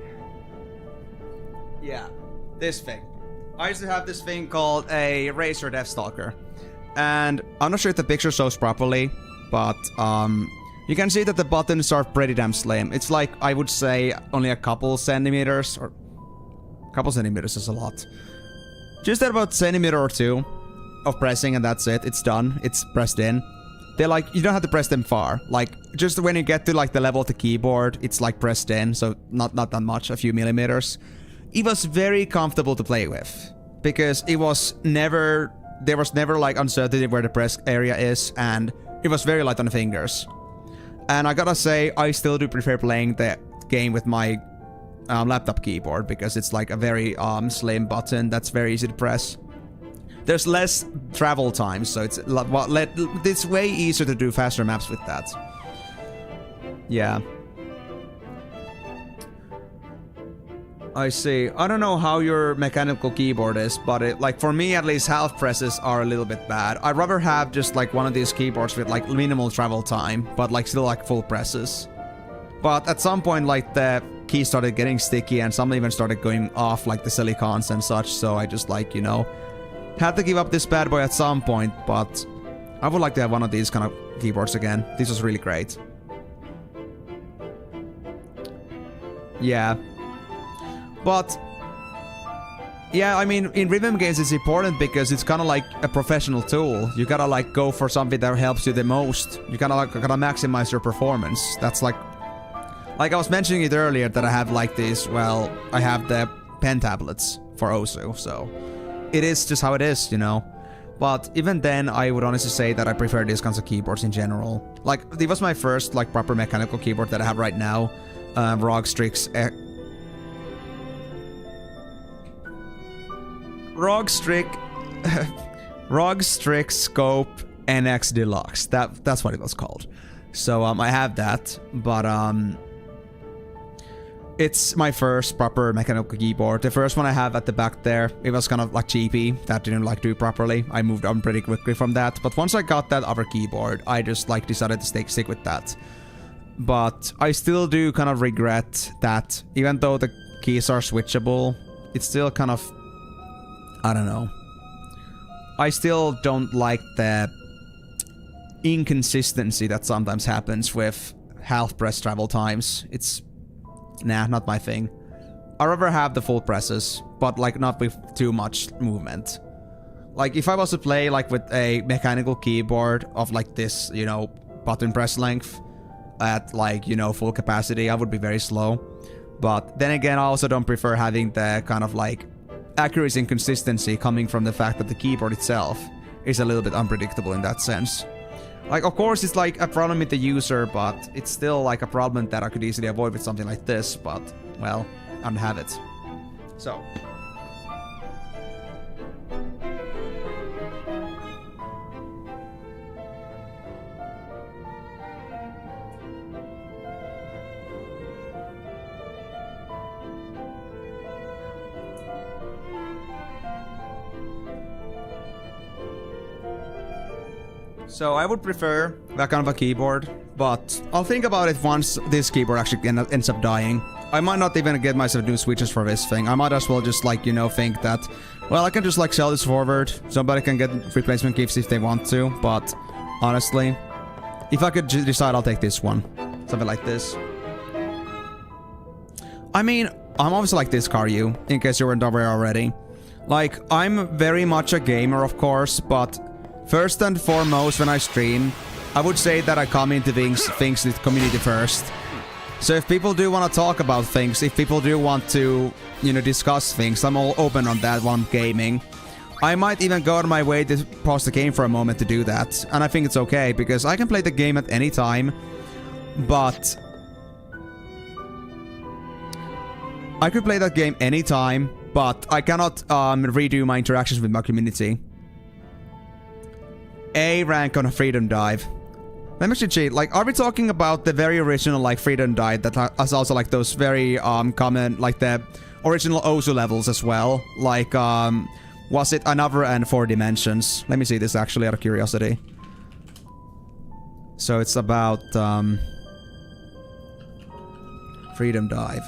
Yeah, this thing. I used to have this thing called a Razer Deathstalker. And I'm not sure if the picture shows properly, but you can see that the buttons are pretty damn slim. It's like, I would say, only a couple centimeters, or a couple centimeters is a lot. Just about a centimeter or two of pressing, and that's it. It's done. It's pressed in. They're like, you don't have to press them far. Like, just when you get to like the level of the keyboard, it's like pressed in, so not that much, a few millimeters. It was very comfortable to play with, because it was never, there was never like uncertainty where the press area is, and it was very light on the fingers. And I gotta say, I still do prefer playing the game with my laptop keyboard, because it's like a very slim button that's very easy to press. There's less travel time, so it's way easier to do faster maps with that. Yeah. I see. I don't know how your mechanical keyboard is, but it, like, for me at least, half presses are a little bit bad. I'd rather have just like one of these keyboards with like minimal travel time, but like still like full presses. But at some point, like, the keys started getting sticky, and some even started going off, like the silicons and such, so I just like, you know, had to give up this bad boy at some point. But I would like to have one of these kind of keyboards again. This was really great. Yeah. But yeah, I mean, in rhythm games it's important because it's kind of like a professional tool. You gotta like go for something that helps you the most. You gotta maximize your performance. That's like I was mentioning it earlier that I have like these, well, I have the pen tablets for Osu, so it is just how it is, you know. But even then, I would honestly say that I prefer these kinds of keyboards in general. Like, it was my first like proper mechanical keyboard that I have right now. ROG Strix Scope NX Deluxe. That's what it was called. So I have that, but it's my first proper mechanical keyboard. The first one I have at the back there, it was kind of like cheapy. That didn't like do properly. I moved on pretty quickly from that. But once I got that other keyboard, I just like decided to stick with that. But I still do kind of regret that, even though the keys are switchable, it's still kind of, I don't know. I still don't like the inconsistency that sometimes happens with half press travel times. It's nah, not my thing. I'd rather have the full presses, but like not with too much movement. Like if I was to play like with a mechanical keyboard of like this, you know, button press length at like, you know, full capacity, I would be very slow. But then again, I also don't prefer having the kind of like accuracy and consistency coming from the fact that the keyboard itself is a little bit unpredictable in that sense. Like, of course, it's like a problem with the user, but it's still like a problem that I could easily avoid with something like this, but, well, I don't have it. So. So I would prefer that kind of a keyboard, but I'll think about it once this keyboard actually ends up dying. I might not even get myself new switches for this thing. I might as well just like, you know, think that, well, I can just like sell this forward. Somebody can get replacement gifts if they want to, but honestly, if I could decide, I'll take this one. Something like this. I mean, I'm obviously like this, Karyu, in case you weren't aware already. Like, I'm very much a gamer, of course, but first and foremost, when I stream, I would say that I come into things with community first. So if people do want to talk about things, if people do want to, you know, discuss things, I'm all open on that while I'm gaming. I might even go out of my way to pause the game for a moment to do that. And I think it's okay, because I can play the game at any time. But I could play that game anytime, but I cannot redo my interactions with my community. A rank on a Freedom Dive. Let me actually cheat. Like, are we talking about the very original, like, Freedom Dive that has also, like, those very, common, like, the original Ozu levels as well? Like, was it another and 4 dimensions? Let me see this, actually, out of curiosity. So, it's about, Freedom Dive.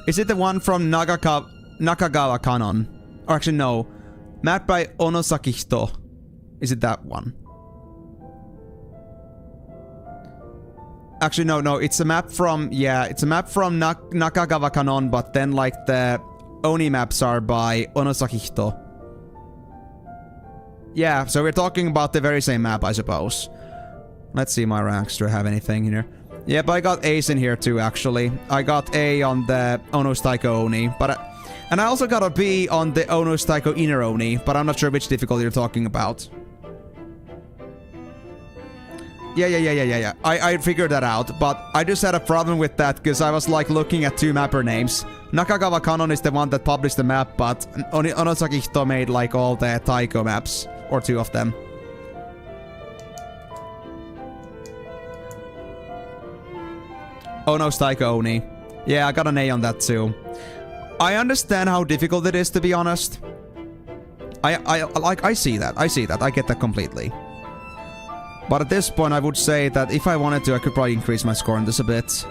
Is it the one from Nakagawa Canon? Or actually, no. Map by Onosaki Hito. Is it that one? Actually, no. It's a map from... Yeah, it's a map from Nakagawa Canon, but then, like, the Oni maps are by Onosaki Hito. Yeah, so we're talking about the very same map, I suppose. Let's see my ranks. Do I have anything here? Yeah, but I got A's in here too, actually. I got A on the Ono's Taiko Oni, but... And I also got a B on the Ono's Taiko Inner Oni, but I'm not sure which difficulty you're talking about. Yeah. I figured that out, but I just had a problem with that because I was like looking at 2 mapper names. Nakagawa Canon is the one that published the map, but Onosaki Hito made like all the Taiko maps, or 2 of them. Ono's Taiko Oni. Yeah, I got an A on that too. I understand how difficult it is, to be honest. I see that. I get that completely. But at this point, I would say that if I wanted to, I could probably increase my score on this a bit.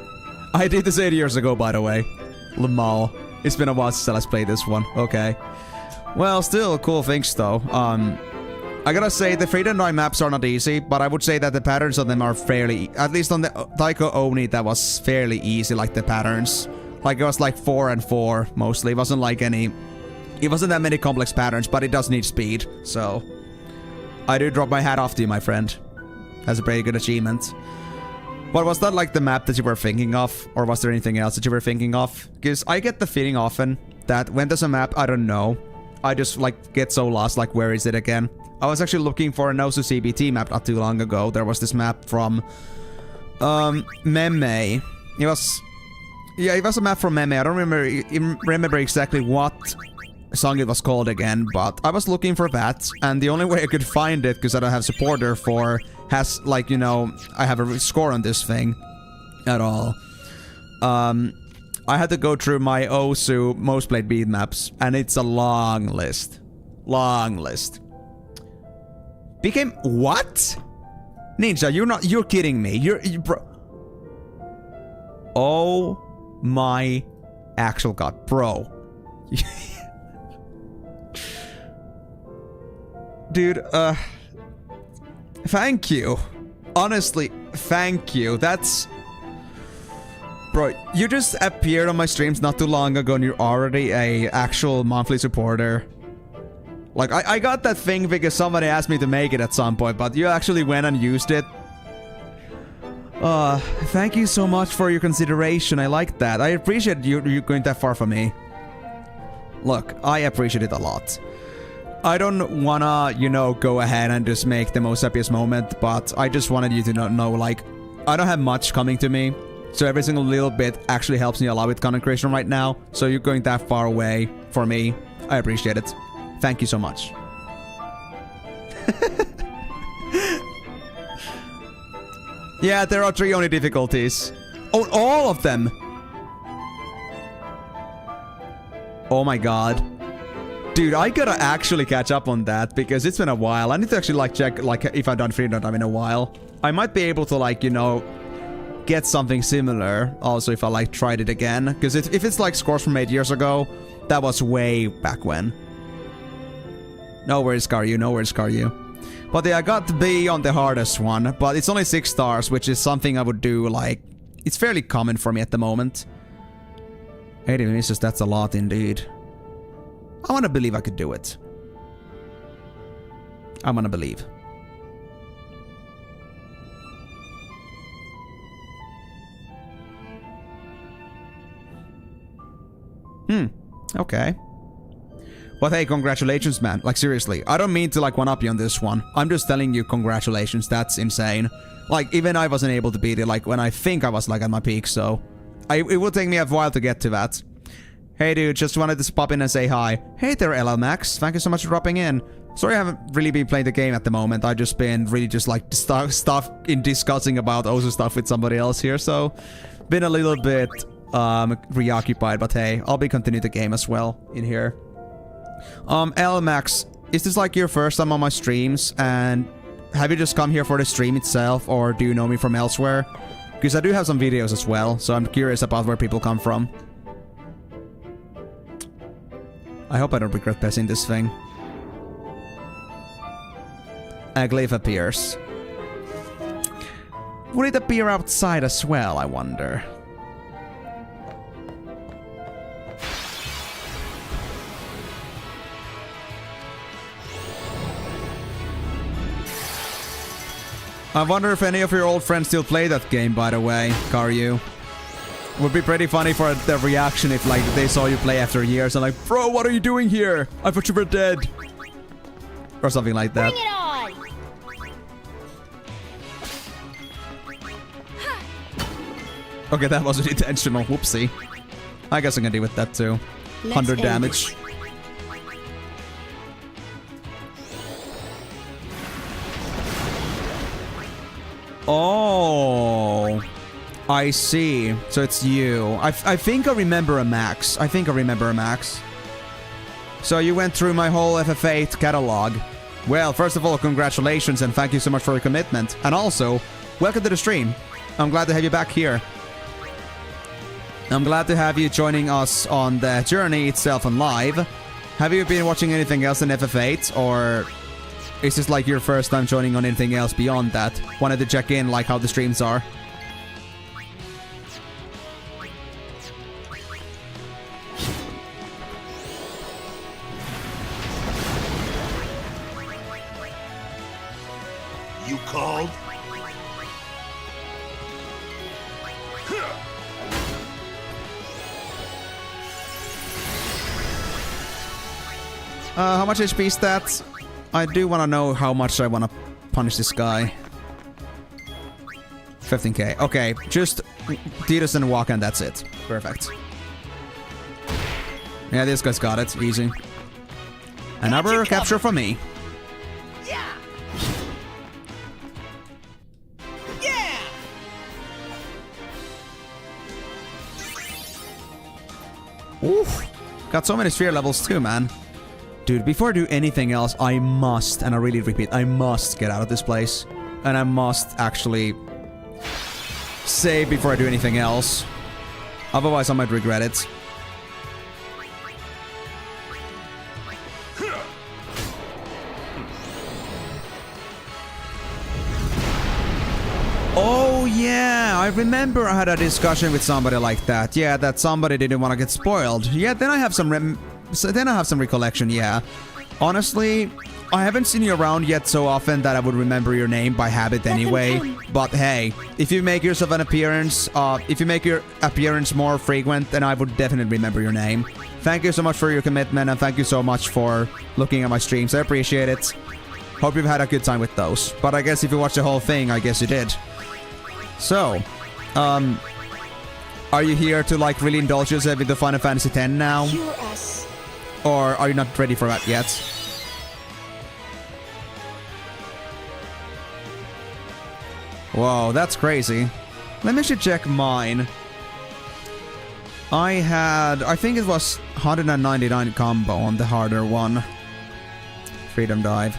I did this 8 years ago, by the way. Lamal. It's been a while since I last played this one. Okay. Well, still cool things, though. I gotta say, the Freedom Dive maps are not easy, but I would say that the patterns on them are fairly... At least on the Taiko Oni, that was fairly easy, like the patterns. Like, it was like 4 and 4, mostly. It wasn't like any... It wasn't that many complex patterns, but it does need speed, so... I do drop my hat off to you, my friend. That's a pretty good achievement. But was that like the map that you were thinking of? Or was there anything else that you were thinking of? Because I get the feeling often that when there's a map I don't know, I just like get so lost, like where is it again? I was actually looking for an Osu CBT map not too long ago. There was this map from... Meme. It was... Yeah, it was a map from Meme. I don't remember exactly what song it was called again, but I was looking for that, and the only way I could find it, because I don't have supporter for, has, like, you know, I have a score on this thing at all. I had to go through my Osu most played beat maps, and it's a long list. Long list. Became what? Ninja, you're kidding me. You bro. Oh my actual god, bro. Dude, thank you. Honestly, thank you. That's... Bro, you just appeared on my streams not too long ago and you're already a actual monthly supporter. Like, I got that thing because somebody asked me to make it at some point, but you actually went and used it. Thank you so much for your consideration. I like that. I appreciate you going that far for me. Look, I appreciate it a lot. I don't wanna, you know, go ahead and just make the most happiest moment, but I just wanted you to know, like, I don't have much coming to me. So every single little bit actually helps me a lot with content creation right now. So you're going that far away for me. I appreciate it. Thank you so much. Yeah, there are 3 only difficulties. Oh, all of them! Oh my god. Dude, I gotta actually catch up on that because it's been a while. I need to actually like check like if I've done Freedom Time in a while. I might be able to like, you know, get something similar also if I like tried it again. Because if it's like scores from 8 years ago, that was way back when. No worries, Scaryu, no worries, Scaryu. But yeah, I got to be on the hardest one, but it's only 6 stars, which is something I would do like... It's fairly common for me at the moment. 80 misses, that's a lot indeed. I want to believe I could do it. I want to believe. Okay. But hey, congratulations, man. Like, seriously. I don't mean to, like, one-up you on this one. I'm just telling you congratulations. That's insane. Like, even I wasn't able to beat it, like, when I think I was, like, at my peak, so... it would take me a while to get to that. Hey, dude, just wanted to pop in and say hi. Hey there, LLMax. Thank you so much for dropping in. Sorry I haven't really been playing the game at the moment. I've just been really just, like, stuff in discussing about Osu stuff with somebody else here, so... Been a little bit, reoccupied, but hey, I'll be continuing the game as well in here. LMax, is this like your first time on my streams? And have you just come here for the stream itself, or do you know me from elsewhere? Because I do have some videos as well, so I'm curious about where people come from. I hope I don't regret pressing this thing. A glyph appears. Would it appear outside as well, I wonder? I wonder if any of your old friends still play that game, by the way, Karyu. Would be pretty funny for their reaction if, like, they saw you play after years and like, bro, what are you doing here? I thought you were dead. Or something like that. Bring it on! Okay, that wasn't intentional. Whoopsie. I guess I can deal with that too. 100 damage. Oh, I see. So it's you. I think I remember a Max. So you went through my whole FF8 catalog. Well, first of all, congratulations and thank you so much for your commitment. And also, welcome to the stream. I'm glad to have you back here. I'm glad to have you joining us on the journey itself on live. Have you been watching anything else in FF8, or is this like your first time joining on anything else beyond that? Wanted to check in like how the streams are. You called? How much HP stats? I do want to know how much I want to punish this guy. 15k. Okay, just Tidus and walk and that's it. Perfect. Yeah, this guy's got it. Easy. Another capture for me. Yeah. Yeah. Oof. Got so many sphere levels too, man. Dude, before I do anything else, I must, and I really repeat, I must get out of this place. And I must actually save before I do anything else. Otherwise, I might regret it. Oh yeah, I remember I had a discussion with somebody like that. Yeah, that somebody didn't want to get spoiled. Yeah, then I have some recollection, yeah. Honestly, I haven't seen you around yet so often that I would remember your name by habit anyway. But hey, if you make yourself an appearance, if you make your appearance more frequent, then I would definitely remember your name. Thank you so much for your commitment, and thank you so much for looking at my streams. I appreciate it. Hope you've had a good time with those. But I guess if you watched the whole thing, I guess you did. So, are you here to like really indulge yourself with the Final Fantasy X now? Cure us. Or are you not ready for that yet? Whoa, that's crazy. Let me actually check mine. I think it was 199 combo on the harder one. Freedom Dive.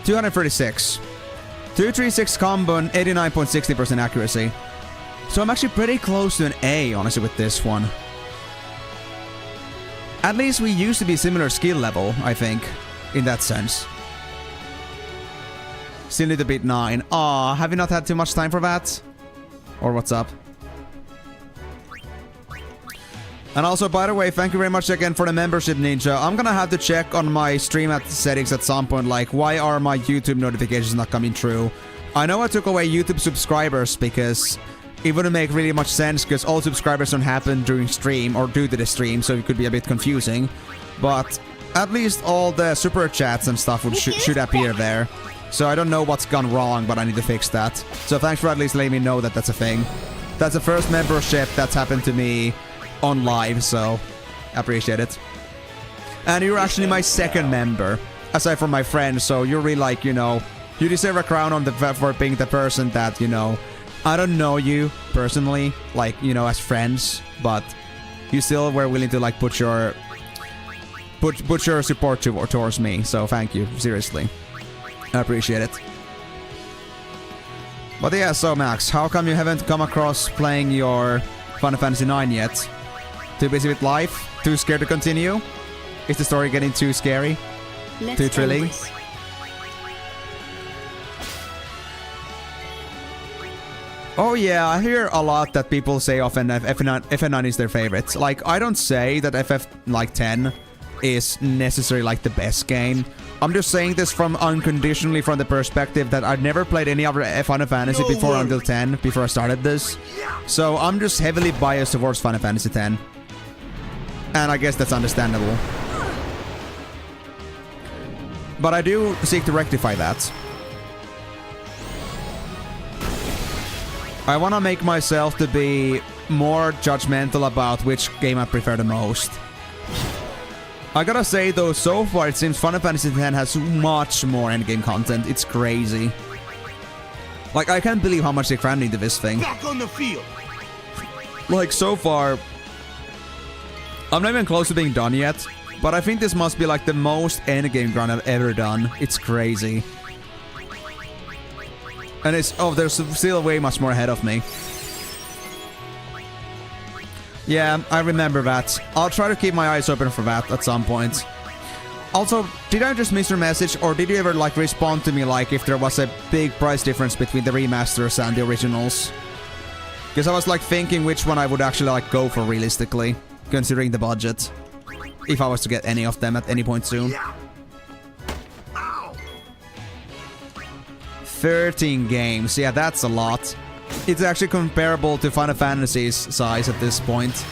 $236. 236 combo and 89.60% accuracy. So I'm actually pretty close to an A, honestly, with this one. At least we used to be similar skill level, I think, in that sense. Still need to beat 9. Aw, have you not had too much time for that? Or what's up? And also, by the way, thank you very much again for the membership, Ninja. I'm gonna have to check on my stream settings at some point, like, why are my YouTube notifications not coming through? I know I took away YouTube subscribers because it wouldn't make really much sense because all subscribers don't happen during stream or due to the stream, so it could be a bit confusing. But at least all the super chats and stuff would should appear there. So I don't know what's gone wrong, but I need to fix that. So thanks for at least letting me know that that's a thing. That's the first membership that's happened to me on live, so I appreciate it. And you're actually my second member, aside from my friend, so you're really like, you know, you deserve a crown on the for being the person that, you know, I don't know you personally, like, you know, as friends, but you still were willing to like put your support towards me, so thank you, seriously. I appreciate it. But yeah, so Max, how come you haven't come across playing your Final Fantasy IX yet? Too busy with life? Too scared to continue? Is the story getting too scary? Too thrilling? Oh yeah, I hear a lot that people say often that FF9 is their favorite. Like, I don't say that FF10 is necessarily like the best game. I'm just saying this from unconditionally from the perspective that I've never played any other Final Fantasy before until 10, before I started this. So I'm just heavily biased towards Final Fantasy X. And I guess that's understandable. But I do seek to rectify that. I want to make myself to be more judgmental about which game I prefer the most. I gotta say though, so far it seems Final Fantasy X has much more endgame content. It's crazy. Like, I can't believe how much they crammed into this thing. Back on the field. Like, so far, I'm not even close to being done yet, but I think this must be like the most endgame grind I've ever done. It's crazy. And it's, oh, there's still way much more ahead of me. Yeah, I remember that. I'll try to keep my eyes open for that at some point. Also, did I just miss your message, or did you ever like respond to me like if there was a big price difference between the remasters and the originals? Because I was like thinking which one I would actually like go for realistically, considering the budget. If I was to get any of them at any point soon. 13 games, yeah, that's a lot. It's actually comparable to Final Fantasy's size at this point.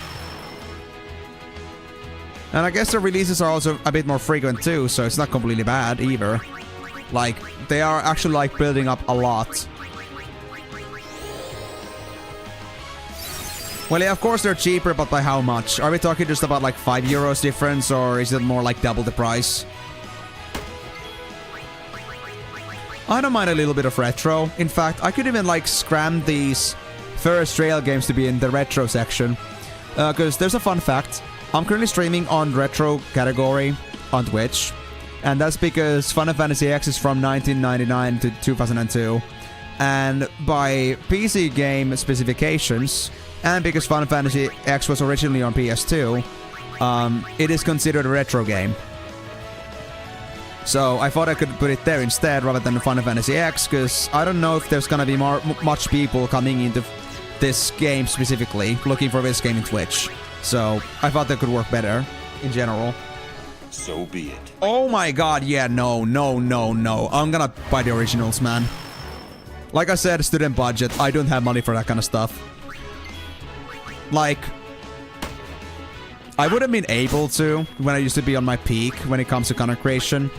And I guess the releases are also a bit more frequent too, so it's not completely bad either. Like, they are actually like building up a lot. Well, yeah, of course they're cheaper, but by how much? Are we talking just about like 5 euros difference, or is it more like double the price? I don't mind a little bit of retro. In fact, I could even like scram these first trail games to be in the retro section. Because there's a fun fact. I'm currently streaming on retro category on Twitch. And that's because Final Fantasy X is from 1999 to 2002. And by PC game specifications, and because Final Fantasy X was originally on PS2, it is considered a retro game. So I thought I could put it there instead rather than Final Fantasy X, because I don't know if there's gonna be much people coming into this game specifically, looking for this game in Twitch. So I thought that could work better in general. So be it. Oh my god, yeah, no. I'm gonna buy the originals, man. Like I said, student budget, I don't have money for that kind of stuff. Like, I would have been able to when I used to be on my peak when it comes to content creation.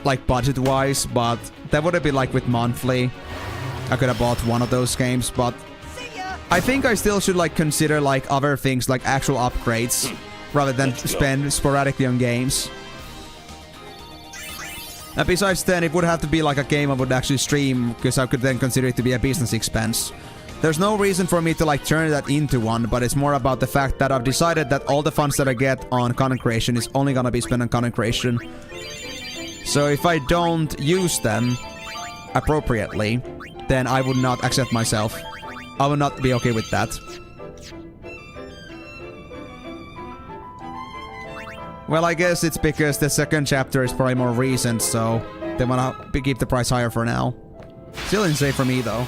Like, budget-wise, but that would have been like with monthly. I could have bought one of those games, but I think I still should like consider like other things like actual upgrades rather than spend sporadically on games. And besides then, it would have to be like a game I would actually stream, because I could then consider it to be a business expense. There's no reason for me to like turn that into one, but it's more about the fact that I've decided that all the funds that I get on content creation is only gonna be spent on content creation. So if I don't use them appropriately, then I would not accept myself. I would not be okay with that. Well, I guess it's because the second chapter is probably more recent, so they wanna keep the price higher for now. Still insane for me, though.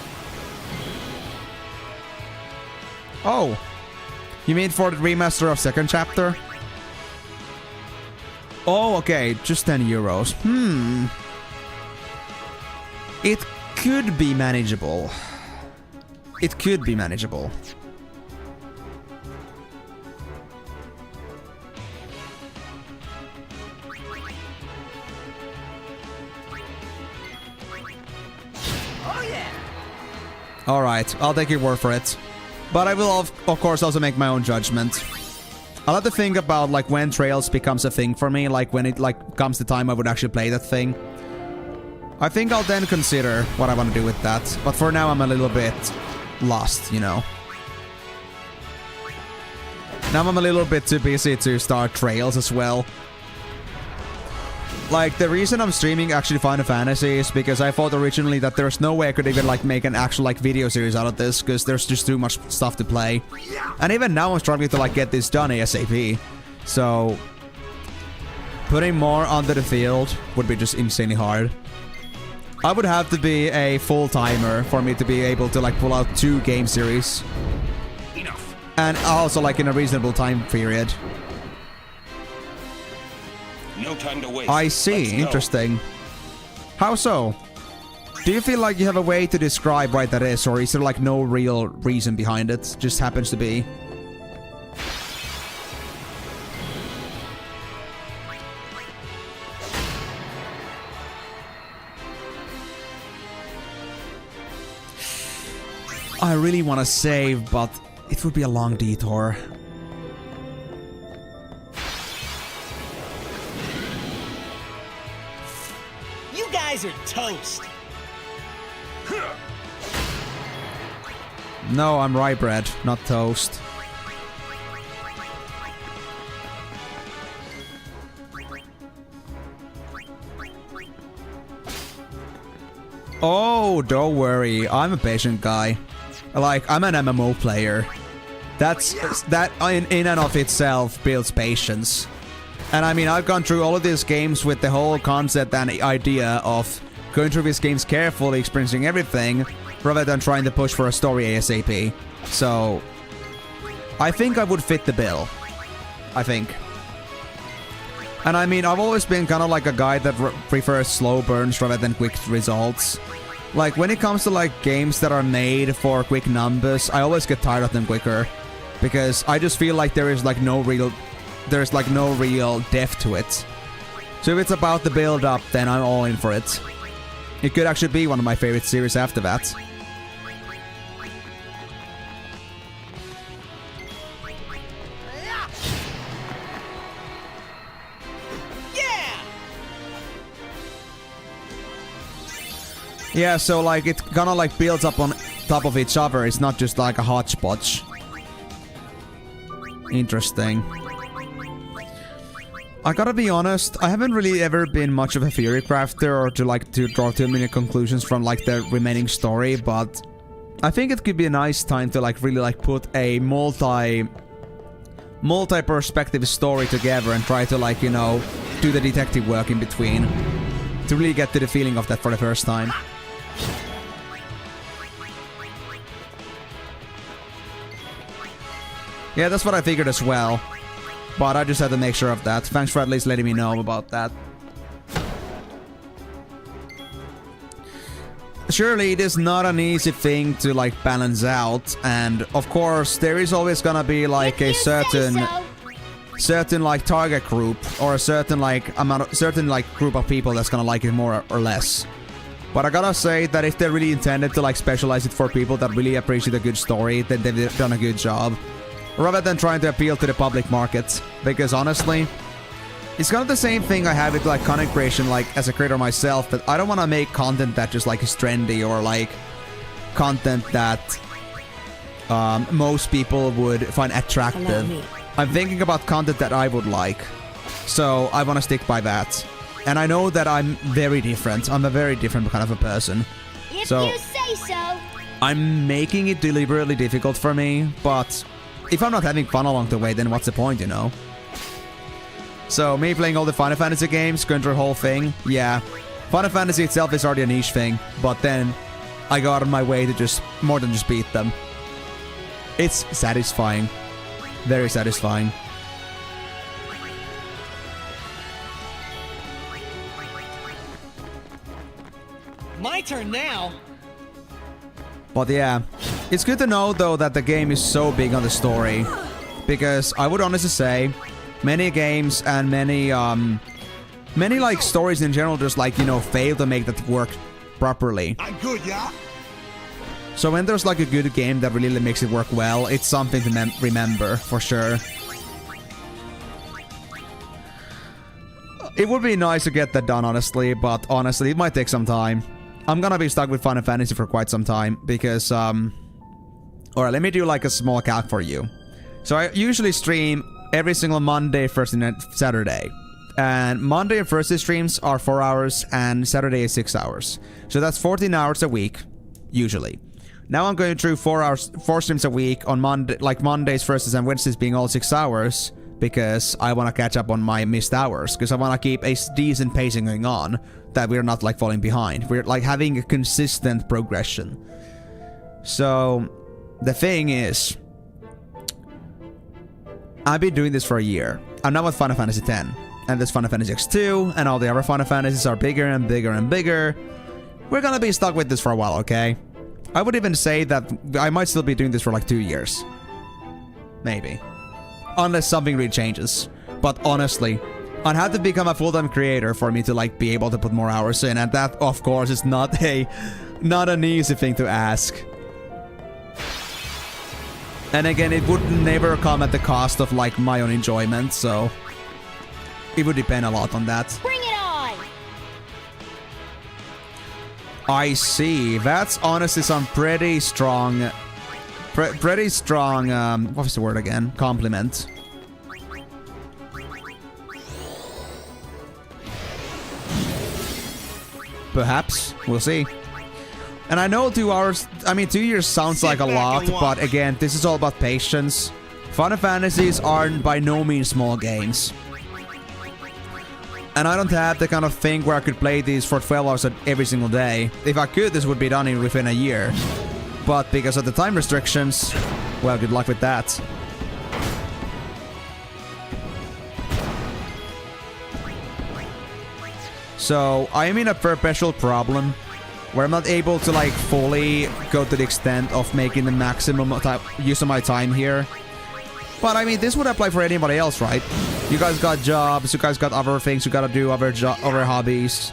Oh! You mean for the remaster of second chapter? Oh, okay, just 10 euros. It could be manageable. It could be manageable. Alright, I'll take your word for it. But I will, of course, also make my own judgment. I'll have to think about, like, when Trails becomes a thing for me. Like, when it, like, comes the time I would actually play that thing. I think I'll then consider what I want to do with that. But for now, I'm a little bit lost, you know. Now I'm a little bit too busy to start Trails as well. Like, the reason I'm streaming actually Final Fantasy is because I thought originally that there's no way I could even, like, make an actual, like, video series out of this, because there's just too much stuff to play. And even now I'm struggling to, like, get this done ASAP. So, putting more onto the field would be just insanely hard. I would have to be a full-timer for me to be able to, like, pull out 2 game series. Enough. And also, like, in a reasonable time period. No time to waste. I see. Let's go. Interesting. How so? Do you feel like you have a way to describe why that is, or is there like no real reason behind it? Just happens to be. I really want to save, but it would be a long detour. Are toast. No, I'm rye bread, not toast. Oh, don't worry. I'm a patient guy. Like, I'm an MMO player. That in and of itself builds patience. And I mean, I've gone through all of these games with the whole concept and idea of going through these games carefully, experiencing everything, rather than trying to push for a story ASAP. So, I think I would fit the bill. I think. And I mean, I've always been kind of like a guy that prefers slow burns rather than quick results. Like, when it comes to like games that are made for quick numbers, I always get tired of them quicker. Because I just feel like there's like no real depth to it. So if it's about the build-up, then I'm all in for it. It could actually be one of my favorite series after that. Yeah, so like it kind of like builds up on top of each other. It's not just like a hodgepodge. Interesting. I gotta be honest, I haven't really ever been much of a theory crafter or to draw too many conclusions from like the remaining story, but I think it could be a nice time to like really like put a multi-perspective story together and try to like, you know, do the detective work in between to really get to the feeling of that for the first time. Yeah, that's what I figured as well. But I just had to make sure of that. Thanks for at least letting me know about that. Surely it is not an easy thing to like balance out, and of course there is always gonna be like a certain like target group or a certain like group of people that's gonna like it more or less. But I gotta say that if they really intended to like specialize it for people that really appreciate a good story, then they've done a good job. Rather than trying to appeal to the public market. Because honestly, it's kind of the same thing I have with like content creation, like as a creator myself, that I don't want to make content that just like is trendy or like content that most people would find attractive. I'm thinking about content that I would like. So I want to stick by that. And I know that I'm very different. I'm a very different kind of a person. If so you say so. I'm making it deliberately difficult for me, but if I'm not having fun along the way, then what's the point, you know? So, me playing all the Final Fantasy games, going through the whole thing, yeah. Final Fantasy itself is already a niche thing, but then I got on my way to just more than just beat them. It's satisfying. Very satisfying. My turn now. But yeah, it's good to know though that the game is so big on the story, because I would honestly say many games and many like stories in general just like, you know, fail to make that work properly. I'm good, yeah? So when there's like a good game that really makes it work well, it's something to remember for sure. It would be nice to get that done, honestly, but honestly it might take some time. I'm gonna be stuck with Final Fantasy for quite some time because, alright, let me do like a small calc for you. So I usually stream every single Monday, Thursday, and Saturday. And Monday and Thursday streams are 4 hours and Saturday is 6 hours. So that's 14 hours a week, usually. Now I'm going through 4 streams a week on Monday, like Mondays, Thursdays, and Wednesdays being all 6 hours. Because I want to catch up on my missed hours. Because I want to keep a decent pacing going on. That we're not like falling behind. We're like having a consistent progression. So the thing is, I've been doing this for a year. I'm now with Final Fantasy X. And there's Final Fantasy X2. And all the other Final Fantasies are bigger and bigger and bigger. We're gonna be stuck with this for a while, okay? I would even say that I might still be doing this for like 2 years. Maybe. Unless something really changes. But honestly, I'd have to become a full-time creator for me to like be able to put more hours in, and that of course is not an easy thing to ask. And again, it would never come at the cost of like my own enjoyment, so it would depend a lot on that. Bring it on! I see. That's honestly some pretty strong... Pretty strong, what was the word again? Compliment. Perhaps. We'll see. And I know 2 hours... I mean, 2 years sounds like a lot, but again, this is all about patience. Final Fantasies aren't by no means small games. And I don't have the kind of thing where I could play these for 12 hours every single day. If I could, this would be done within a year. But because of the time restrictions, well, good luck with that. So, I am in a perpetual problem where I'm not able to like fully go to the extent of making the maximum use of my time here. But I mean, this would apply for anybody else, right? You guys got jobs, you guys got other things you gotta do, other hobbies.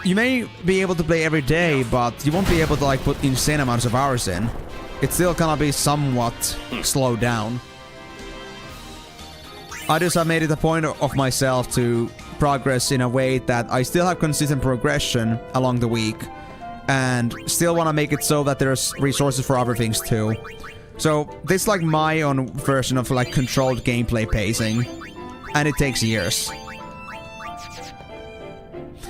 You may be able to play every day, but you won't be able to like put insane amounts of hours in. It's still gonna be somewhat slowed down. I just have made it a point of myself to progress in a way that I still have consistent progression along the week, and still want to make it so that there's resources for other things too. So this is like my own version of like controlled gameplay pacing, and it takes years.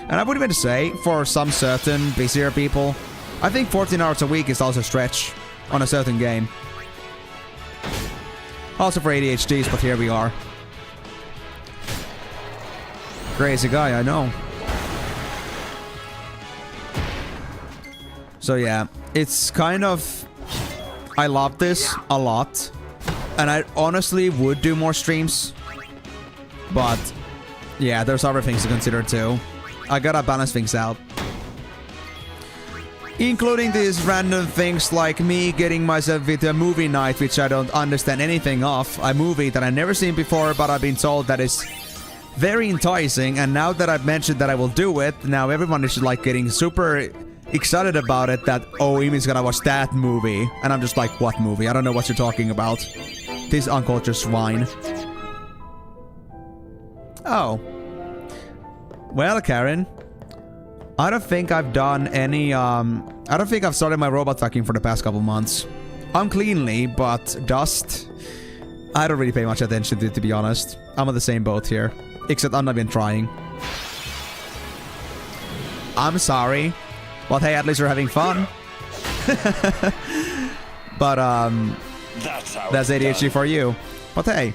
And I would even say, for some certain busier people, I think 14 hours a week is also a stretch on a certain game. Also for ADHDs, but here we are. Crazy guy, I know. So yeah, it's kind of... I love this a lot. And I honestly would do more streams. But yeah, there's other things to consider too. I gotta balance things out. Including these random things like me getting myself into a movie night, which I don't understand anything of. A movie that I've never seen before, but I've been told that is very enticing. And now that I've mentioned that I will do it, now everyone is like getting super excited about it, that, oh, Emi's gonna watch that movie. And I'm just like, what movie? I don't know what you're talking about. This uncultured swine. Oh. Well, Karen, I don't think I've done any, I don't think I've started my robot vacuum for the past couple months. Uncleanly, but dust, I don't really pay much attention to be honest. I'm on the same boat here, except I'm not even trying. I'm sorry, but hey, at least you're having fun. But, that's ADHD for you. But hey,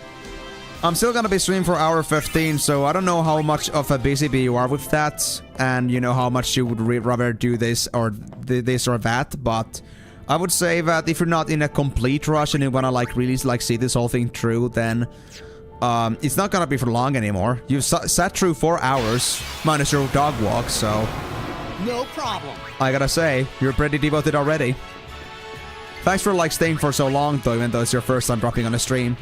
I'm still gonna be streaming for hour 15, so I don't know how much of a busy bee you are with that, and you know how much you would rather do this or this or that, but I would say that if you're not in a complete rush and you wanna like really like see this whole thing through, then it's not gonna be for long anymore. You've sat through 4 hours, minus your dog walk, so... No problem. I gotta say, you're pretty devoted already. Thanks for like staying for so long though, even though it's your first time dropping on a stream.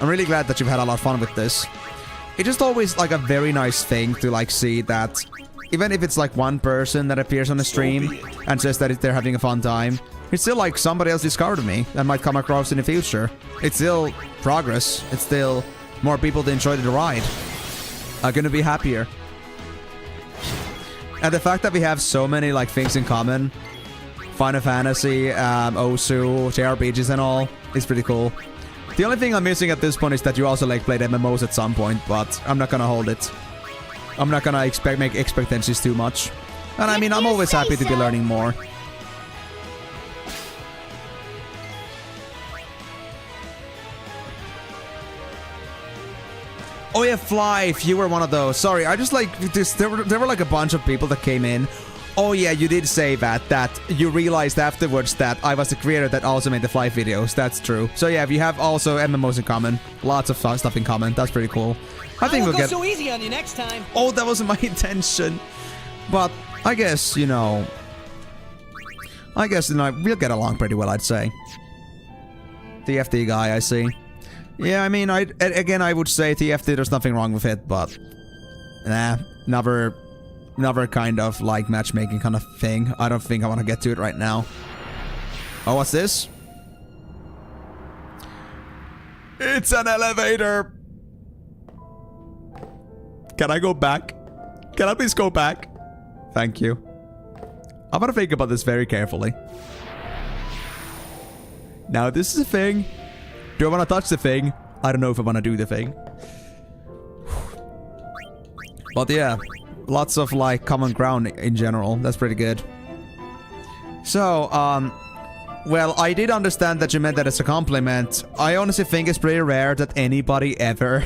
I'm really glad that you've had a lot of fun with this. It's just always like a very nice thing to like see that even if it's like one person that appears on the stream and says that they're having a fun time, it's still like somebody else discovered me and might come across in the future. It's still progress. It's still more people to enjoy the ride. I'm gonna be happier. And the fact that we have so many like things in common, Final Fantasy, Osu, JRPGs and all, is pretty cool. The only thing I'm missing at this point is that you also like played MMOs at some point, but I'm not gonna hold it. I'm not gonna make expectations too much. And I mean, I'm always happy to be learning more. Oh yeah, Fly, if you were one of those. Sorry, I just like this. There were like a bunch of people that came in. Oh yeah, you did say that you realized afterwards that I was the creator that also made the Fly videos. That's true. So yeah, we have also MMOs in common. Lots of fun stuff in common. That's pretty cool. I think we'll get... so easy on you next time. Oh, that wasn't my intention. But I guess, you know... we'll get along pretty well, I'd say. TFT guy, I see. Yeah, I mean, again, I would say TFT, there's nothing wrong with it, but... Nah, another kind of, like, matchmaking kind of thing. I don't think I want to get to it right now. Oh, what's this? It's an elevator! Can I go back? Can I please go back? Thank you. I'm gonna think about this very carefully. Now, this is a thing. Do I want to touch the thing? I don't know if I want to do the thing. But yeah, lots of like common ground in general. That's pretty good. So, well, I did understand that you meant that as a compliment. I honestly think it's pretty rare that anybody ever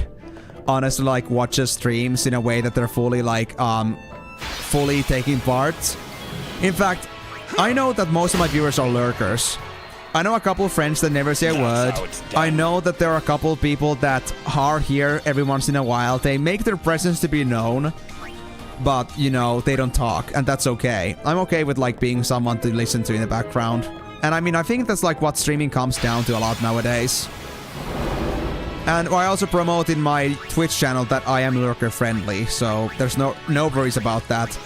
honestly like watches streams in a way that they're fully like fully taking part. In fact, I know that most of my viewers are lurkers. I know a couple of friends that never say a word. I know that there are a couple of people that are here every once in a while. They make their presence to be known, but, you know, they don't talk, and that's okay. I'm okay with, like, being someone to listen to in the background. And, I mean, I think that's, like, what streaming comes down to a lot nowadays. And I also promote in my Twitch channel that I am lurker-friendly, so there's no worries about that.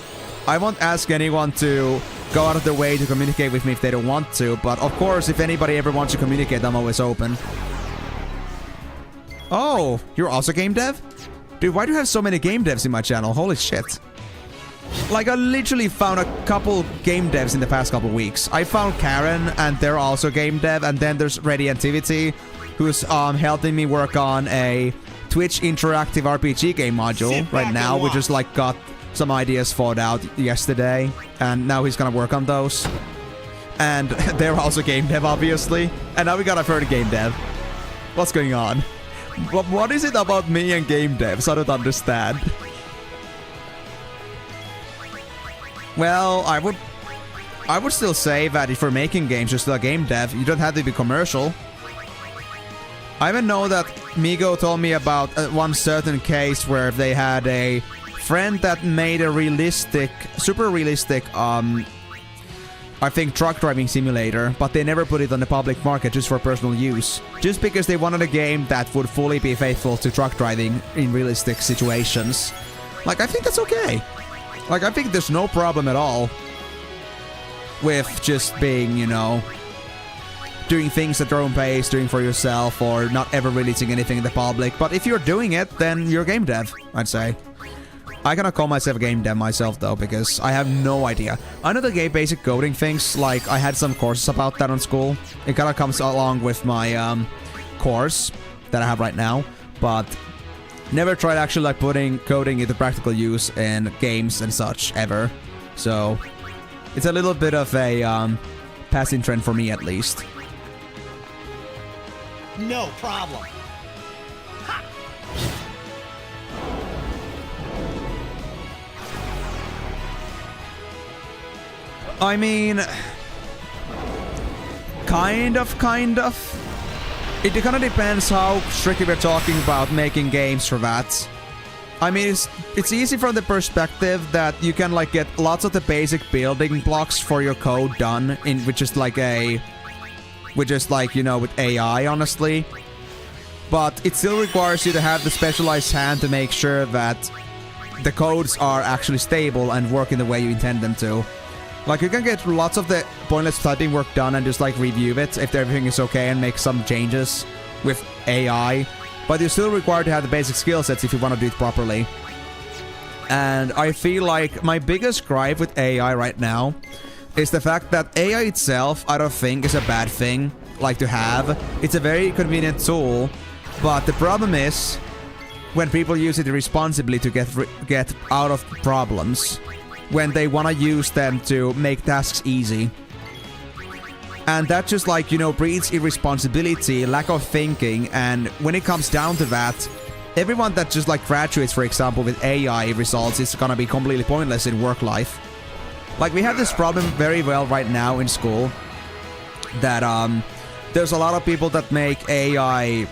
I won't ask anyone to go out of their way to communicate with me if they don't want to, but of course, if anybody ever wants to communicate, I'm always open. Oh, you're also game dev? Dude, why do you have so many game devs in my channel? Holy shit. Like, I literally found a couple game devs in the past couple weeks. I found Karen, and they're also game dev, and then there's Radiantivity, who's helping me work on a Twitch interactive RPG game module right now. We just like got some ideas thought out yesterday, and now he's gonna work on those. And they're also game dev, obviously. And now we got a third game dev. What's going on? What is it about me and game devs? I don't understand. Well, I would still say that if you're making games, you're still a game dev. You don't have to be commercial. I even know that Migo told me about one certain case where they had a friend that made a realistic, super realistic, I think truck driving simulator, but they never put it on the public market just for personal use. Just because they wanted a game that would fully be faithful to truck driving in realistic situations. Like, I think that's okay. Like, I think there's no problem at all with just being, you know, doing things at your own pace, doing for yourself, or not ever releasing anything in the public. But if you're doing it, then you're a game dev, I'd say. I cannot call myself a game dev myself, though, because I have no idea. I know the game basic coding things, like, I had some courses about that on school. It kind of comes along with my course that I have right now, but never tried actually like putting coding into practical use in games and such, ever. So, it's a little bit of a passing trend for me, at least. No problem. I mean, kind of. It kind of depends how strictly we're talking about making games for that. I mean, it's easy from the perspective that you can like get lots of the basic building blocks for your code done in which is like you know, with AI, honestly. But it still requires you to have the specialized hand to make sure that the codes are actually stable and work in the way you intend them to. Like, you can get lots of the pointless typing work done and just, like, review it if everything is okay and make some changes with AI. But you're still required to have the basic skill sets if you want to do it properly. And I feel like my biggest gripe with AI right now is the fact that AI itself, I don't think, is a bad thing, like, to have. It's a very convenient tool, but the problem is when people use it irresponsibly to get out of problems. When they want to use them to make tasks easy. And that just, like, you know, breeds irresponsibility, lack of thinking, and when it comes down to that, everyone that just, like, graduates, for example, with AI results is gonna be completely pointless in work life. Like, we have this problem very well right now in school, that, there's a lot of people that make AI,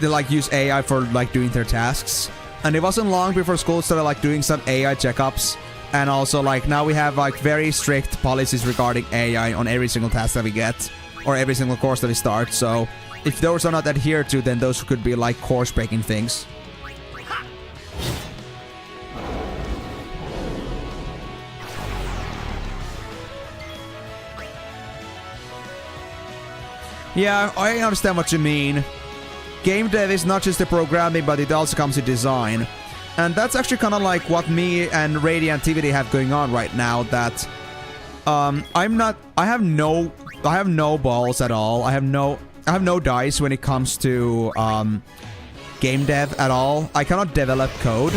they, like, use AI for, like, doing their tasks. And it wasn't long before school started, like, doing some AI checkups. And also, like, now we have, like, very strict policies regarding AI on every single task that we get. Or every single course that we start. So, if those are not adhered to, then those could be, like, course-breaking things. Yeah, I understand what you mean. Game dev is not just the programming, but it also comes to design. And that's actually kind of like what me and Radiantivity have going on right now, that I have no balls at all. I have no dice when it comes to game dev at all. I cannot develop code,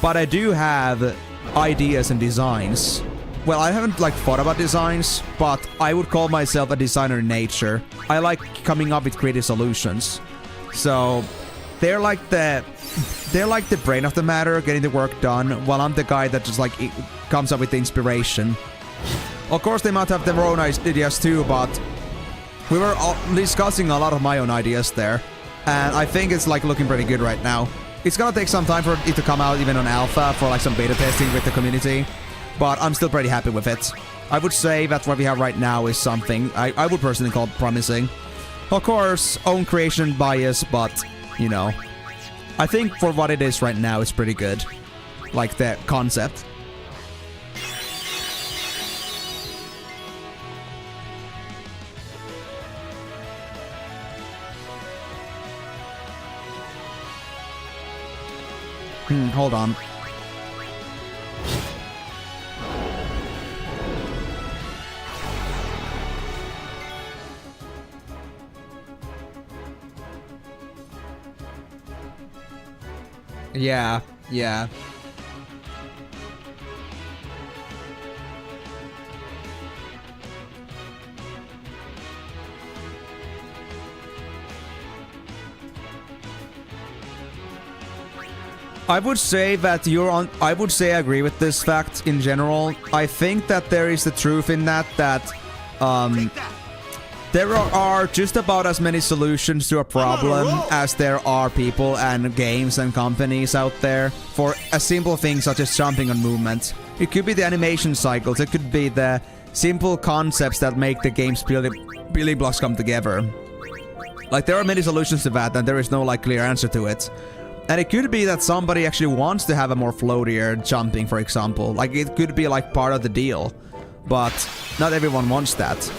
but I do have ideas and designs. Well, I haven't like thought about designs, but I would call myself a designer in nature. I like coming up with creative solutions. So they're like the brain of the matter, getting the work done, while I'm the guy that just like comes up with the inspiration. Of course, they might have their own ideas too, but we were discussing a lot of my own ideas there, and I think it's like looking pretty good right now. It's gonna take some time for it to come out even on alpha for like some beta testing with the community, but I'm still pretty happy with it. I would say that what we have right now is something I would personally call promising. Of course, own creation bias, but you know, I think for what it is right now, it's pretty good. Like the concept. Hold on. Yeah. I would say that I would say I agree with this fact in general. I think that there is the truth in that there are just about as many solutions to a problem as there are people and games and companies out there for a simple thing such as jumping on movement. It could be the animation cycles, it could be the simple concepts that make the game's building blocks come together. Like, there are many solutions to that, and there is no like clear answer to it. And it could be that somebody actually wants to have a more floatier jumping, for example. Like, it could be like part of the deal, but not everyone wants that.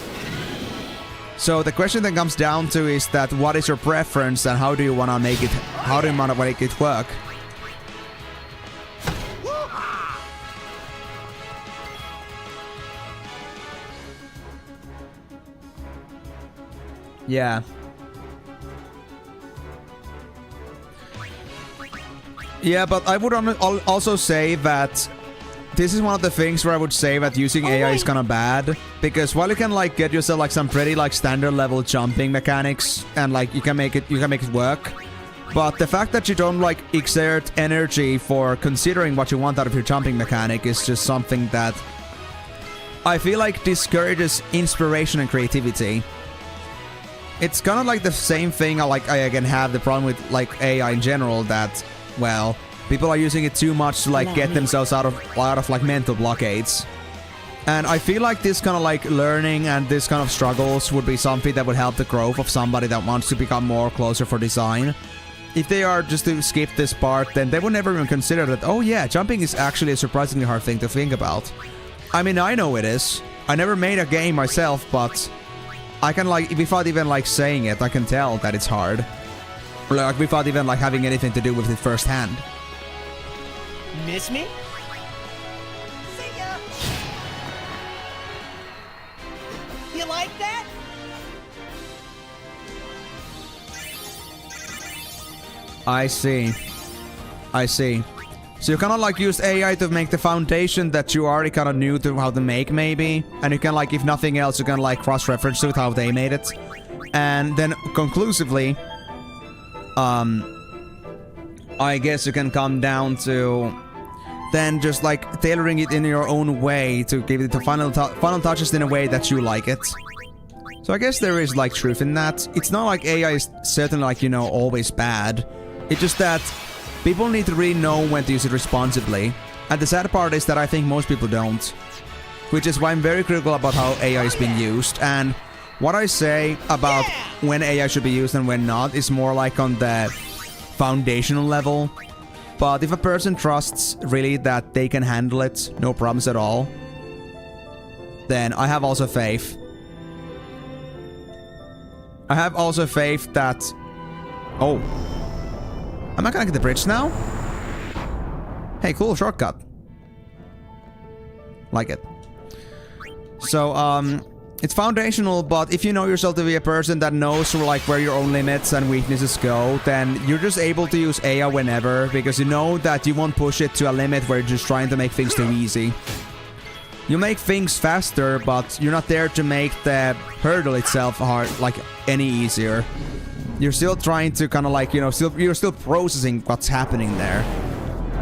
So the question that comes down to is that what is your preference and how do you want to make it work? Yeah. Yeah, but I would also say that this is one of the things where I would say that using AI is kind of bad, because while you can like get yourself like some pretty like standard level jumping mechanics and like you can make it work, but the fact that you don't like exert energy for considering what you want out of your jumping mechanic is just something that I feel like discourages inspiration and creativity. It's kind of like the same thing I can have the problem with like AI in general, that well, people are using it too much to like get themselves out of like mental blockades. And I feel like this kind of like learning and this kind of struggles would be something that would help the growth of somebody that wants to become more closer for design. If they are just to skip this part, then they would never even consider that, oh yeah, jumping is actually a surprisingly hard thing to think about. I mean, I know it is. I never made a game myself, but I can like, without even like saying it, I can tell that it's hard. Like, without even like having anything to do with it firsthand. Miss me? See ya! You like that? I see. So you kind of like used AI to make the foundation that you already kind of knew to how to make, maybe. And you can like, if nothing else, you can like cross-reference with how they made it. And then conclusively, I guess you can come down to then just like tailoring it in your own way to give it the final touches in a way that you like it. So I guess there is like truth in that. It's not like AI is certainly like, you know, always bad. It's just that people need to really know when to use it responsibly. And the sad part is that I think most people don't. Which is why I'm very critical about how AI is being used. And what I say about when AI should be used and when not is more like on the foundational level. But if a person trusts really that they can handle it, no problems at all, then I have also faith. I have also faith that... Oh. Am I gonna get the bridge now? Hey, cool shortcut. Like it. So, it's foundational, but if you know yourself to be a person that knows like where your own limits and weaknesses go, then you're just able to use AI whenever, because you know that you won't push it to a limit where you're just trying to make things too easy. You make things faster, but you're not there to make the hurdle itself hard, like any easier. You're still trying to kind of like, you know, you're still processing what's happening there.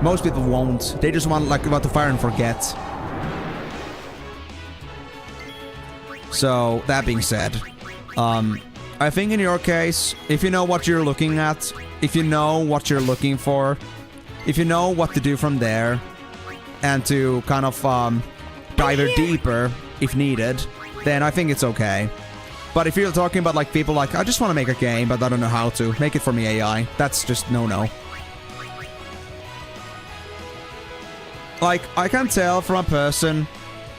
Most people won't. They just want like about to fire and forget. So, that being said, I think in your case, if you know what you're looking at, if you know what you're looking for, if you know what to do from there, and to kind of dive deeper if needed, then I think it's okay. But if you're talking about like people like, I just want to make a game, but I don't know how to, make it for me AI, that's just no. Like, I can tell from a person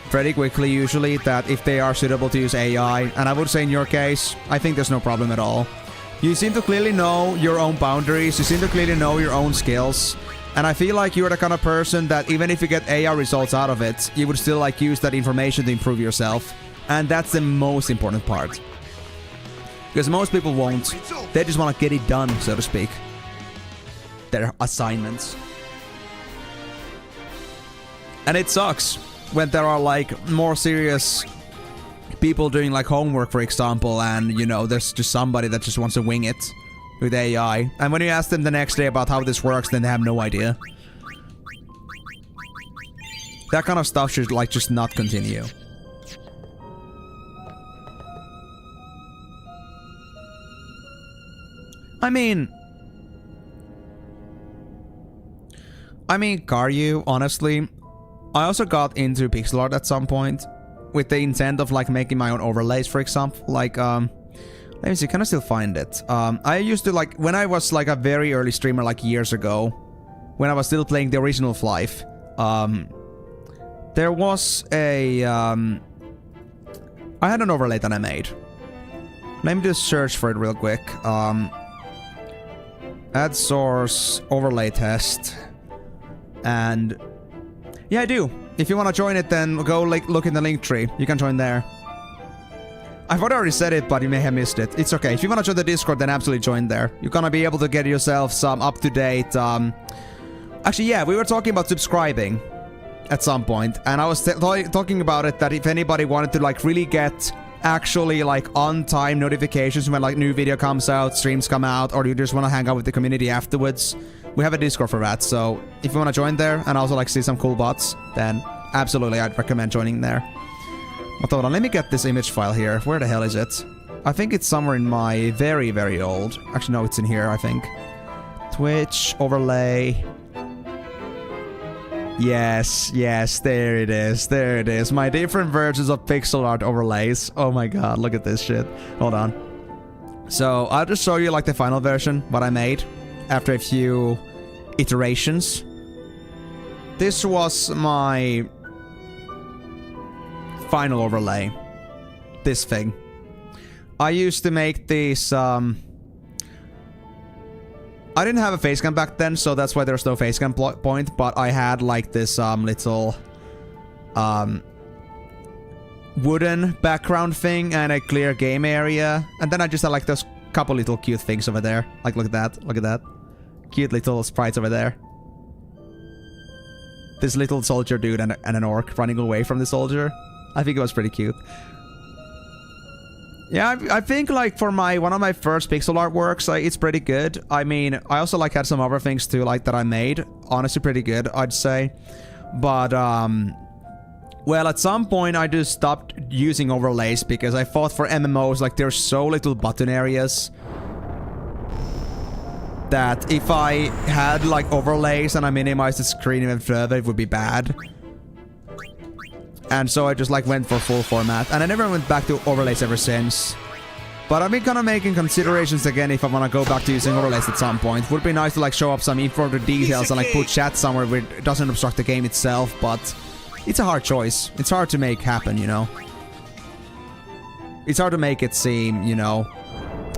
pretty quickly usually that if they are suitable to use AI, and I would say in your case, I think there's no problem at all. You seem to clearly know your own boundaries, you seem to clearly know your own skills, And I feel like you're the kind of person that even if you get AR results out of it, you would still like use that information to improve yourself. And that's the most important part. Because most people won't. They just want to get it done, so to speak. Their assignments. And it sucks when there are like more serious people doing like homework, for example, and you know, there's just somebody that just wants to wing it with AI. And when you ask them the next day about how this works, then they have no idea. That kind of stuff should like just not continue. I mean, Karyu, honestly, I also got into pixel art at some point with the intent of like making my own overlays, for example. Like, let me see, can I still find it? I used to like, when I was like a very early streamer like years ago, when I was still playing the original Life, there was a, I had an overlay that I made. Let me just search for it real quick. Add source, overlay test, and yeah, I do. If you want to join it, then go like look in the link tree. You can join there. I've already said it, but you may have missed it. It's okay. If you want to join the Discord, then absolutely join there. You're gonna be able to get yourself some up-to-date. Actually, yeah, we were talking about subscribing at some point, and I was talking about it that if anybody wanted to like really get actually like on-time notifications when like new video comes out, streams come out, or you just want to hang out with the community afterwards, we have a Discord for that. So if you want to join there and also like see some cool bots, then absolutely I'd recommend joining there. But hold on, let me get this image file here. Where the hell is it? I think it's somewhere in my very, very old. Actually, no, it's in here, I think. Twitch, overlay. Yes, yes, there it is, there it is. My different versions of pixel art overlays. Oh my god, look at this shit. Hold on. So, I'll just show you like the final version, what I made, after a few iterations. This was my final overlay. This thing. I used to make these, I didn't have a facecam back then, so that's why there's no facecam point, but I had like this little wooden background thing and a clear game area, and then I just had like those couple little cute things over there. Like look at that, look at that. Cute little sprites over there. This little soldier dude and an orc running away from the soldier. I think it was pretty cute. Yeah, I think like for one of my first pixel art works, it's pretty good. I mean, I also like had some other things too, like that I made. Honestly, pretty good, I'd say. But well, at some point I just stopped using overlays because I thought for MMOs like there's so little button areas that if I had like overlays and I minimized the screen even further, it would be bad. And so I just like went for full format, and I never went back to overlays ever since. But I've been kind of making considerations again if I want to go back to using overlays at some point. Would be nice to like show up some further details and like put chat somewhere where it doesn't obstruct the game itself, but it's a hard choice. It's hard to make happen, you know. It's hard to make it seem, you know.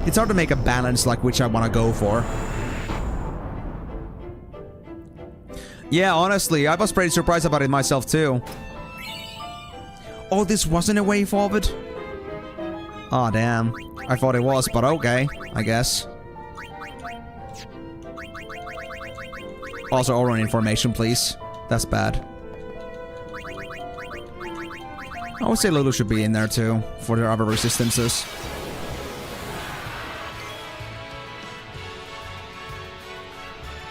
It's hard to make a balance like which I want to go for. Yeah, honestly, I was pretty surprised about it myself too. Oh, this wasn't a way forward? Oh, damn. I thought it was, but okay, I guess. Also, oral information, please. That's bad. I would say Lulu should be in there, too, for their other resistances.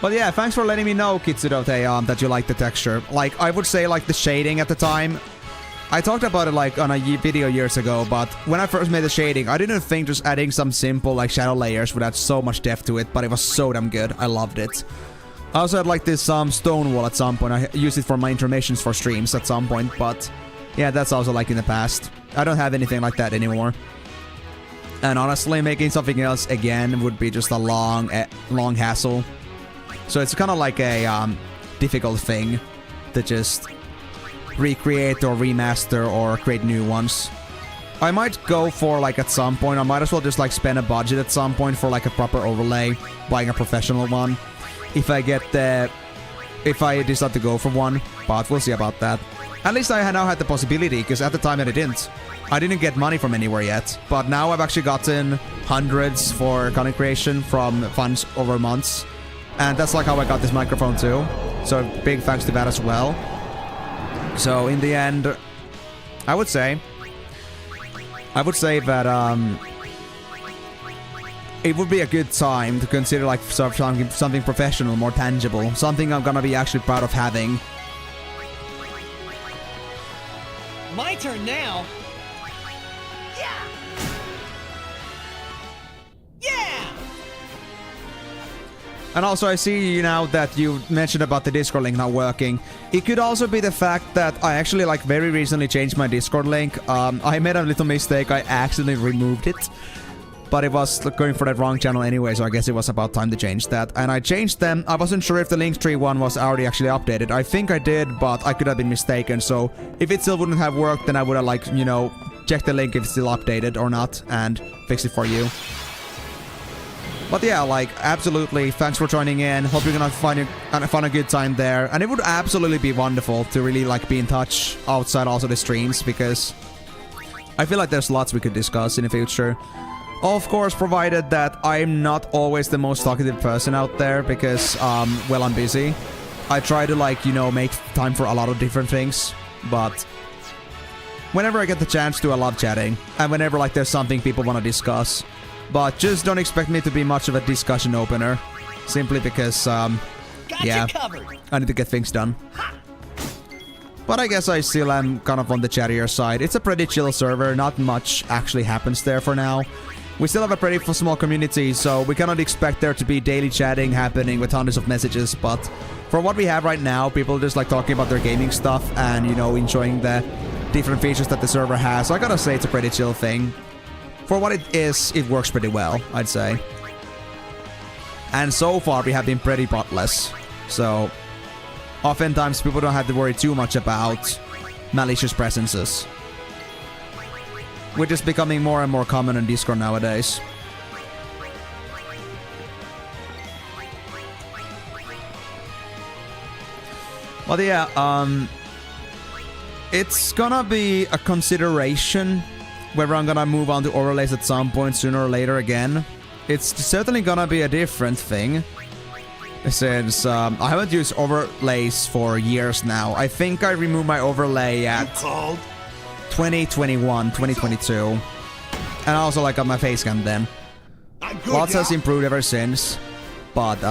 But yeah, thanks for letting me know, Kitsudote, that you like the texture. Like, I would say, like, the shading at the time... I talked about it like on a video years ago, but when I first made the shading, I didn't think just adding some simple like shadow layers would add so much depth to it, but it was so damn good. I loved it. I also had like this stone wall at some point. I used it for my intermissions for streams at some point, but yeah, that's also like in the past. I don't have anything like that anymore. And honestly, making something else again would be just a long hassle. So it's kind of like a difficult thing to just recreate or remaster or create new ones. I might go for like at some point, I might as well just like spend a budget at some point for like a proper overlay, buying a professional one. If I get the if I decide to go for one, but we'll see about that. At least I now had the possibility, because at the time that I didn't get money from anywhere yet. But now I've actually gotten hundreds for content creation from funds over months. And that's like how I got this microphone too. So big thanks to that as well. So in the end, I would say that it would be a good time to consider like something professional, more tangible, something I'm gonna be actually proud of having. My turn now. Yeah. Yeah. And also, I see now that you mentioned about the Discord link not working. It could also be the fact that I actually like very recently changed my Discord link. I made a little mistake. I accidentally removed it. But it was going for that wrong channel anyway, so I guess it was about time to change that. And I changed them. I wasn't sure if the Linktree one was already actually updated. I think I did, but I could have been mistaken. So if it still wouldn't have worked, then I would have like, you know, checked the link if it's still updated or not and fixed it for you. But yeah, like, absolutely, thanks for joining in. Hope you're gonna find a good time there. And it would absolutely be wonderful to really like be in touch outside also the streams, because I feel like there's lots we could discuss in the future. Of course, provided that I'm not always the most talkative person out there, because, well, I'm busy. I try to, like, you know, make time for a lot of different things, but whenever I get the chance to, I love chatting, and whenever, like, there's something people want to discuss. But just don't expect me to be much of a discussion opener, simply because, yeah, I need to get things done. But I guess I still am kind of on the chattier side. It's a pretty chill server, not much actually happens there for now. We still have a pretty small community, so we cannot expect there to be daily chatting happening with hundreds of messages, but for what we have right now, people just like talking about their gaming stuff and, you know, enjoying the different features that the server has. So I gotta say it's a pretty chill thing. For what it is, it works pretty well, I'd say. And so far, we have been pretty botless. So oftentimes, people don't have to worry too much about malicious presences, which is becoming more and more common in Discord nowadays. But yeah, it's gonna be a consideration whether I'm gonna move on to overlays at some point sooner or later again. It's certainly gonna be a different thing, since I haven't used overlays for years now. I think I removed my overlay at 2021, 2022. And I also like got my face cam then. Lots has improved ever since. But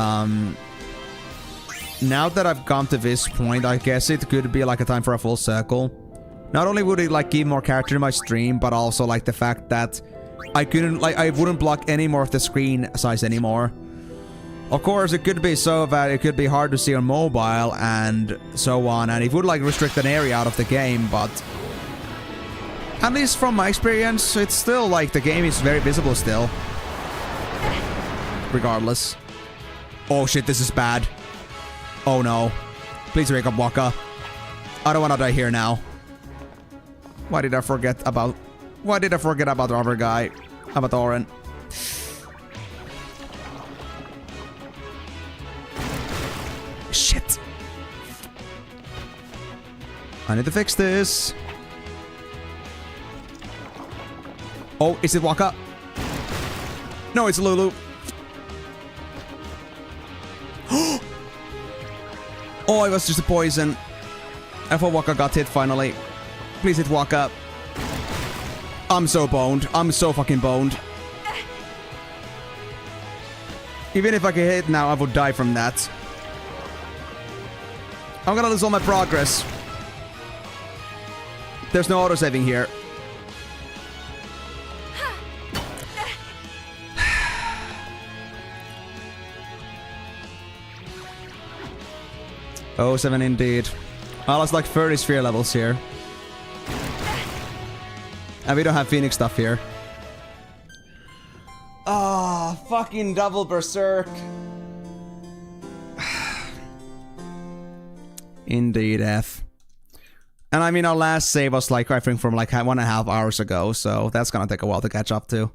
now that I've come to this point, I guess it could be like a time for a full circle. Not only would it like give more character to my stream, but also like the fact that I wouldn't block any more of the screen size anymore. Of course, it could be so that it could be hard to see on mobile and so on, and it would like restrict an area out of the game, but at least from my experience, it's still like the game is very visible still. Regardless. Oh shit, this is bad. Oh no. Please wake up, Waka. I don't want to die here now. Why did I forget about the other guy? About Oren. Shit. I need to fix this. Oh, is it Waka? No, it's Lulu. Oh, it was just a poison. I thought Waka got hit finally. Please hit Waka. I'm so boned. I'm so fucking boned. Even if I get hit now, I would die from that. I'm gonna lose all my progress. There's no autosaving here. Oh, 7 indeed. I lost like 30 sphere levels here. And we don't have Phoenix stuff here. Ah, oh, fucking double berserk. Indeed, F. And I mean, our last save was like, I think from like 1.5 hours ago, so that's gonna take a while to catch up to.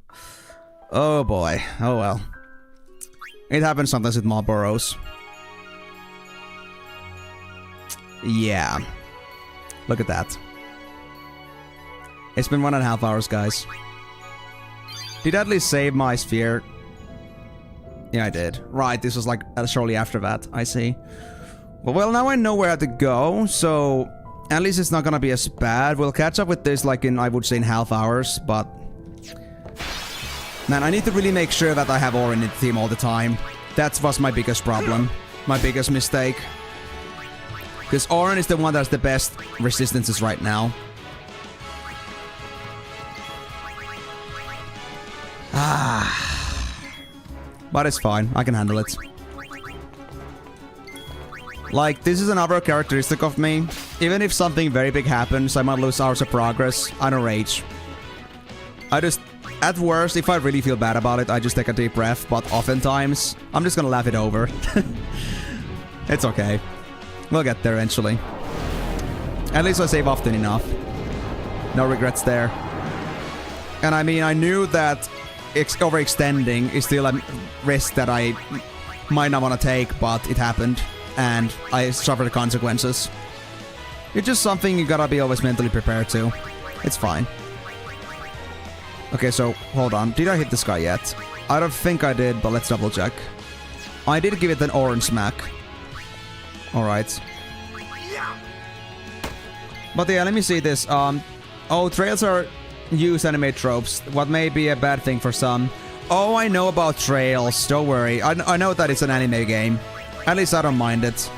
Oh boy. Oh well. It happens sometimes with Marlboros. Yeah. Look at that. It's been 1.5 hours, guys. Did I at least save my sphere? Yeah, I did. Right, this was like shortly after that. I see. Well, now I know where to go, so at least it's not gonna be as bad. We'll catch up with this like in, I would say, in half hours, but... Man, I need to really make sure that I have Auron in the team all the time. That was my biggest problem. My biggest mistake. Because Auron is the one that's the best resistances right now. But it's fine. I can handle it. Like, this is another characteristic of me. Even if something very big happens, I might lose hours of progress. I don't rage. I just... At worst, if I really feel bad about it, I just take a deep breath. But oftentimes, I'm just gonna laugh it over. It's okay. We'll get there eventually. At least I save often enough. No regrets there. And I mean, I knew that overextending is still a risk that I might not want to take, but it happened. And I suffer the consequences. It's just something you gotta be always mentally prepared to. It's fine. Okay, so, hold on. Did I hit this guy yet? I don't think I did, but let's double check. I did give it an orange smack. Alright. But yeah, let me see this. Oh, trails are used anime tropes. What may be a bad thing for some. Oh, I know about trails. Don't worry. I know that it's an anime game. At least I don't mind it.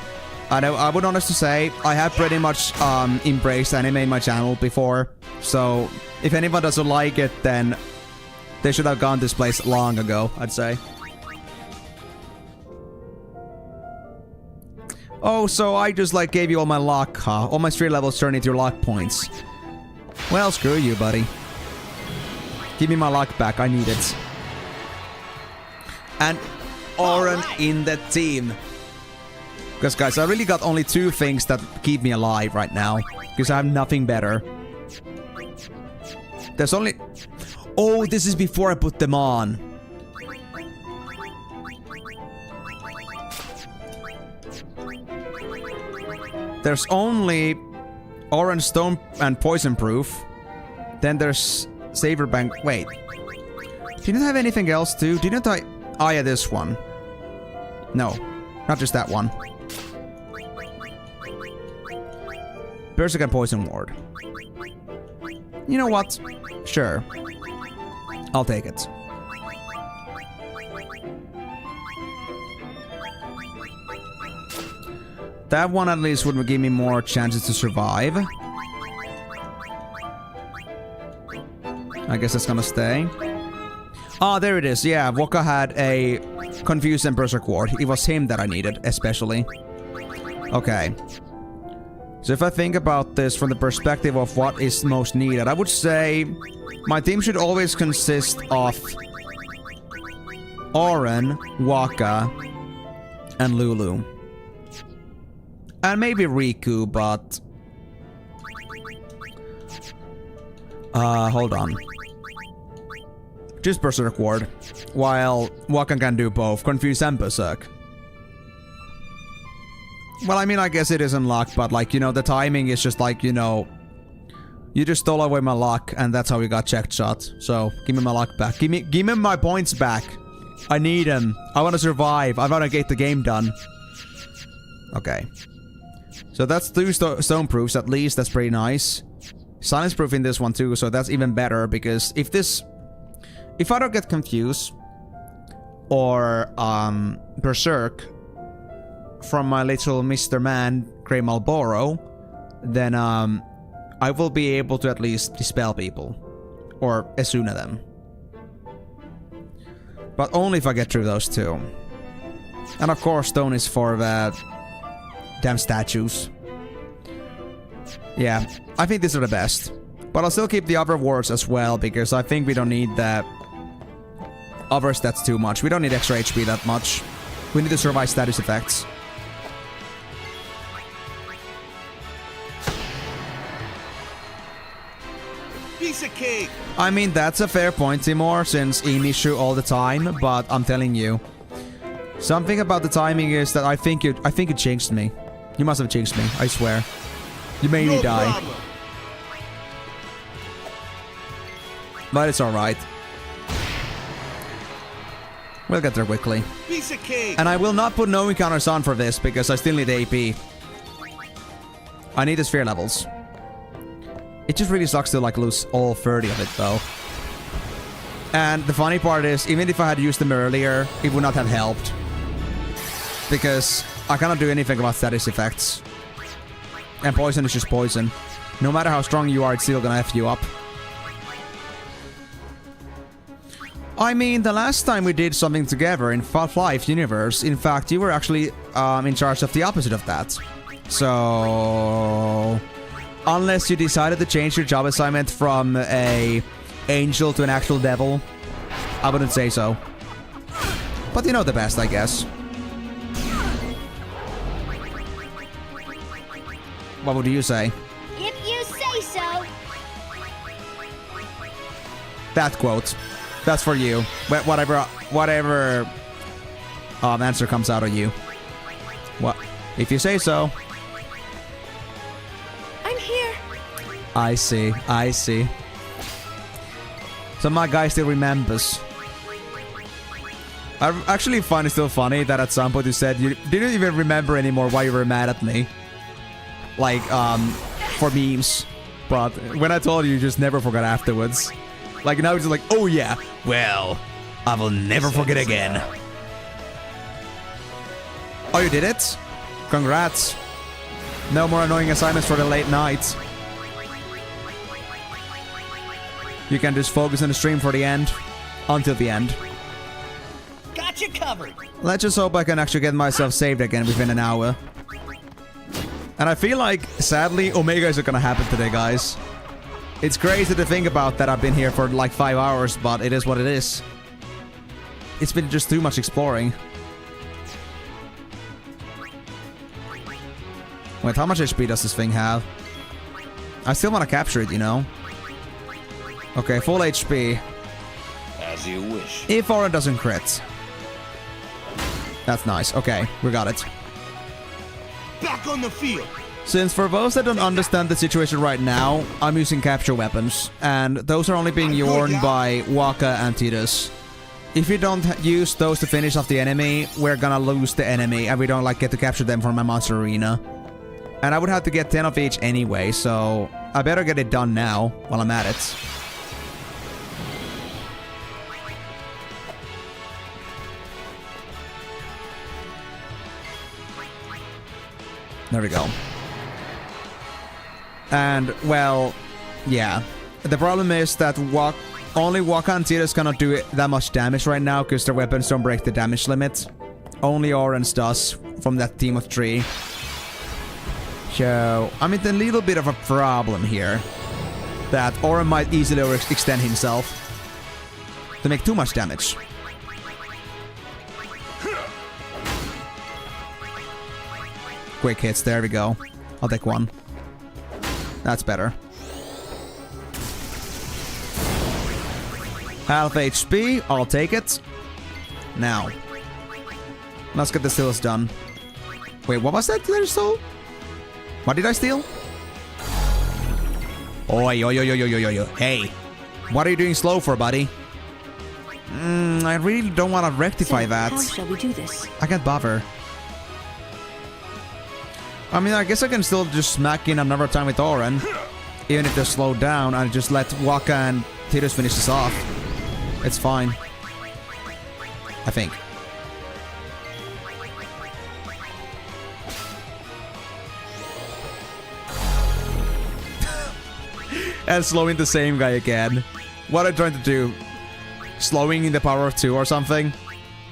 I would honestly say I have pretty much embraced anime in my channel before. So, if anyone doesn't like it, then they should have gone this place long ago, I'd say. Oh, so I just like gave you all my luck, huh? All my 3 levels turned into your luck points. Well, screw you, buddy. Give me my luck back, I need it. And Auron in the team. Because, guys, I really got only 2 things that keep me alive right now. Because I have nothing better. There's only... Oh, this is before I put them on. There's only Orange Stone and Poison Proof. Then there's Saver Bank. Wait. Didn't I have anything else too? Didn't I... Oh yeah, this one. No. Not just that one. Berserk and Poison Ward. You know what? Sure. I'll take it. That one at least would give me more chances to survive. I guess that's gonna stay. Ah, there it is. Yeah, Wokka had a Confused and Berserk Ward. It was him that I needed, especially. Okay. So if I think about this from the perspective of what is most needed, I would say my team should always consist of Auron, Wokka, and Lulu. And maybe Riku, but... hold on. Just Berserk Ward. While Wokka can do both, Confuse and Berserk. Well, I mean, I guess it isn't luck, but like, you know, the timing is just like, you know... You just stole away my luck, and that's how we got checked shot. So, give me my luck back. Give me my points back. I need them. I want to survive. I want to get the game done. Okay. So that's 2 stone proofs, at least. That's pretty nice. Silence proof in this one too, so that's even better, because if this... If I don't get confused, or Berserk, from my little Mr. Man, Grey Marlboro, then I will be able to at least dispel people. Or Asuna them. But only if I get through those 2. And of course, stone is for the... damn statues. Yeah, I think these are the best. But I'll still keep the other wards as well, because I think we don't need the other stats too much. We don't need extra HP that much. We need to survive status effects. Piece of cake! I mean, that's a fair point, Timur, since Imishu all the time, but I'm telling you. Something about the timing is that I think it changed me. You must have jinxed me, I swear. You made me die. problem. But it's alright. We'll get there quickly. Piece of cake. And I will not put no encounters on for this because I still need AP. I need the sphere levels. It just really sucks to like lose all 30 of it though. And the funny part is, even if I had used them earlier, it would not have helped. Because I cannot do anything about status effects. And poison is just poison. No matter how strong you are, it's still gonna F you up. I mean, the last time we did something together in Half-Life universe, in fact, you were actually in charge of the opposite of that. So... unless you decided to change your job assignment from a angel to an actual devil, I wouldn't say so. But you know the best, I guess. What would you say? If you say so. That quote. That's for you. Whatever answer comes out of you. What? If you say so. I'm here. I see. I see. So my guy still remembers. I actually find it still funny that at some point you said you didn't even remember anymore why you were mad at me. Like, for memes. But when I told you, you just never forgot afterwards. Like, now it's just like, oh yeah, well, I will never forget again. Oh, you did it? Congrats. No more annoying assignments for the late nights. You can just focus on the stream for the end. Until the end. Got you covered. Let's just hope I can actually get myself saved again within an hour. And I feel like, sadly, Omegas are gonna happen today, guys. It's crazy to think about that I've been here for like 5 hours, but it is what it is. It's been just too much exploring. Wait, how much HP does this thing have? I still want to capture it, you know? Okay, full HP. As you wish. If Aura doesn't crit. That's nice. Okay, we got it. Back on the field. Since for those that don't understand the situation right now, I'm using capture weapons, and those are only being worn by Waka and Tidus. If you don't use those to finish off the enemy, we're gonna lose the enemy, and we don't like get to capture them from my monster arena. And I would have to get 10 of each anyway, so I better get it done now while I'm at it. There we go. And, well, yeah. The problem is that only Waka and Tidus cannot do that much damage right now because their weapons don't break the damage limit. Only Orange does from that team of 3. So, I'm in a little bit of a problem here. That Oran might easily overextend himself to make too much damage. Quick hits, there we go. I'll take one. That's better. Half HP, I'll take it. Now. Let's get the steals done. Wait, what was that you stole? What did I steal? Oi, oi, oi, oi, oi, oi, oi. Hey. What are you doing slow for, buddy? I really don't want to rectify that. How shall we do this? I can't bother. I mean, I guess I can still just smack in another time with Oran. Even if they're slowed down, and just let Waka and Tidus finish this off. It's fine. I think. And slowing the same guy again. What are you trying to do? Slowing in the power of 2 or something?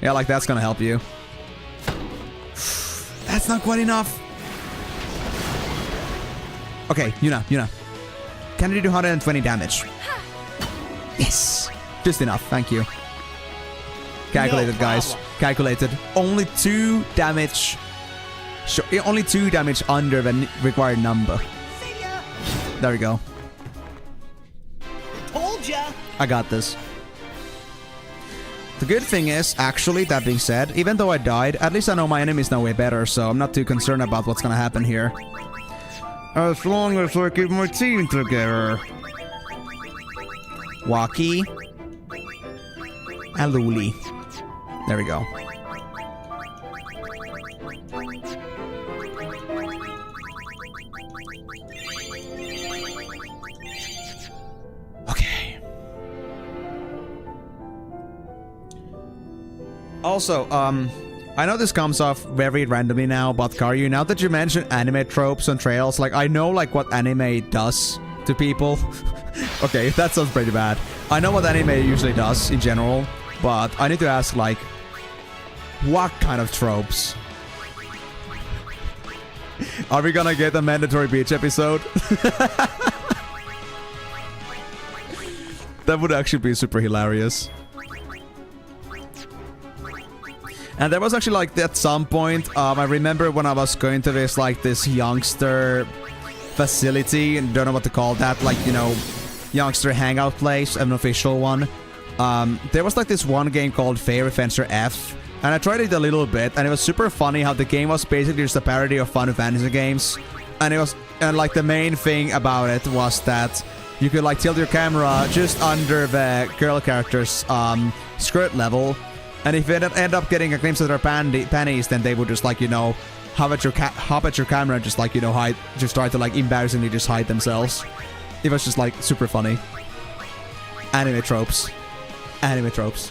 Yeah, like that's gonna help you. That's not quite enough. Okay, Yuna. Can you do 120 damage? Yes! Just enough, thank you. Calculated, No guys. Calculated. Only 2 damage. Only 2 damage under the required number. See ya. There we go. Told ya. I got this. The good thing is, actually, that being said, even though I died, at least I know my enemies know way better, so I'm not too concerned about what's gonna happen here. As long as I keep my team together. Waki. Aluli. There we go. Okay. Also, I know this comes off very randomly now, but Karyu, now that you mention anime tropes and trails, like, I know, like, what anime does to people. Okay, that sounds pretty bad. I know what anime usually does in general, but I need to ask, like, what kind of tropes? Are we gonna get a mandatory beach episode? That would actually be super hilarious. And there was actually, like, at some point, I remember when I was going to this youngster facility, and don't know what to call that, like, you know, youngster hangout place, an official one. There was, like, this one game called Fairy Fencer F, and I tried it a little bit, and it was super funny how the game was basically just a parody of Final Fantasy games. And like, the main thing about it was that you could, like, tilt your camera just under the girl character's skirt level. And if you end up getting a glimpse of their panties, then they would just, like, you know, hop at your camera and just, like, you know, just try to, like, embarrassingly just hide themselves. It was just, like, super funny. Anime tropes. Anime tropes.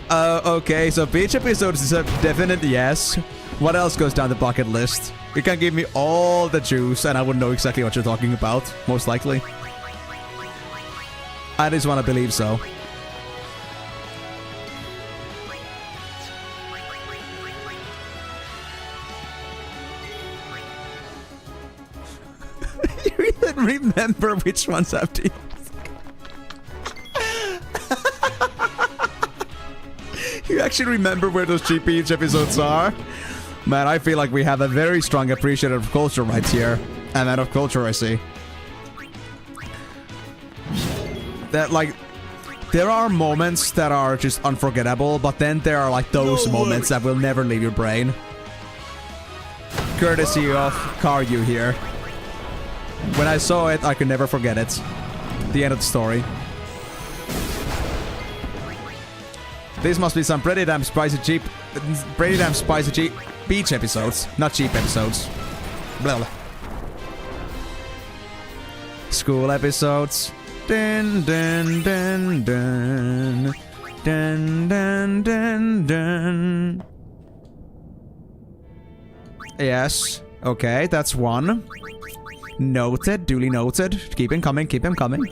Okay, so beach episodes is a definite yes. What else goes down the bucket list? You can give me all the juice and I wouldn't know exactly what you're talking about, most likely. I just want to believe so. You even remember which ones have to... You actually remember where those GPH episodes are? Man, I feel like we have a very strong appreciator of culture right here. And out of culture, I see. That, like, there are moments that are just unforgettable, but then there are, like, those moments that will never leave your brain. Courtesy of Karyu here. When I saw it, I could never forget it. The end of the story. This must be some pretty damn spicy beach episodes, not cheap episodes. Blah, blah. School episodes. Dun, dun, dun, dun. Dun, dun, dun, dun. Yes. Okay, that's one. Noted. Duly noted. Keep him coming. Keep him coming.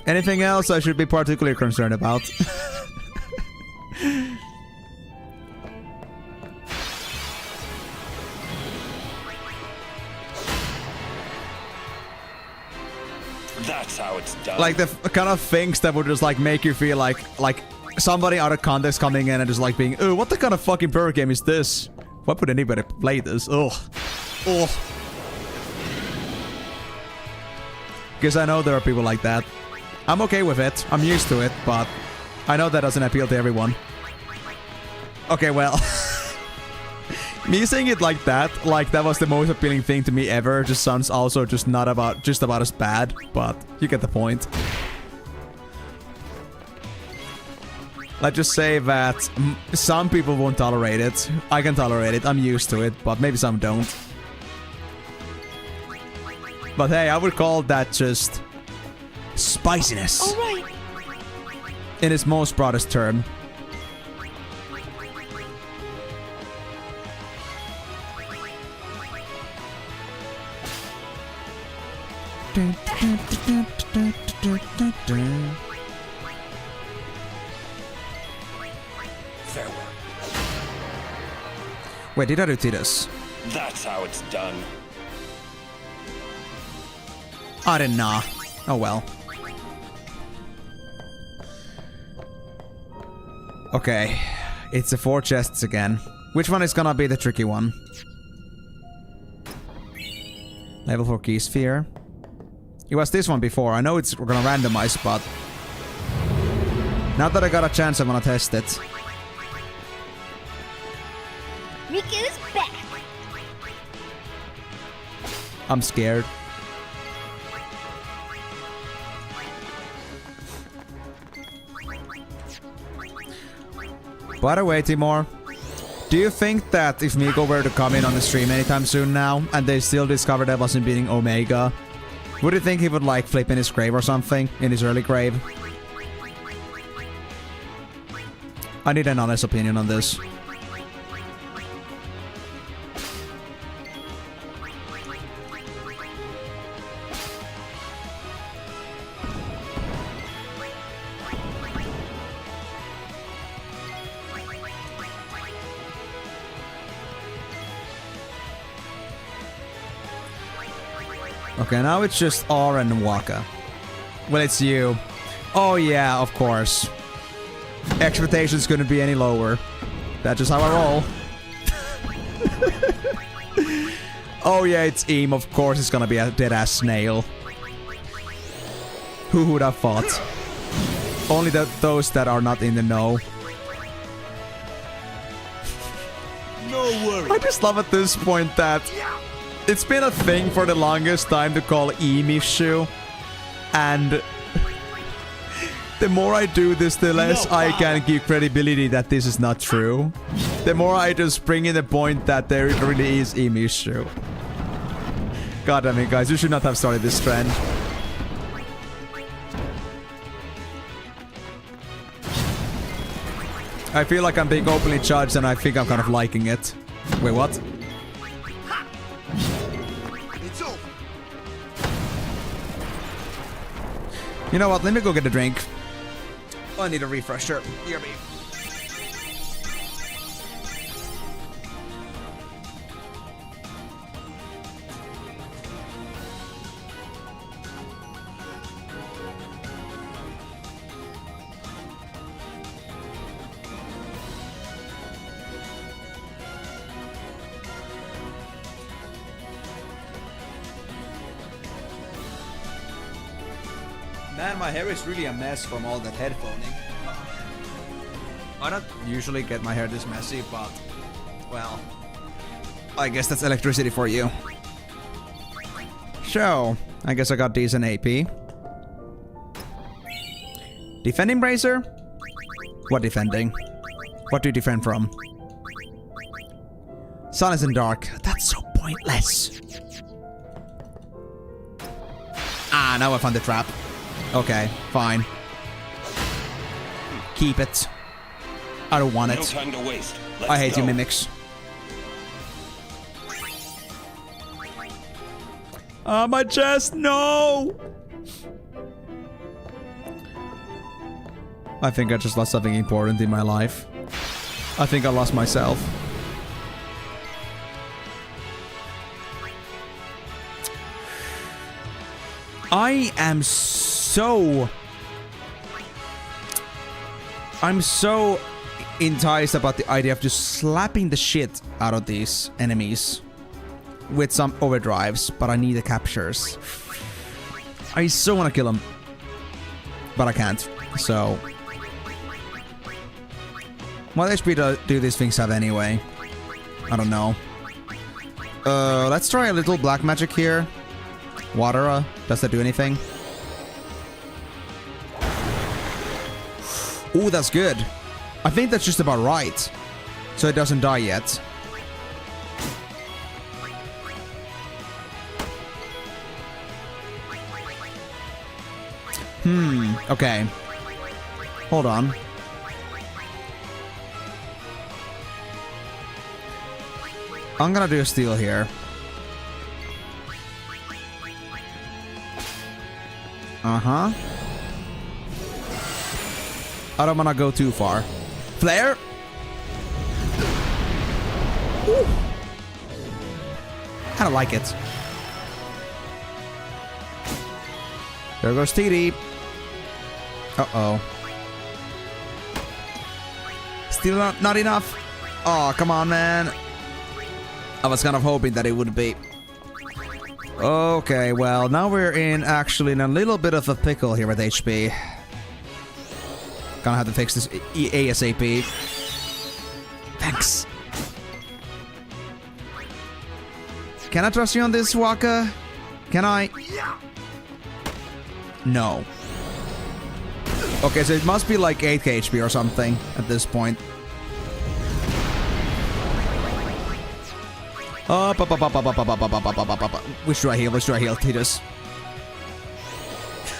Anything else I should be particularly concerned about? That's how it's done. Like the kind of things that would just like make you feel like somebody out of context coming in and just like being, oh, what the kind of fucking bird game is this? Why would anybody play this? Ugh. Ugh. Because I know there are people like that. I'm okay with it. I'm used to it, but I know that doesn't appeal to everyone. Okay, well. Me saying it like that was the most appealing thing to me ever, just sounds also just about as bad, but you get the point. Let's just say that some people won't tolerate it. I can tolerate it, I'm used to it, but maybe some don't. But hey, I would call that just spiciness. All right. In its most broadest term. Farewell. Wait, did I do Tidus? That's how it's done. I didn't know. Oh well. Okay. It's the 4 chests again. Which one is gonna be the tricky one? Level 4 key sphere. It was this one before. I know it's gonna randomize, but now that I got a chance, I'm gonna test it. Riku's back. I'm scared. By the way, Timor, do you think that if Miko were to come in on the stream anytime soon now, and they still discovered that wasn't beating Omega, would you think he would like flip in his grave or something? In his early grave? I need an honest opinion on this. Okay, now it's just R and Waka. Well, it's you. Oh yeah, of course. Expectations couldn't be any lower. That's just how I roll. Oh yeah, it's Eam. Of course it's gonna be a dead-ass snail. Who would have thought? Only those that are not in the know. No worries. I just love at this point that it's been a thing for the longest time to call Emishu, and the more I do this, the less I can give credibility that this is not true. The more I just bring in the point that there really is Emishu. God damn it, guys, you should not have started this trend. I feel like I'm being openly judged and I think I'm kind of liking it. Wait, what? It's over. You know what? Let me go get a drink. Oh, I need a refresher. Hear me. Man, my hair is really a mess from all that headphoning. I don't usually get my hair this messy, but, well, I guess that's electricity for you. So, I guess I got decent AP. Defending Bracer? What defending? What do you defend from? Silence and Dark. That's so pointless. Ah, now I found the trap. Okay, fine. Keep it. I don't want it. No time to waste. I hate you, mimics. My chest, no! I think I just lost something important in my life. I think I lost myself. I am I'm so enticed about the idea of just slapping the shit out of these enemies with some overdrives, but I need the captures. I so want to kill them, but I can't. So, what HP do these things have anyway? I don't know. Let's try a little black magic here. Water, does that do anything? Ooh, that's good. I think that's just about right. So it doesn't die yet. Okay. Hold on. I'm gonna do a steal here. Uh-huh. I don't wanna go too far. Flare! Ooh. I don't like it. There goes TD. Uh-oh. Still not enough. Oh, come on, man. I was kind of hoping that it would be. Okay, well, now we're actually in a little bit of a pickle here with HP. Gonna have to fix this ASAP. Thanks. Can I trust you on this, Waka? Can I? No. Okay, so it must be like 8k HP or something at this point. Which do I heal? Which do I heal? Titus.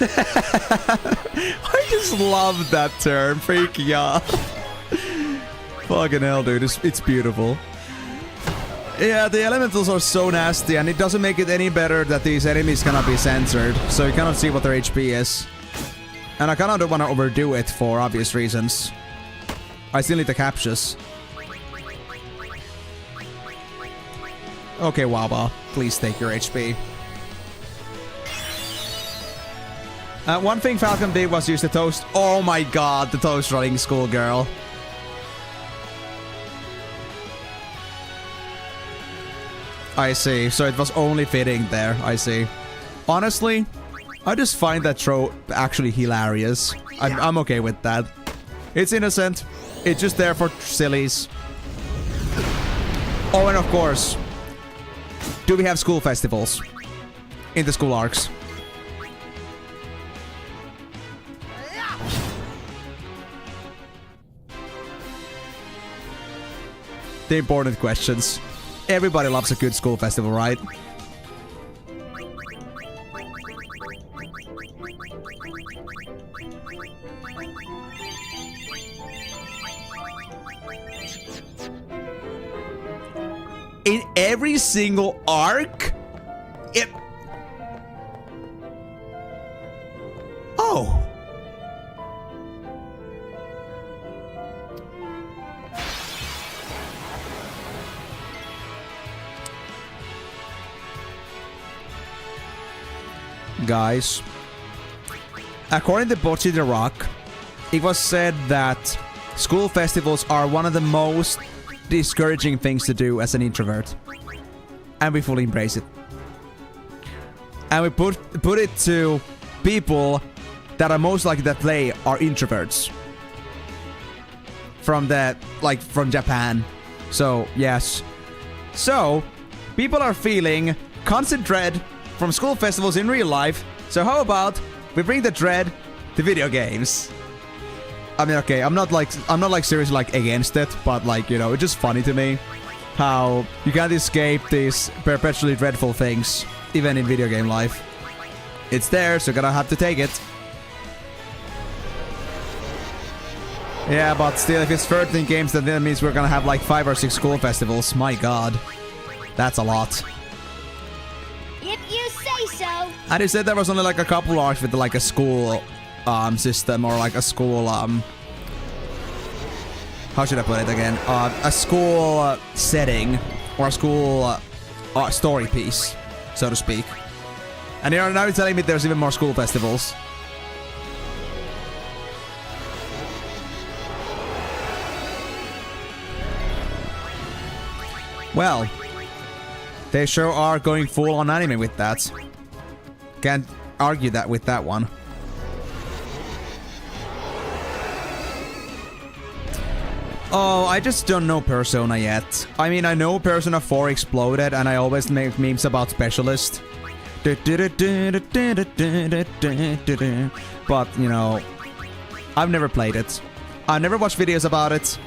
I just love that term. Freaking out. Fucking hell, dude. It's beautiful. Yeah, the elementals are so nasty, and it doesn't make it any better that these enemies cannot be censored, so you cannot see what their HP is. And I kinda don't want to overdo it for obvious reasons. I still need the captures. Okay, Wawa, please take your HP. One thing Falcon did was use the toast. Oh my god, the toast running schoolgirl. I see, so it was only fitting there, I see. Honestly, I just find that trope actually hilarious. I'm okay with that. It's innocent. It's just there for sillies. Oh, and of course, do we have school festivals in the school arcs? The important questions. Everybody loves a good school festival, right? In every single arc? Oh. Guys, according to Bocce the Rock, it was said that school festivals are one of the most discouraging things to do as an introvert. And we fully embrace it. And we put it to people that are most likely to play are introverts. From Japan. So, yes. So, people are feeling constant dread from school festivals in real life. So how about we bring the dread to video games? I mean, okay, I'm not like seriously like against it, but like, you know, it's just funny to me how you can't escape these perpetually dreadful things even in video game life. It's there, so gonna have to take it. Yeah, but still, if it's 13 games, then that means we're gonna have like 5 or 6 school festivals. My god, that's a lot. If you say so. And he said there was only like a couple arcs with like a school system or like a school how should I put it again? A school setting or a school story piece, so to speak. And now you're telling me there's even more school festivals. Well, they sure are going full on anime with that. Can't argue that with that one. Oh, I just don't know Persona yet. I mean, I know Persona 4 exploded and I always make memes about Specialist. But, you know, I've never played it. I've never watched videos about it.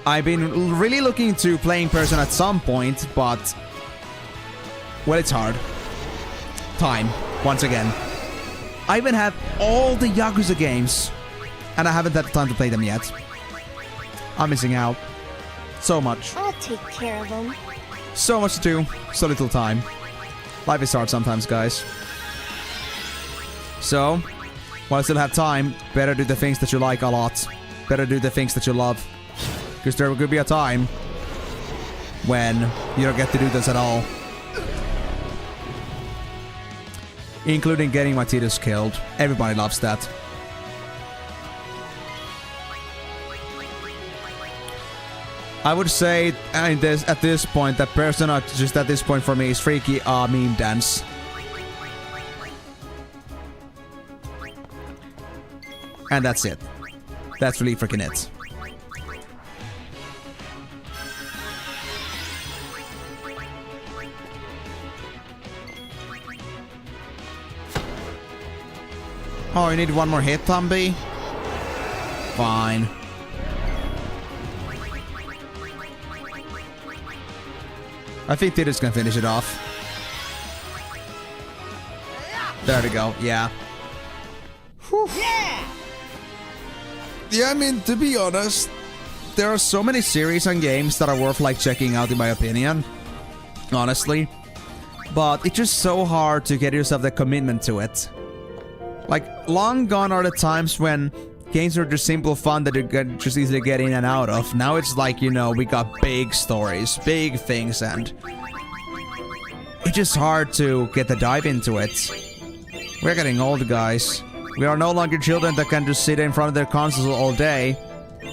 I've been really looking into playing Persona at some point, but... well, it's hard. Time, once again. I even have all the Yakuza games, and I haven't had the time to play them yet. I'm missing out. So much. I'll take care of them. So much to do, so little time. Life is hard sometimes, guys. So, while I still have time, better do the things that you like a lot. Better do the things that you love. Because there could be a time when you don't get to do this at all. Including getting my Titus killed. Everybody loves that. I would say at this point that Persona just at this point for me is freaky meme dance. And that's it. That's really freaking it. Oh, you need one more hit, Tomby? Fine. I think Tidus can finish it off. There we go, yeah. Whew. Yeah! Yeah, I mean, to be honest, there are so many series and games that are worth like checking out in my opinion. Honestly. But it's just so hard to get yourself the commitment to it. Like, long gone are the times when games are just simple fun that you can just easily get in and out of. Now it's like, you know, we got big stories, big things, and it's just hard to get the dive into it. We're getting old, guys. We are no longer children that can just sit in front of their consoles all day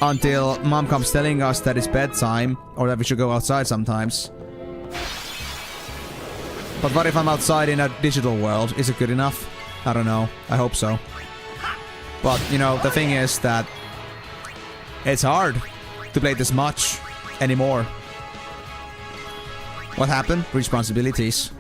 until mom comes telling us that it's bedtime or that we should go outside sometimes. But what if I'm outside in a digital world? Is it good enough? I don't know. I hope so. But, you know, the thing is that it's hard to play this much anymore. What happened? Responsibilities.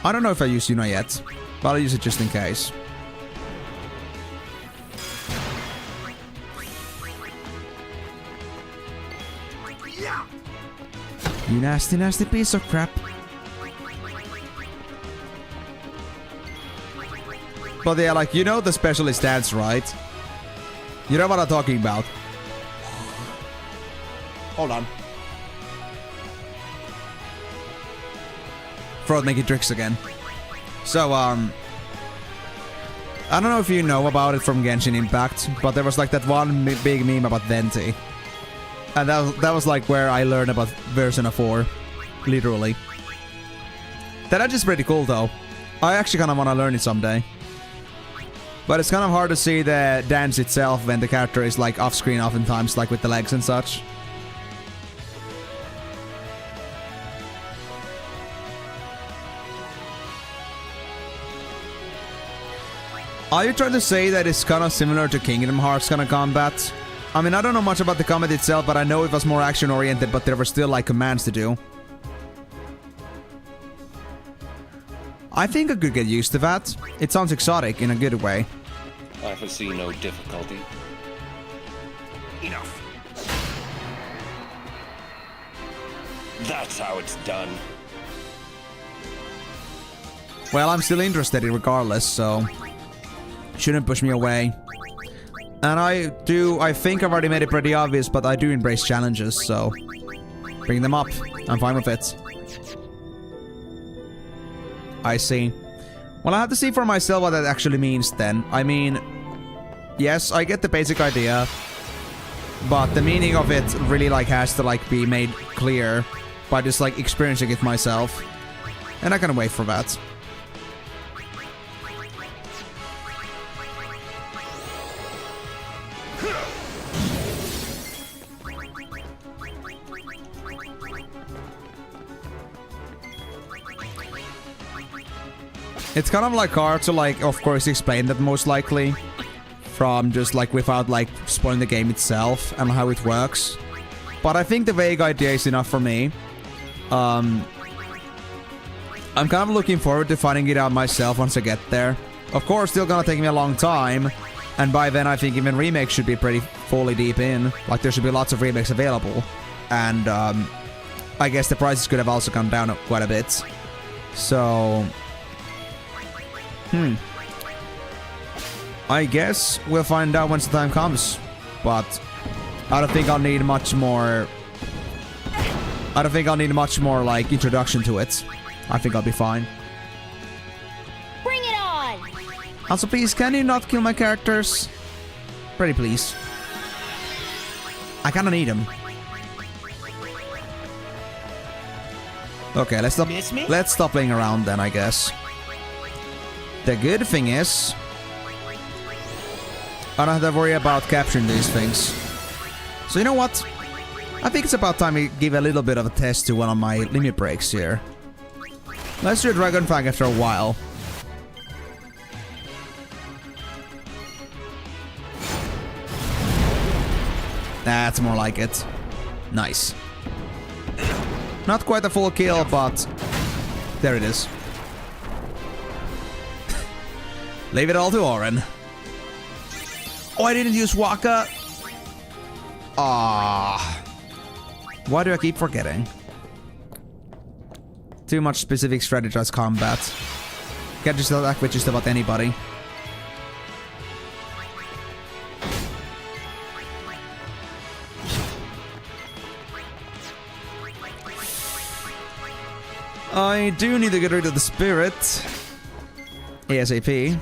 I don't know if I use Yuna yet, but I'll use it just in case. You nasty, nasty piece of crap. But yeah, like, you know the specialist dance, right? You know what I'm talking about. Hold on. Throat making tricks again. So, I don't know if you know about it from Genshin Impact, but there was like that one big meme about Venti. And that was like where I learned about Persona 4. Literally. That is pretty cool though. I actually kind of want to learn it someday. But it's kind of hard to see the dance itself when the character is like off screen oftentimes, like with the legs and such. Are you trying to say that it's kind of similar to Kingdom Hearts kind of combat? I mean, I don't know much about the combat itself, but I know it was more action-oriented, but there were still, like, commands to do. I think I could get used to that. It sounds exotic in a good way. I foresee no difficulty. Enough. That's how it's done. Well, I'm still interested regardless, so shouldn't push me away. And I think I've already made it pretty obvious, but I do embrace challenges, so bring them up. I'm fine with it. I see. Well, I have to see for myself what that actually means then. I mean, yes, I get the basic idea, but the meaning of it really like has to like be made clear by just like experiencing it myself. And I can wait for that. It's kind of like hard to like, of course, explain that most likely from just like without like spoiling the game itself and how it works. But I think the vague idea is enough for me. I'm kind of looking forward to finding it out myself once I get there. Of course, still gonna take me a long time. And by then, I think even remakes should be pretty fully deep in. Like, there should be lots of remakes available. And I guess the prices could have also come down quite a bit. So I guess we'll find out once the time comes. But I don't think I'll need much more. I don't think I'll need much more like introduction to it. I think I'll be fine. Bring it on! Also, please, can you not kill my characters? Pretty please. I kinda need them. Okay, let's stop. Miss me? Let's stop playing around then, I guess. The good thing is, I don't have to worry about capturing these things. So you know what? I think it's about time we give a little bit of a test to one of my limit breaks here. Let's do a Dragon Fang after a while. That's more like it. Nice. Not quite a full kill, but there it is. Leave it all to Oren. Oh, I didn't use Waka. Ah. Why do I keep forgetting? Too much specific strategized combat. Can't just attack with just about anybody. I do need to get rid of the spirit. ASAP.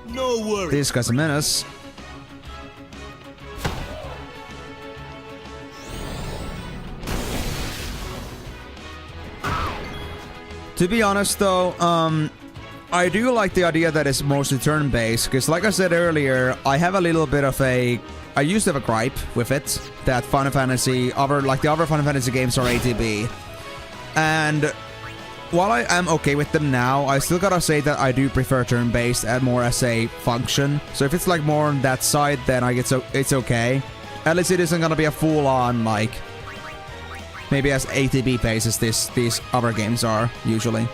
No worries. This guy's a menace. To be honest though, I do like the idea that it's mostly turn-based, because like I said earlier, I have a little bit of a... I used to have a gripe with it, that Final Fantasy, the other Final Fantasy games are ATB. And while I am okay with them now, I still gotta say that I do prefer turn-based and more as a function. So if it's like more on that side, then it's okay. At least it isn't gonna be a full-on, like, maybe as ATB pace as these other games are, usually.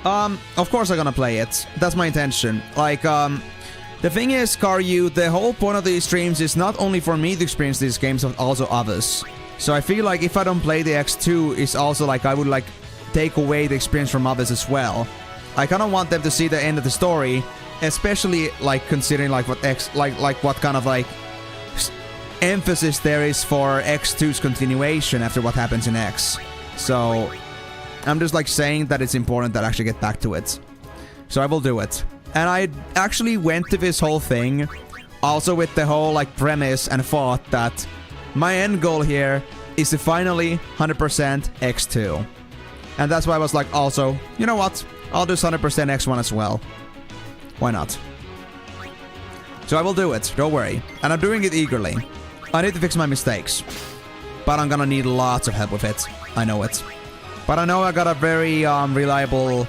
Of course I'm gonna play it. That's my intention. Like, the thing is, Karyu, the whole point of these streams is not only for me to experience these games, but also others. So I feel like if I don't play the X2, it's also like I would like take away the experience from others as well. I kind of want them to see the end of the story, especially like considering like what what kind of like emphasis there is for X2's continuation after what happens in X. So I'm just like saying that it's important that I actually get back to it. So I will do it. And I actually went to this whole thing also with the whole like premise and thought that my end goal here is to finally 100% X2. And that's why I was like also, you know what? I'll do 100% X1 as well. Why not? So I will do it, don't worry. And I'm doing it eagerly. I need to fix my mistakes. But I'm gonna need lots of help with it. I know it. But I know I got a very reliable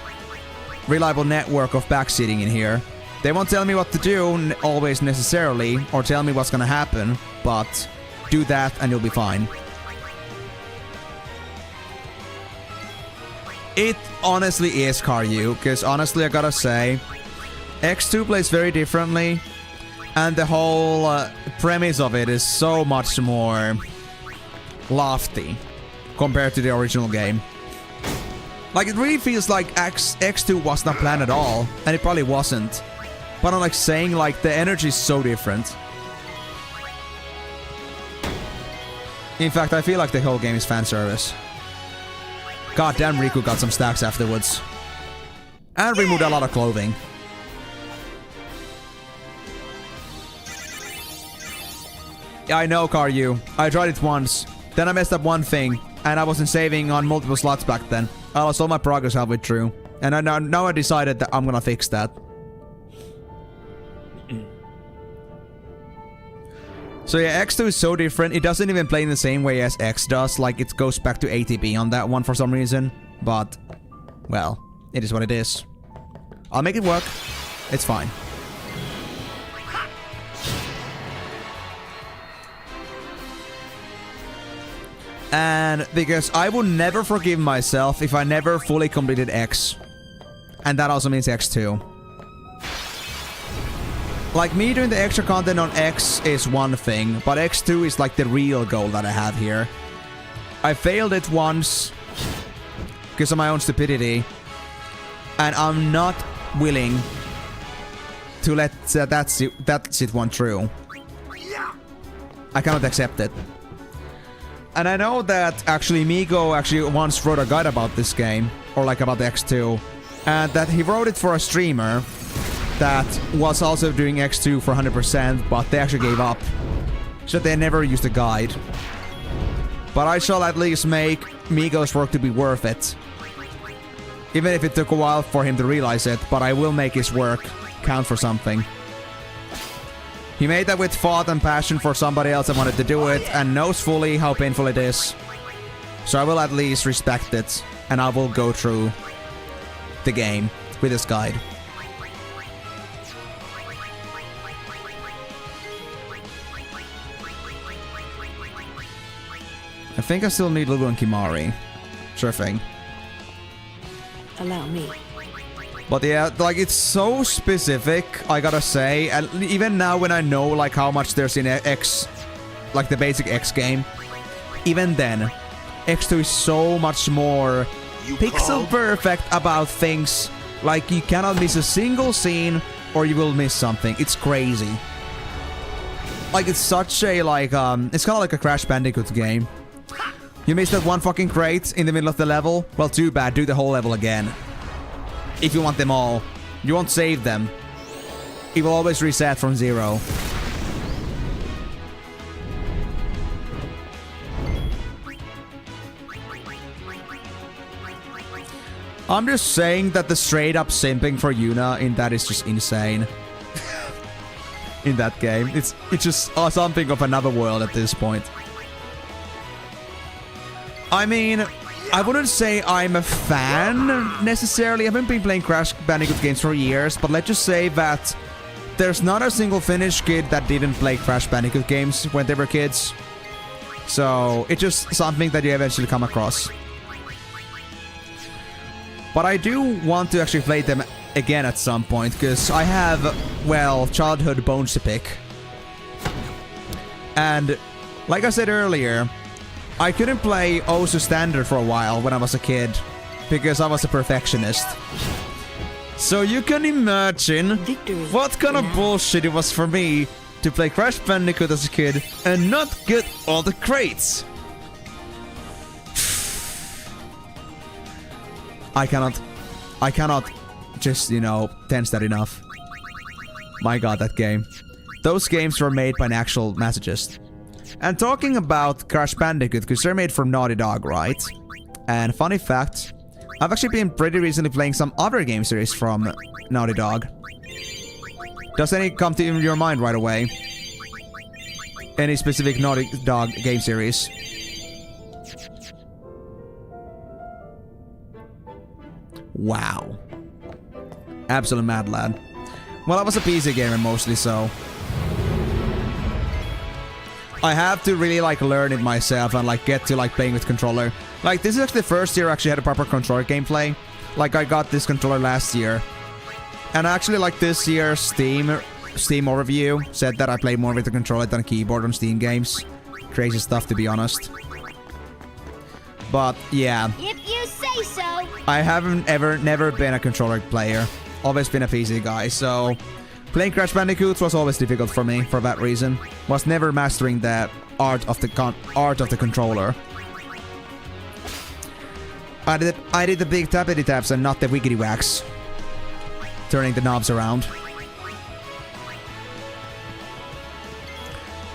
network of backseating in here. They won't tell me what to do always necessarily, or tell me what's gonna happen, but do that and you'll be fine. It honestly is, Karyu, because honestly I gotta say, X2 plays very differently, and the whole premise of it is so much more lofty compared to the original game. Like, it really feels like X2 was not planned at all, and it probably wasn't. But I'm like saying, like, the energy is so different. In fact, I feel like the whole game is fan service. God damn, Riku got some stacks afterwards. And removed a lot of clothing. Yeah, I know, Karyu. I tried it once. Then I messed up one thing, and I wasn't saving on multiple slots back then. I lost all my progress halfway through. And now I decided that I'm gonna fix that. So yeah, X2 is so different. It doesn't even play in the same way as X does. Like, it goes back to ATB on that one for some reason. But, well, it is what it is. I'll make it work. It's fine. And because I would never forgive myself if I never fully completed X. And that also means X2. Like, me doing the extra content on X is one thing, but X2 is like the real goal that I have here. I failed it once because of my own stupidity, and I'm not willing to let that sit one through. I cannot accept it. And I know that actually Migo actually once wrote a guide about this game, or like about the X2, and that he wrote it for a streamer that was also doing X2 for 100%, but they actually gave up. So they never used a guide. But I shall at least make Migo's work to be worth it. Even if it took a while for him to realize it, but I will make his work count for something. He made that with thought and passion for somebody else that wanted to do it, and knows fully how painful it is. So I will at least respect it, and I will go through the game with this guide. I think I still need Lulu and Kimari. Sure thing. Allow me. But yeah, like, it's so specific, I gotta say. And even now when I know, like, how much there's in X, like, the basic X game, even then, X2 is so much more pixel perfect about things. Like, you cannot miss a single scene, or you will miss something. It's crazy. Like, it's such a, like, it's kind of like a Crash Bandicoot game. You missed that one fucking crate in the middle of the level? Well, too bad. Do the whole level again. If you want them all. You won't save them. It will always reset from 0. I'm just saying that the straight up simping for Yuna in that is just insane. In that game. It's just something of another world at this point. I mean, I wouldn't say I'm a fan, necessarily. I haven't been playing Crash Bandicoot games for years, but let's just say that there's not a single Finnish kid that didn't play Crash Bandicoot games when they were kids. So, it's just something that you eventually come across. But I do want to actually play them again at some point, because I have, well, childhood bones to pick. And, like I said earlier, I couldn't play Osu Standard for a while when I was a kid, because I was a perfectionist. So you can imagine what kind of bullshit it was for me to play Crash Bandicoot as a kid and not get all the crates. I cannot just, you know, tense that enough. My god, that game. Those games were made by an actual masochist. And talking about Crash Bandicoot, because they're made from Naughty Dog, right? And funny fact, I've actually been pretty recently playing some other game series from Naughty Dog. Does any come to your mind right away? Any specific Naughty Dog game series? Wow. Absolute mad lad. Well, I was a PC gamer mostly, so I have to really, like, learn it myself and, like, get to, like, playing with controller. Like, this is actually the first year I actually had a proper controller gameplay. Like, I got this controller last year. And actually, like, this year's Steam overview said that I play more with the controller than a keyboard on Steam games. Crazy stuff, to be honest. But, yeah. If you say so. I haven't never been a controller player. Always been a PC guy, so playing Crash Bandicoot was always difficult for me for that reason. Was never mastering the art of the controller. I did the big tappity taps and not the wiggity whacks. Turning the knobs around.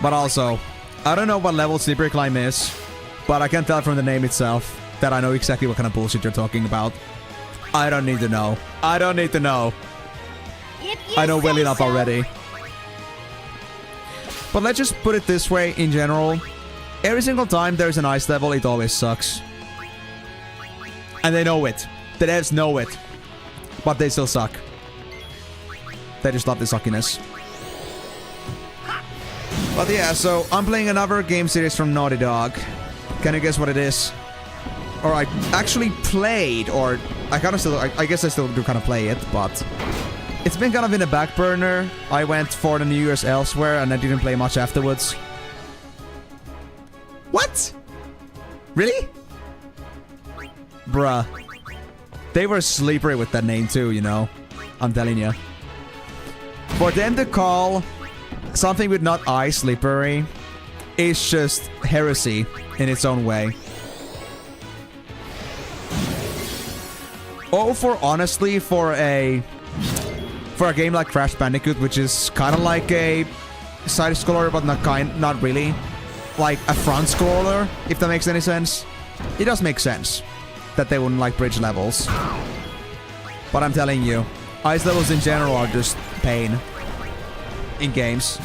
But also, I don't know what level Slippery Climb is, but I can tell from the name itself that I know exactly what kind of bullshit you're talking about. I don't need to know. I don't need to know. I know well enough already. But let's just put it this way in general. Every single time there's an ice level, it always sucks. And they know it. The devs know it. But they still suck. They just love the suckiness. But yeah, so I'm playing another game series from Naughty Dog. Can you guess what it is? Or I actually played, or I kind of still, I guess I still do kind of play it, but it's been kind of in the back burner. I went for the New Year's elsewhere and I didn't play much afterwards. What? Really? Bruh. They were slippery with that name too, you know. I'm telling you. For them to call something with not eye slippery is just heresy in its own way. Oh, honestly, for a game like Crash Bandicoot, which is kind of like a side scroller, but not really, like a front scroller, if that makes any sense. It does make sense that they wouldn't like bridge levels. But I'm telling you, ice levels in general are just pain in games.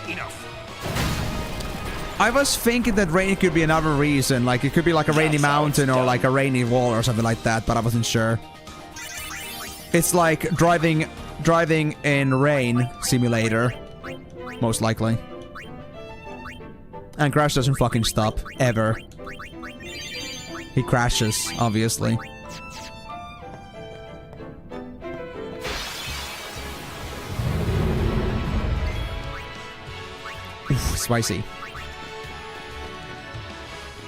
Enough. I was thinking that rain could be another reason. Like, it could be like a rainy mountain or like a rainy wall or something like that, but I wasn't sure. It's like driving in rain simulator. Most likely. And Crash doesn't fucking stop. Ever. He crashes, obviously. Oof, spicy.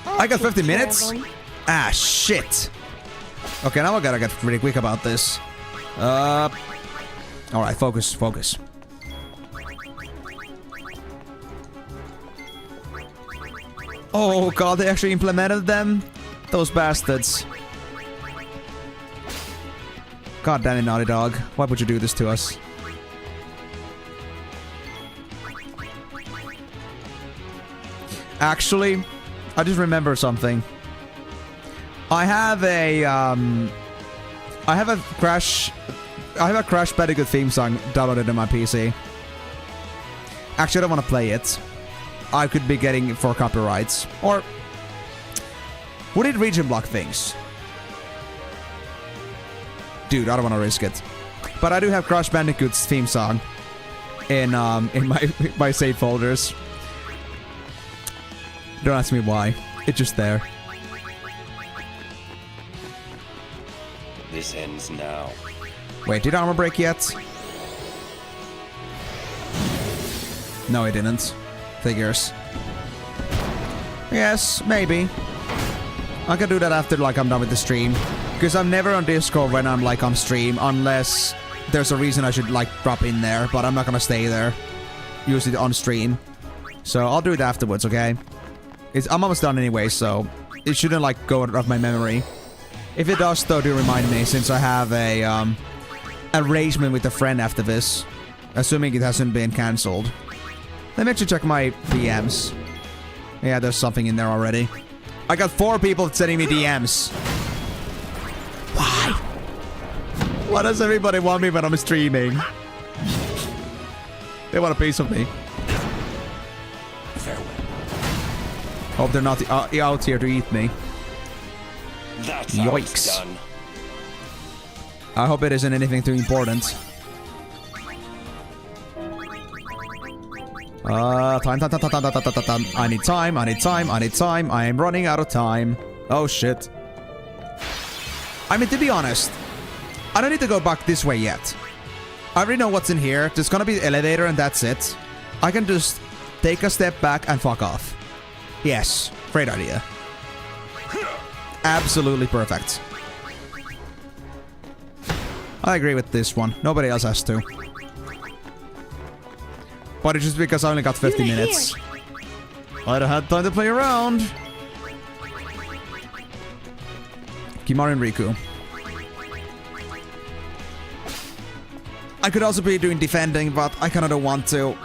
I got 50 minutes? Ah, shit. Okay, now I gotta get pretty quick about this. Alright, focus. Oh god, they actually implemented them? Those bastards. God damn it, Naughty Dog. Why would you do this to us? Actually, I just remembered something. I have a Crash Bandicoot theme song downloaded on my PC. Actually, I don't want to play it. I could be getting it for copyrights. Or would it region block things? Dude, I don't want to risk it. But I do have Crash Bandicoot's theme song in my save folders. Don't ask me why. It's just there. This ends now. Wait, did armor break yet? No, it didn't. Figures. Yes, maybe. I can do that after like I'm done with the stream. Because I'm never on Discord when I'm like on stream unless there's a reason I should like drop in there, but I'm not gonna stay there. Usually on stream. So I'll do it afterwards, okay? I'm almost done anyway, so it shouldn't like go out of my memory. If it does though, do remind me, since I have a arrangement with a friend after this. Assuming it hasn't been cancelled. Let me actually check my DMs. Yeah, there's something in there already. I got 4 people sending me DMs. Why? Why does everybody want me when I'm streaming? They want a piece of me. Farewell. Hope they're not out here to eat me. That's how it's Yikes. done. I hope it isn't anything too important. Time. I need time. I am running out of time. Oh shit. I mean, to be honest, I don't need to go back this way yet. I already know what's in here. There's gonna be the elevator and that's it. I can just take a step back and fuck off. Yes, great idea. Absolutely perfect. I agree with this one. Nobody else has to. But it's just because I only got 50 minutes. I don't have time to play around. Kimaru and Riku. I could also be doing defending, but I kinda don't want to.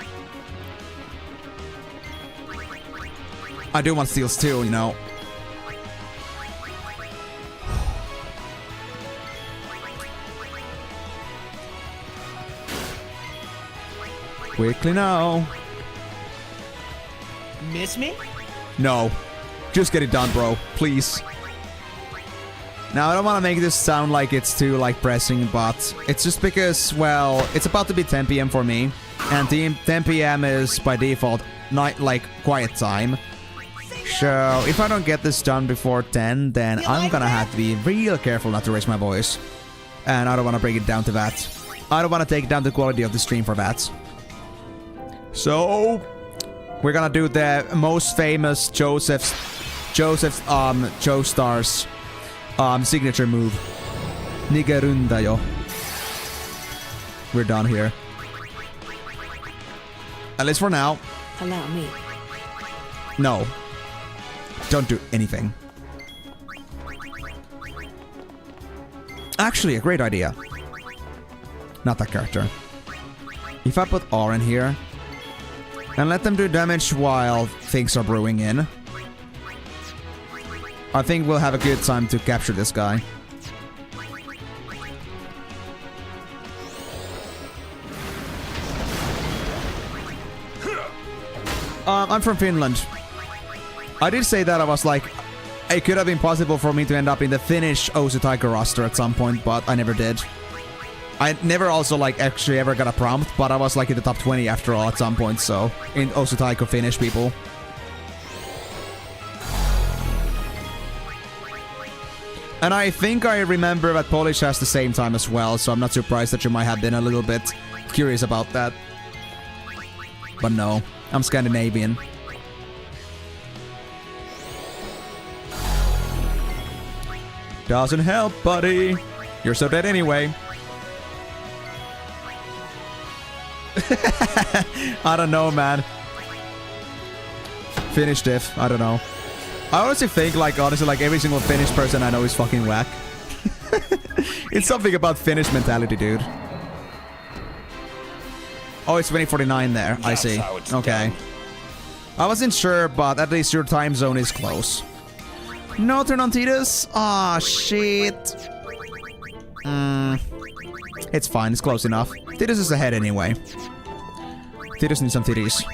I do want steals too, you know. Quickly now. Miss me? No. Just get it done, bro. Please. Now, I don't want to make this sound like it's too, like, pressing, but it's just because, well, it's about to be 10 p.m. for me. And 10 p.m. is, by default, night, like, quiet time. So, if I don't get this done before 10, then I'm gonna have to be real careful not to raise my voice. And I don't want to bring it down to that. I don't want to take down the quality of the stream for that. So, we're gonna do the most famous Joseph's Joestar's signature move. Nigerunda yo. We're done here. At least for now. Allow me. No. Don't do anything. Actually, a great idea. Not that character. If I put R in here and let them do damage while things are brewing in, I think we'll have a good time to capture this guy. I'm from Finland. I did say that I was like, it could have been possible for me to end up in the Finnish Osutaika roster at some point, but I never did. I never also like actually ever got a prompt, but I was like in the top 20 after all at some point, so in Osutaika Finnish people. And I think I remember that Polish has the same time as well, so I'm not surprised that you might have been a little bit curious about that. But no, I'm Scandinavian. Doesn't help, buddy. You're so dead anyway. I don't know, man. Finnish diff, I don't know. I honestly think, like, honestly, like, every single Finnish person I know is fucking whack. It's something about Finnish mentality, dude. Oh, it's 2049 there. I see. Okay. I wasn't sure, but at least your time zone is close. No turn on Titus? Aw, shit. It's fine. It's close enough. Titus is ahead anyway. Titus needs some titties.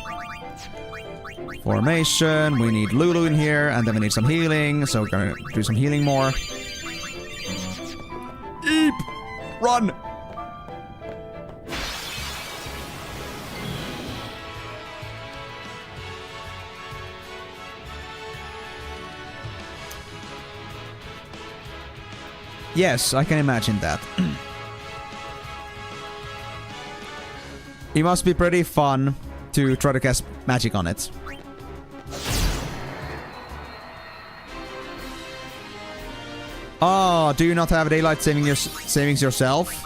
Formation. We need Lulu in here, and then we need some healing, so we're gonna do some healing more. Eep! Run! Yes, I can imagine that. It must be pretty fun to try to cast magic on it. Oh, do you not have daylight savings yourself?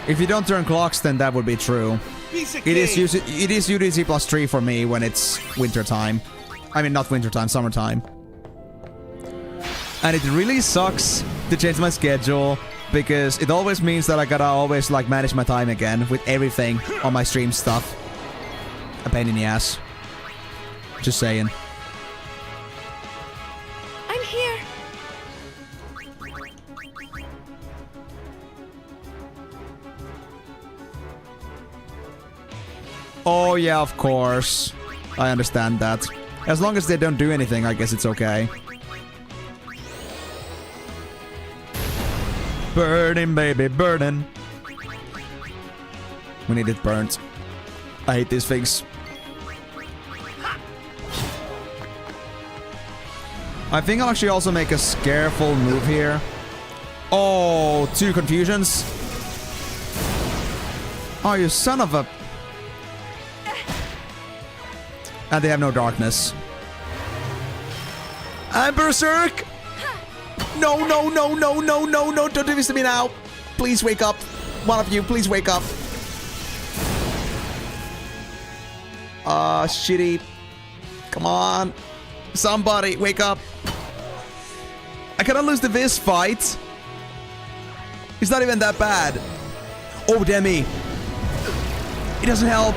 If you don't turn clocks, then that would be true. It is UTC plus 3 for me when it's winter time. I mean, not winter time, summertime. And it really sucks to change my schedule, because it always means that I gotta always like manage my time again with everything on my stream stuff. A pain in the ass. Just saying. I'm here. Oh yeah, of course. I understand that. As long as they don't do anything, I guess it's okay. Burning, baby, burning. We need it burnt. I hate these things. I think I'll actually also make a scareful move here. Oh, 2 confusions. Oh, you son of a... And they have no darkness. I'm Berserk! No, no, no, no, no, no, no, don't do this to me now. Please wake up. One of you, please wake up. Shitty. Come on. Somebody, wake up. I cannot lose to this fight. It's not even that bad. Oh, Demi. It doesn't help.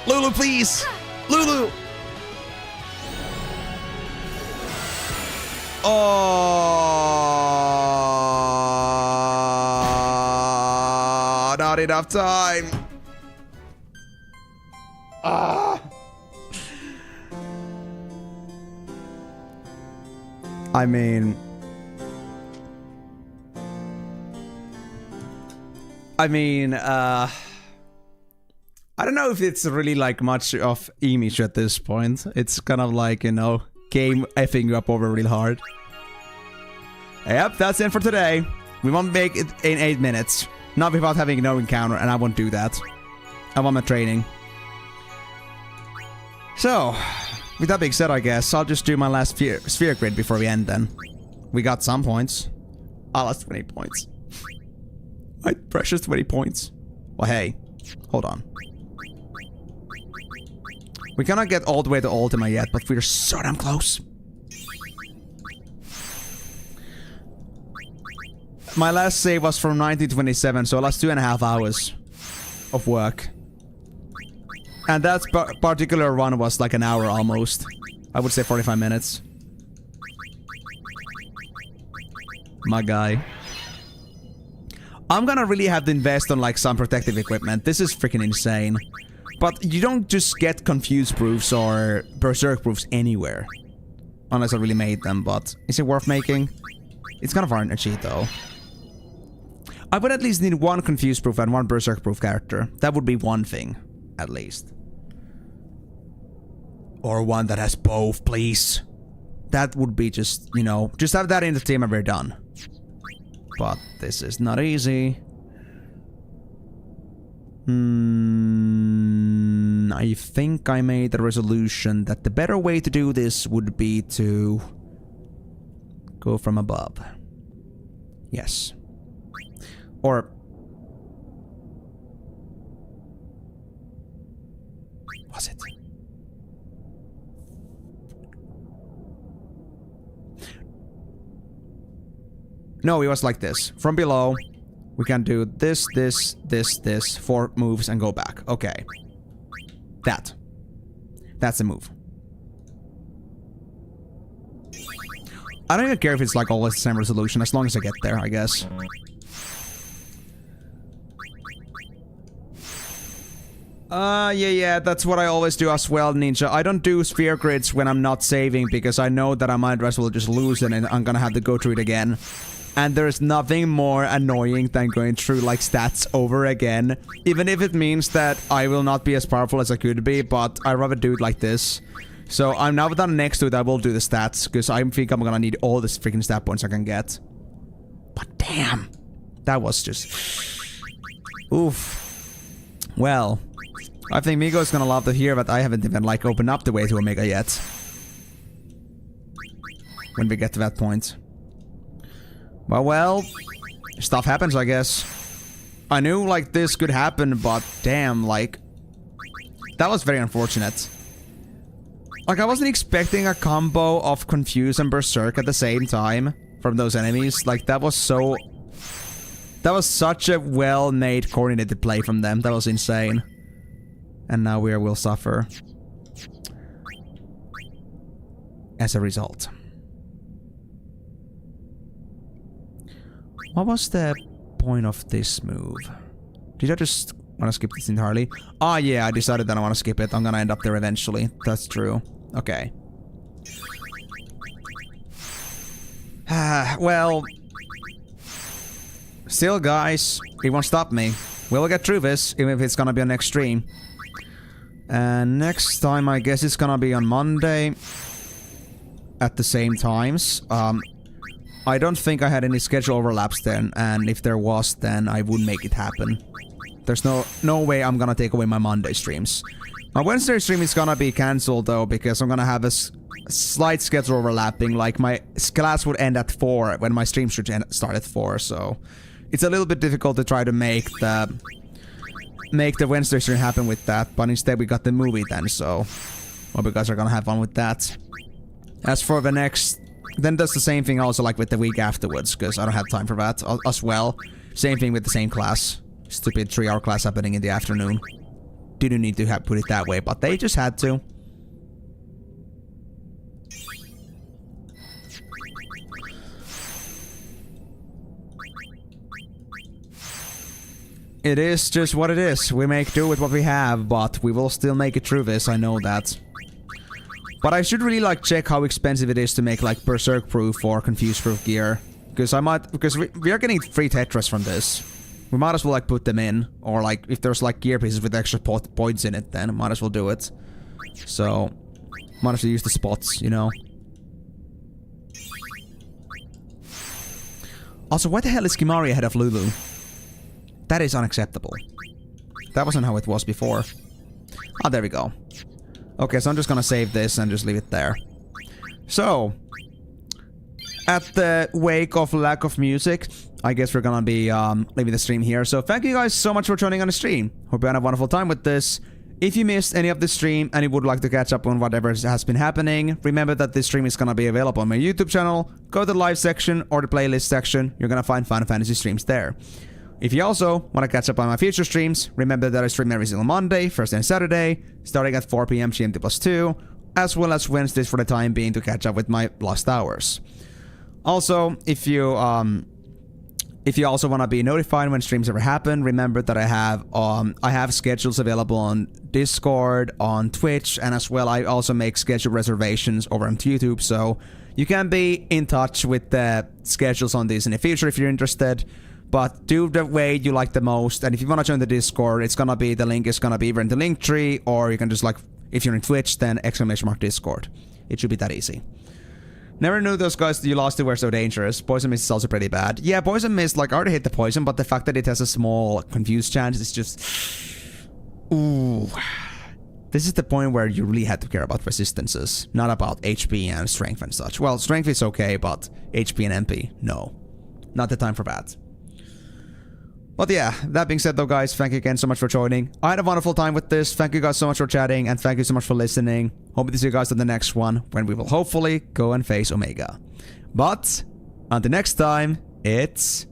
Lulu, please. Lulu. Oh, not enough time. Ah. I mean, I don't know if it's really like much of image at this point. It's kind of like, you know, game effing you up over real hard. Yep, that's it for today. We won't make it in 8 minutes. Not without having no encounter, and I won't do that. I want my training. So, with that being said, I guess I'll just do my last sphere grid before we end then. We got some points. I lost 20 points. My precious 20 points. Well, hey, hold on. We cannot get all the way to Ultima yet, but we're so damn close. My last save was from 1927, so I lost 2.5 hours of work. And that particular run was like an hour almost. I would say 45 minutes. My guy. I'm gonna really have to invest on like some protective equipment. This is freaking insane. But you don't just get confuse proofs or berserk proofs anywhere. Unless I really made them, but is it worth making? It's kind of hard to cheat though. I would at least need one confuse proof and one berserk proof character. That would be one thing, at least. Or one that has both, please. That would be just, you know, just have that in the team and we're done. But this is not easy. I think I made the resolution that the better way to do this would be to go from above. Yes. Or was it? No, it was like this. From below, we can do this, this, this, this, 4 moves and go back. Okay. That's the move. I don't even care if it's like always the same resolution, as long as I get there, I guess. Yeah, that's what I always do as well, Ninja. I don't do sphere grids when I'm not saving, because I know that I might as well just lose it and I'm gonna have to go through it again. And there's nothing more annoying than going through like stats over again. Even if it means that I will not be as powerful as I could be, but I'd rather do it like this. So I'm now done next to it, I will do the stats, because I think I'm gonna need all the freaking stat points I can get. But damn, that was just... Oof. Well, I think Migo's gonna love to hear that I haven't even like opened up the way to Omega yet. When we get to that point. Well, stuff happens, I guess. I knew, like, this could happen, but damn, like... That was very unfortunate. Like, I wasn't expecting a combo of Confuse and Berserk at the same time from those enemies. Like, that was so... That was such a well-made, coordinated play from them. That was insane. And now we will suffer. As a result. What was the point of this move? Did I just want to skip this entirely? Oh yeah, I decided that I want to skip it. I'm gonna end up there eventually. That's true. Okay. Well... Still, guys, it won't stop me. We'll get through this, even if it's gonna be on next stream. And next time, I guess it's gonna be on Monday. At the same times. I don't think I had any schedule overlaps then, and if there was, then I would make it happen. There's no way I'm gonna take away my Monday streams. My Wednesday stream is gonna be cancelled though, because I'm gonna have a slight schedule overlapping. Like, my class would end at 4 when my stream should start at 4, so... It's a little bit difficult to try to make the Wednesday stream happen with that, but instead we got the movie then, so... Well, you guys are gonna have fun with that. As for the next... Then does the same thing also like with the week afterwards, because I don't have time for that as well. Same thing with the same class. Stupid 3-hour class happening in the afternoon. Didn't need to put it that way, but they just had to. It is just what it is. We make do with what we have, but we will still make it through this, I know that. But I should really like check how expensive it is to make like Berserk proof or Confuse proof gear. Because we are getting free Tetras from this. We might as well like put them in. Or like if there's like gear pieces with extra points in it, then might as well do it. So might as well use the spots, you know. Also, why the hell is Kimari ahead of Lulu? That is unacceptable. That wasn't how it was before. Ah, there we go. Okay, so I'm just gonna save this and just leave it there. So, at the wake of lack of music, I guess we're gonna be leaving the stream here. So thank you guys so much for joining on the stream. Hope you had a wonderful time with this. If you missed any of the stream and you would like to catch up on whatever has been happening, remember that this stream is gonna be available on my YouTube channel. Go to the live section or the playlist section. You're gonna find Final Fantasy streams there. If you also want to catch up on my future streams, remember that I stream every single Monday, Thursday and Saturday, starting at 4 PM GMT+2, as well as Wednesdays for the time being to catch up with my lost hours. Also, if you also want to be notified when streams ever happen, remember that I have schedules available on Discord, on Twitch, and as well I also make schedule reservations over on YouTube, so you can be in touch with the schedules on these in the future if you're interested. But do the way you like the most, and if you want to join the Discord, it's gonna be, the link is gonna be either in the link tree, or you can just like, if you're in Twitch, then !Discord. It should be that easy. Never knew those guys you lost to were so dangerous. Poison Mist is also pretty bad. Yeah, Poison Mist, like, I already hit the poison, but the fact that it has a small confused chance is just... Ooh. This is the point where you really had to care about resistances, not about HP and strength and such. Well, strength is okay, but HP and MP, no. Not the time for that. But yeah, that being said though, guys, thank you again so much for joining. I had a wonderful time with this. Thank you guys so much for chatting, and thank you so much for listening. Hope to see you guys on the next one, when we will hopefully go and face Omega. But until next time, it's